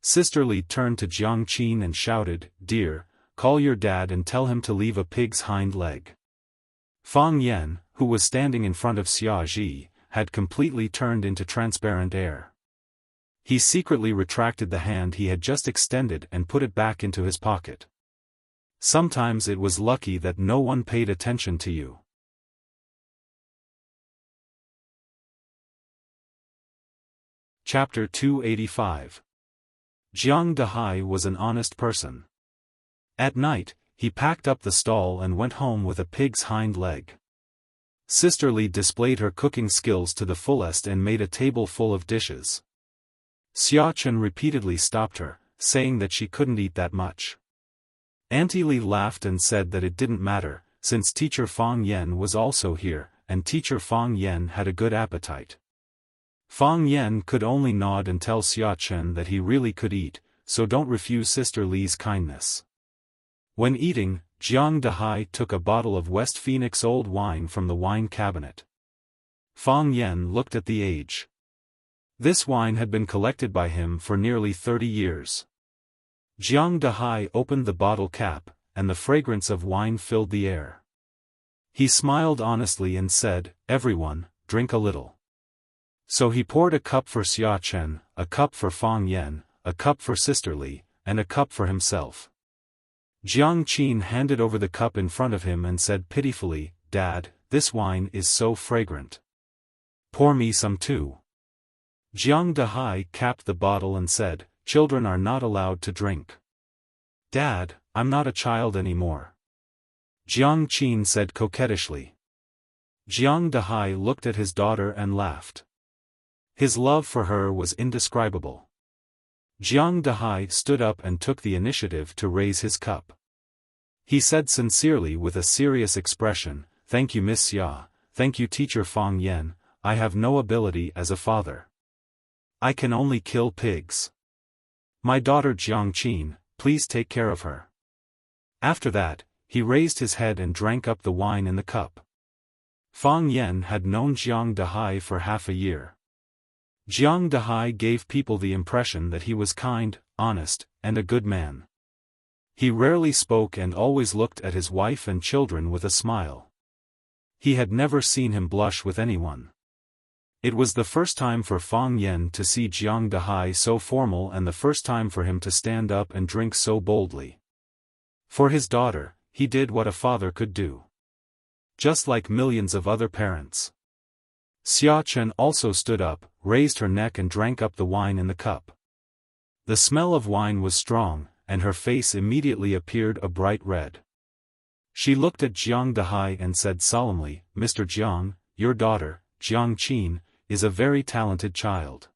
Sister Lee turned to Jiang Qin and shouted, "Dear, call your dad and tell him to leave a pig's hind leg." Fang Yan, who was standing in front of Xia, had completely turned into transparent air. He secretly retracted the hand he had just extended and put it back into his pocket. Sometimes it was lucky that no one paid attention to you. Chapter 285. Jiang Dahai was an honest person. At night, he packed up the stall and went home with a pig's hind leg. Sister Lee displayed her cooking skills to the fullest and made a table full of dishes. Xia Chen repeatedly stopped her, saying that she couldn't eat that much. Auntie Lee laughed and said that it didn't matter, since Teacher Fang Yan was also here, and Teacher Fang Yan had a good appetite. Fang Yan could only nod and tell Xia Chen that he really could eat, so don't refuse Sister Lee's kindness. When eating, Jiang Dahai took a bottle of West Phoenix old wine from the wine cabinet. Fang Yan looked at the age. This wine had been collected by him for nearly 30 years. Jiang Dahai opened the bottle cap, and the fragrance of wine filled the air. He smiled honestly and said, "Everyone, drink a little." So he poured a cup for Xia Chen, a cup for Fang Yan, a cup for Sister Lee, and a cup for himself. Jiang Qin handed over the cup in front of him and said pitifully, "Dad, this wine is so fragrant. Pour me some too." Jiang Dahai capped the bottle and said, "Children are not allowed to drink." "Dad, I'm not a child anymore," Jiang Qin said coquettishly. Jiang Dahai looked at his daughter and laughed. His love for her was indescribable. Jiang Dahai stood up and took the initiative to raise his cup. He said sincerely with a serious expression, "Thank you Miss Xia, thank you Teacher Fang Yan, I have no ability as a father. I can only kill pigs. My daughter Jiang Qin, please take care of her." After that, he raised his head and drank up the wine in the cup. Fang Yen had known Jiang Dehai for half a year. Jiang Dehai gave people the impression that he was kind, honest, and a good man. He rarely spoke and always looked at his wife and children with a smile. He had never seen him blush with anyone. It was the first time for Fang Yen to see Jiang Dehai so formal and the first time for him to stand up and drink so boldly. For his daughter, he did what a father could do. Just like millions of other parents. Xiaofan also stood up, raised her neck and drank up the wine in the cup. The smell of wine was strong, and her face immediately appeared a bright red. She looked at Jiang Dehai and said solemnly, "Mr. Jiang, your daughter, Jiang Qin, is a very talented child.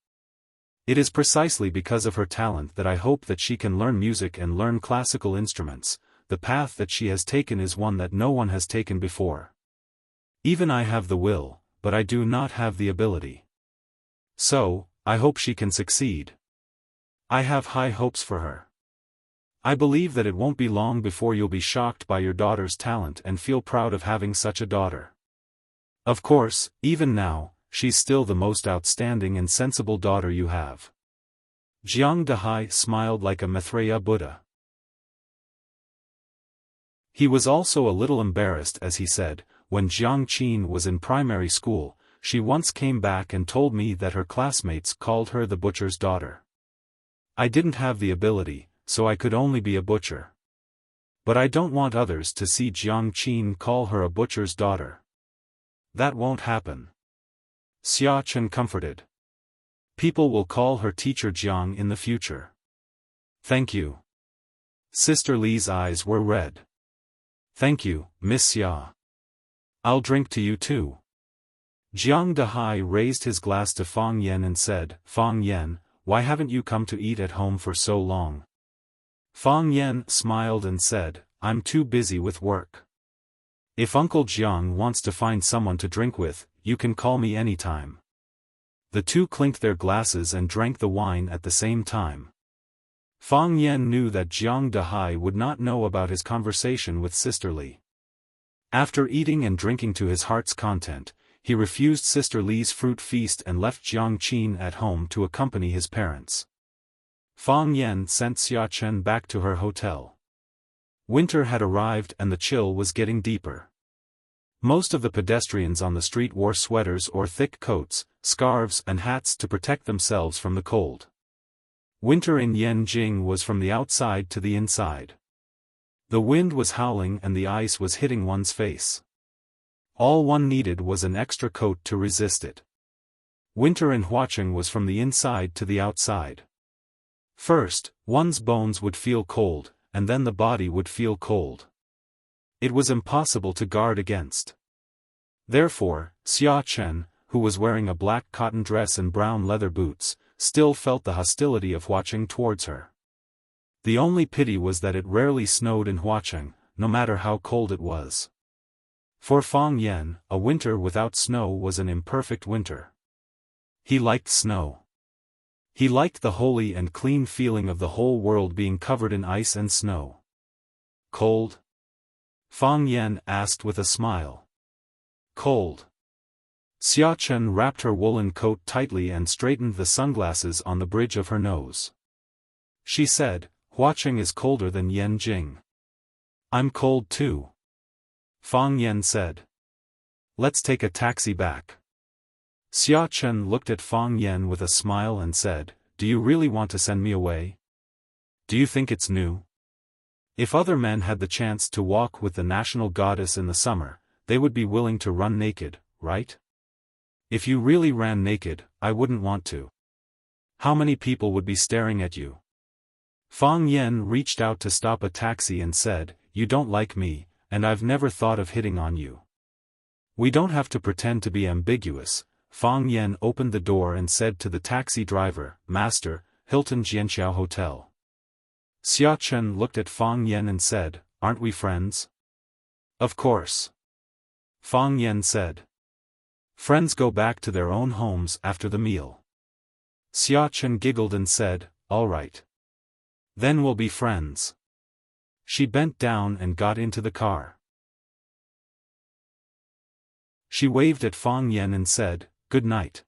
It is precisely because of her talent that I hope that she can learn music and learn classical instruments. The path that she has taken is one that no one has taken before. Even I have the will, but I do not have the ability. So, I hope she can succeed. I have high hopes for her. I believe that it won't be long before you'll be shocked by your daughter's talent and feel proud of having such a daughter. Of course, even now, she's still the most outstanding and sensible daughter you have." Jiang Dehai smiled like a Maitreya Buddha. He was also a little embarrassed as he said, "When Jiang Qin was in primary school, she once came back and told me that her classmates called her the butcher's daughter. I didn't have the ability, so I could only be a butcher. But I don't want others to see Jiang Qin call her a butcher's daughter. That won't happen." Xiaofan comforted. "People will call her teacher Jiang in the future." "Thank you." Sister Li's eyes were red. "Thank you, Miss Xia. I'll drink to you too." Jiang Dehai raised his glass to Fang Yen and said, "Fang Yen, why haven't you come to eat at home for so long?" Fang Yen smiled and said, "I'm too busy with work. If Uncle Jiang wants to find someone to drink with, you can call me anytime." The two clinked their glasses and drank the wine at the same time. Fang Yen knew that Jiang Dehai would not know about his conversation with Sister Li. After eating and drinking to his heart's content, he refused Sister Li's fruit feast and left Jiang Qin at home to accompany his parents. Fang Yen sent Xiaofan back to her hotel. Winter had arrived and the chill was getting deeper. Most of the pedestrians on the street wore sweaters or thick coats, scarves and hats to protect themselves from the cold. Winter in Yanjing was from the outside to the inside. The wind was howling and the ice was hitting one's face. All one needed was an extra coat to resist it. Winter in Huacheng was from the inside to the outside. First, one's bones would feel cold, and then the body would feel cold. It was impossible to guard against. Therefore, Xiaofan, who was wearing a black cotton dress and brown leather boots, still felt the hostility of Huacheng towards her. The only pity was that it rarely snowed in Huacheng, no matter how cold it was. For Fang Yen, a winter without snow was an imperfect winter. He liked snow. He liked the holy and clean feeling of the whole world being covered in ice and snow. "Cold?" Fang Yen asked with a smile. "Cold." Xiaofan wrapped her woolen coat tightly and straightened the sunglasses on the bridge of her nose. She said, "Huacheng is colder than Yanjing." "I'm cold too." Fang Yen said. "Let's take a taxi back." Xiaofan looked at Fang Yen with a smile and said, "Do you really want to send me away? Do you think it's new? If other men had the chance to walk with the national goddess in the summer, they would be willing to run naked, right? If you really ran naked, I wouldn't want to. How many people would be staring at you?" Fang Yen reached out to stop a taxi and said, "You don't like me, and I've never thought of hitting on you. We don't have to pretend to be ambiguous." Fang Yen opened the door and said to the taxi driver, "Master, Hilton Jianxiao Hotel." Xiaofan looked at Fang Yen and said, "Aren't we friends?" "Of course." Fang Yen said. "Friends go back to their own homes after the meal." Xiaofan giggled and said, "All right. Then we'll be friends." She bent down and got into the car. She waved at Fang Yan and said, "Good night.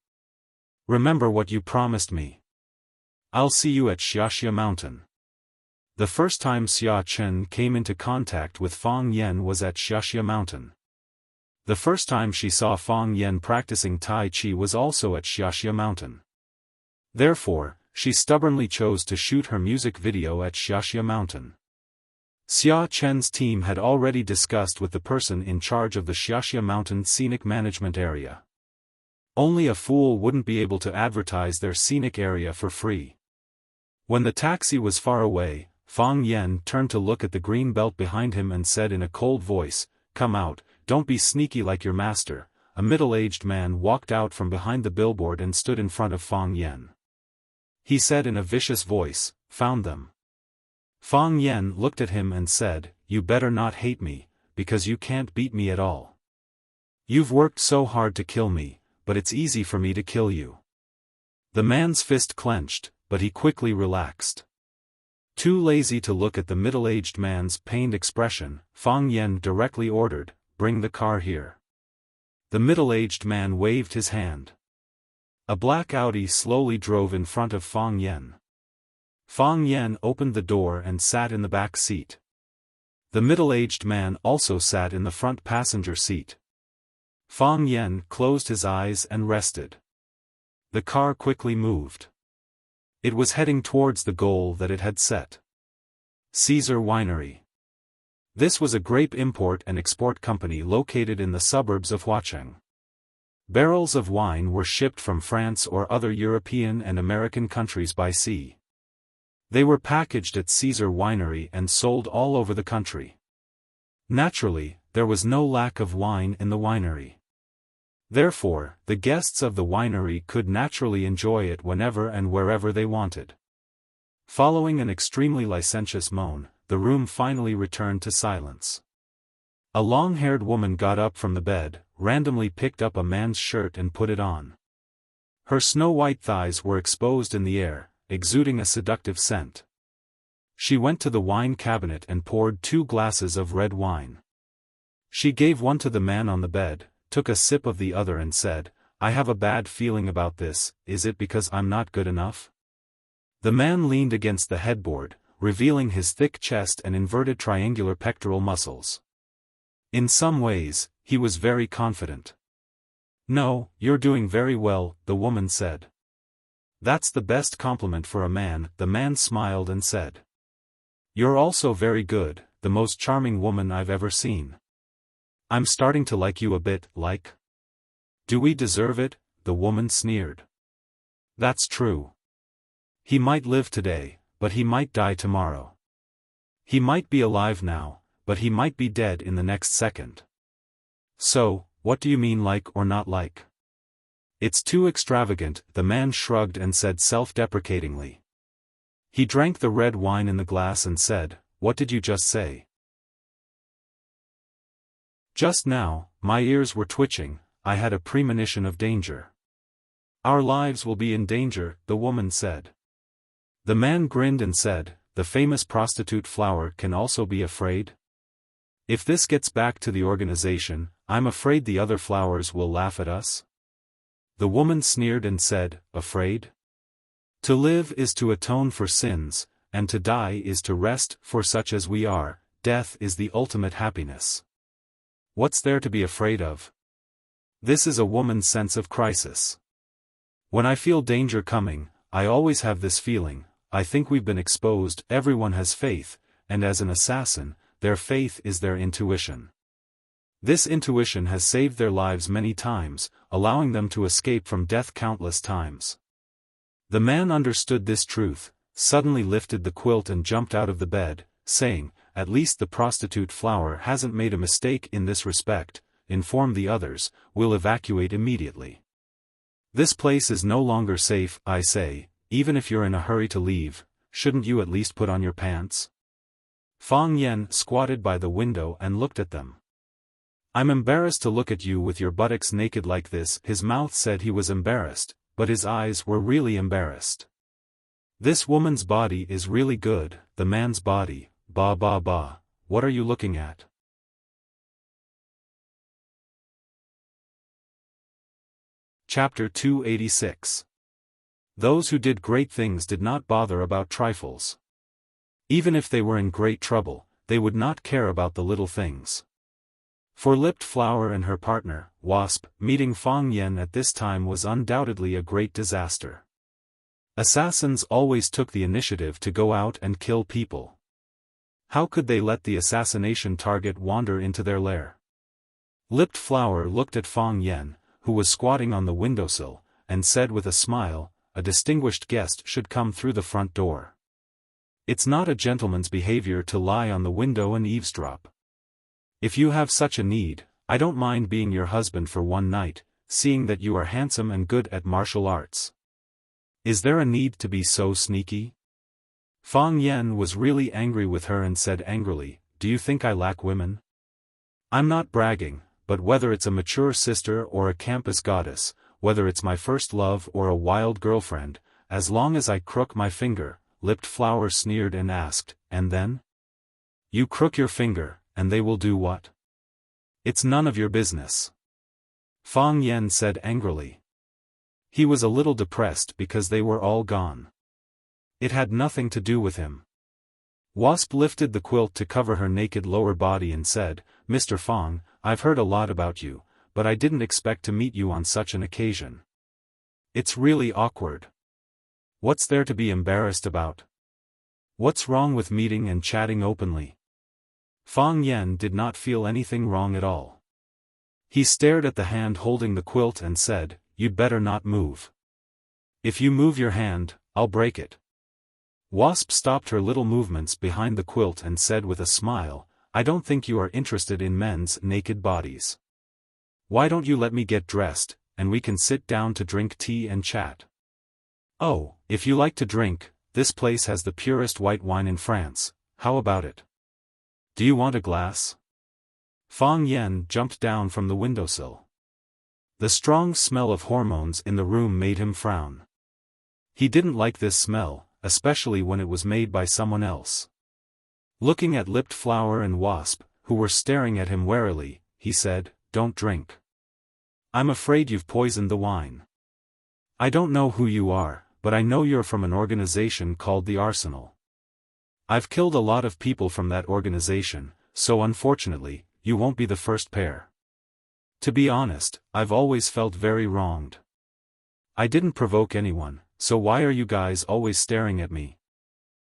Remember what you promised me. I'll see you at Xiaxia Mountain." The first time Xia Chen came into contact with Fang Yan was at Xiaxia Mountain. The first time she saw Fang Yan practicing Tai Chi was also at Xiaxia Mountain. Therefore, she stubbornly chose to shoot her music video at Xiaxia Mountain. Xia Chen's team had already discussed with the person in charge of the Xiaxia Mountain Scenic Management Area. Only a fool wouldn't be able to advertise their scenic area for free. When the taxi was far away, Fang Yan turned to look at the green belt behind him and said in a cold voice, "Come out, don't be sneaky like your master." A middle-aged man walked out from behind the billboard and stood in front of Fang Yan. He said in a vicious voice, "Found them." Fang Yan looked at him and said, "You better not hate me, because you can't beat me at all. You've worked so hard to kill me, but it's easy for me to kill you." The man's fist clenched, but he quickly relaxed. Too lazy to look at the middle-aged man's pained expression, Fang Yan directly ordered, "Bring the car here." The middle-aged man waved his hand. A black Audi slowly drove in front of Fang Yan. Fang Yan opened the door and sat in the back seat. The middle-aged man also sat in the front passenger seat. Fang Yan closed his eyes and rested. The car quickly moved. It was heading towards the goal that it had set. Caesar Winery. This was a grape import and export company located in the suburbs of Huacheng. Barrels of wine were shipped from France or other European and American countries by sea. They were packaged at Caesar Winery and sold all over the country. Naturally, there was no lack of wine in the winery. Therefore, the guests of the winery could naturally enjoy it whenever and wherever they wanted. Following an extremely licentious moan, the room finally returned to silence. A long-haired woman got up from the bed, randomly picked up a man's shirt and put it on. Her snow-white thighs were exposed in the air, exuding a seductive scent. She went to the wine cabinet and poured 2 glasses of red wine. She gave one to the man on the bed, took a sip of the other and said, "I have a bad feeling about this. Is it because I'm not good enough?" The man leaned against the headboard, revealing his thick chest and inverted triangular pectoral muscles. In some ways, he was very confident. "No, you're doing very well," the woman said. "That's the best compliment for a man," the man smiled and said. "You're also very good, the most charming woman I've ever seen. I'm starting to like you a bit, like." "Do we deserve it?" the woman sneered. "That's true. He might live today, but he might die tomorrow. He might be alive now, but he might be dead in the next second. So, what do you mean like or not like?" "It's too extravagant," the man shrugged and said self-deprecatingly. He drank the red wine in the glass and said, "What did you just say?" "Just now, my ears were twitching, I had a premonition of danger." "Our lives will be in danger," the woman said. The man grinned and said, "The famous prostitute Flower can also be afraid? If this gets back to the organization, I'm afraid the other flowers will laugh at us." The woman sneered and said, "Afraid? To live is to atone for sins, and to die is to rest, for such as we are, death is the ultimate happiness. What's there to be afraid of?" This is a woman's sense of crisis. "When I feel danger coming, I always have this feeling, I think we've been exposed." Everyone has faith, and as an assassin, their faith is their intuition. This intuition has saved their lives many times, allowing them to escape from death countless times. The man understood this truth, suddenly lifted the quilt and jumped out of the bed, saying, "At least the prostitute Flower hasn't made a mistake in this respect. Inform the others, we'll evacuate immediately. This place is no longer safe, I say. Even if you're in a hurry to leave, shouldn't you at least put on your pants?" Fang Yan squatted by the window and looked at them. "I'm embarrassed to look at you with your buttocks naked like this." His mouth said he was embarrassed, but his eyes were really embarrassed. "This woman's body is really good." The man's body, "Ba ba ba, what are you looking at?" Chapter 286. Those who did great things did not bother about trifles. Even if they were in great trouble, they would not care about the little things. For Lipped Flower and her partner, Wasp, meeting Fang Yen at this time was undoubtedly a great disaster. Assassins always took the initiative to go out and kill people. How could they let the assassination target wander into their lair? Lipped Flower looked at Fang Yen, who was squatting on the windowsill, and said with a smile, "A distinguished guest should come through the front door. It's not a gentleman's behavior to lie on the window and eavesdrop. If you have such a need, I don't mind being your husband for one night, seeing that you are handsome and good at martial arts. Is there a need to be so sneaky?" Fang Yen was really angry with her and said angrily, "Do you think I lack women? I'm not bragging, but whether it's a mature sister or a campus goddess, whether it's my first love or a wild girlfriend, as long as I crook my finger," Lipped Flower sneered and asked, "And then? You crook your finger, and they will do what?" "It's none of your business," Fang Yen said angrily. He was a little depressed because they were all gone. It had nothing to do with him. Wasp lifted the quilt to cover her naked lower body and said, "Mr. Fang, I've heard a lot about you, but I didn't expect to meet you on such an occasion. It's really awkward. What's there to be embarrassed about? What's wrong with meeting and chatting openly?" Fang Yen did not feel anything wrong at all. He stared at the hand holding the quilt and said, "You'd better not move. If you move your hand, I'll break it." Wasp stopped her little movements behind the quilt and said with a smile, "I don't think you are interested in men's naked bodies. Why don't you let me get dressed, and we can sit down to drink tea and chat? Oh, if you like to drink, this place has the purest white wine in France, how about it? Do you want a glass?" Fang Yen jumped down from the windowsill. The strong smell of hormones in the room made him frown. He didn't like this smell, especially when it was made by someone else. Looking at Lipped Flower and Wasp, who were staring at him warily, he said, "Don't drink. I'm afraid you've poisoned the wine. I don't know who you are, but I know you're from an organization called the Arsenal. I've killed a lot of people from that organization, so unfortunately, you won't be the first pair. To be honest, I've always felt very wronged. I didn't provoke anyone, so why are you guys always staring at me?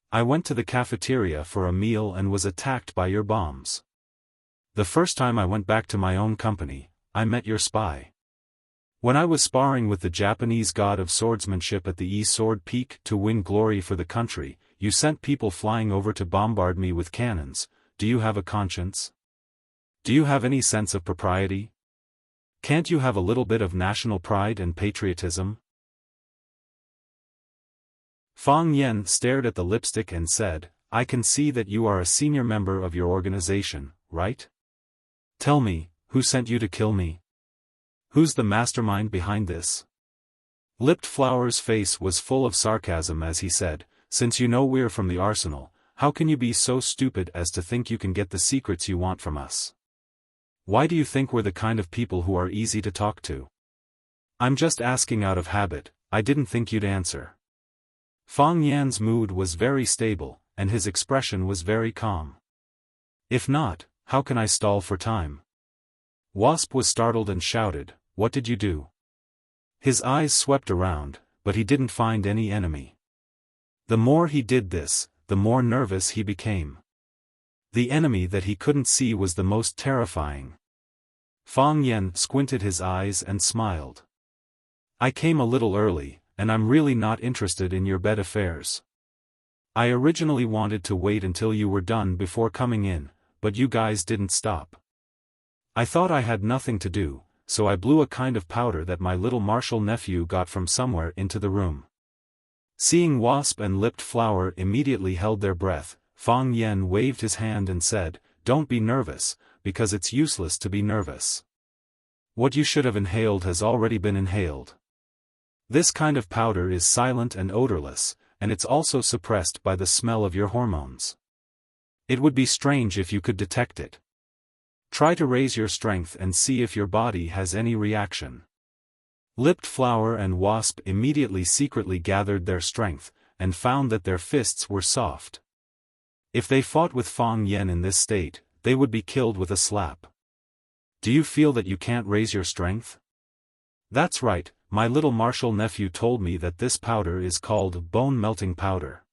I went to the cafeteria for a meal and was attacked by your bombs. The first time I went back to my own company, I met your spy. When I was sparring with the Japanese god of swordsmanship at the Sword Peak to win glory for the country, you sent people flying over to bombard me with cannons. Do you have a conscience? Do you have any sense of propriety? Can't you have a little bit of national pride and patriotism?" Fang Yen stared at the lipstick and said, "I can see that you are a senior member of your organization, right? Tell me, who sent you to kill me? Who's the mastermind behind this?" Lipped Flower's face was full of sarcasm as he said, "Since you know we're from the Arsenal, how can you be so stupid as to think you can get the secrets you want from us? Why do you think we're the kind of people who are easy to talk to? I'm just asking out of habit, I didn't think you'd answer." Fang Yan's mood was very stable, and his expression was very calm. "If not, how can I stall for time?" Wasp was startled and shouted, "What did you do?" His eyes swept around, but he didn't find any enemy. The more he did this, the more nervous he became. The enemy that he couldn't see was the most terrifying. Fang Yen squinted his eyes and smiled. "I came a little early, and I'm really not interested in your bed affairs. I originally wanted to wait until you were done before coming in, but you guys didn't stop. I thought I had nothing to do, so I blew a kind of powder that my little martial nephew got from somewhere into the room." Seeing Wasp and Lipped Flower immediately held their breath, Fang Yen waved his hand and said, "Don't be nervous, because it's useless to be nervous. What you should have inhaled has already been inhaled. This kind of powder is silent and odorless, and it's also suppressed by the smell of your hormones. It would be strange if you could detect it. Try to raise your strength and see if your body has any reaction." Lipped Flower and Wasp immediately secretly gathered their strength, and found that their fists were soft. If they fought with Fang Yen in this state, they would be killed with a slap. Do you feel that you can't raise your strength? That's right, my little martial nephew told me that this powder is called bone-melting powder.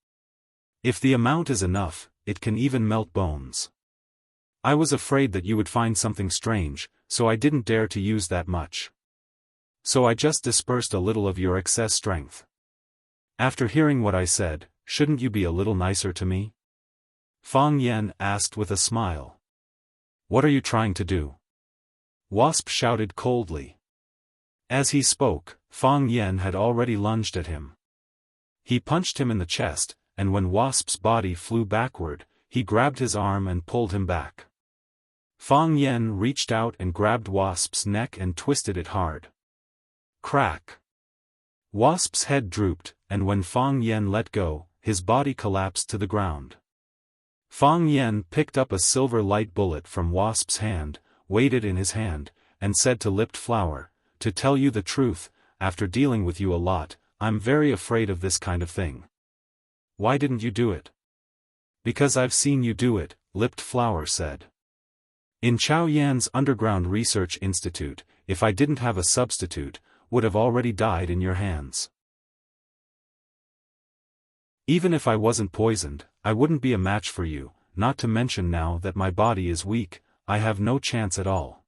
If the amount is enough, it can even melt bones. I was afraid that you would find something strange, so I didn't dare to use that much. So I just dispersed a little of your excess strength. After hearing what I said, shouldn't you be a little nicer to me? Fang Yen asked with a smile. What are you trying to do? Wasp shouted coldly. As he spoke, Fang Yen had already lunged at him. He punched him in the chest, and when Wasp's body flew backward, he grabbed his arm and pulled him back. Fang Yen reached out and grabbed Wasp's neck and twisted it hard. Crack! Wasp's head drooped, and when Fang Yen let go, his body collapsed to the ground. Fang Yen picked up a silver light bullet from Wasp's hand, weighed it in his hand, and said to Lipped Flower, "To tell you the truth, after dealing with you a lot, I'm very afraid of this kind of thing." "Why didn't you do it?" "Because I've seen you do it," Lipped Flower said. "In Chaoyan's Underground Research Institute, if I didn't have a substitute, would have already died in your hands. Even if I wasn't poisoned, I wouldn't be a match for you, not to mention now that my body is weak, I have no chance at all.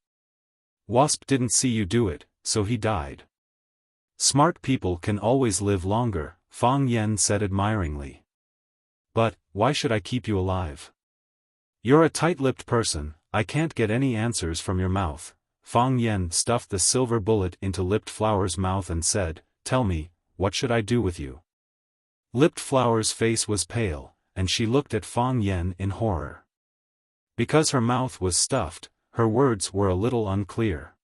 Wasp didn't see you do it, so he died." "Smart people can always live longer," Fang Yen said admiringly. "But, why should I keep you alive? You're a tight-lipped person, I can't get any answers from your mouth." Fang Yen stuffed the silver bullet into Lipped Flower's mouth and said, "Tell me, what should I do with you?" Lipped Flower's face was pale, and she looked at Fang Yen in horror. Because her mouth was stuffed, her words were a little unclear.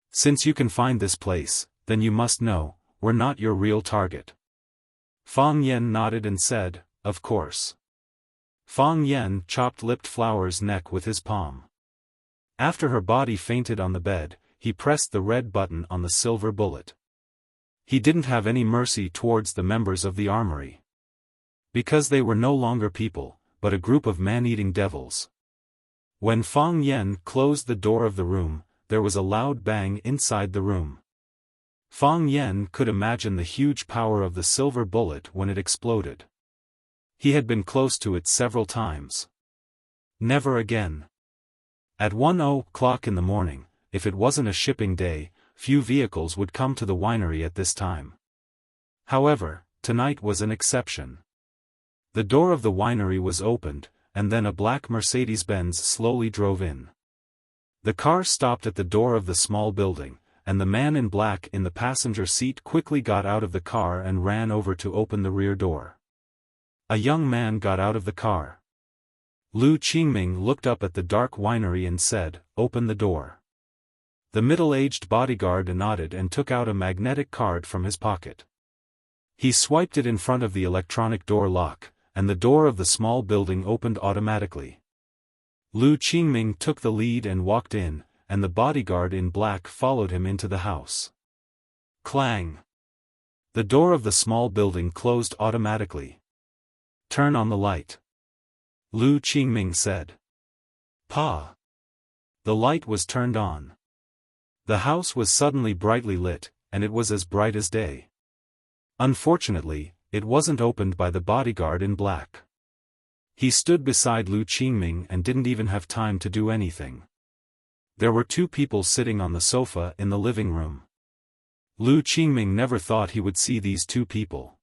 "Since you can find this place, then you must know, we're not your real target." Fang Yen nodded and said, "Of course." Fang Yen chopped Lipped Flower's neck with his palm. After her body fainted on the bed, he pressed the red button on the silver bullet. He didn't have any mercy towards the members of the armory. Because they were no longer people, but a group of man-eating devils. When Fang Yen closed the door of the room, there was a loud bang inside the room. Fang Yen could imagine the huge power of the silver bullet when it exploded. He had been close to it several times. Never again. At 1:00 in the morning, if it wasn't a shipping day, few vehicles would come to the winery at this time. However, tonight was an exception. The door of the winery was opened, and then a black Mercedes-Benz slowly drove in. The car stopped at the door of the small building, and the man in black in the passenger seat quickly got out of the car and ran over to open the rear door. A young man got out of the car. Lu Qingming looked up at the dark winery and said, "Open the door." The middle-aged bodyguard nodded and took out a magnetic card from his pocket. He swiped it in front of the electronic door lock, and the door of the small building opened automatically. Lu Qingming took the lead and walked in, and the bodyguard in black followed him into the house. Clang! The door of the small building closed automatically. "Turn on the light," Lu Qingming said. "Pa!" The light was turned on. The house was suddenly brightly lit, and it was as bright as day. Unfortunately, it wasn't opened by the bodyguard in black. He stood beside Lu Qingming and didn't even have time to do anything. There were two people sitting on the sofa in the living room. Lu Qingming never thought he would see these two people.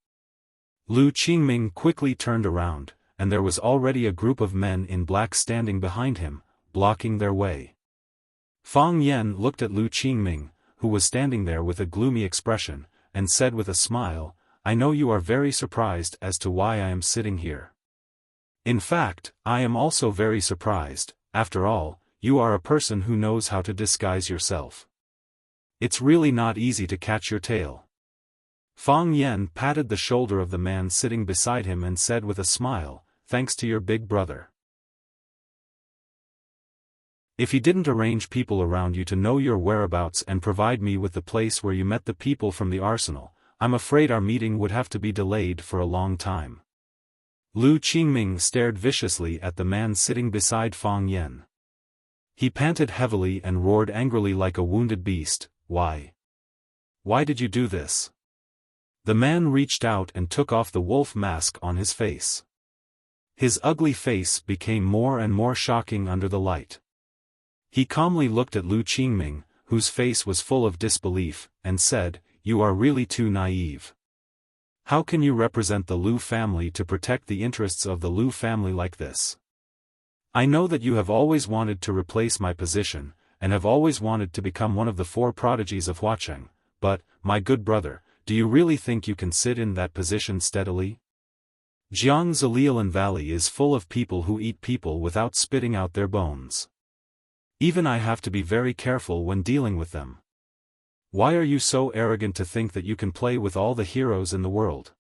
Lu Qingming quickly turned around, and there was already a group of men in black standing behind him, blocking their way. Fang Yen looked at Lu Qingming, who was standing there with a gloomy expression, and said with a smile, "I know you are very surprised as to why I am sitting here. In fact, I am also very surprised. After all, you are a person who knows how to disguise yourself. It's really not easy to catch your tail." Fang Yen patted the shoulder of the man sitting beside him and said with a smile, "Thanks to your big brother." If he didn't arrange people around you to know your whereabouts and provide me with the place where you met the people from the arsenal, I'm afraid our meeting would have to be delayed for a long time. Lu Qingming stared viciously at the man sitting beside Fang Yan. He panted heavily and roared angrily like a wounded beast. Why? Why did you do this? The man reached out and took off the wolf mask on his face. His ugly face became more and more shocking under the light. He calmly looked at Lu Qingming, whose face was full of disbelief, and said, "You are really too naive. How can you represent the Lu family to protect the interests of the Lu family like this? I know that you have always wanted to replace my position, and have always wanted to become one of the 4 prodigies of Huacheng, but, my good brother, do you really think you can sit in that position steadily? Jiangzi Valley is full of people who eat people without spitting out their bones. Even I have to be very careful when dealing with them. Why are you so arrogant to think that you can play with all the heroes in the world?"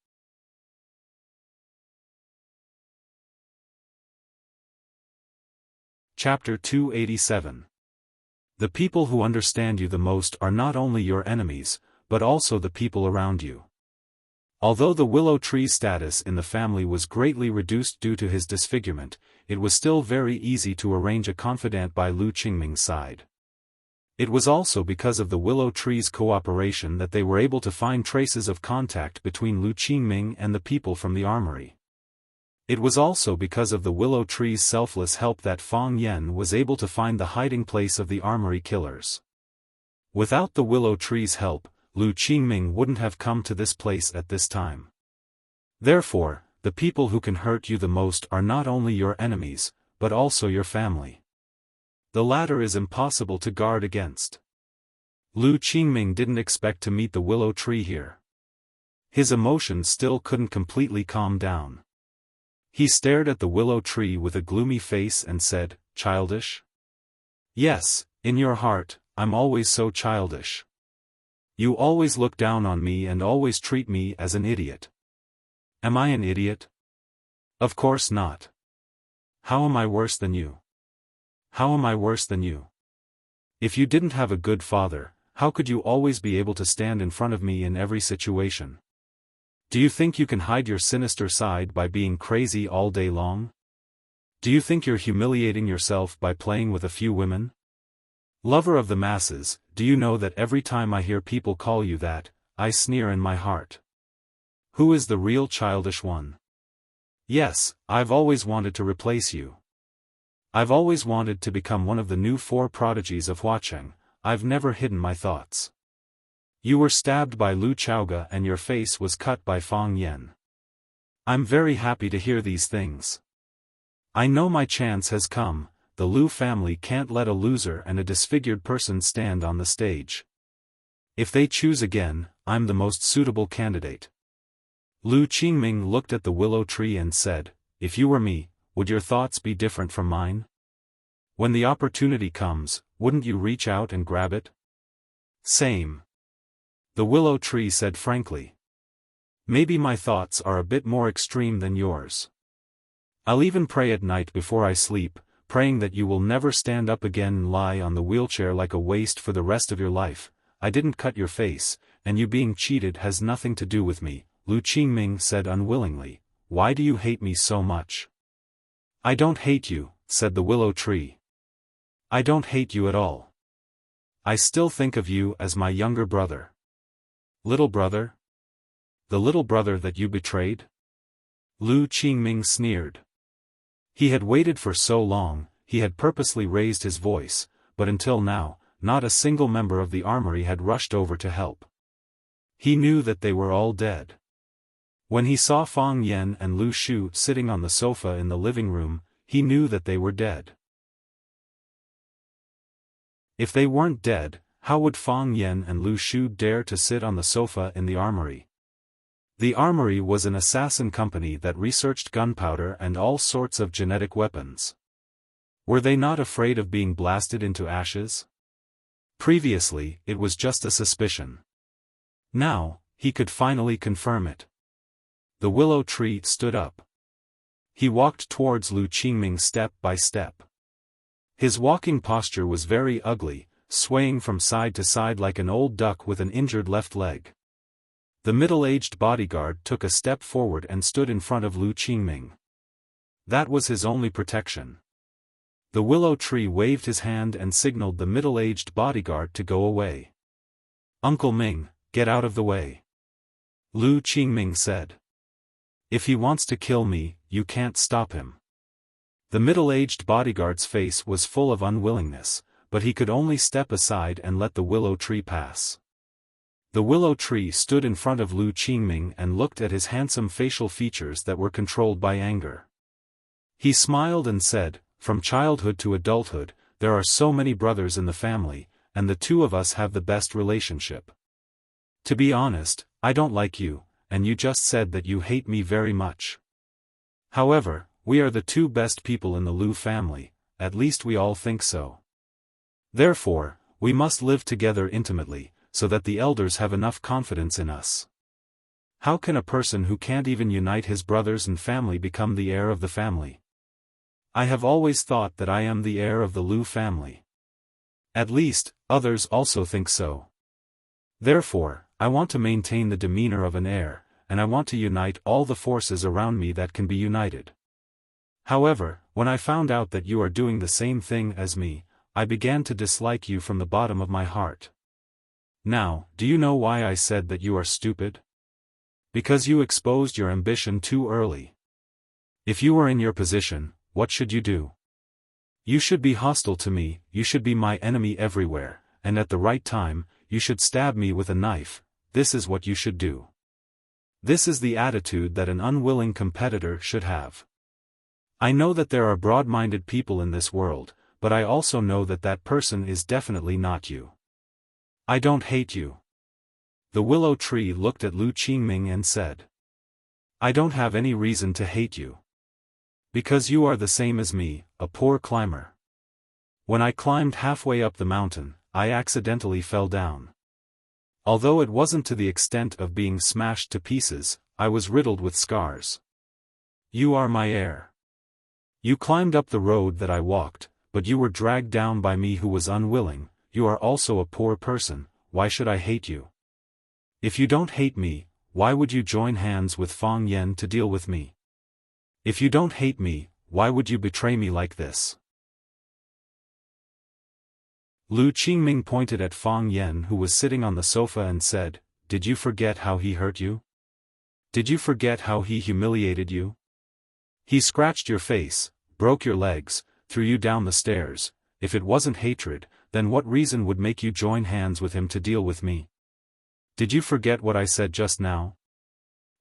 Chapter 287. The people who understand you the most are not only your enemies, but also the people around you. Although the willow tree's status in the family was greatly reduced due to his disfigurement, it was still very easy to arrange a confidant by Lu Qingming's side. It was also because of the willow tree's cooperation that they were able to find traces of contact between Lu Qingming and the people from the armory. It was also because of the willow tree's selfless help that Fang Yan was able to find the hiding place of the armory killers. Without the willow tree's help, Lu Qingming wouldn't have come to this place at this time. Therefore, the people who can hurt you the most are not only your enemies, but also your family. The latter is impossible to guard against. Lu Qingming didn't expect to meet the willow tree here. His emotions still couldn't completely calm down. He stared at the willow tree with a gloomy face and said, "Childish? Yes, in your heart, I'm always so childish. You always look down on me and always treat me as an idiot. Am I an idiot? Of course not. How am I worse than you? How am I worse than you? If you didn't have a good father, how could you always be able to stand in front of me in every situation? Do you think you can hide your sinister side by being crazy all day long? Do you think you're humiliating yourself by playing with a few women? Lover of the masses, do you know that every time I hear people call you that, I sneer in my heart? Who is the real childish one? Yes, I've always wanted to replace you. I've always wanted to become one of the new 4 prodigies of Huacheng. I've never hidden my thoughts. You were stabbed by Lu Chaoga and your face was cut by Fang Yan. I'm very happy to hear these things. I know my chance has come. The Lu family can't let a loser and a disfigured person stand on the stage. If they choose again, I'm the most suitable candidate. Lu Qingming looked at the willow tree and said, "If you were me, would your thoughts be different from mine? When the opportunity comes, wouldn't you reach out and grab it?" "Same." The willow tree said frankly. "Maybe my thoughts are a bit more extreme than yours. I'll even pray at night before I sleep, praying that you will never stand up again and lie on the wheelchair like a waste for the rest of your life. I didn't cut your face, and you being cheated has nothing to do with me," Lu Qingming said unwillingly. "Why do you hate me so much?" "I don't hate you," said the willow tree. "I don't hate you at all. I still think of you as my younger brother." "Little brother? The little brother that you betrayed?" Lu Qingming sneered. He had waited for so long, he had purposely raised his voice, but until now, not a single member of the armory had rushed over to help. He knew that they were all dead. When he saw Fang Yan and Lu Shu sitting on the sofa in the living room, he knew that they were dead. If they weren't dead, how would Fang Yan and Lu Shu dare to sit on the sofa in the armory? The armory was an assassin company that researched gunpowder and all sorts of genetic weapons. Were they not afraid of being blasted into ashes? Previously, it was just a suspicion. Now, he could finally confirm it. The willow tree stood up. He walked towards Lu Qingming step by step. His walking posture was very ugly, swaying from side to side like an old duck with an injured left leg. The middle-aged bodyguard took a step forward and stood in front of Lu Qingming. That was his only protection. The willow tree waved his hand and signaled the middle-aged bodyguard to go away. "Uncle Ming, get out of the way," Lu Qingming said. "If he wants to kill me, you can't stop him." The middle-aged bodyguard's face was full of unwillingness, but he could only step aside and let the willow tree pass. The willow tree stood in front of Lu Qingming and looked at his handsome facial features that were controlled by anger. He smiled and said, "From childhood to adulthood, there are so many brothers in the family, and the two of us have the best relationship. To be honest, I don't like you, and you just said that you hate me very much. However, we are the two best people in the Lu family, at least we all think so. Therefore, we must live together intimately, so that the elders have enough confidence in us. How can a person who can't even unite his brothers and family become the heir of the family? I have always thought that I am the heir of the Lu family. At least, others also think so. Therefore, I want to maintain the demeanor of an heir, and I want to unite all the forces around me that can be united. However, when I found out that you are doing the same thing as me, I began to dislike you from the bottom of my heart. Now, do you know why I said that you are stupid? Because you exposed your ambition too early. If you were in your position, what should you do? You should be hostile to me, you should be my enemy everywhere, and at the right time, you should stab me with a knife. This is what you should do. This is the attitude that an unwilling competitor should have. I know that there are broad-minded people in this world, but I also know that that person is definitely not you. I don't hate you." The willow tree looked at Lu Qingming and said, "I don't have any reason to hate you. Because you are the same as me, a poor climber. When I climbed halfway up the mountain, I accidentally fell down. Although it wasn't to the extent of being smashed to pieces, I was riddled with scars. You are my heir. You climbed up the road that I walked, but you were dragged down by me who was unwilling. You are also a poor person, why should I hate you? If you don't hate me, why would you join hands with Fang Yen to deal with me? If you don't hate me, why would you betray me like this?" Lu Qingming pointed at Fang Yen who was sitting on the sofa and said, "Did you forget how he hurt you? Did you forget how he humiliated you? He scratched your face, broke your legs, threw you down the stairs. If it wasn't hatred, then what reason would make you join hands with him to deal with me? Did you forget what I said just now?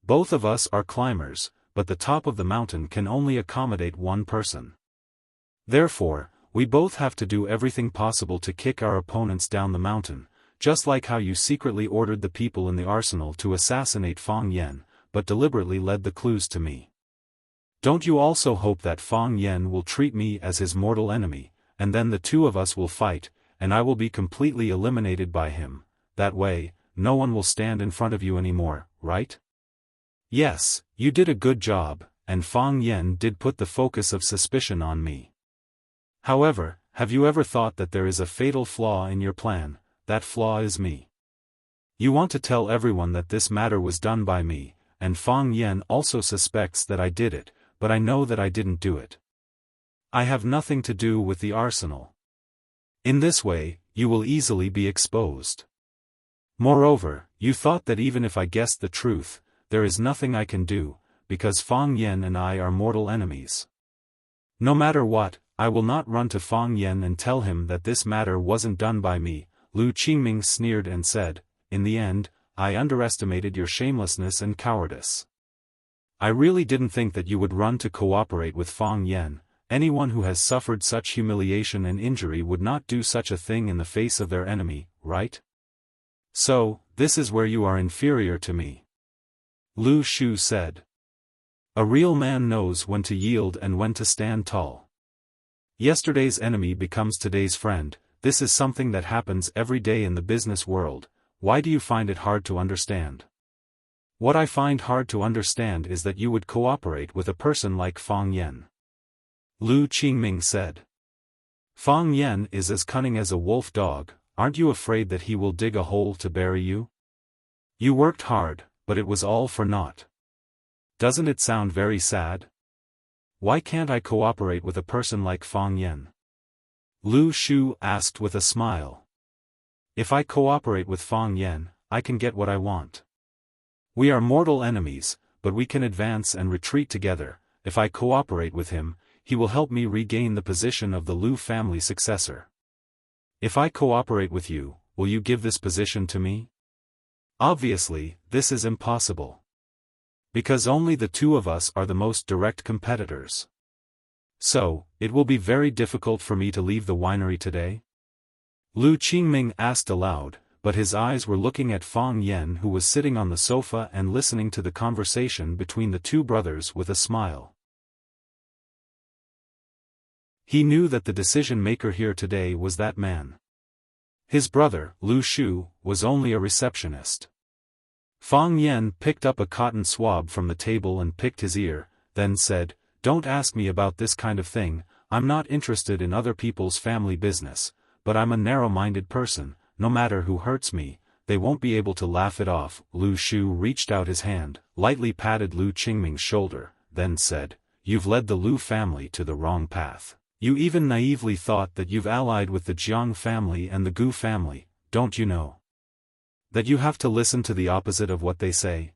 Both of us are climbers, but the top of the mountain can only accommodate one person. Therefore, we both have to do everything possible to kick our opponents down the mountain, just like how you secretly ordered the people in the arsenal to assassinate Fang Yen, but deliberately led the clues to me. Don't you also hope that Fang Yen will treat me as his mortal enemy, and then the two of us will fight, and I will be completely eliminated by him? That way, no one will stand in front of you anymore, right? Yes, you did a good job, and Fang Yen did put the focus of suspicion on me. However, have you ever thought that there is a fatal flaw in your plan? That flaw is me. You want to tell everyone that this matter was done by me, and Fang Yen also suspects that I did it, but I know that I didn't do it. I have nothing to do with the arsenal. In this way, you will easily be exposed. Moreover, you thought that even if I guessed the truth, there is nothing I can do, because Fang Yen and I are mortal enemies. No matter what, I will not run to Fang Yen and tell him that this matter wasn't done by me." Lu Qingming sneered and said, "In the end, I underestimated your shamelessness and cowardice. I really didn't think that you would run to cooperate with Fang Yen. Anyone who has suffered such humiliation and injury would not do such a thing in the face of their enemy, right? So, this is where you are inferior to me." Lu Shu said. "A real man knows when to yield and when to stand tall. Yesterday's enemy becomes today's friend. This is something that happens every day in the business world. Why do you find it hard to understand?" "What I find hard to understand is that you would cooperate with a person like Fang Yen," Lu Qingming said. Fang Yen is as cunning as a wolf dog, aren't you afraid that he will dig a hole to bury you? You worked hard, but it was all for naught. Doesn't it sound very sad? Why can't I cooperate with a person like Fang Yen? Lu Shu asked with a smile. If I cooperate with Fang Yen, I can get what I want. We are mortal enemies, but we can advance and retreat together. If I cooperate with him, he will help me regain the position of the Lu family successor. If I cooperate with you, will you give this position to me? Obviously, this is impossible. Because only the two of us are the most direct competitors. So, it will be very difficult for me to leave the winery today? Lu Qingming asked aloud, but his eyes were looking at Fang Yen, who was sitting on the sofa and listening to the conversation between the two brothers with a smile. He knew that the decision-maker here today was that man. His brother, Lu Shu, was only a receptionist. Fang Yen picked up a cotton swab from the table and picked his ear, then said, "Don't ask me about this kind of thing, I'm not interested in other people's family business, but I'm a narrow-minded person, no matter who hurts me, they won't be able to laugh it off." Lu Shu reached out his hand, lightly patted Lu Qingming's shoulder, then said, "You've led the Lu family to the wrong path. You even naively thought that you've allied with the Jiang family and the Gu family, don't you know? That you have to listen to the opposite of what they say?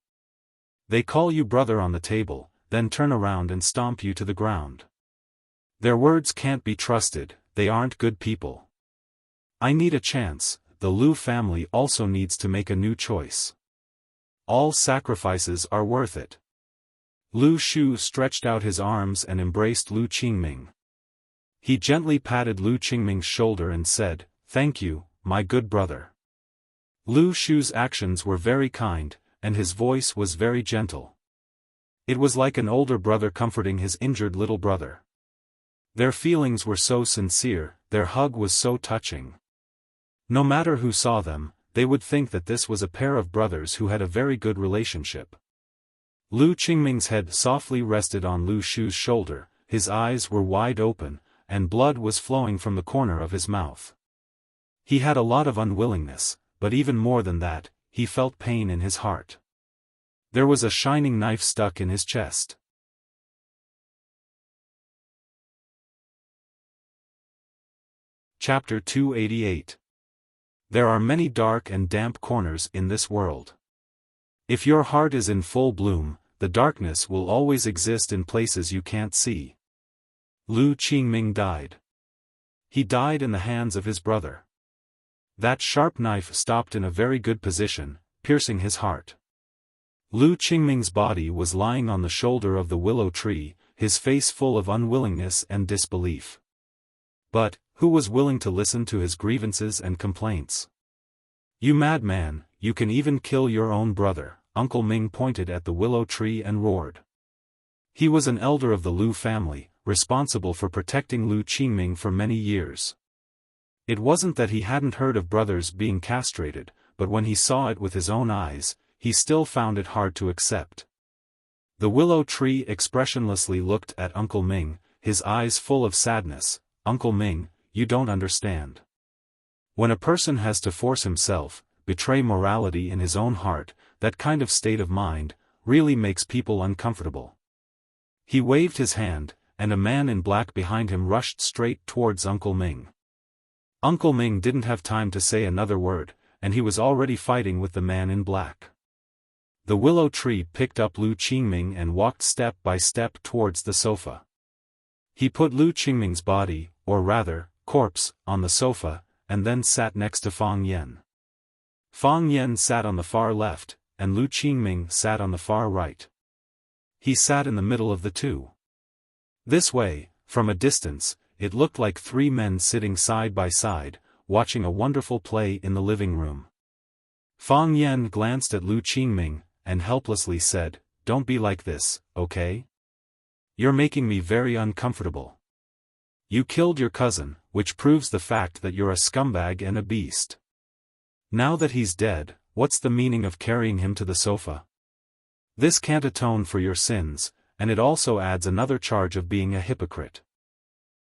They call you brother on the table, then turn around and stomp you to the ground. Their words can't be trusted, they aren't good people. I need a chance, the Lu family also needs to make a new choice. All sacrifices are worth it." Lu Shu stretched out his arms and embraced Lu Qingming. He gently patted Lu Qingming's shoulder and said, "Thank you, my good brother." Lu Shu's actions were very kind, and his voice was very gentle. It was like an older brother comforting his injured little brother. Their feelings were so sincere, their hug was so touching. No matter who saw them, they would think that this was a pair of brothers who had a very good relationship. Lu Qingming's head softly rested on Lu Shu's shoulder, his eyes were wide open, and blood was flowing from the corner of his mouth. He had a lot of unwillingness, but even more than that, he felt pain in his heart. There was a shining knife stuck in his chest. Chapter 288. There are many dark and damp corners in this world. If your heart is in full bloom, the darkness will always exist in places you can't see. Lu Qingming died. He died in the hands of his brother. That sharp knife stopped in a very good position, piercing his heart. Lu Qingming's body was lying on the shoulder of the willow tree, his face full of unwillingness and disbelief. But, who was willing to listen to his grievances and complaints? "You madman, you can even kill your own brother," Uncle Ming pointed at the willow tree and roared. He was an elder of the Lu family, responsible for protecting Lu Qingming for many years. It wasn't that he hadn't heard of brothers being castrated, but when he saw it with his own eyes, he still found it hard to accept. The willow tree expressionlessly looked at Uncle Ming, his eyes full of sadness. "Uncle Ming, you don't understand. When a person has to force himself, betray morality in his own heart, that kind of state of mind, really makes people uncomfortable." He waved his hand, and a man in black behind him rushed straight towards Uncle Ming. Uncle Ming didn't have time to say another word, and he was already fighting with the man in black. The willow tree picked up Lu Qingming and walked step by step towards the sofa. He put Lu Qingming's body, or rather, corpse, on the sofa, and then sat next to Fang Yen. Fang Yen sat on the far left, and Lu Qingming sat on the far right. He sat in the middle of the two. This way, from a distance, it looked like three men sitting side by side, watching a wonderful play in the living room. Fang Yen glanced at Lu Qingming, and helplessly said, "Don't be like this, okay? You're making me very uncomfortable. You killed your cousin, which proves the fact that you're a scumbag and a beast. Now that he's dead, what's the meaning of carrying him to the sofa? This can't atone for your sins, and it also adds another charge of being a hypocrite.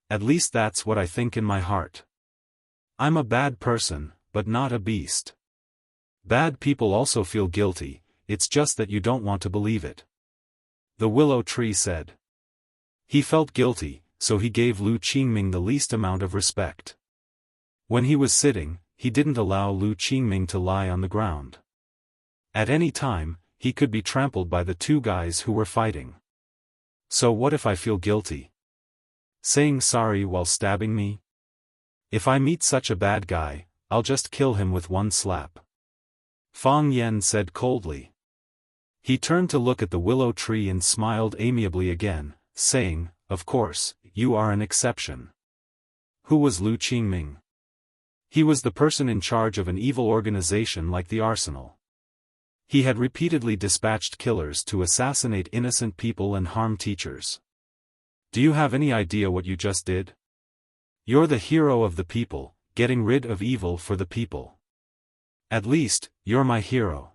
At least that's what I think in my heart. I'm a bad person, but not a beast. Bad people also feel guilty, it's just that you don't want to believe it. The willow tree said. He felt guilty, so he gave Lu Qingming the least amount of respect. When he was sitting, he didn't allow Lu Qingming to lie on the ground. At any time, he could be trampled by the two guys who were fighting. So what if I feel guilty? Saying sorry while stabbing me? If I meet such a bad guy, I'll just kill him with one slap. Fang Yan said coldly. He turned to look at the willow tree and smiled amiably again, saying, "Of course, you are an exception." Who was Lu Qingming? He was the person in charge of an evil organization like the Arsenal. He had repeatedly dispatched killers to assassinate innocent people and harm teachers. Do you have any idea what you just did? You're the hero of the people, getting rid of evil for the people. At least, you're my hero.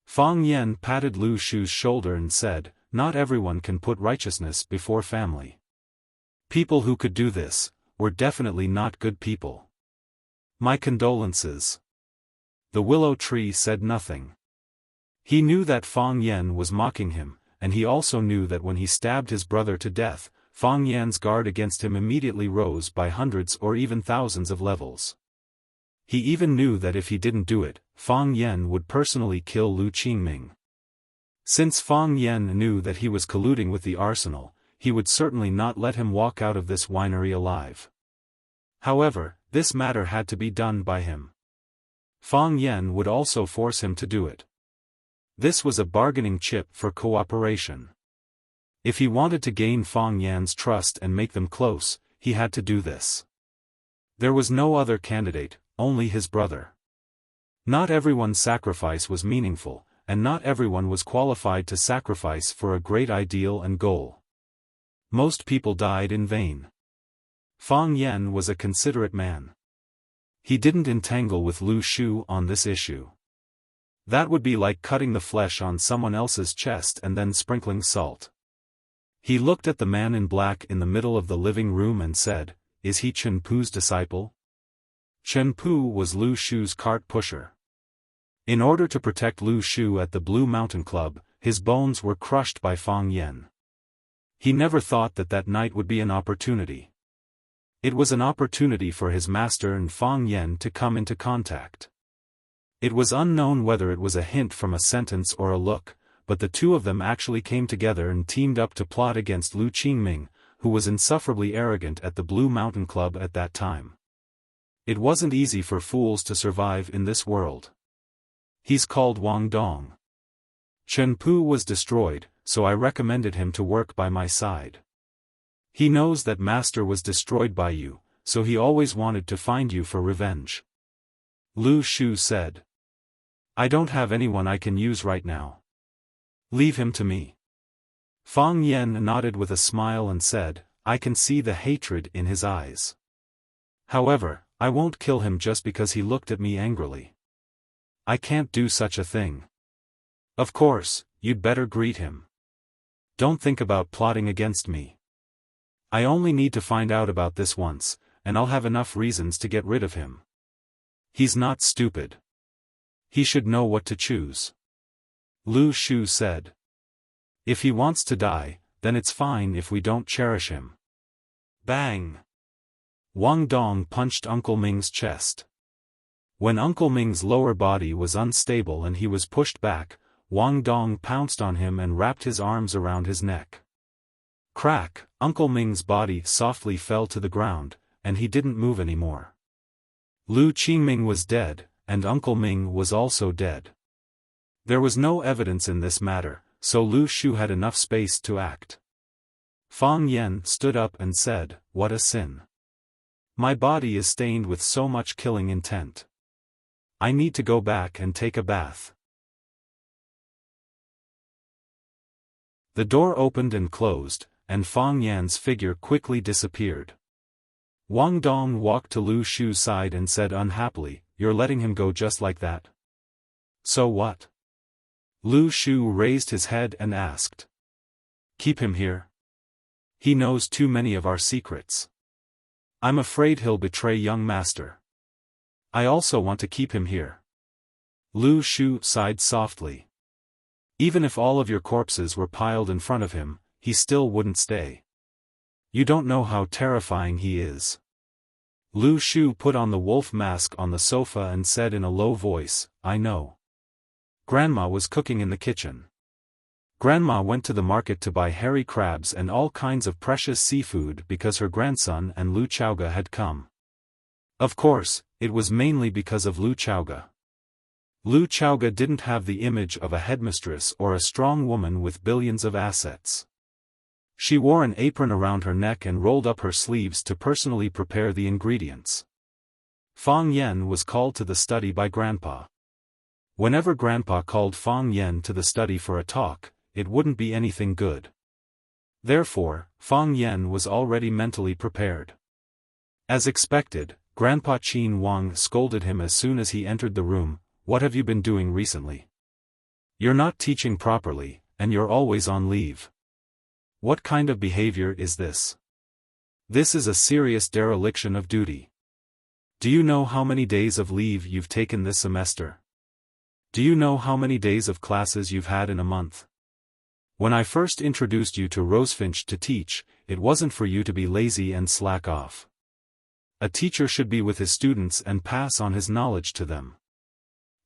Fang Yan patted Lu Shu's shoulder and said, "Not everyone can put righteousness before family. People who could do this were definitely not good people. My condolences." The willow tree said nothing. He knew that Fang Yan was mocking him, and he also knew that when he stabbed his brother to death, Fang Yan's guard against him immediately rose by hundreds or even thousands of levels. He even knew that if he didn't do it, Fang Yan would personally kill Lu Qingming. Since Fang Yan knew that he was colluding with the Arsenal, he would certainly not let him walk out of this winery alive. However, this matter had to be done by him. Fang Yan would also force him to do it. This was a bargaining chip for cooperation. If he wanted to gain Fang Yan's trust and make them close, he had to do this. There was no other candidate, only his brother. Not everyone's sacrifice was meaningful, and not everyone was qualified to sacrifice for a great ideal and goal. Most people died in vain. Fang Yan was a considerate man. He didn't entangle with Lu Shu on this issue. That would be like cutting the flesh on someone else's chest and then sprinkling salt. He looked at the man in black in the middle of the living room and said, "Is he Chen Pu's disciple?" Chen Pu was Lu Shu's cart pusher. In order to protect Lu Shu at the Blue Mountain Club, his bones were crushed by Fang Yan. He never thought that that night would be an opportunity. It was an opportunity for his master and Fang Yan to come into contact. It was unknown whether it was a hint from a sentence or a look, but the two of them actually came together and teamed up to plot against Lu Qingming, who was insufferably arrogant at the Blue Mountain Club at that time. It wasn't easy for fools to survive in this world. He's called Wang Dong. Chen Pu was destroyed, so I recommended him to work by my side. He knows that Master was destroyed by you, so he always wanted to find you for revenge. Lu Shu said. I don't have anyone I can use right now. Leave him to me. Fang Yan nodded with a smile and said, I can see the hatred in his eyes. However, I won't kill him just because he looked at me angrily. I can't do such a thing. Of course, you'd better greet him. Don't think about plotting against me. I only need to find out about this once, and I'll have enough reasons to get rid of him. He's not stupid. He should know what to choose. Lu Shu said. If he wants to die, then it's fine if we don't cherish him. Bang! Wang Dong punched Uncle Ming's chest. When Uncle Ming's lower body was unstable and he was pushed back, Wang Dong pounced on him and wrapped his arms around his neck. Crack! Uncle Ming's body softly fell to the ground, and he didn't move anymore. Lu Qingming was dead, and Uncle Ming was also dead. There was no evidence in this matter, so Lu Shu had enough space to act. Fang Yan stood up and said, What a sin. My body is stained with so much killing intent. I need to go back and take a bath. The door opened and closed, and Fang Yan's figure quickly disappeared. Wang Dong walked to Lu Shu's side and said unhappily, You're letting him go just like that? So what? Lu Shu raised his head and asked. Keep him here? He knows too many of our secrets. I'm afraid he'll betray young master. I also want to keep him here. Lu Shu sighed softly. Even if all of your corpses were piled in front of him, he still wouldn't stay. You don't know how terrifying he is. Lu Shu put on the wolf mask on the sofa and said in a low voice, I know. Grandma was cooking in the kitchen. Grandma went to the market to buy hairy crabs and all kinds of precious seafood because her grandson and Lu Chaoga had come. Of course, it was mainly because of Lu Chaoga. Lu Chaoga didn't have the image of a headmistress or a strong woman with billions of assets. She wore an apron around her neck and rolled up her sleeves to personally prepare the ingredients. Fang Yen was called to the study by Grandpa. Whenever Grandpa called Fang Yen to the study for a talk, it wouldn't be anything good. Therefore, Fang Yen was already mentally prepared. As expected, Grandpa Qin Wang scolded him as soon as he entered the room. What have you been doing recently? You're not teaching properly, and you're always on leave. What kind of behavior is this? This is a serious dereliction of duty. Do you know how many days of leave you've taken this semester? Do you know how many days of classes you've had in a month? When I first introduced you to Rosefinch to teach, it wasn't for you to be lazy and slack off. A teacher should be with his students and pass on his knowledge to them.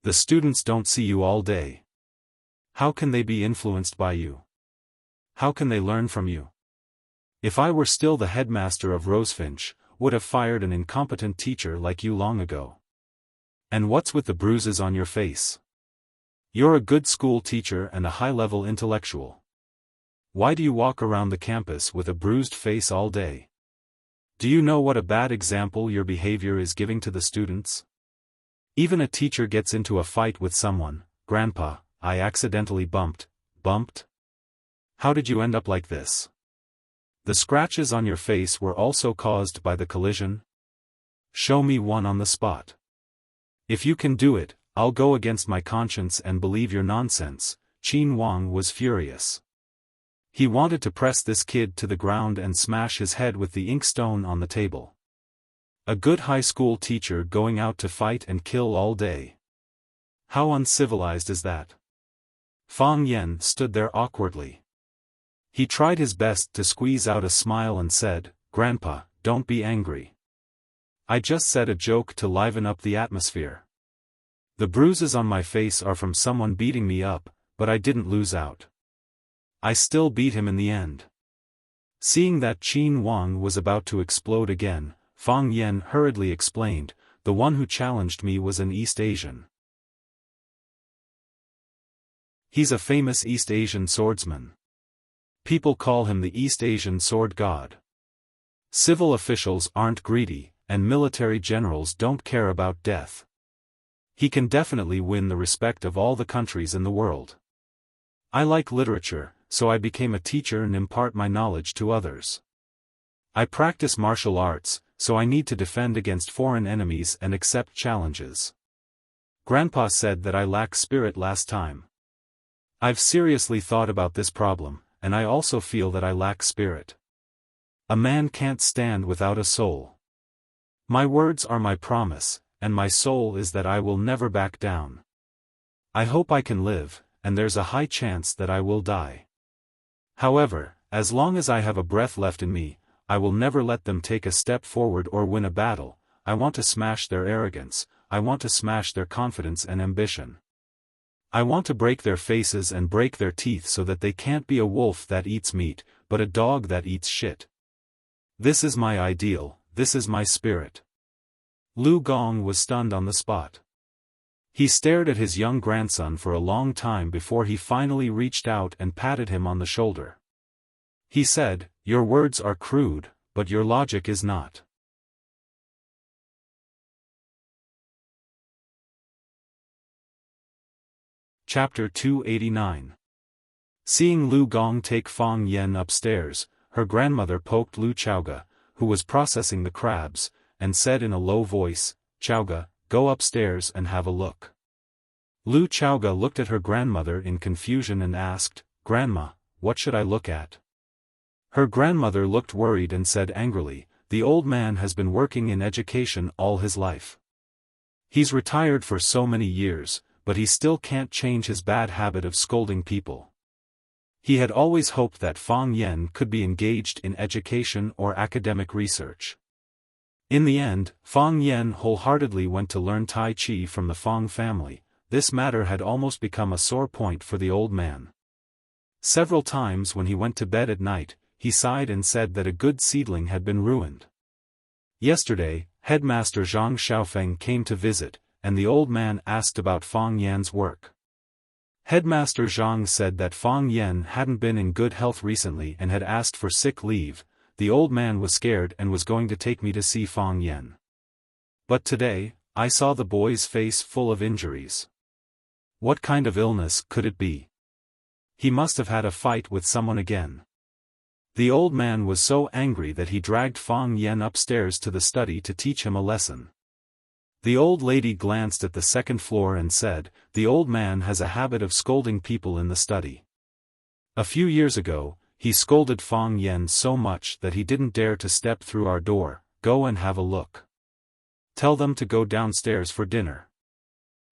The students don't see you all day. How can they be influenced by you? How can they learn from you? If I were still the headmaster of Rosefinch, would have fired an incompetent teacher like you long ago. And what's with the bruises on your face? You're a good school teacher and a high-level intellectual. Why do you walk around the campus with a bruised face all day? Do you know what a bad example your behavior is giving to the students? Even a teacher gets into a fight with someone. Grandpa, I accidentally bumped. How did you end up like this? The scratches on your face were also caused by the collision? Show me one on the spot. If you can do it, I'll go against my conscience and believe your nonsense. Qin Wang was furious. He wanted to press this kid to the ground and smash his head with the inkstone on the table. A good high school teacher going out to fight and kill all day. How uncivilized is that? Fang Yen stood there awkwardly. He tried his best to squeeze out a smile and said, Grandpa, don't be angry. I just said a joke to liven up the atmosphere. The bruises on my face are from someone beating me up, but I didn't lose out. I still beat him in the end. Seeing that Qin Wang was about to explode again, Fang Yen hurriedly explained, the one who challenged me was an East Asian. He's a famous East Asian swordsman. People call him the East Asian sword god. Civil officials aren't greedy, and military generals don't care about death. He can definitely win the respect of all the countries in the world. I like literature, so I became a teacher and impart my knowledge to others. I practice martial arts, so I need to defend against foreign enemies and accept challenges. Grandpa said that I lack spirit last time. I've seriously thought about this problem, and I also feel that I lack spirit. A man can't stand without a soul. My words are my promise, and my soul is that I will never back down. I hope I can live, and there's a high chance that I will die. However, as long as I have a breath left in me, I will never let them take a step forward or win a battle. I want to smash their arrogance, I want to smash their confidence and ambition. I want to break their faces and break their teeth so that they can't be a wolf that eats meat, but a dog that eats shit. This is my ideal, this is my spirit. Lu Gong was stunned on the spot. He stared at his young grandson for a long time before he finally reached out and patted him on the shoulder. He said, Your words are crude, but your logic is not. Chapter 289. Seeing Lu Gong take Fang Yen upstairs, her grandmother poked Lu Chaoga, who was processing the crabs, and said in a low voice, Chaoga, go upstairs and have a look. Lu Chaoga looked at her grandmother in confusion and asked, Grandma, what should I look at? Her grandmother looked worried and said angrily, "The old man has been working in education all his life. He's retired for so many years, but he still can't change his bad habit of scolding people." He had always hoped that Fang Yan could be engaged in education or academic research. In the end, Fang Yan wholeheartedly went to learn Tai Chi from the Fang family. This matter had almost become a sore point for the old man. Several times when he went to bed at night, he sighed and said that a good seedling had been ruined. Yesterday, Headmaster Zhang Xiaofan came to visit, and the old man asked about Fang Yan's work. Headmaster Zhang said that Fang Yan hadn't been in good health recently and had asked for sick leave. The old man was scared and was going to take me to see Fang Yan. But today, I saw the boy's face full of injuries. What kind of illness could it be? He must have had a fight with someone again. The old man was so angry that he dragged Fang Yan upstairs to the study to teach him a lesson. The old lady glanced at the second floor and said, "The old man has a habit of scolding people in the study. A few years ago, he scolded Fang Yan so much that he didn't dare to step through our door. Go and have a look. Tell them to go downstairs for dinner."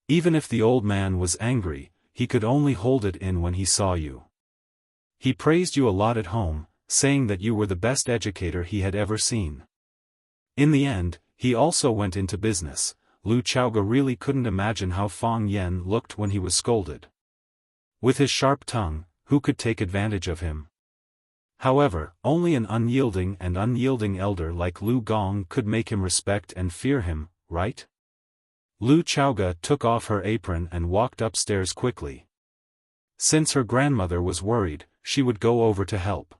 Even if the old man was angry, he could only hold it in when he saw you. He praised you a lot at home, saying that you were the best educator he had ever seen. In the end, he also went into business. Lu Chaoga really couldn't imagine how Fang Yan looked when he was scolded. With his sharp tongue, who could take advantage of him? However, only an unyielding elder like Lu Gong could make him respect and fear him, right? Lu Chaoga took off her apron and walked upstairs quickly. Since her grandmother was worried, she would go over to help.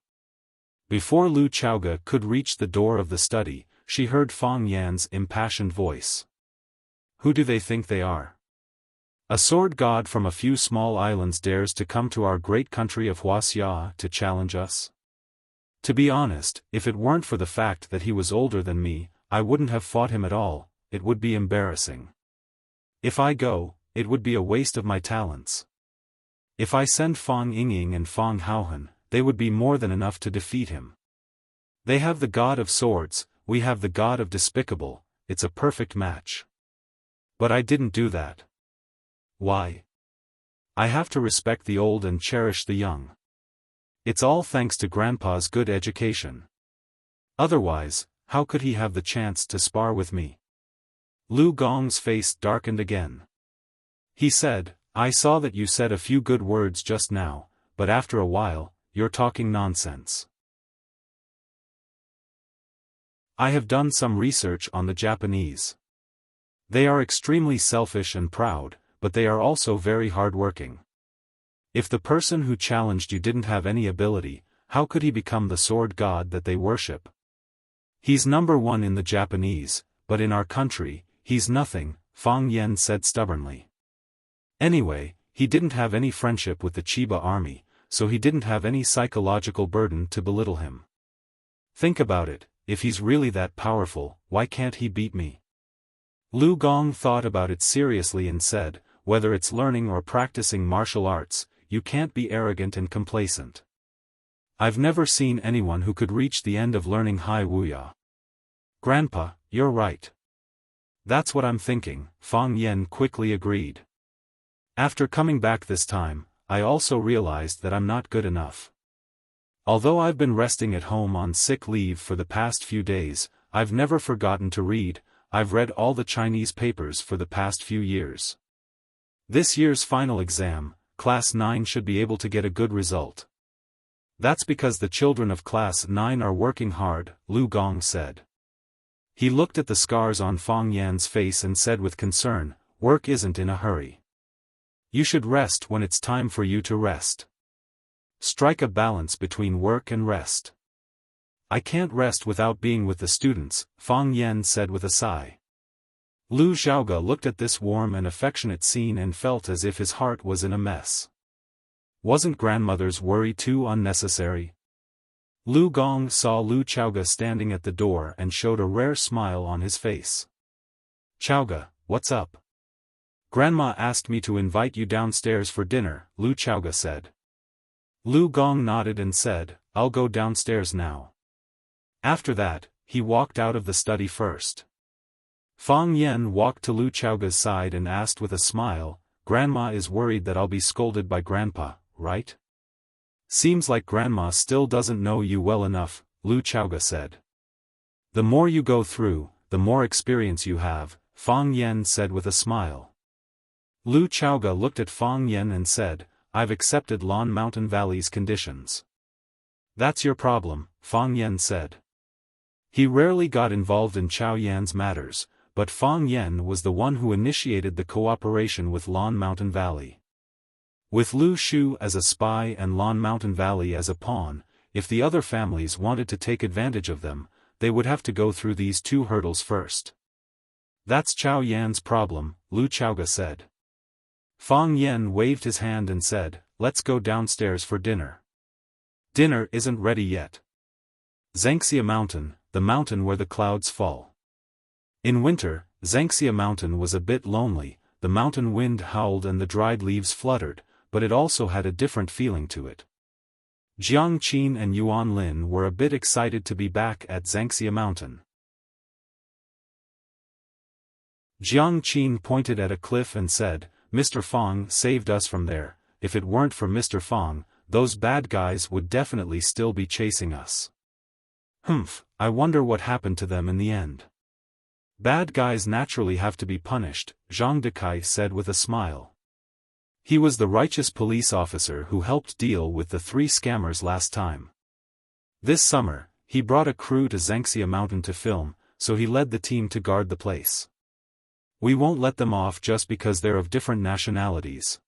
Before Lu Chaoga could reach the door of the study, she heard Fang Yan's impassioned voice. "Who do they think they are? A sword god from a few small islands dares to come to our great country of Wuxia to challenge us? To be honest, if it weren't for the fact that he was older than me, I wouldn't have fought him at all. It would be embarrassing. If I go, it would be a waste of my talents. If I send Fang Yingying and Fang Haohan, they would be more than enough to defeat him. They have the god of swords, we have the god of despicable, it's a perfect match. But I didn't do that. Why? I have to respect the old and cherish the young. It's all thanks to Grandpa's good education. Otherwise, how could he have the chance to spar with me?" Lu Gong's face darkened again. He said, "I saw that you said a few good words just now, but after a while, you're talking nonsense. I have done some research on the Japanese. They are extremely selfish and proud, but they are also very hard-working. If the person who challenged you didn't have any ability, how could he become the sword god that they worship? He's number one in the Japanese, but in our country, he's nothing," Fang Yan said stubbornly. Anyway, he didn't have any friendship with the Chiba army, so he didn't have any psychological burden to belittle him. Think about it, if he's really that powerful, why can't he beat me? Lu Gong thought about it seriously and said, "Whether it's learning or practicing martial arts, you can't be arrogant and complacent. I've never seen anyone who could reach the end of learning Hai Wuya." "Grandpa, you're right. That's what I'm thinking," Fang Yan quickly agreed. "After coming back this time, I also realized that I'm not good enough. Although I've been resting at home on sick leave for the past few days, I've never forgotten to read. I've read all the Chinese papers for the past few years. This year's final exam, Class 9 should be able to get a good result. That's because the children of Class 9 are working hard," Lu Gong said. He looked at the scars on Fang Yan's face and said with concern, "Work isn't in a hurry. You should rest when it's time for you to rest. Strike a balance between work and rest." "I can't rest without being with the students," Fang Yan said with a sigh. Lu Xiaoga looked at this warm and affectionate scene and felt as if his heart was in a mess. Wasn't grandmother's worry too unnecessary? Lu Gong saw Lu Xiaoga standing at the door and showed a rare smile on his face. "Xiaoga, what's up?" "Grandma asked me to invite you downstairs for dinner," Lu Xiaoga said. Lu Gong nodded and said, I'll go downstairs now. After that, he walked out of the study first. Fang Yen walked to Lu Chaoga's side and asked with a smile, Grandma is worried that I'll be scolded by Grandpa, right? Seems like Grandma still doesn't know you well enough, Lu Chaoga said. The more you go through, the more experience you have, Fang Yen said with a smile. Lu Chaoga looked at Fang Yen and said, I've accepted Lan Mountain Valley's conditions. That's your problem, Fang Yen said. He rarely got involved in Chao Yan's matters, but Fang Yen was the one who initiated the cooperation with Lan Mountain Valley. With Lu Shu as a spy and Lan Mountain Valley as a pawn, if the other families wanted to take advantage of them, they would have to go through these two hurdles first. That's Chao Yan's problem, Lu Chaoga said. Fang Yen waved his hand and said, let's go downstairs for dinner. Dinner isn't ready yet. Zhangxia Mountain, the mountain where the clouds fall. In winter, Zhangxia Mountain was a bit lonely, the mountain wind howled and the dried leaves fluttered, but it also had a different feeling to it. Jiang Qin and Yuan Lin were a bit excited to be back at Zhangxia Mountain. Jiang Qin pointed at a cliff and said, Mr. Fang saved us from there. If it weren't for Mr. Fang, those bad guys would definitely still be chasing us. Humph, I wonder what happened to them in the end. Bad guys naturally have to be punished, Zhang Dekai said with a smile. He was the righteous police officer who helped deal with the 3 scammers last time. This summer, he brought a crew to Zhangxia Mountain to film, so he led the team to guard the place. We won't let them off just because they're of different nationalities.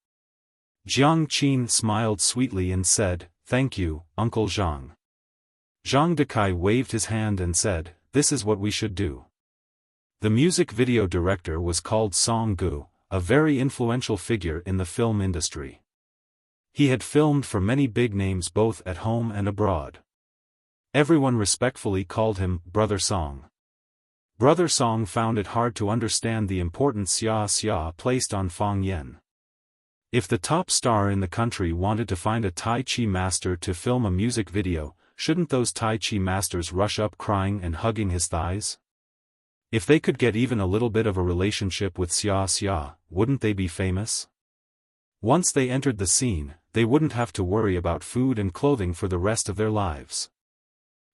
Jiang Qin smiled sweetly and said, Thank you, Uncle Zhang. Zhang Dekai waved his hand and said, This is what we should do. The music video director was called Song Gu, a very influential figure in the film industry. He had filmed for many big names both at home and abroad. Everyone respectfully called him Brother Song. Brother Song found it hard to understand the importance Xia placed on Fang Yen. If the top star in the country wanted to find a Tai Chi master to film a music video, shouldn't those Tai Chi masters rush up crying and hugging his thighs? If they could get even a little bit of a relationship with Xia, wouldn't they be famous? Once they entered the scene, they wouldn't have to worry about food and clothing for the rest of their lives.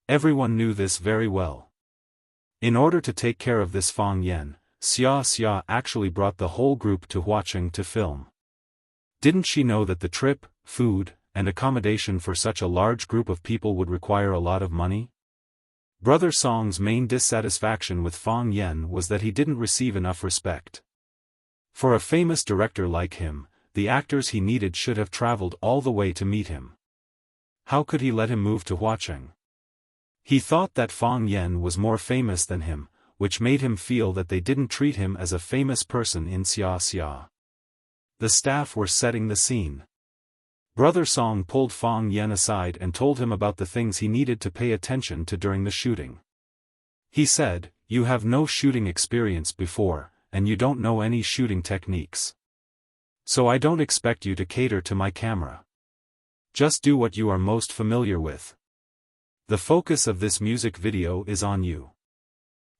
Everyone knew this very well. In order to take care of this Fang Yen, Xia actually brought the whole group to Huacheng to film. Didn't she know that the trip, food, and accommodation for such a large group of people would require a lot of money? Brother Song's main dissatisfaction with Fang Yen was that he didn't receive enough respect. For a famous director like him, the actors he needed should have traveled all the way to meet him. How could he let him move to Huacheng? He thought that Fang Yen was more famous than him, which made him feel that they didn't treat him as a famous person in Xia. The staff were setting the scene. Brother Song pulled Fang Yen aside and told him about the things he needed to pay attention to during the shooting. He said, You have no shooting experience before, and you don't know any shooting techniques. So I don't expect you to cater to my camera. Just do what you are most familiar with. The focus of this music video is on you.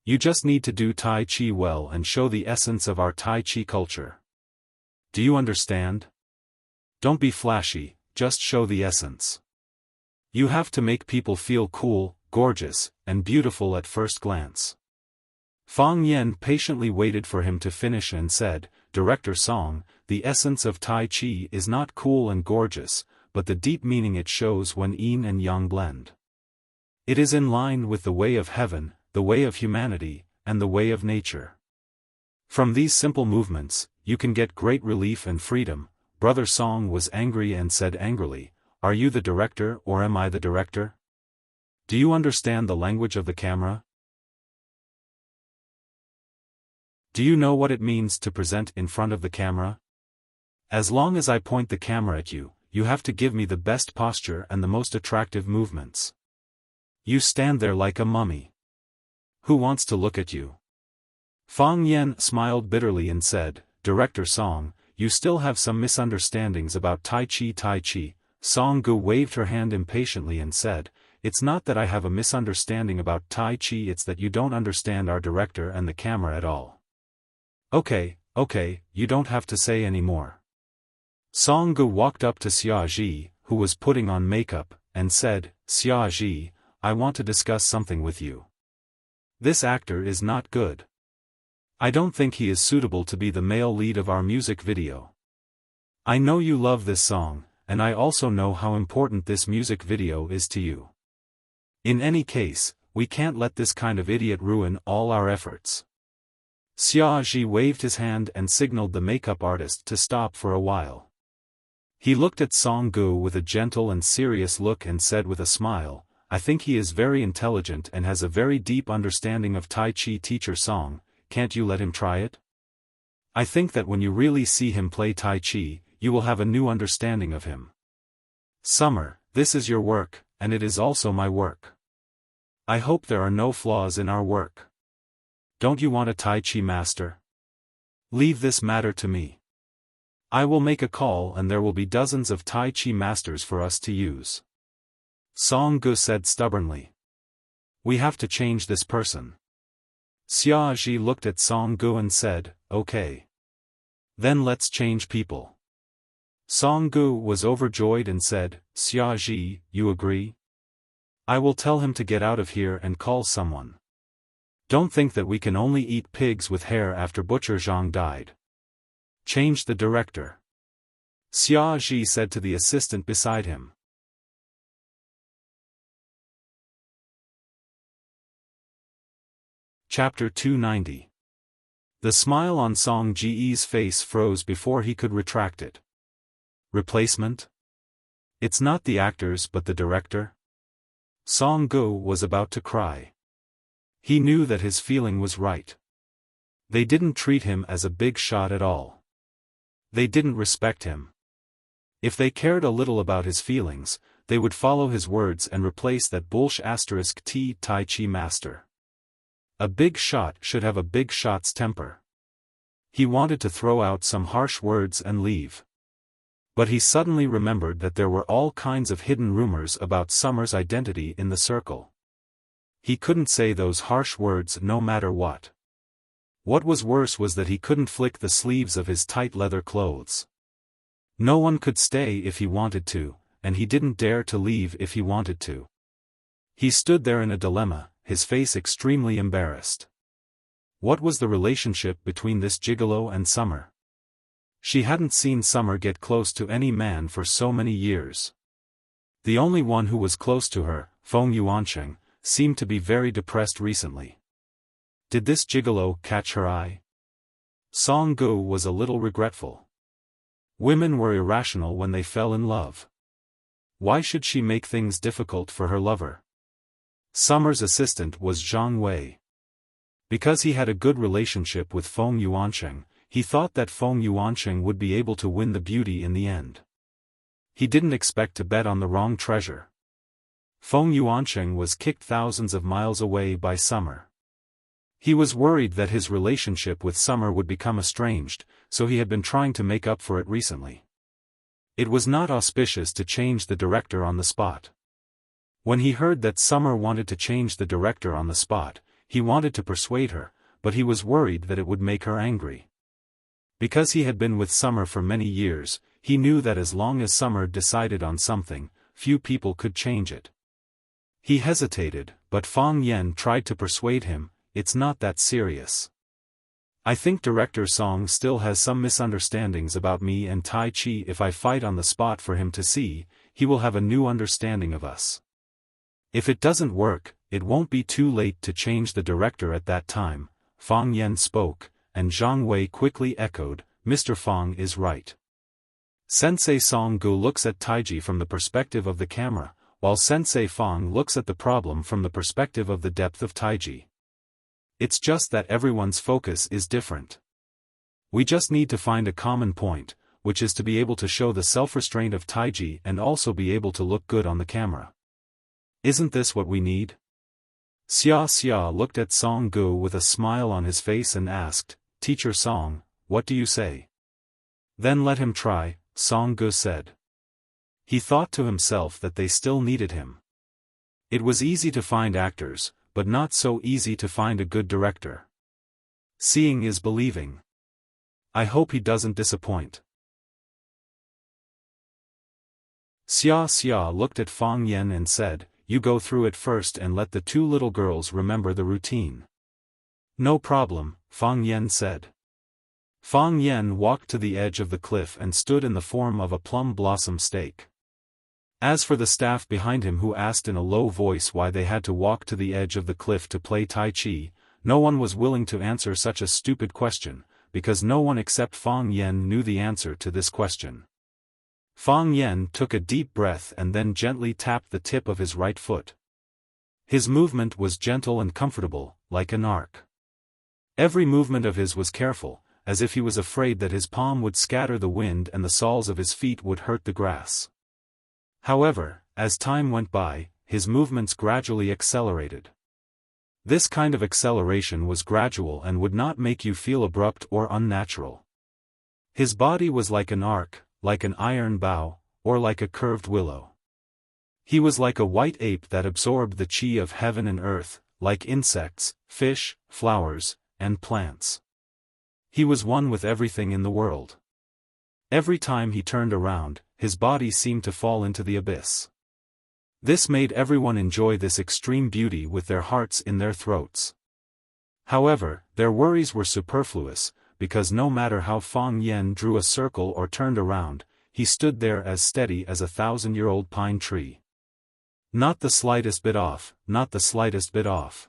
You just need to do Tai Chi well and show the essence of our Tai Chi culture. Do you understand? Don't be flashy, just show the essence. You have to make people feel cool, gorgeous, and beautiful at first glance. Fang Yen patiently waited for him to finish and said, Director Song, the essence of Tai Chi is not cool and gorgeous, but the deep meaning it shows when yin and yang blend. It is in line with the way of heaven, the way of humanity, and the way of nature. From these simple movements, you can get great relief and freedom. Brother Song was angry and said angrily, Are you the director or am I the director? Do you understand the language of the camera? Do you know what it means to present in front of the camera? As long as I point the camera at you, you have to give me the best posture and the most attractive movements. You stand there like a mummy. Who wants to look at you? Fang Yen smiled bitterly and said, Director Song, you still have some misunderstandings about Tai Chi. Song Gu waved her hand impatiently and said, "It's not that I have a misunderstanding about Tai Chi, it's that you don't understand our director and the camera at all." Okay, you don't have to say any more." Song Gu walked up to Xia Ji, who was putting on makeup, and said, "Xia Ji, I want to discuss something with you. This actor is not good. I don't think he is suitable to be the male lead of our music video. I know you love this song, and I also know how important this music video is to you. In any case, we can't let this kind of idiot ruin all our efforts." Xia Ji waved his hand and signaled the makeup artist to stop for a while. He looked at Song Gu with a gentle and serious look and said with a smile, "I think he is very intelligent and has a very deep understanding of Tai Chi. Teacher Song, can't you let him try it? I think that when you really see him play Tai Chi, you will have a new understanding of him. Summer, this is your work, and it is also my work. I hope there are no flaws in our work. Don't you want a Tai Chi master? Leave this matter to me. I will make a call and there will be dozens of Tai Chi masters for us to use." Song Gu said stubbornly. "We have to change this person." Xia Ji looked at Song Gu and said, "Okay. Then let's change people." Song Gu was overjoyed and said, "Xia Ji, you agree? I will tell him to get out of here and call someone. Don't think that we can only eat pigs with hair after Butcher Zhang died. Change the director." Xia Ji said to the assistant beside him. Chapter 290. The smile on Song Ji's face froze before he could retract it. Replacement? It's not the actors but the director? Song Gu was about to cry. He knew that his feeling was right. They didn't treat him as a big shot at all. They didn't respect him. If they cared a little about his feelings, they would follow his words and replace that bullsh** T Tai Chi master. A big shot should have a big shot's temper. He wanted to throw out some harsh words and leave. But he suddenly remembered that there were all kinds of hidden rumors about Summer's identity in the circle. He couldn't say those harsh words no matter what. What was worse was that he couldn't flick the sleeves of his tight leather clothes. No one could stay if he wanted to, and he didn't dare to leave if he wanted to. He stood there in a dilemma, his face extremely embarrassed. What was the relationship between this gigolo and Summer? She hadn't seen Summer get close to any man for so many years. The only one who was close to her, Feng Yuancheng, seemed to be very depressed recently. Did this gigolo catch her eye? Song Gu was a little regretful. Women were irrational when they fell in love. Why should she make things difficult for her lover? Summer's assistant was Zhang Wei. Because he had a good relationship with Feng Yuancheng, he thought that Feng Yuancheng would be able to win the beauty in the end. He didn't expect to bet on the wrong treasure. Feng Yuancheng was kicked thousands of miles away by Summer. He was worried that his relationship with Summer would become estranged, so he had been trying to make up for it recently. It was not auspicious to change the director on the spot. When he heard that Summer wanted to change the director on the spot, he wanted to persuade her, but he was worried that it would make her angry. Because he had been with Summer for many years, he knew that as long as Summer decided on something, few people could change it. He hesitated, but Fang Yen tried to persuade him, "It's not that serious. I think Director Song still has some misunderstandings about me and Tai Chi. If I fight on the spot for him to see, he will have a new understanding of us. If it doesn't work, it won't be too late to change the director at that time." Fang Yen spoke, and Zhang Wei quickly echoed, "Mr. Fang is right." Sensei Song Gu looks at Taiji from the perspective of the camera, while Sensei Fang looks at the problem from the perspective of the depth of Taiji. It's just that everyone's focus is different. We just need to find a common point, which is to be able to show the self-restraint of Taiji and also be able to look good on the camera. Isn't this what we need? Xia looked at Song Gu with a smile on his face and asked, "Teacher Song, what do you say?" "Then let him try," Song Gu said. He thought to himself that they still needed him. It was easy to find actors, but not so easy to find a good director. Seeing is believing. I hope he doesn't disappoint. Xia looked at Fang Yen and said, "You go through it first and let the two little girls remember the routine." "No problem," Fang Yen said. Fang Yen walked to the edge of the cliff and stood in the form of a plum blossom stake. As for the staff behind him who asked in a low voice why they had to walk to the edge of the cliff to play Tai Chi, no one was willing to answer such a stupid question, because no one except Fang Yen knew the answer to this question. Fang Yen took a deep breath and then gently tapped the tip of his right foot. His movement was gentle and comfortable, like an arc. Every movement of his was careful, as if he was afraid that his palm would scatter the wind and the soles of his feet would hurt the grass. However, as time went by, his movements gradually accelerated. This kind of acceleration was gradual and would not make you feel abrupt or unnatural. His body was like an arc, like an iron bow, or like a curved willow. He was like a white ape that absorbed the chi of heaven and earth, like insects, fish, flowers, and plants. He was one with everything in the world. Every time he turned around, his body seemed to fall into the abyss. This made everyone enjoy this extreme beauty with their hearts in their throats. However, their worries were superfluous, because no matter how Fang Yen drew a circle or turned around, he stood there as steady as a 1,000-year-old pine tree. Not the slightest bit off, not the slightest bit off.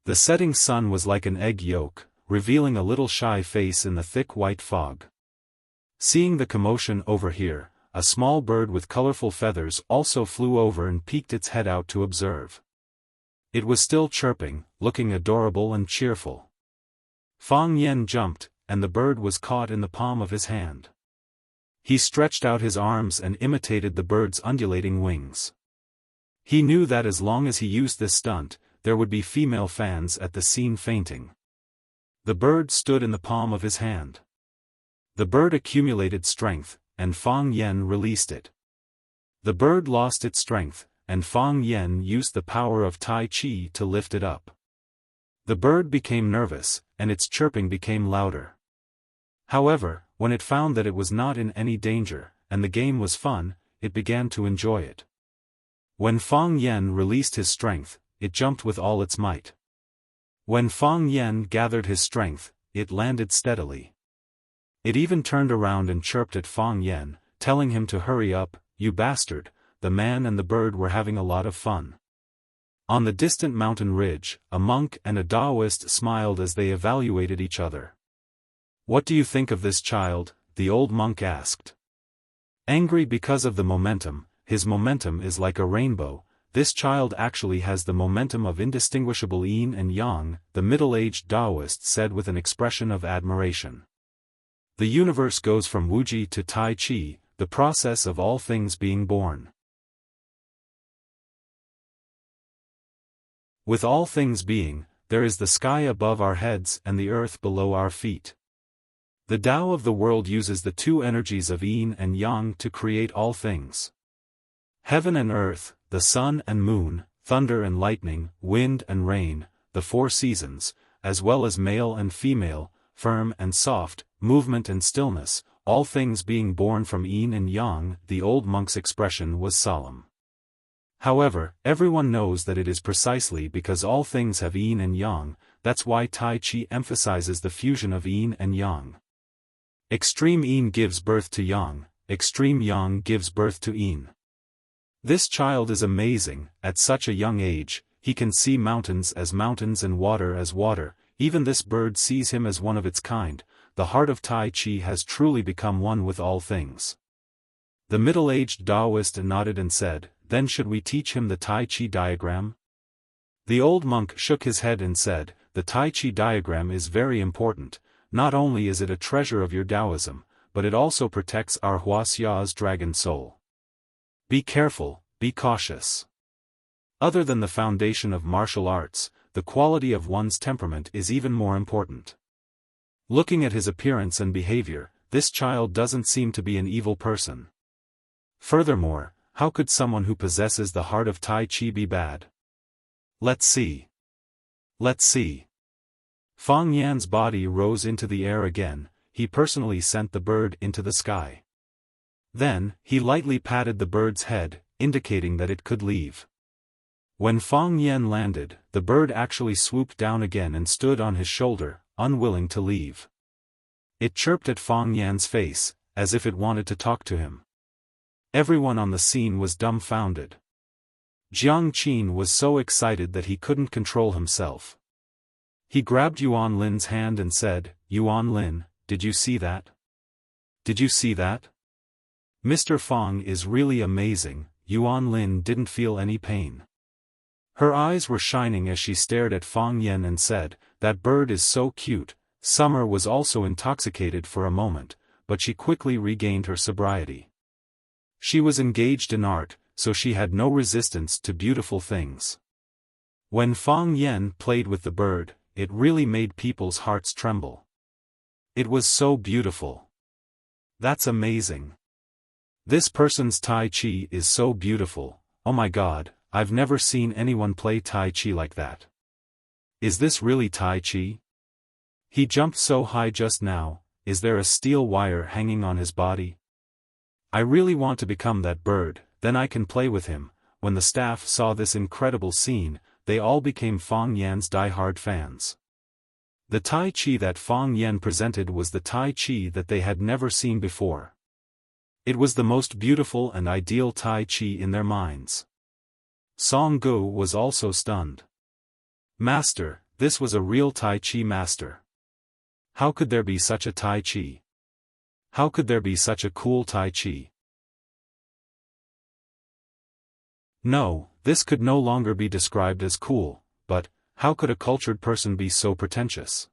The setting sun was like an egg yolk, revealing a little shy face in the thick white fog. Seeing the commotion over here, a small bird with colorful feathers also flew over and peeked its head out to observe. It was still chirping, looking adorable and cheerful. Fang Yen jumped, and the bird was caught in the palm of his hand. He stretched out his arms and imitated the bird's undulating wings. He knew that as long as he used this stunt, there would be female fans at the scene fainting. The bird stood in the palm of his hand. The bird accumulated strength, and Fang Yen released it. The bird lost its strength, and Fang Yen used the power of Tai Chi to lift it up. The bird became nervous, and its chirping became louder. However, when it found that it was not in any danger, and the game was fun, it began to enjoy it. When Fang Yen released his strength, it jumped with all its might. When Fang Yen gathered his strength, it landed steadily. It even turned around and chirped at Fang Yen, telling him to hurry up, "You bastard." The man and the bird were having a lot of fun. On the distant mountain ridge, a monk and a Taoist smiled as they evaluated each other. "What do you think of this child?" the old monk asked. Angry because of the momentum, his momentum is like a rainbow. This child actually has the momentum of indistinguishable yin and yang, the middle-aged Taoist said with an expression of admiration. The universe goes from Wuxia to Tai Chi, the process of all things being born. With all things being, there is the sky above our heads and the earth below our feet. The Tao of the world uses the two energies of yin and yang to create all things. Heaven and earth, the sun and moon, thunder and lightning, wind and rain, the four seasons, as well as male and female, firm and soft, movement and stillness, all things being born from yin and yang. The old monk's expression was solemn. However, everyone knows that it is precisely because all things have yin and yang, that's why Tai Chi emphasizes the fusion of yin and yang. Extreme yin gives birth to yang, extreme yang gives birth to yin. This child is amazing. At such a young age, he can see mountains as mountains and water as water. Even this bird sees him as one of its kind. The heart of Tai Chi has truly become one with all things. The middle-aged Taoist nodded and said, "Then should we teach him the Tai Chi diagram?" The old monk shook his head and said, "The Tai Chi diagram is very important. Not only is it a treasure of your Taoism, but it also protects our Wuxia's dragon soul. Be careful, be cautious. Other than the foundation of martial arts, the quality of one's temperament is even more important." Looking at his appearance and behavior, this child doesn't seem to be an evil person. Furthermore, how could someone who possesses the heart of Tai Chi be bad? Let's see. Let's see. Fang Yan's body rose into the air again. He personally sent the bird into the sky. Then, he lightly patted the bird's head, indicating that it could leave. When Fang Yan landed, the bird actually swooped down again and stood on his shoulder, unwilling to leave. It chirped at Fang Yan's face, as if it wanted to talk to him. Everyone on the scene was dumbfounded. Jiang Qin was so excited that he couldn't control himself. He grabbed Yuan Lin's hand and said, "Yuan Lin, did you see that? Did you see that? Mr. Fang is really amazing." Yuan Lin didn't feel any pain. Her eyes were shining as she stared at Fang Yan and said, "That bird is so cute." Summer was also intoxicated for a moment, but she quickly regained her sobriety. She was engaged in art, so she had no resistance to beautiful things. When Fang Yan played with the bird, it really made people's hearts tremble. It was so beautiful. That's amazing. This person's Tai Chi is so beautiful. Oh my God, I've never seen anyone play Tai Chi like that. Is this really Tai Chi? He jumped so high just now. Is there a steel wire hanging on his body? I really want to become that bird, then I can play with him. When the staff saw this incredible scene, they all became Fang Yan's die-hard fans. The Tai Chi that Fang Yan presented was the Tai Chi that they had never seen before. It was the most beautiful and ideal Tai Chi in their minds. Song Gu was also stunned. Master, this was a real Tai Chi master. How could there be such a Tai Chi? How could there be such a cool Tai Chi? No, this could no longer be described as cool, but, how could a cultured person be so pretentious?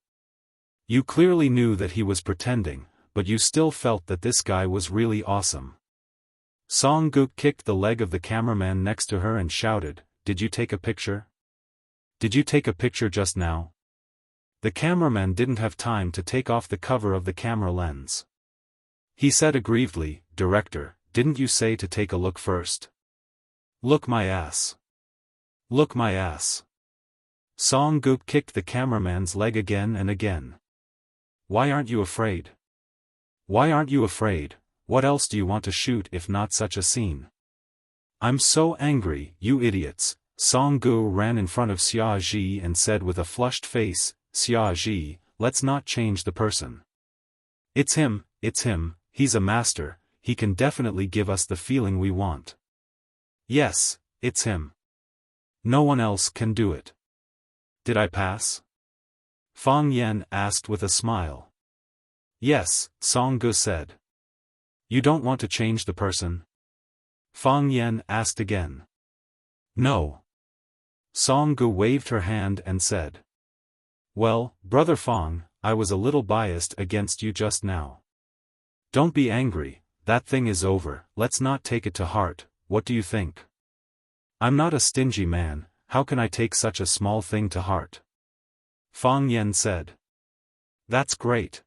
You clearly knew that he was pretending, but you still felt that this guy was really awesome. Song Gu kicked the leg of the cameraman next to her and shouted, "Did you take a picture? Did you take a picture just now?" The cameraman didn't have time to take off the cover of the camera lens. He said aggrievedly, "Director, didn't you say to take a look first? Look my ass. Look my ass." Song Gu kicked the cameraman's leg again and again. "Why aren't you afraid? Why aren't you afraid? What else do you want to shoot if not such a scene? I'm so angry, you idiots." Song Gu ran in front of Xia Ji and said with a flushed face, "Xia Ji, let's not change the person. It's him, he's a master, he can definitely give us the feeling we want. Yes, it's him. No one else can do it." "Did I pass?" Fang Yan asked with a smile. "Yes," Song Gu said. "You don't want to change the person?" Fang Yan asked again. "No." Song Gu waved her hand and said, "Well, Brother Fang, I was a little biased against you just now. Don't be angry, that thing is over, let's not take it to heart, what do you think? I'm not a stingy man, how can I take such a small thing to heart?" Fang Yan said. "That's great.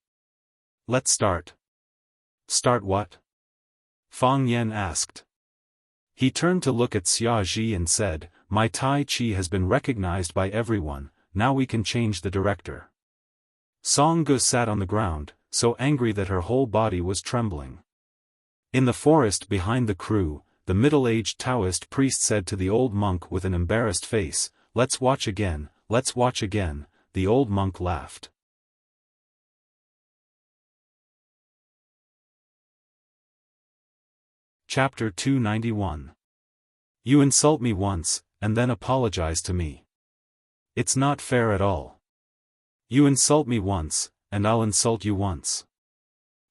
Let's start." "Start what?" Fang Yan asked. He turned to look at Xia Ji and said, "My Tai Chi has been recognized by everyone, now we can change the director." Song Gu sat on the ground, so angry that her whole body was trembling. In the forest behind the crew, the middle-aged Taoist priest said to the old monk with an embarrassed face, "Let's watch again, let's watch again." The old monk laughed. Chapter 291. You insult me once, and then apologize to me. It's not fair at all. You insult me once, and I'll insult you once.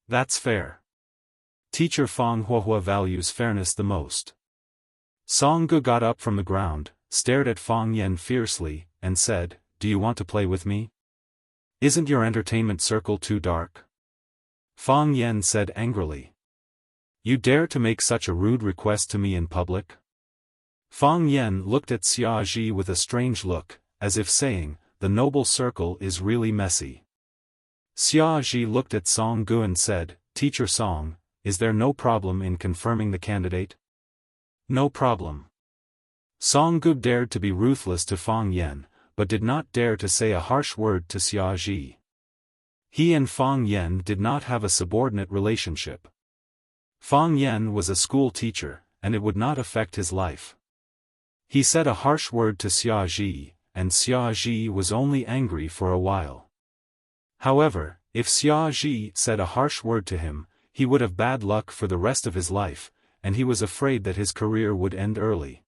That's fair. Teacher Fang Huahua values fairness the most. Song Gu got up from the ground, stared at Fang Yan fiercely, and said, "Do you want to play with me? Isn't your entertainment circle too dark?" Fang Yan said angrily. "You dare to make such a rude request to me in public?" Fang Yan looked at Xia Ji with a strange look, as if saying, "The noble circle is really messy." Xia Ji looked at Song Gu and said, "Teacher Song, is there no problem in confirming the candidate? No problem. Song Gu dared to be ruthless to Fang Yan, but did not dare to say a harsh word to Xia Ji. He and Fang Yan did not have a subordinate relationship. Fang Yan was a school teacher, and it would not affect his life. He said a harsh word to Xia Ji, and Xia Ji was only angry for a while. However, if Xia Ji said a harsh word to him, he would have bad luck for the rest of his life, and he was afraid that his career would end early.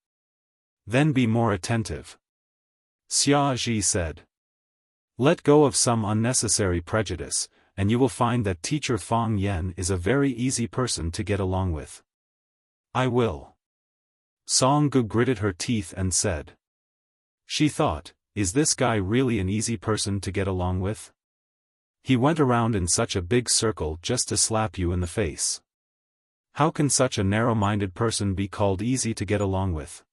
Then be more attentive. Xia Ji said. Let go of some unnecessary prejudice, and you will find that teacher Fang Yan is a very easy person to get along with. I will. Song Gu gritted her teeth and said. She thought, is this guy really an easy person to get along with? He went around in such a big circle just to slap you in the face. How can such a narrow-minded person be called easy to get along with?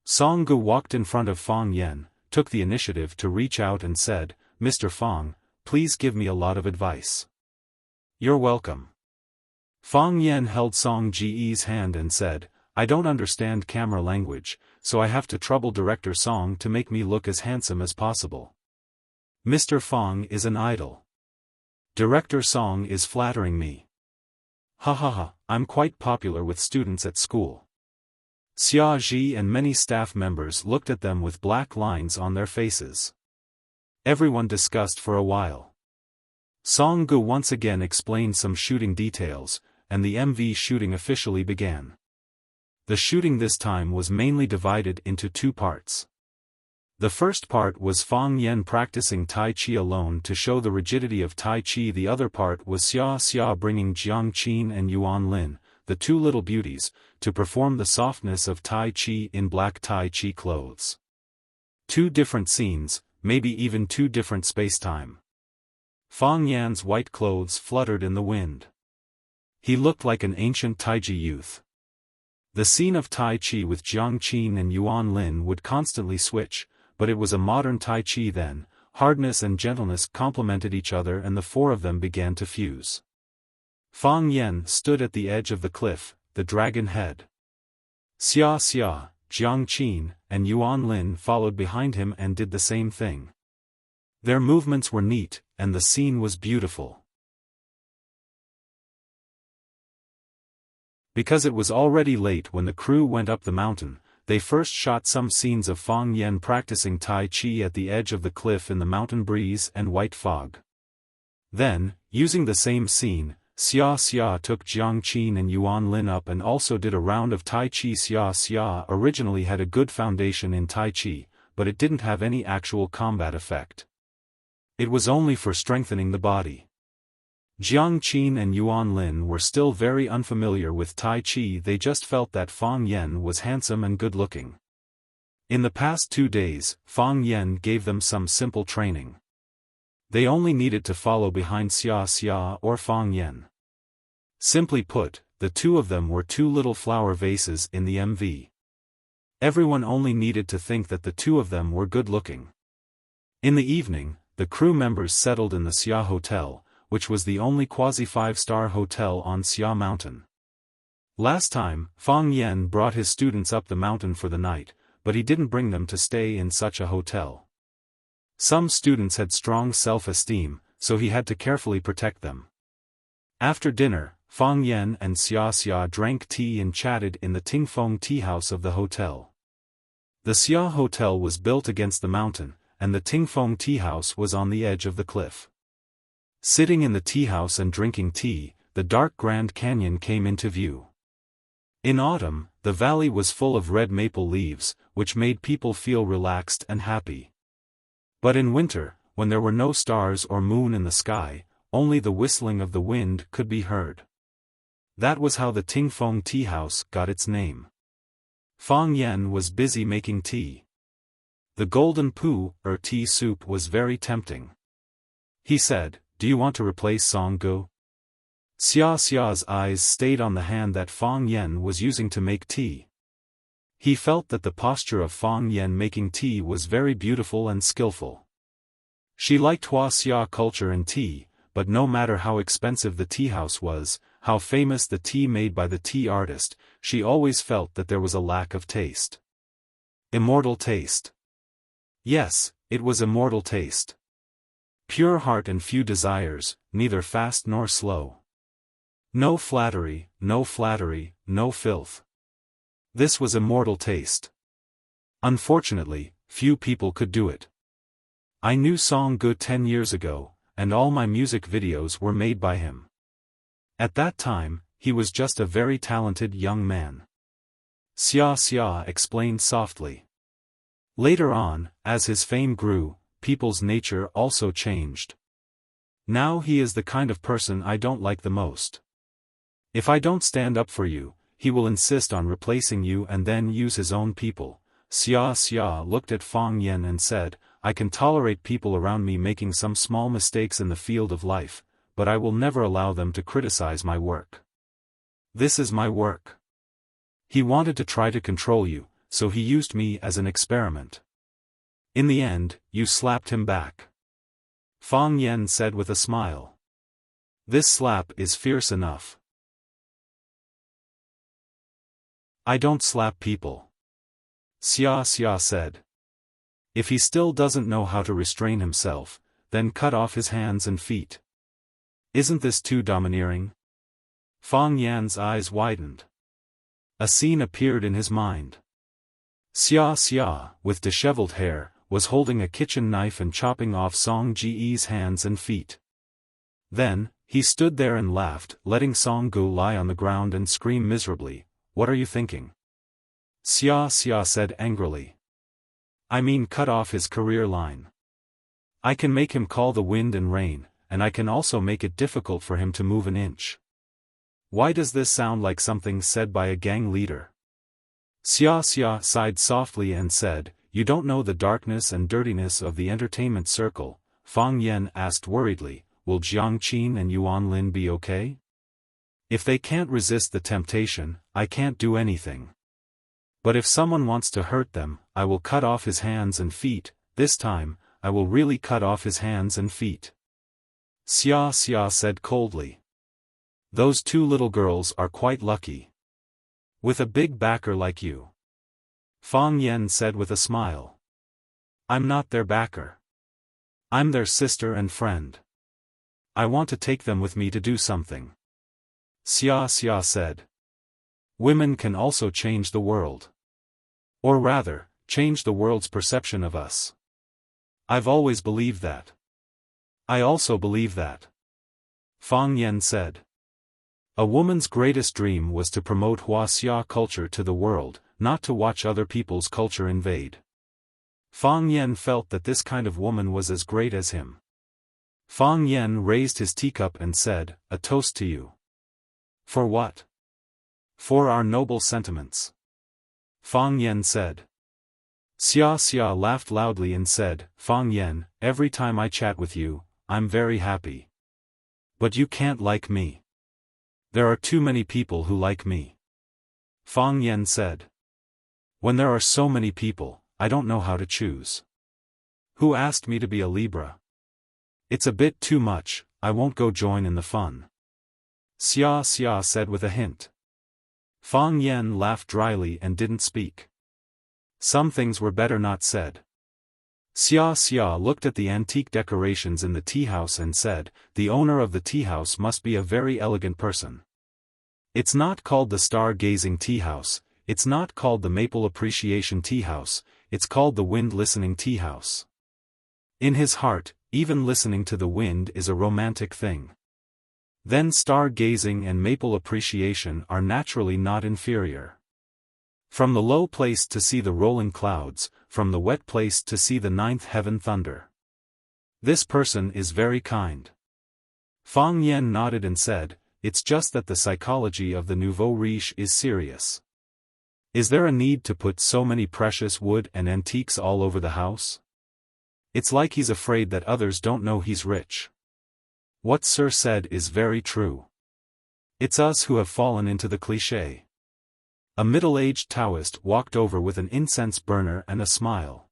Song Gu walked in front of Fang Yan, took the initiative to reach out and said, Mr. Fang, please give me a lot of advice. You're welcome. Fang Yan held Song Ji's hand and said, I don't understand camera language, so I have to trouble director Song to make me look as handsome as possible. Mr. Fang is an idol. Director Song is flattering me. Ha ha ha, I'm quite popular with students at school. Xia Ji and many staff members looked at them with black lines on their faces. Everyone discussed for a while. Song Gu once again explained some shooting details, and the MV shooting officially began. The shooting this time was mainly divided into two parts. The first part was Fang Yan practicing Tai Chi alone to show the rigidity of Tai Chi. The other part was Xia bringing Jiang Qin and Yuan Lin, the two little beauties, to perform the softness of Tai Chi in black Tai Chi clothes. Two different scenes, maybe even two different space-time. Fang Yan's white clothes fluttered in the wind. He looked like an ancient Taiji youth. The scene of Tai Chi with Jiang Qin and Yuan Lin would constantly switch, but it was a modern Tai Chi then. Hardness and gentleness complemented each other and the four of them began to fuse. Fang Yan stood at the edge of the cliff, the dragon head. Xia, Jiang Qin, and Yuan Lin followed behind him and did the same thing. Their movements were neat, and the scene was beautiful. Because it was already late when the crew went up the mountain, they first shot some scenes of Fang Yan practicing Tai Chi at the edge of the cliff in the mountain breeze and white fog. Then, using the same scene, Xia took Jiang Qin and Yuan Lin up and also did a round of Tai Chi. Xia originally had a good foundation in Tai Chi, but it didn't have any actual combat effect. It was only for strengthening the body. Jiang Qin and Yuan Lin were still very unfamiliar with Tai Chi. They just felt that Fang Yan was handsome and good-looking. In the past 2 days, Fang Yan gave them some simple training. They only needed to follow behind Xia or Fang Yan. Simply put, the two of them were two little flower vases in the MV. Everyone only needed to think that the two of them were good-looking. In the evening, the crew members settled in the Xia Hotel, which was the only quasi-5-star hotel on Xia Mountain. Last time, Fang Yan brought his students up the mountain for the night, but he didn't bring them to stay in such a hotel. Some students had strong self-esteem, so he had to carefully protect them. After dinner, Fang Yan and Xia drank tea and chatted in the Tingfeng tea house of the hotel. The Xia Hotel was built against the mountain, and the Tingfeng tea house was on the edge of the cliff. Sitting in the tea house and drinking tea, the dark Grand Canyon came into view. In autumn, the valley was full of red maple leaves, which made people feel relaxed and happy. But in winter, when there were no stars or moon in the sky, only the whistling of the wind could be heard. That was how the Tingfeng tea house got its name. Fang Yan was busy making tea. The golden pu, or tea soup, was very tempting. He said, "Do you want to replace Song Gu?" Xia's eyes stayed on the hand that Fang Yan was using to make tea. He felt that the posture of Fang Yan making tea was very beautiful and skillful. She liked Wuxia culture and tea, but no matter how expensive the tea house was, how famous the tea made by the tea artist, she always felt that there was a lack of taste. Immortal taste. Yes, it was immortal taste. Pure heart and few desires, neither fast nor slow. No flattery, no flattery, no filth. This was immortal taste. Unfortunately, few people could do it. I knew Song Gu 10 years ago, and all my music videos were made by him. At that time, he was just a very talented young man. Xia explained softly. Later on, as his fame grew, people's nature also changed. Now he is the kind of person I don't like the most. If I don't stand up for you, he will insist on replacing you and then use his own people. Xia looked at Fang Yan and said, I can tolerate people around me making some small mistakes in the field of life, but I will never allow them to criticize my work. This is my work. He wanted to try to control you, so he used me as an experiment. In the end, you slapped him back. Fang Yan said with a smile. This slap is fierce enough. I don't slap people. Xia said. If he still doesn't know how to restrain himself, then cut off his hands and feet. Isn't this too domineering? Fang Yan's eyes widened. A scene appeared in his mind. Xia, with disheveled hair, was holding a kitchen knife and chopping off Song Ji's hands and feet. Then, he stood there and laughed, letting Song Gu lie on the ground and scream miserably. What are you thinking? Xia said angrily. I mean cut off his career line. I can make him call the wind and rain, and I can also make it difficult for him to move an inch. Why does this sound like something said by a gang leader? Xia sighed softly and said, You don't know the darkness and dirtiness of the entertainment circle. Fang Yan asked worriedly, Will Jiang Qin and Yuan Lin be okay? If they can't resist the temptation, I can't do anything. But if someone wants to hurt them, I will cut off his hands and feet. This time, I will really cut off his hands and feet. Xia said coldly. Those two little girls are quite lucky. With a big backer like you. Fang Yan said with a smile. I'm not their backer. I'm their sister and friend. I want to take them with me to do something. Xia said. Women can also change the world. Or rather, change the world's perception of us. I've always believed that. I also believe that. Fang Yan said. A woman's greatest dream was to promote Wuxia culture to the world, not to watch other people's culture invade. Fang Yan felt that this kind of woman was as great as him. Fang Yan raised his teacup and said, A toast to you. For what? For our noble sentiments. Fang Yan said. Xia laughed loudly and said, Fang Yan, every time I chat with you, I'm very happy. But you can't like me. There are too many people who like me. Fang Yan said. When there are so many people, I don't know how to choose. Who asked me to be a Libra? It's a bit too much, I won't go join in the fun. Xia said with a hint. Fang Yan laughed dryly and didn't speak. Some things were better not said. Xia looked at the antique decorations in the tea house and said, The owner of the tea house must be a very elegant person. It's not called the Star-Gazing Tea House, it's not called the Maple Appreciation Tea House, it's called the Wind Listening Tea House. In his heart, even listening to the wind is a romantic thing. Then star-gazing and maple appreciation are naturally not inferior. From the low place to see the rolling clouds, from the wet place to see the ninth heaven thunder. This person is very kind. Fang Yan nodded and said, It's just that the psychology of the nouveau riche is serious. Is there a need to put so many precious wood and antiques all over the house? It's like he's afraid that others don't know he's rich. What Sir said is very true. It's us who have fallen into the cliché. A middle-aged Taoist walked over with an incense burner and a smile.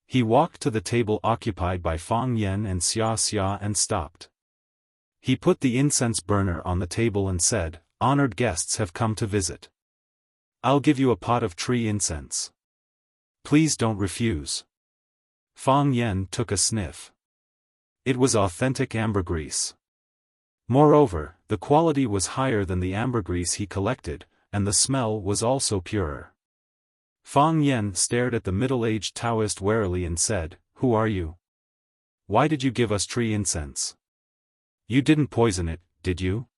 He walked to the table occupied by Fang Yan and Xia and stopped. He put the incense burner on the table and said, "Honored guests have come to visit. I'll give you a pot of tree incense. Please don't refuse." Fang Yen took a sniff. It was authentic ambergris. Moreover, the quality was higher than the ambergris he collected, and the smell was also purer. Fang Yen stared at the middle-aged Taoist warily and said, "Who are you? Why did you give us tree incense? You didn't poison it, did you?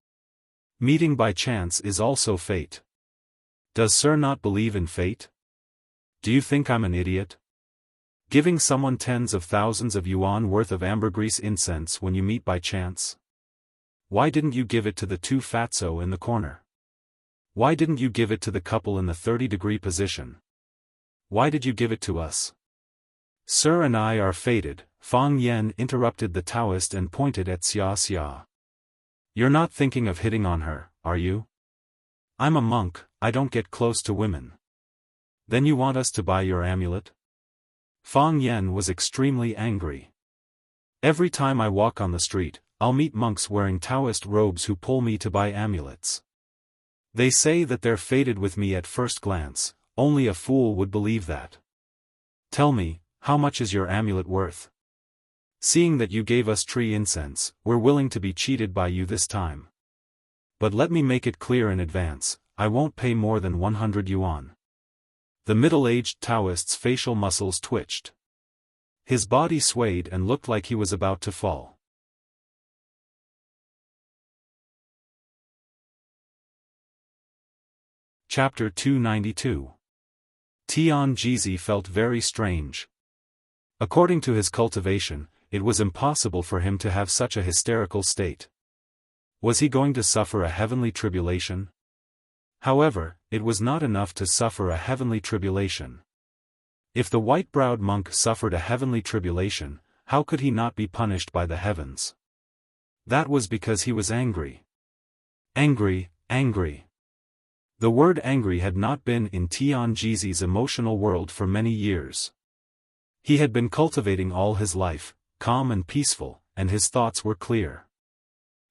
Meeting by chance is also fate. Does Sir not believe in fate? Do you think I'm an idiot? Giving someone tens of thousands of yuan worth of ambergris incense when you meet by chance? Why didn't you give it to the two fatso in the corner? Why didn't you give it to the couple in the 30-degree position? Why did you give it to us? Sir and I are fated." Fang Yen interrupted the Taoist and pointed at Xia. "You're not thinking of hitting on her, are you? I'm a monk, I don't get close to women. Then you want us to buy your amulet?" Fang Yen was extremely angry. "Every time I walk on the street, I'll meet monks wearing Taoist robes who pull me to buy amulets. They say that they're fated with me at first glance, only a fool would believe that. Tell me, how much is your amulet worth? Seeing that you gave us tree incense, we're willing to be cheated by you this time. But let me make it clear in advance, I won't pay more than 100 yuan. The middle-aged Taoist's facial muscles twitched. His body swayed and looked like he was about to fall. Chapter 292. Tian Jizi felt very strange. According to his cultivation, it was impossible for him to have such a hysterical state. Was he going to suffer a heavenly tribulation? However, it was not enough to suffer a heavenly tribulation. If the white-browed monk suffered a heavenly tribulation, how could he not be punished by the heavens? That was because he was angry. Angry, angry. The word angry had not been in Tian Jizi's emotional world for many years. He had been cultivating all his life, calm and peaceful, and his thoughts were clear.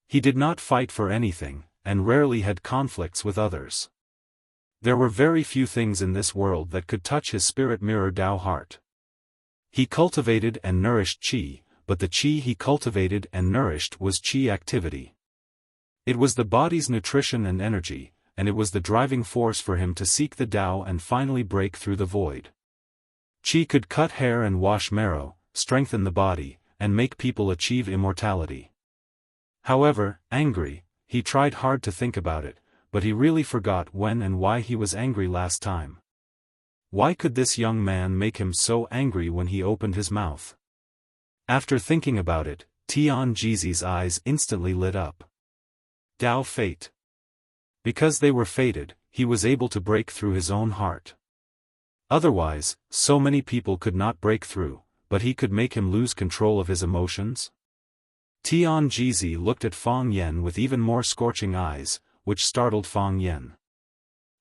He did not fight for anything, and rarely had conflicts with others. There were very few things in this world that could touch his spirit mirror Tao heart. He cultivated and nourished qi, but the qi he cultivated and nourished was qi activity. It was the body's nutrition and energy, and it was the driving force for him to seek the Tao and finally break through the void. Qi could cut hair and wash marrow, strengthen the body, and make people achieve immortality. However, angry, he tried hard to think about it, but he really forgot when and why he was angry last time. Why could this young man make him so angry when he opened his mouth? After thinking about it, Tian Jizi's eyes instantly lit up. Tao fate. Because they were fated, he was able to break through his own heart. Otherwise, so many people could not break through, but he could make him lose control of his emotions? Tian Jizi looked at Fang Yen with even more scorching eyes, which startled Fang Yen.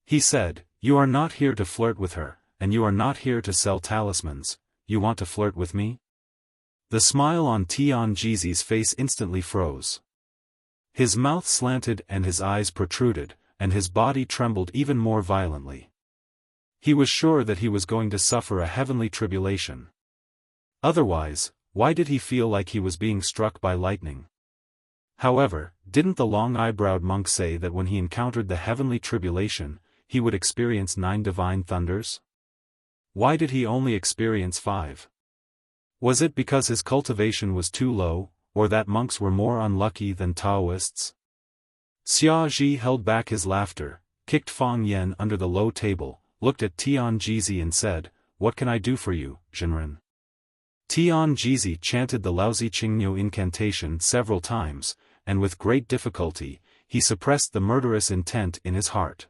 He said, "You are not here to flirt with her, and you are not here to sell talismans, you want to flirt with me?" The smile on Tian Jizi's face instantly froze. His mouth slanted and his eyes protruded, and his body trembled even more violently. He was sure that he was going to suffer a heavenly tribulation. Otherwise, why did he feel like he was being struck by lightning? However, didn't the long-eyebrowed monk say that when he encountered the heavenly tribulation, he would experience 9 divine thunders? Why did he only experience 5? Was it because his cultivation was too low, or that monks were more unlucky than Taoists? Xia Ji held back his laughter, kicked Fang Yen under the low table, looked at Tian Jizi and said, "What can I do for you, Jinren?" Tian Jizi chanted the Laozi Qingniu incantation several times, and with great difficulty, he suppressed the murderous intent in his heart.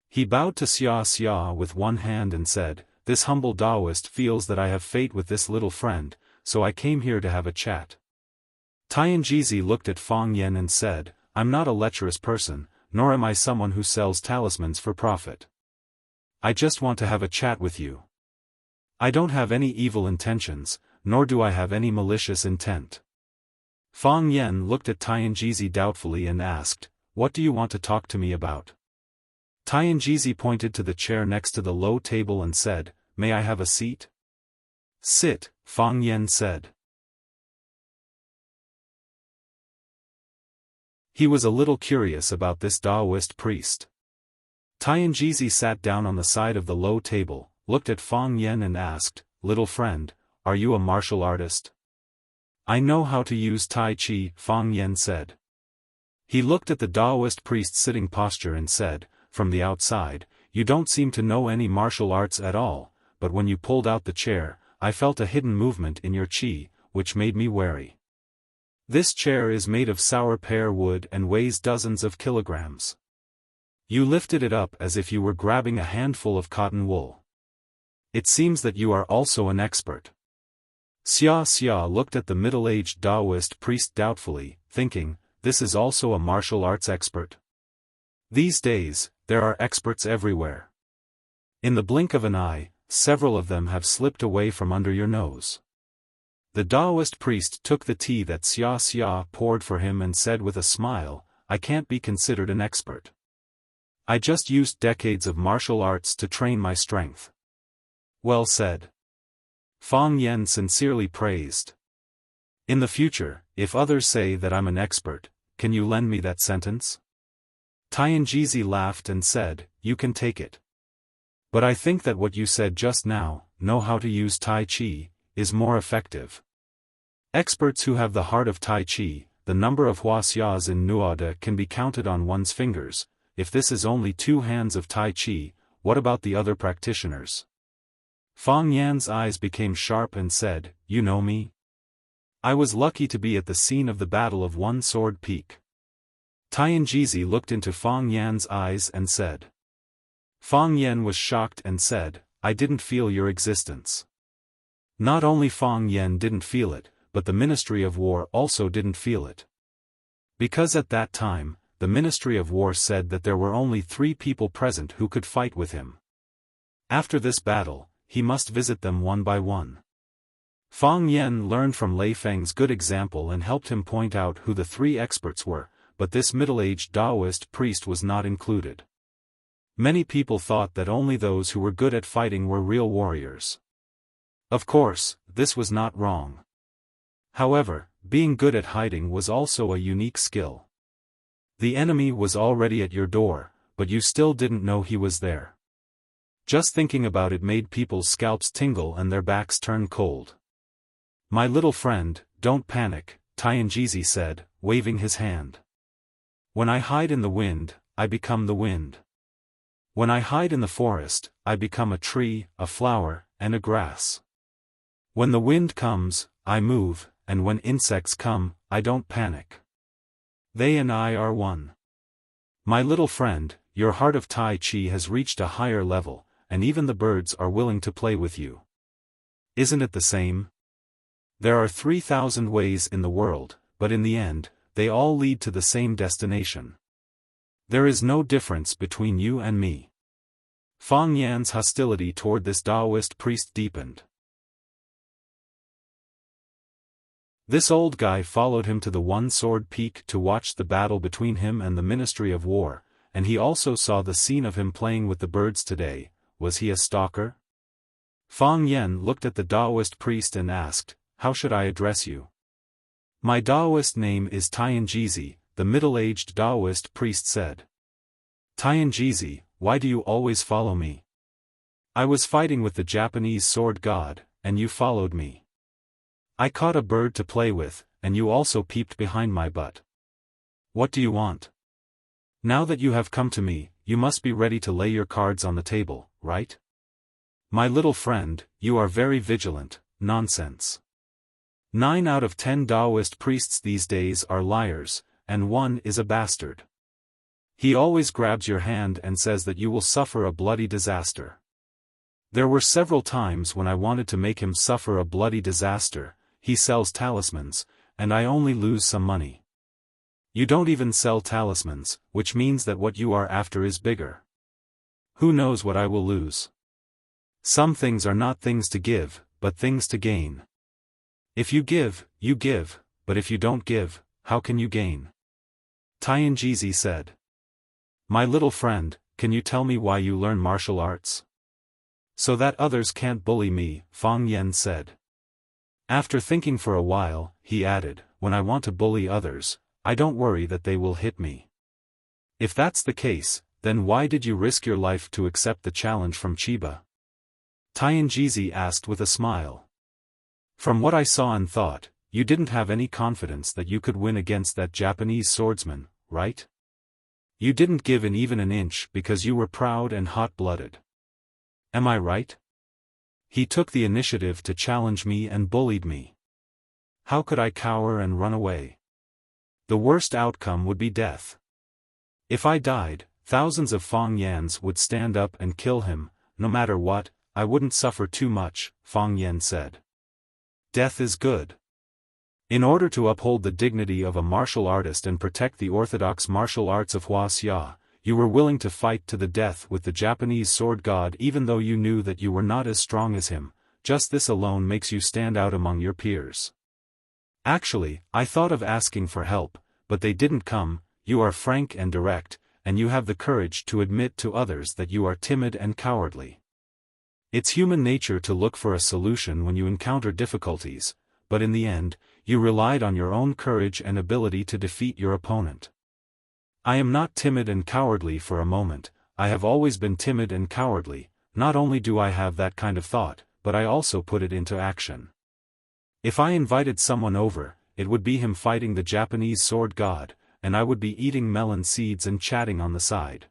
He bowed to Xia with one hand and said, "This humble Taoist feels that I have fate with this little friend, so I came here to have a chat." Tian Jizi looked at Fang Yen and said, "I'm not a lecherous person, nor am I someone who sells talismans for profit. I just want to have a chat with you. I don't have any evil intentions, nor do I have any malicious intent." Fang Yan looked at Tianjizi doubtfully and asked, "What do you want to talk to me about?" Tianjizi pointed to the chair next to the low table and said, "May I have a seat?" "Sit," Fang Yan said. He was a little curious about this Taoist priest. Tianjizi sat down on the side of the low table, looked at Fang Yan and asked, "Little friend, are you a martial artist?" "I know how to use Tai Chi," Fang Yan said. He looked at the Taoist priest's sitting posture and said, "From the outside, you don't seem to know any martial arts at all, but when you pulled out the chair, I felt a hidden movement in your chi, which made me wary. This chair is made of sour pear wood and weighs dozens of kilograms. You lifted it up as if you were grabbing a handful of cotton wool. It seems that you are also an expert." Xia looked at the middle-aged Taoist priest doubtfully, thinking, this is also a martial arts expert. These days, there are experts everywhere. In the blink of an eye, several of them have slipped away from under your nose. The Taoist priest took the tea that Xia poured for him and said with a smile, "I can't be considered an expert. I just used decades of martial arts to train my strength." "Well said." Fang Yan sincerely praised. "In the future, if others say that I'm an expert, can you lend me that sentence?" Tianjizi laughed and said, "You can take it. But I think that what you said just now, know how to use Tai Chi, is more effective. Experts who have the heart of Tai Chi, the number of Wuxias in Nuada can be counted on one's fingers. If this is only 2 hands of Tai Chi, what about the other practitioners?" Fang Yan's eyes became sharp and said, "You know me? I was lucky to be at the scene of the Battle of One Sword Peak." Tianjizi looked into Fang Yan's eyes and said. Fang Yan was shocked and said, "I didn't feel your existence." Not only Fang Yan didn't feel it, but the Ministry of War also didn't feel it. Because at that time, the Ministry of War said that there were only 3 people present who could fight with him. After this battle, he must visit them one by one. Fang Yan learned from Lei Feng's good example and helped him point out who the 3 experts were, but this middle-aged Taoist priest was not included. Many people thought that only those who were good at fighting were real warriors. Of course, this was not wrong. However, being good at hiding was also a unique skill. The enemy was already at your door, but you still didn't know he was there. Just thinking about it made people's scalps tingle and their backs turn cold. "My little friend, don't panic," Tianjizi said, waving his hand. "When I hide in the wind, I become the wind. When I hide in the forest, I become a tree, a flower, and a grass. When the wind comes, I move, and when insects come, I don't panic. They and I are one. My little friend, your heart of Tai Chi has reached a higher level, and even the birds are willing to play with you. Isn't it the same? There are 3,000 ways in the world, but in the end, they all lead to the same destination. There is no difference between you and me." Fang Yan's hostility toward this Taoist priest deepened. This old guy followed him to the One Sword Peak to watch the battle between him and the Ministry of War, and he also saw the scene of him playing with the birds today. Was he a stalker? Fang Yan looked at the Taoist priest and asked, "How should I address you?" "My Taoist name is Tianjizi," the middle-aged Taoist priest said. "Tianjizi, why do you always follow me? I was fighting with the Japanese sword god, and you followed me. I caught a bird to play with, and you also peeped behind my butt. What do you want? Now that you have come to me, you must be ready to lay your cards on the table, right? My little friend, you are very vigilant." Nonsense. 9 out of 10 Taoist priests these days are liars, and 1 is a bastard. He always grabs your hand and says that you will suffer a bloody disaster. There were several times when I wanted to make him suffer a bloody disaster. He sells talismans, and I only lose some money. You don't even sell talismans, which means that what you are after is bigger. Who knows what I will lose? Some things are not things to give, but things to gain. If you give, but if you don't give, how can you gain? Tianjizi said. My little friend, can you tell me why you learn martial arts? So that others can't bully me, Fang Yan said. After thinking for a while, he added, when I want to bully others, I don't worry that they will hit me. If that's the case, then why did you risk your life to accept the challenge from Chiba? Tianjizi asked with a smile. From what I saw and thought, you didn't have any confidence that you could win against that Japanese swordsman, right? You didn't give in even an inch because you were proud and hot-blooded. Am I right? He took the initiative to challenge me and bullied me. How could I cower and run away? The worst outcome would be death. If I died, thousands of Fang Yans would stand up and kill him. No matter what, I wouldn't suffer too much, Fang Yan said. Death is good. In order to uphold the dignity of a martial artist and protect the orthodox martial arts of Wuxia, you were willing to fight to the death with the Japanese sword god even though you knew that you were not as strong as him. Just this alone makes you stand out among your peers. Actually, I thought of asking for help, but they didn't come. You are frank and direct, and you have the courage to admit to others that you are timid and cowardly. It's human nature to look for a solution when you encounter difficulties, but in the end, you relied on your own courage and ability to defeat your opponent. I am not timid and cowardly for a moment. I have always been timid and cowardly. Not only do I have that kind of thought, but I also put it into action. If I invited someone over, it would be him fighting the Japanese sword god, and I would be eating melon seeds and chatting on the side.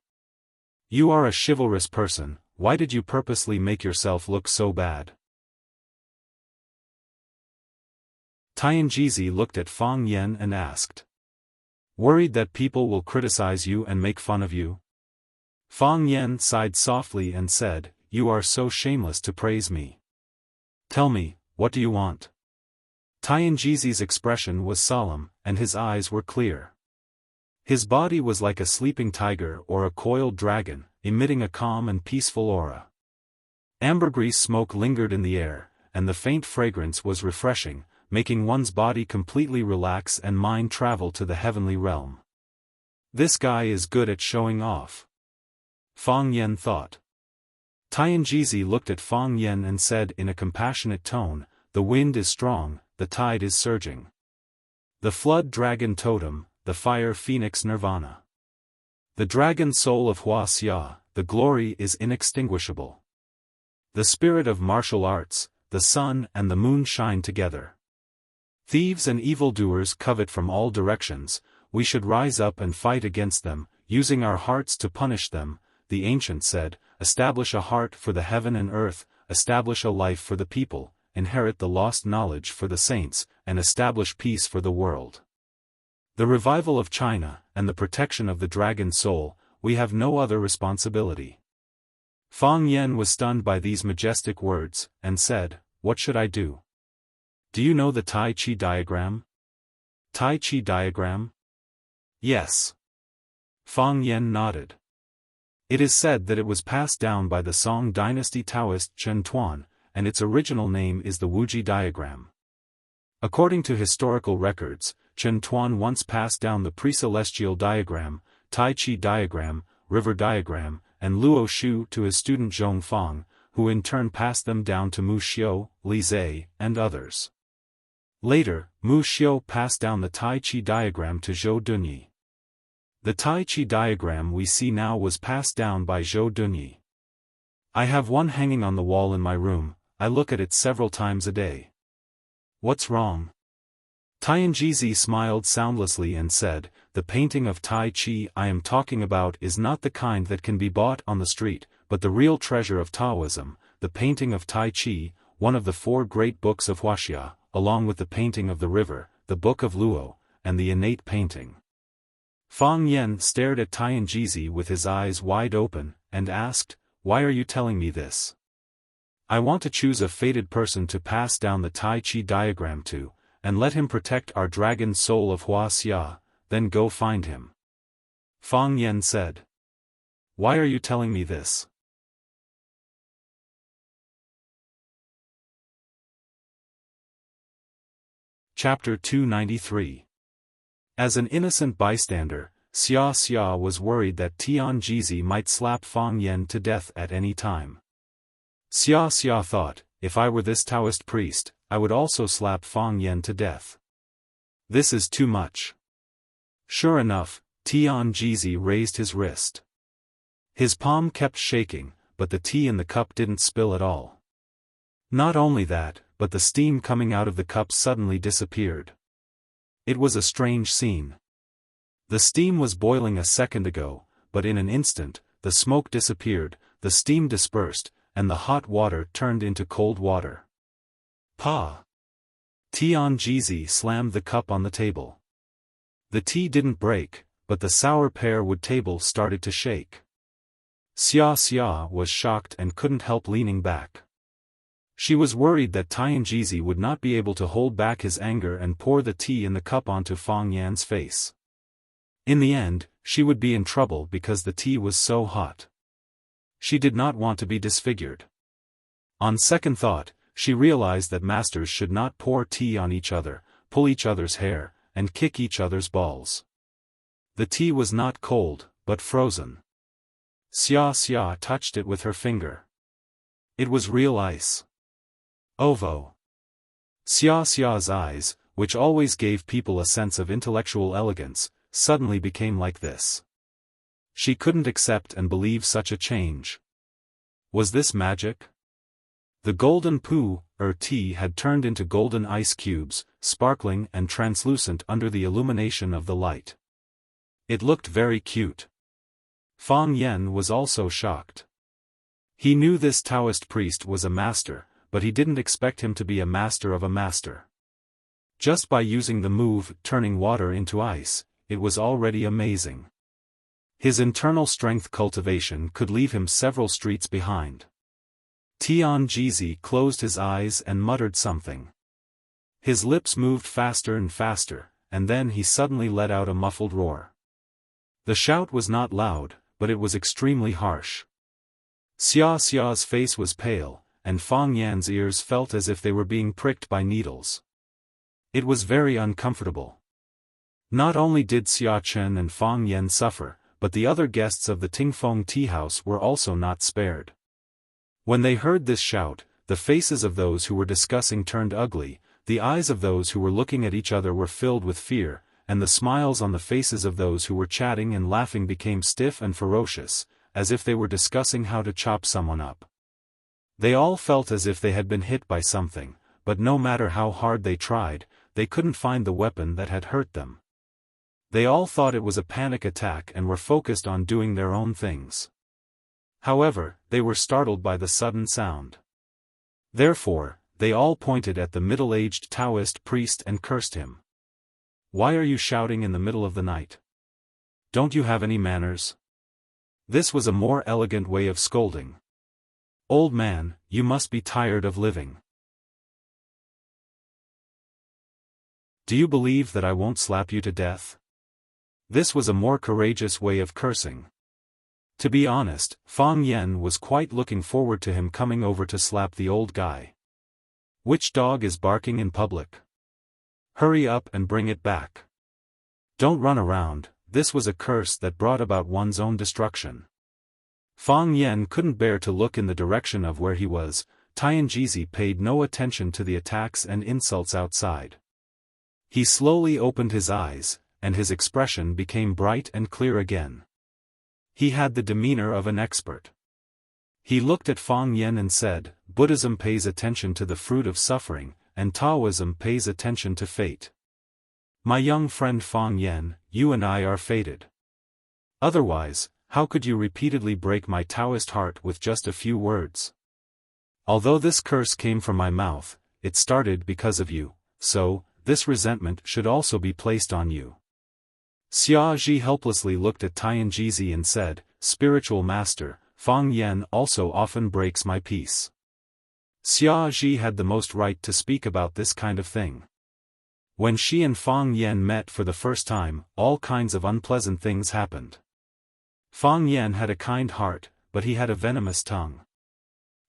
You are a chivalrous person. Why did you purposely make yourself look so bad? Tianjizi looked at Fang Yan and asked. Worried that people will criticize you and make fun of you? Fang Yan sighed softly and said, You are so shameless to praise me. Tell me, what do you want? Tianjizi's expression was solemn, and his eyes were clear. His body was like a sleeping tiger or a coiled dragon, emitting a calm and peaceful aura. Ambergris smoke lingered in the air, and the faint fragrance was refreshing, making one's body completely relax and mind travel to the heavenly realm. This guy is good at showing off. Fang Yan thought. Tianjizi looked at Fang Yan and said in a compassionate tone, The wind is strong, the tide is surging. The flood dragon totem, the fire phoenix nirvana. The dragon soul of Wuxia, the glory is inextinguishable. The spirit of martial arts, the sun and the moon shine together. Thieves and evildoers covet from all directions. We should rise up and fight against them, using our hearts to punish them, the ancient said. Establish a heart for the heaven and earth, establish a life for the people, inherit the lost knowledge for the saints, and establish peace for the world. The revival of China, and the protection of the dragon soul, we have no other responsibility. Fang Yan was stunned by these majestic words, and said, What should I do? Do you know the Tai Chi diagram? Tai Chi diagram? Yes. Fang Yan nodded. It is said that it was passed down by the Song dynasty Taoist Chen Tuan, and its original name is the Wuji diagram. According to historical records, Chen Tuan once passed down the pre-celestial diagram, Tai Chi diagram, river diagram, and Luo Shu to his student Zhong Fang, who in turn passed them down to Mu Xiu, Li Zhe, and others. Later, Mu Xiu passed down the Tai Chi diagram to Zhou Dunyi. The Tai Chi diagram we see now was passed down by Zhou Dunyi. I have one hanging on the wall in my room. I look at it several times a day. What's wrong? Tianjizi smiled soundlessly and said, The painting of Tai Chi I am talking about is not the kind that can be bought on the street, but the real treasure of Taoism, the painting of Tai Chi, one of the 4 great books of Wuxia, along with the painting of the river, the book of Luo, and the innate painting. Fang Yan stared at Tianjizi with his eyes wide open, and asked, Why are you telling me this? I want to choose a fated person to pass down the Tai Chi diagram to, and let him protect our dragon soul of Wuxia, then go find him. Fang Yan said. Why are you telling me this? Chapter 293. As an innocent bystander, Xia was worried that Tianjizi might slap Fang Yan to death at any time. Xia thought, if I were this Taoist priest, I would also slap Fang Yan to death. This is too much. Sure enough, Tianjizi raised his wrist. His palm kept shaking, but the tea in the cup didn't spill at all. Not only that, but the steam coming out of the cup suddenly disappeared. It was a strange scene. The steam was boiling a second ago, but in an instant, the smoke disappeared, the steam dispersed, and the hot water turned into cold water. Pa! Tianjizi slammed the cup on the table. The tea didn't break, but the sour pear wood table started to shake. Xia was shocked and couldn't help leaning back. She was worried that Tianjizi would not be able to hold back his anger and pour the tea in the cup onto Fang Yan's face. In the end, she would be in trouble because the tea was so hot. She did not want to be disfigured. On second thought, she realized that masters should not pour tea on each other, pull each other's hair, and kick each other's balls. The tea was not cold, but frozen. Xia touched it with her finger. It was real ice. Ovo. Xia's eyes, which always gave people a sense of intellectual elegance, suddenly became like this. She couldn't accept and believe such a change. Was this magic? The golden tea had turned into golden ice cubes, sparkling and translucent under the illumination of the light. It looked very cute. Fang Yan was also shocked. He knew this Taoist priest was a master, but he didn't expect him to be a master of a master. Just by using the move, turning water into ice, it was already amazing. His internal strength cultivation could leave him several streets behind. Tianjizi closed his eyes and muttered something. His lips moved faster and faster, and then he suddenly let out a muffled roar. The shout was not loud, but it was extremely harsh. Xia's face was pale, and Fang Yan's ears felt as if they were being pricked by needles. It was very uncomfortable. Not only did Xia Chen and Fang Yan suffer, but the other guests of the Tingfeng tea house were also not spared. When they heard this shout, the faces of those who were discussing turned ugly, the eyes of those who were looking at each other were filled with fear, and the smiles on the faces of those who were chatting and laughing became stiff and ferocious, as if they were discussing how to chop someone up. They all felt as if they had been hit by something, but no matter how hard they tried, they couldn't find the weapon that had hurt them. They all thought it was a panic attack and were focused on doing their own things. However, they were startled by the sudden sound. Therefore, they all pointed at the middle-aged Taoist priest and cursed him. "Why are you shouting in the middle of the night? Don't you have any manners?" This was a more elegant way of scolding. "Old man, you must be tired of living. Do you believe that I won't slap you to death?" This was a more courageous way of cursing. To be honest, Fang Yan was quite looking forward to him coming over to slap the old guy. "Which dog is barking in public? Hurry up and bring it back. Don't run around." This was a curse that brought about one's own destruction. Fang Yan couldn't bear to look in the direction of where he was. Tianjizi paid no attention to the attacks and insults outside. He slowly opened his eyes, and his expression became bright and clear again. He had the demeanor of an expert. He looked at Fang Yan and said, "Buddhism pays attention to the fruit of suffering, and Taoism pays attention to fate. My young friend Fang Yan, you and I are fated. Otherwise, how could you repeatedly break my Taoist heart with just a few words? Although this curse came from my mouth, it started because of you, so, this resentment should also be placed on you." Xia helplessly looked at Tianjizi and said, "Spiritual master, Fang Yan also often breaks my peace." Xia had the most right to speak about this kind of thing. When she and Fang Yan met for the first time, all kinds of unpleasant things happened. Fang Yan had a kind heart, but he had a venomous tongue.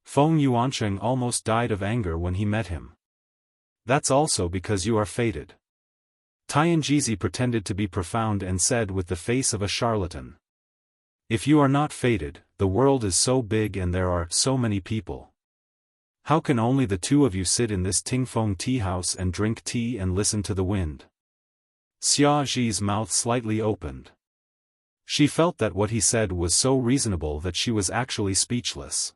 Feng Yuancheng almost died of anger when he met him. That's also because you are fated. Tianjizi pretended to be profound and said with the face of a charlatan. If you are not fated, the world is so big and there are so many people. How can only the two of you sit in this Tingfeng tea house and drink tea and listen to the wind? Xia Zhi's mouth slightly opened. She felt that what he said was so reasonable that she was actually speechless.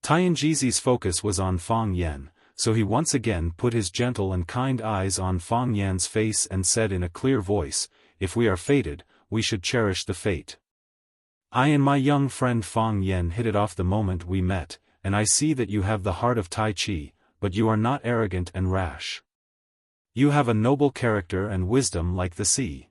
Tianjizi's focus was on Fang Yan, so he once again put his gentle and kind eyes on Fang Yan's face and said in a clear voice, "If we are fated, we should cherish the fate. I and my young friend Fang Yan hit it off the moment we met, and I see that you have the heart of Tai Chi, but you are not arrogant and rash. You have a noble character and wisdom like the sea.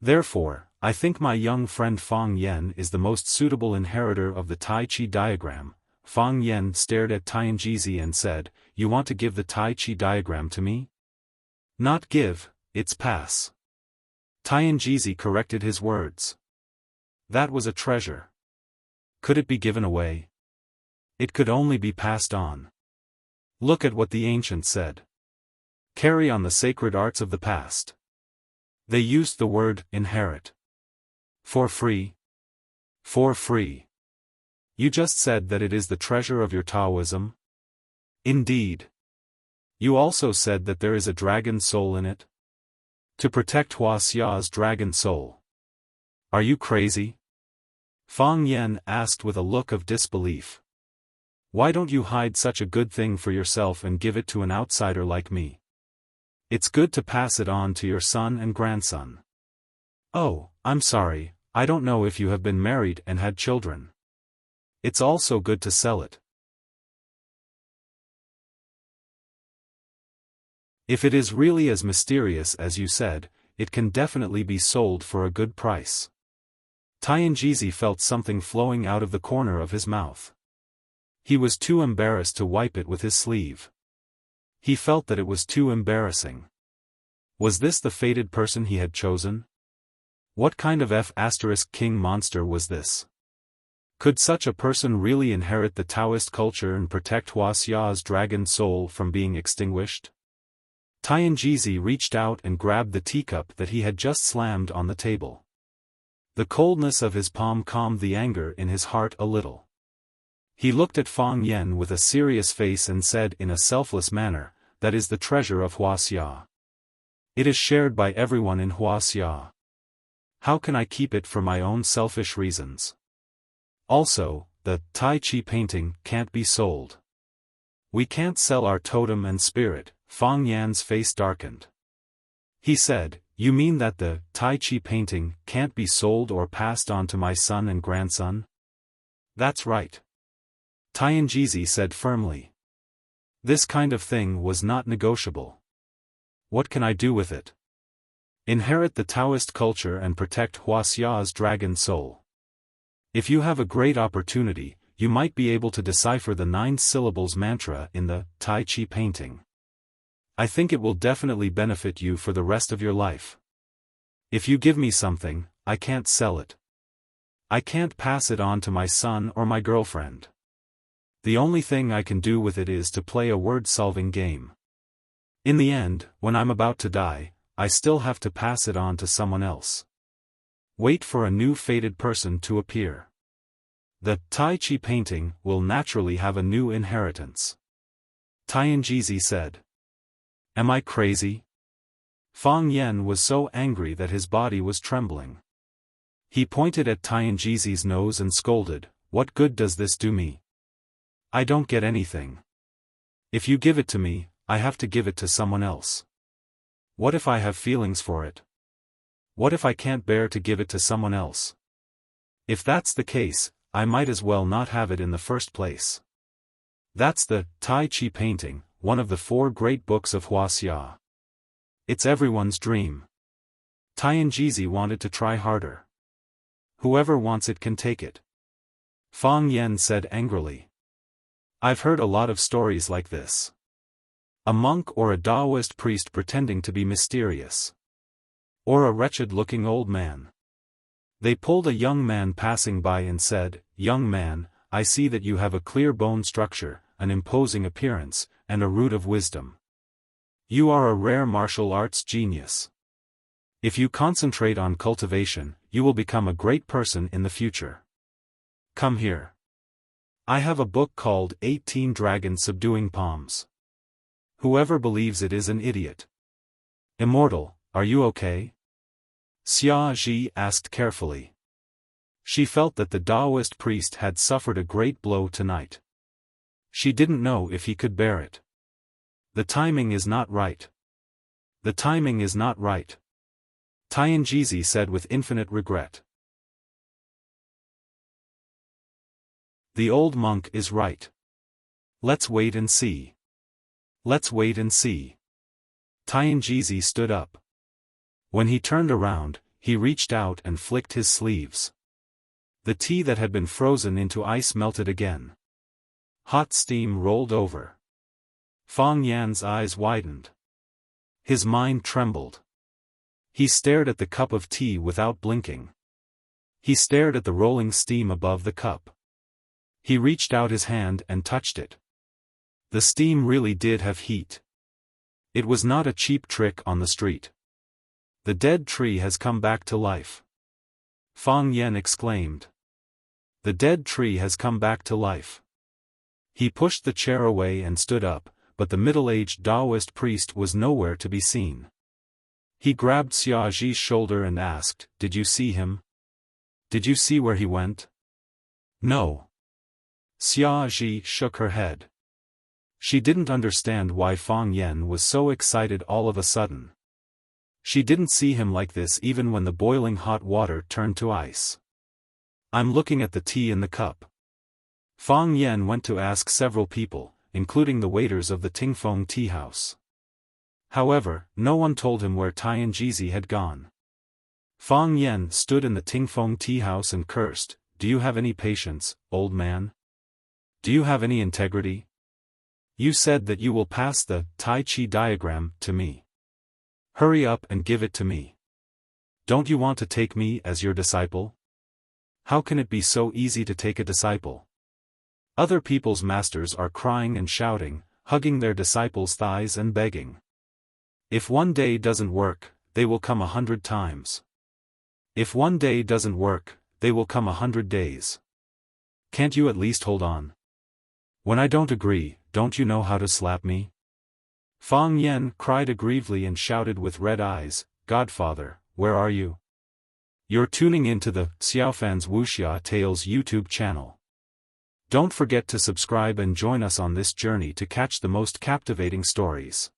Therefore, I think my young friend Fang Yan is the most suitable inheritor of the Tai Chi diagram." Fang Yan stared at Tianjizi and said, "You want to give the Tai Chi diagram to me?" "Not give, it's pass." Tianjizi corrected his words. That was a treasure. Could it be given away? It could only be passed on. Look at what the ancients said. Carry on the sacred arts of the past. They used the word inherit. For free. For free. You just said that it is the treasure of your Taoism? Indeed. You also said that there is a dragon soul in it? To protect Wuxia's dragon soul. Are you crazy? Fang Yan asked with a look of disbelief. Why don't you hide such a good thing for yourself and give it to an outsider like me? It's good to pass it on to your son and grandson. Oh, I'm sorry, I don't know if you have been married and had children. It's also good to sell it. If it is really as mysterious as you said, it can definitely be sold for a good price. Tianjizi felt something flowing out of the corner of his mouth. He was too embarrassed to wipe it with his sleeve. He felt that it was too embarrassing. Was this the fated person he had chosen? What kind of F***king monster was this? Could such a person really inherit the Taoist culture and protect Wuxia's dragon soul from being extinguished? Tianjizi reached out and grabbed the teacup that he had just slammed on the table. The coldness of his palm calmed the anger in his heart a little. He looked at Fang Yan with a serious face and said in a selfless manner, "That is the treasure of Wuxia. It is shared by everyone in Wuxia. How can I keep it for my own selfish reasons? Also, the Tai Chi painting can't be sold. We can't sell our totem and spirit." Fang Yan's face darkened. He said, "You mean that the Tai Chi painting can't be sold or passed on to my son and grandson?" "That's right," Tianjizi said firmly. This kind of thing was not negotiable. What can I do with it? Inherit the Taoist culture and protect Wuxia's dragon soul. If you have a great opportunity, you might be able to decipher the 9 syllables mantra in the Tai Chi painting. I think it will definitely benefit you for the rest of your life. If you give me something, I can't sell it. I can't pass it on to my son or my girlfriend. The only thing I can do with it is to play a word-solving game. In the end, when I'm about to die, I still have to pass it on to someone else. Wait for a new fated person to appear. The Tai Chi painting will naturally have a new inheritance. Tianjizi said. Am I crazy? Fang Yan was so angry that his body was trembling. He pointed at Tianjizi's nose and scolded, "What good does this do me? I don't get anything. If you give it to me, I have to give it to someone else. What if I have feelings for it? What if I can't bear to give it to someone else? If that's the case, I might as well not have it in the first place." That's the Tai Chi painting, one of the 4 great books of Wuxia. It's everyone's dream. Tianjizi wanted to try harder. Whoever wants it can take it. Fang Yan said angrily. I've heard a lot of stories like this. A monk or a Taoist priest pretending to be mysterious. Or a wretched-looking old man. They pulled a young man passing by and said, "Young man, I see that you have a clear bone structure, an imposing appearance, and a root of wisdom. You are a rare martial arts genius. If you concentrate on cultivation, you will become a great person in the future. Come here. I have a book called 18 Dragons Subduing Palms. Whoever believes it is an idiot. Immortal, are you okay? Xia Ji asked carefully. She felt that the Taoist priest had suffered a great blow tonight. She didn't know if he could bear it. The timing is not right. The timing is not right. Tianjizi said with infinite regret. The old monk is right. Let's wait and see. Let's wait and see. Tianjizi stood up. When he turned around, he reached out and flicked his sleeves. The tea that had been frozen into ice melted again. Hot steam rolled over. Fang Yan's eyes widened. His mind trembled. He stared at the cup of tea without blinking. He stared at the rolling steam above the cup. He reached out his hand and touched it. The steam really did have heat. It was not a cheap trick on the street. The dead tree has come back to life. Fang Yan exclaimed. The dead tree has come back to life. He pushed the chair away and stood up, but the middle-aged Taoist priest was nowhere to be seen. He grabbed Xia Ji's shoulder and asked, "Did you see him? Did you see where he went?" "No." Xia Ji shook her head. She didn't understand why Fang Yan was so excited all of a sudden. She didn't see him like this even when the boiling hot water turned to ice. "I'm looking at the tea in the cup." Fang Yan went to ask several people, including the waiters of the Tingfeng tea house. However, no one told him where Tianjizi had gone. Fang Yan stood in the Tingfeng tea house and cursed, "Do you have any patience, old man? Do you have any integrity? You said that you will pass the Tai Chi diagram to me. Hurry up and give it to me. Don't you want to take me as your disciple? How can it be so easy to take a disciple? Other people's masters are crying and shouting, hugging their disciples' thighs and begging. If one day doesn't work, they will come 100 times. If one day doesn't work, they will come 100 days. Can't you at least hold on? When I don't agree, don't you know how to slap me?" Fang Yan cried aggrievedly and shouted with red eyes, "Godfather, where are you? You're tuning into the Xiaofan's Wuxia Tales YouTube channel. Don't forget to subscribe and join us on this journey to catch the most captivating stories."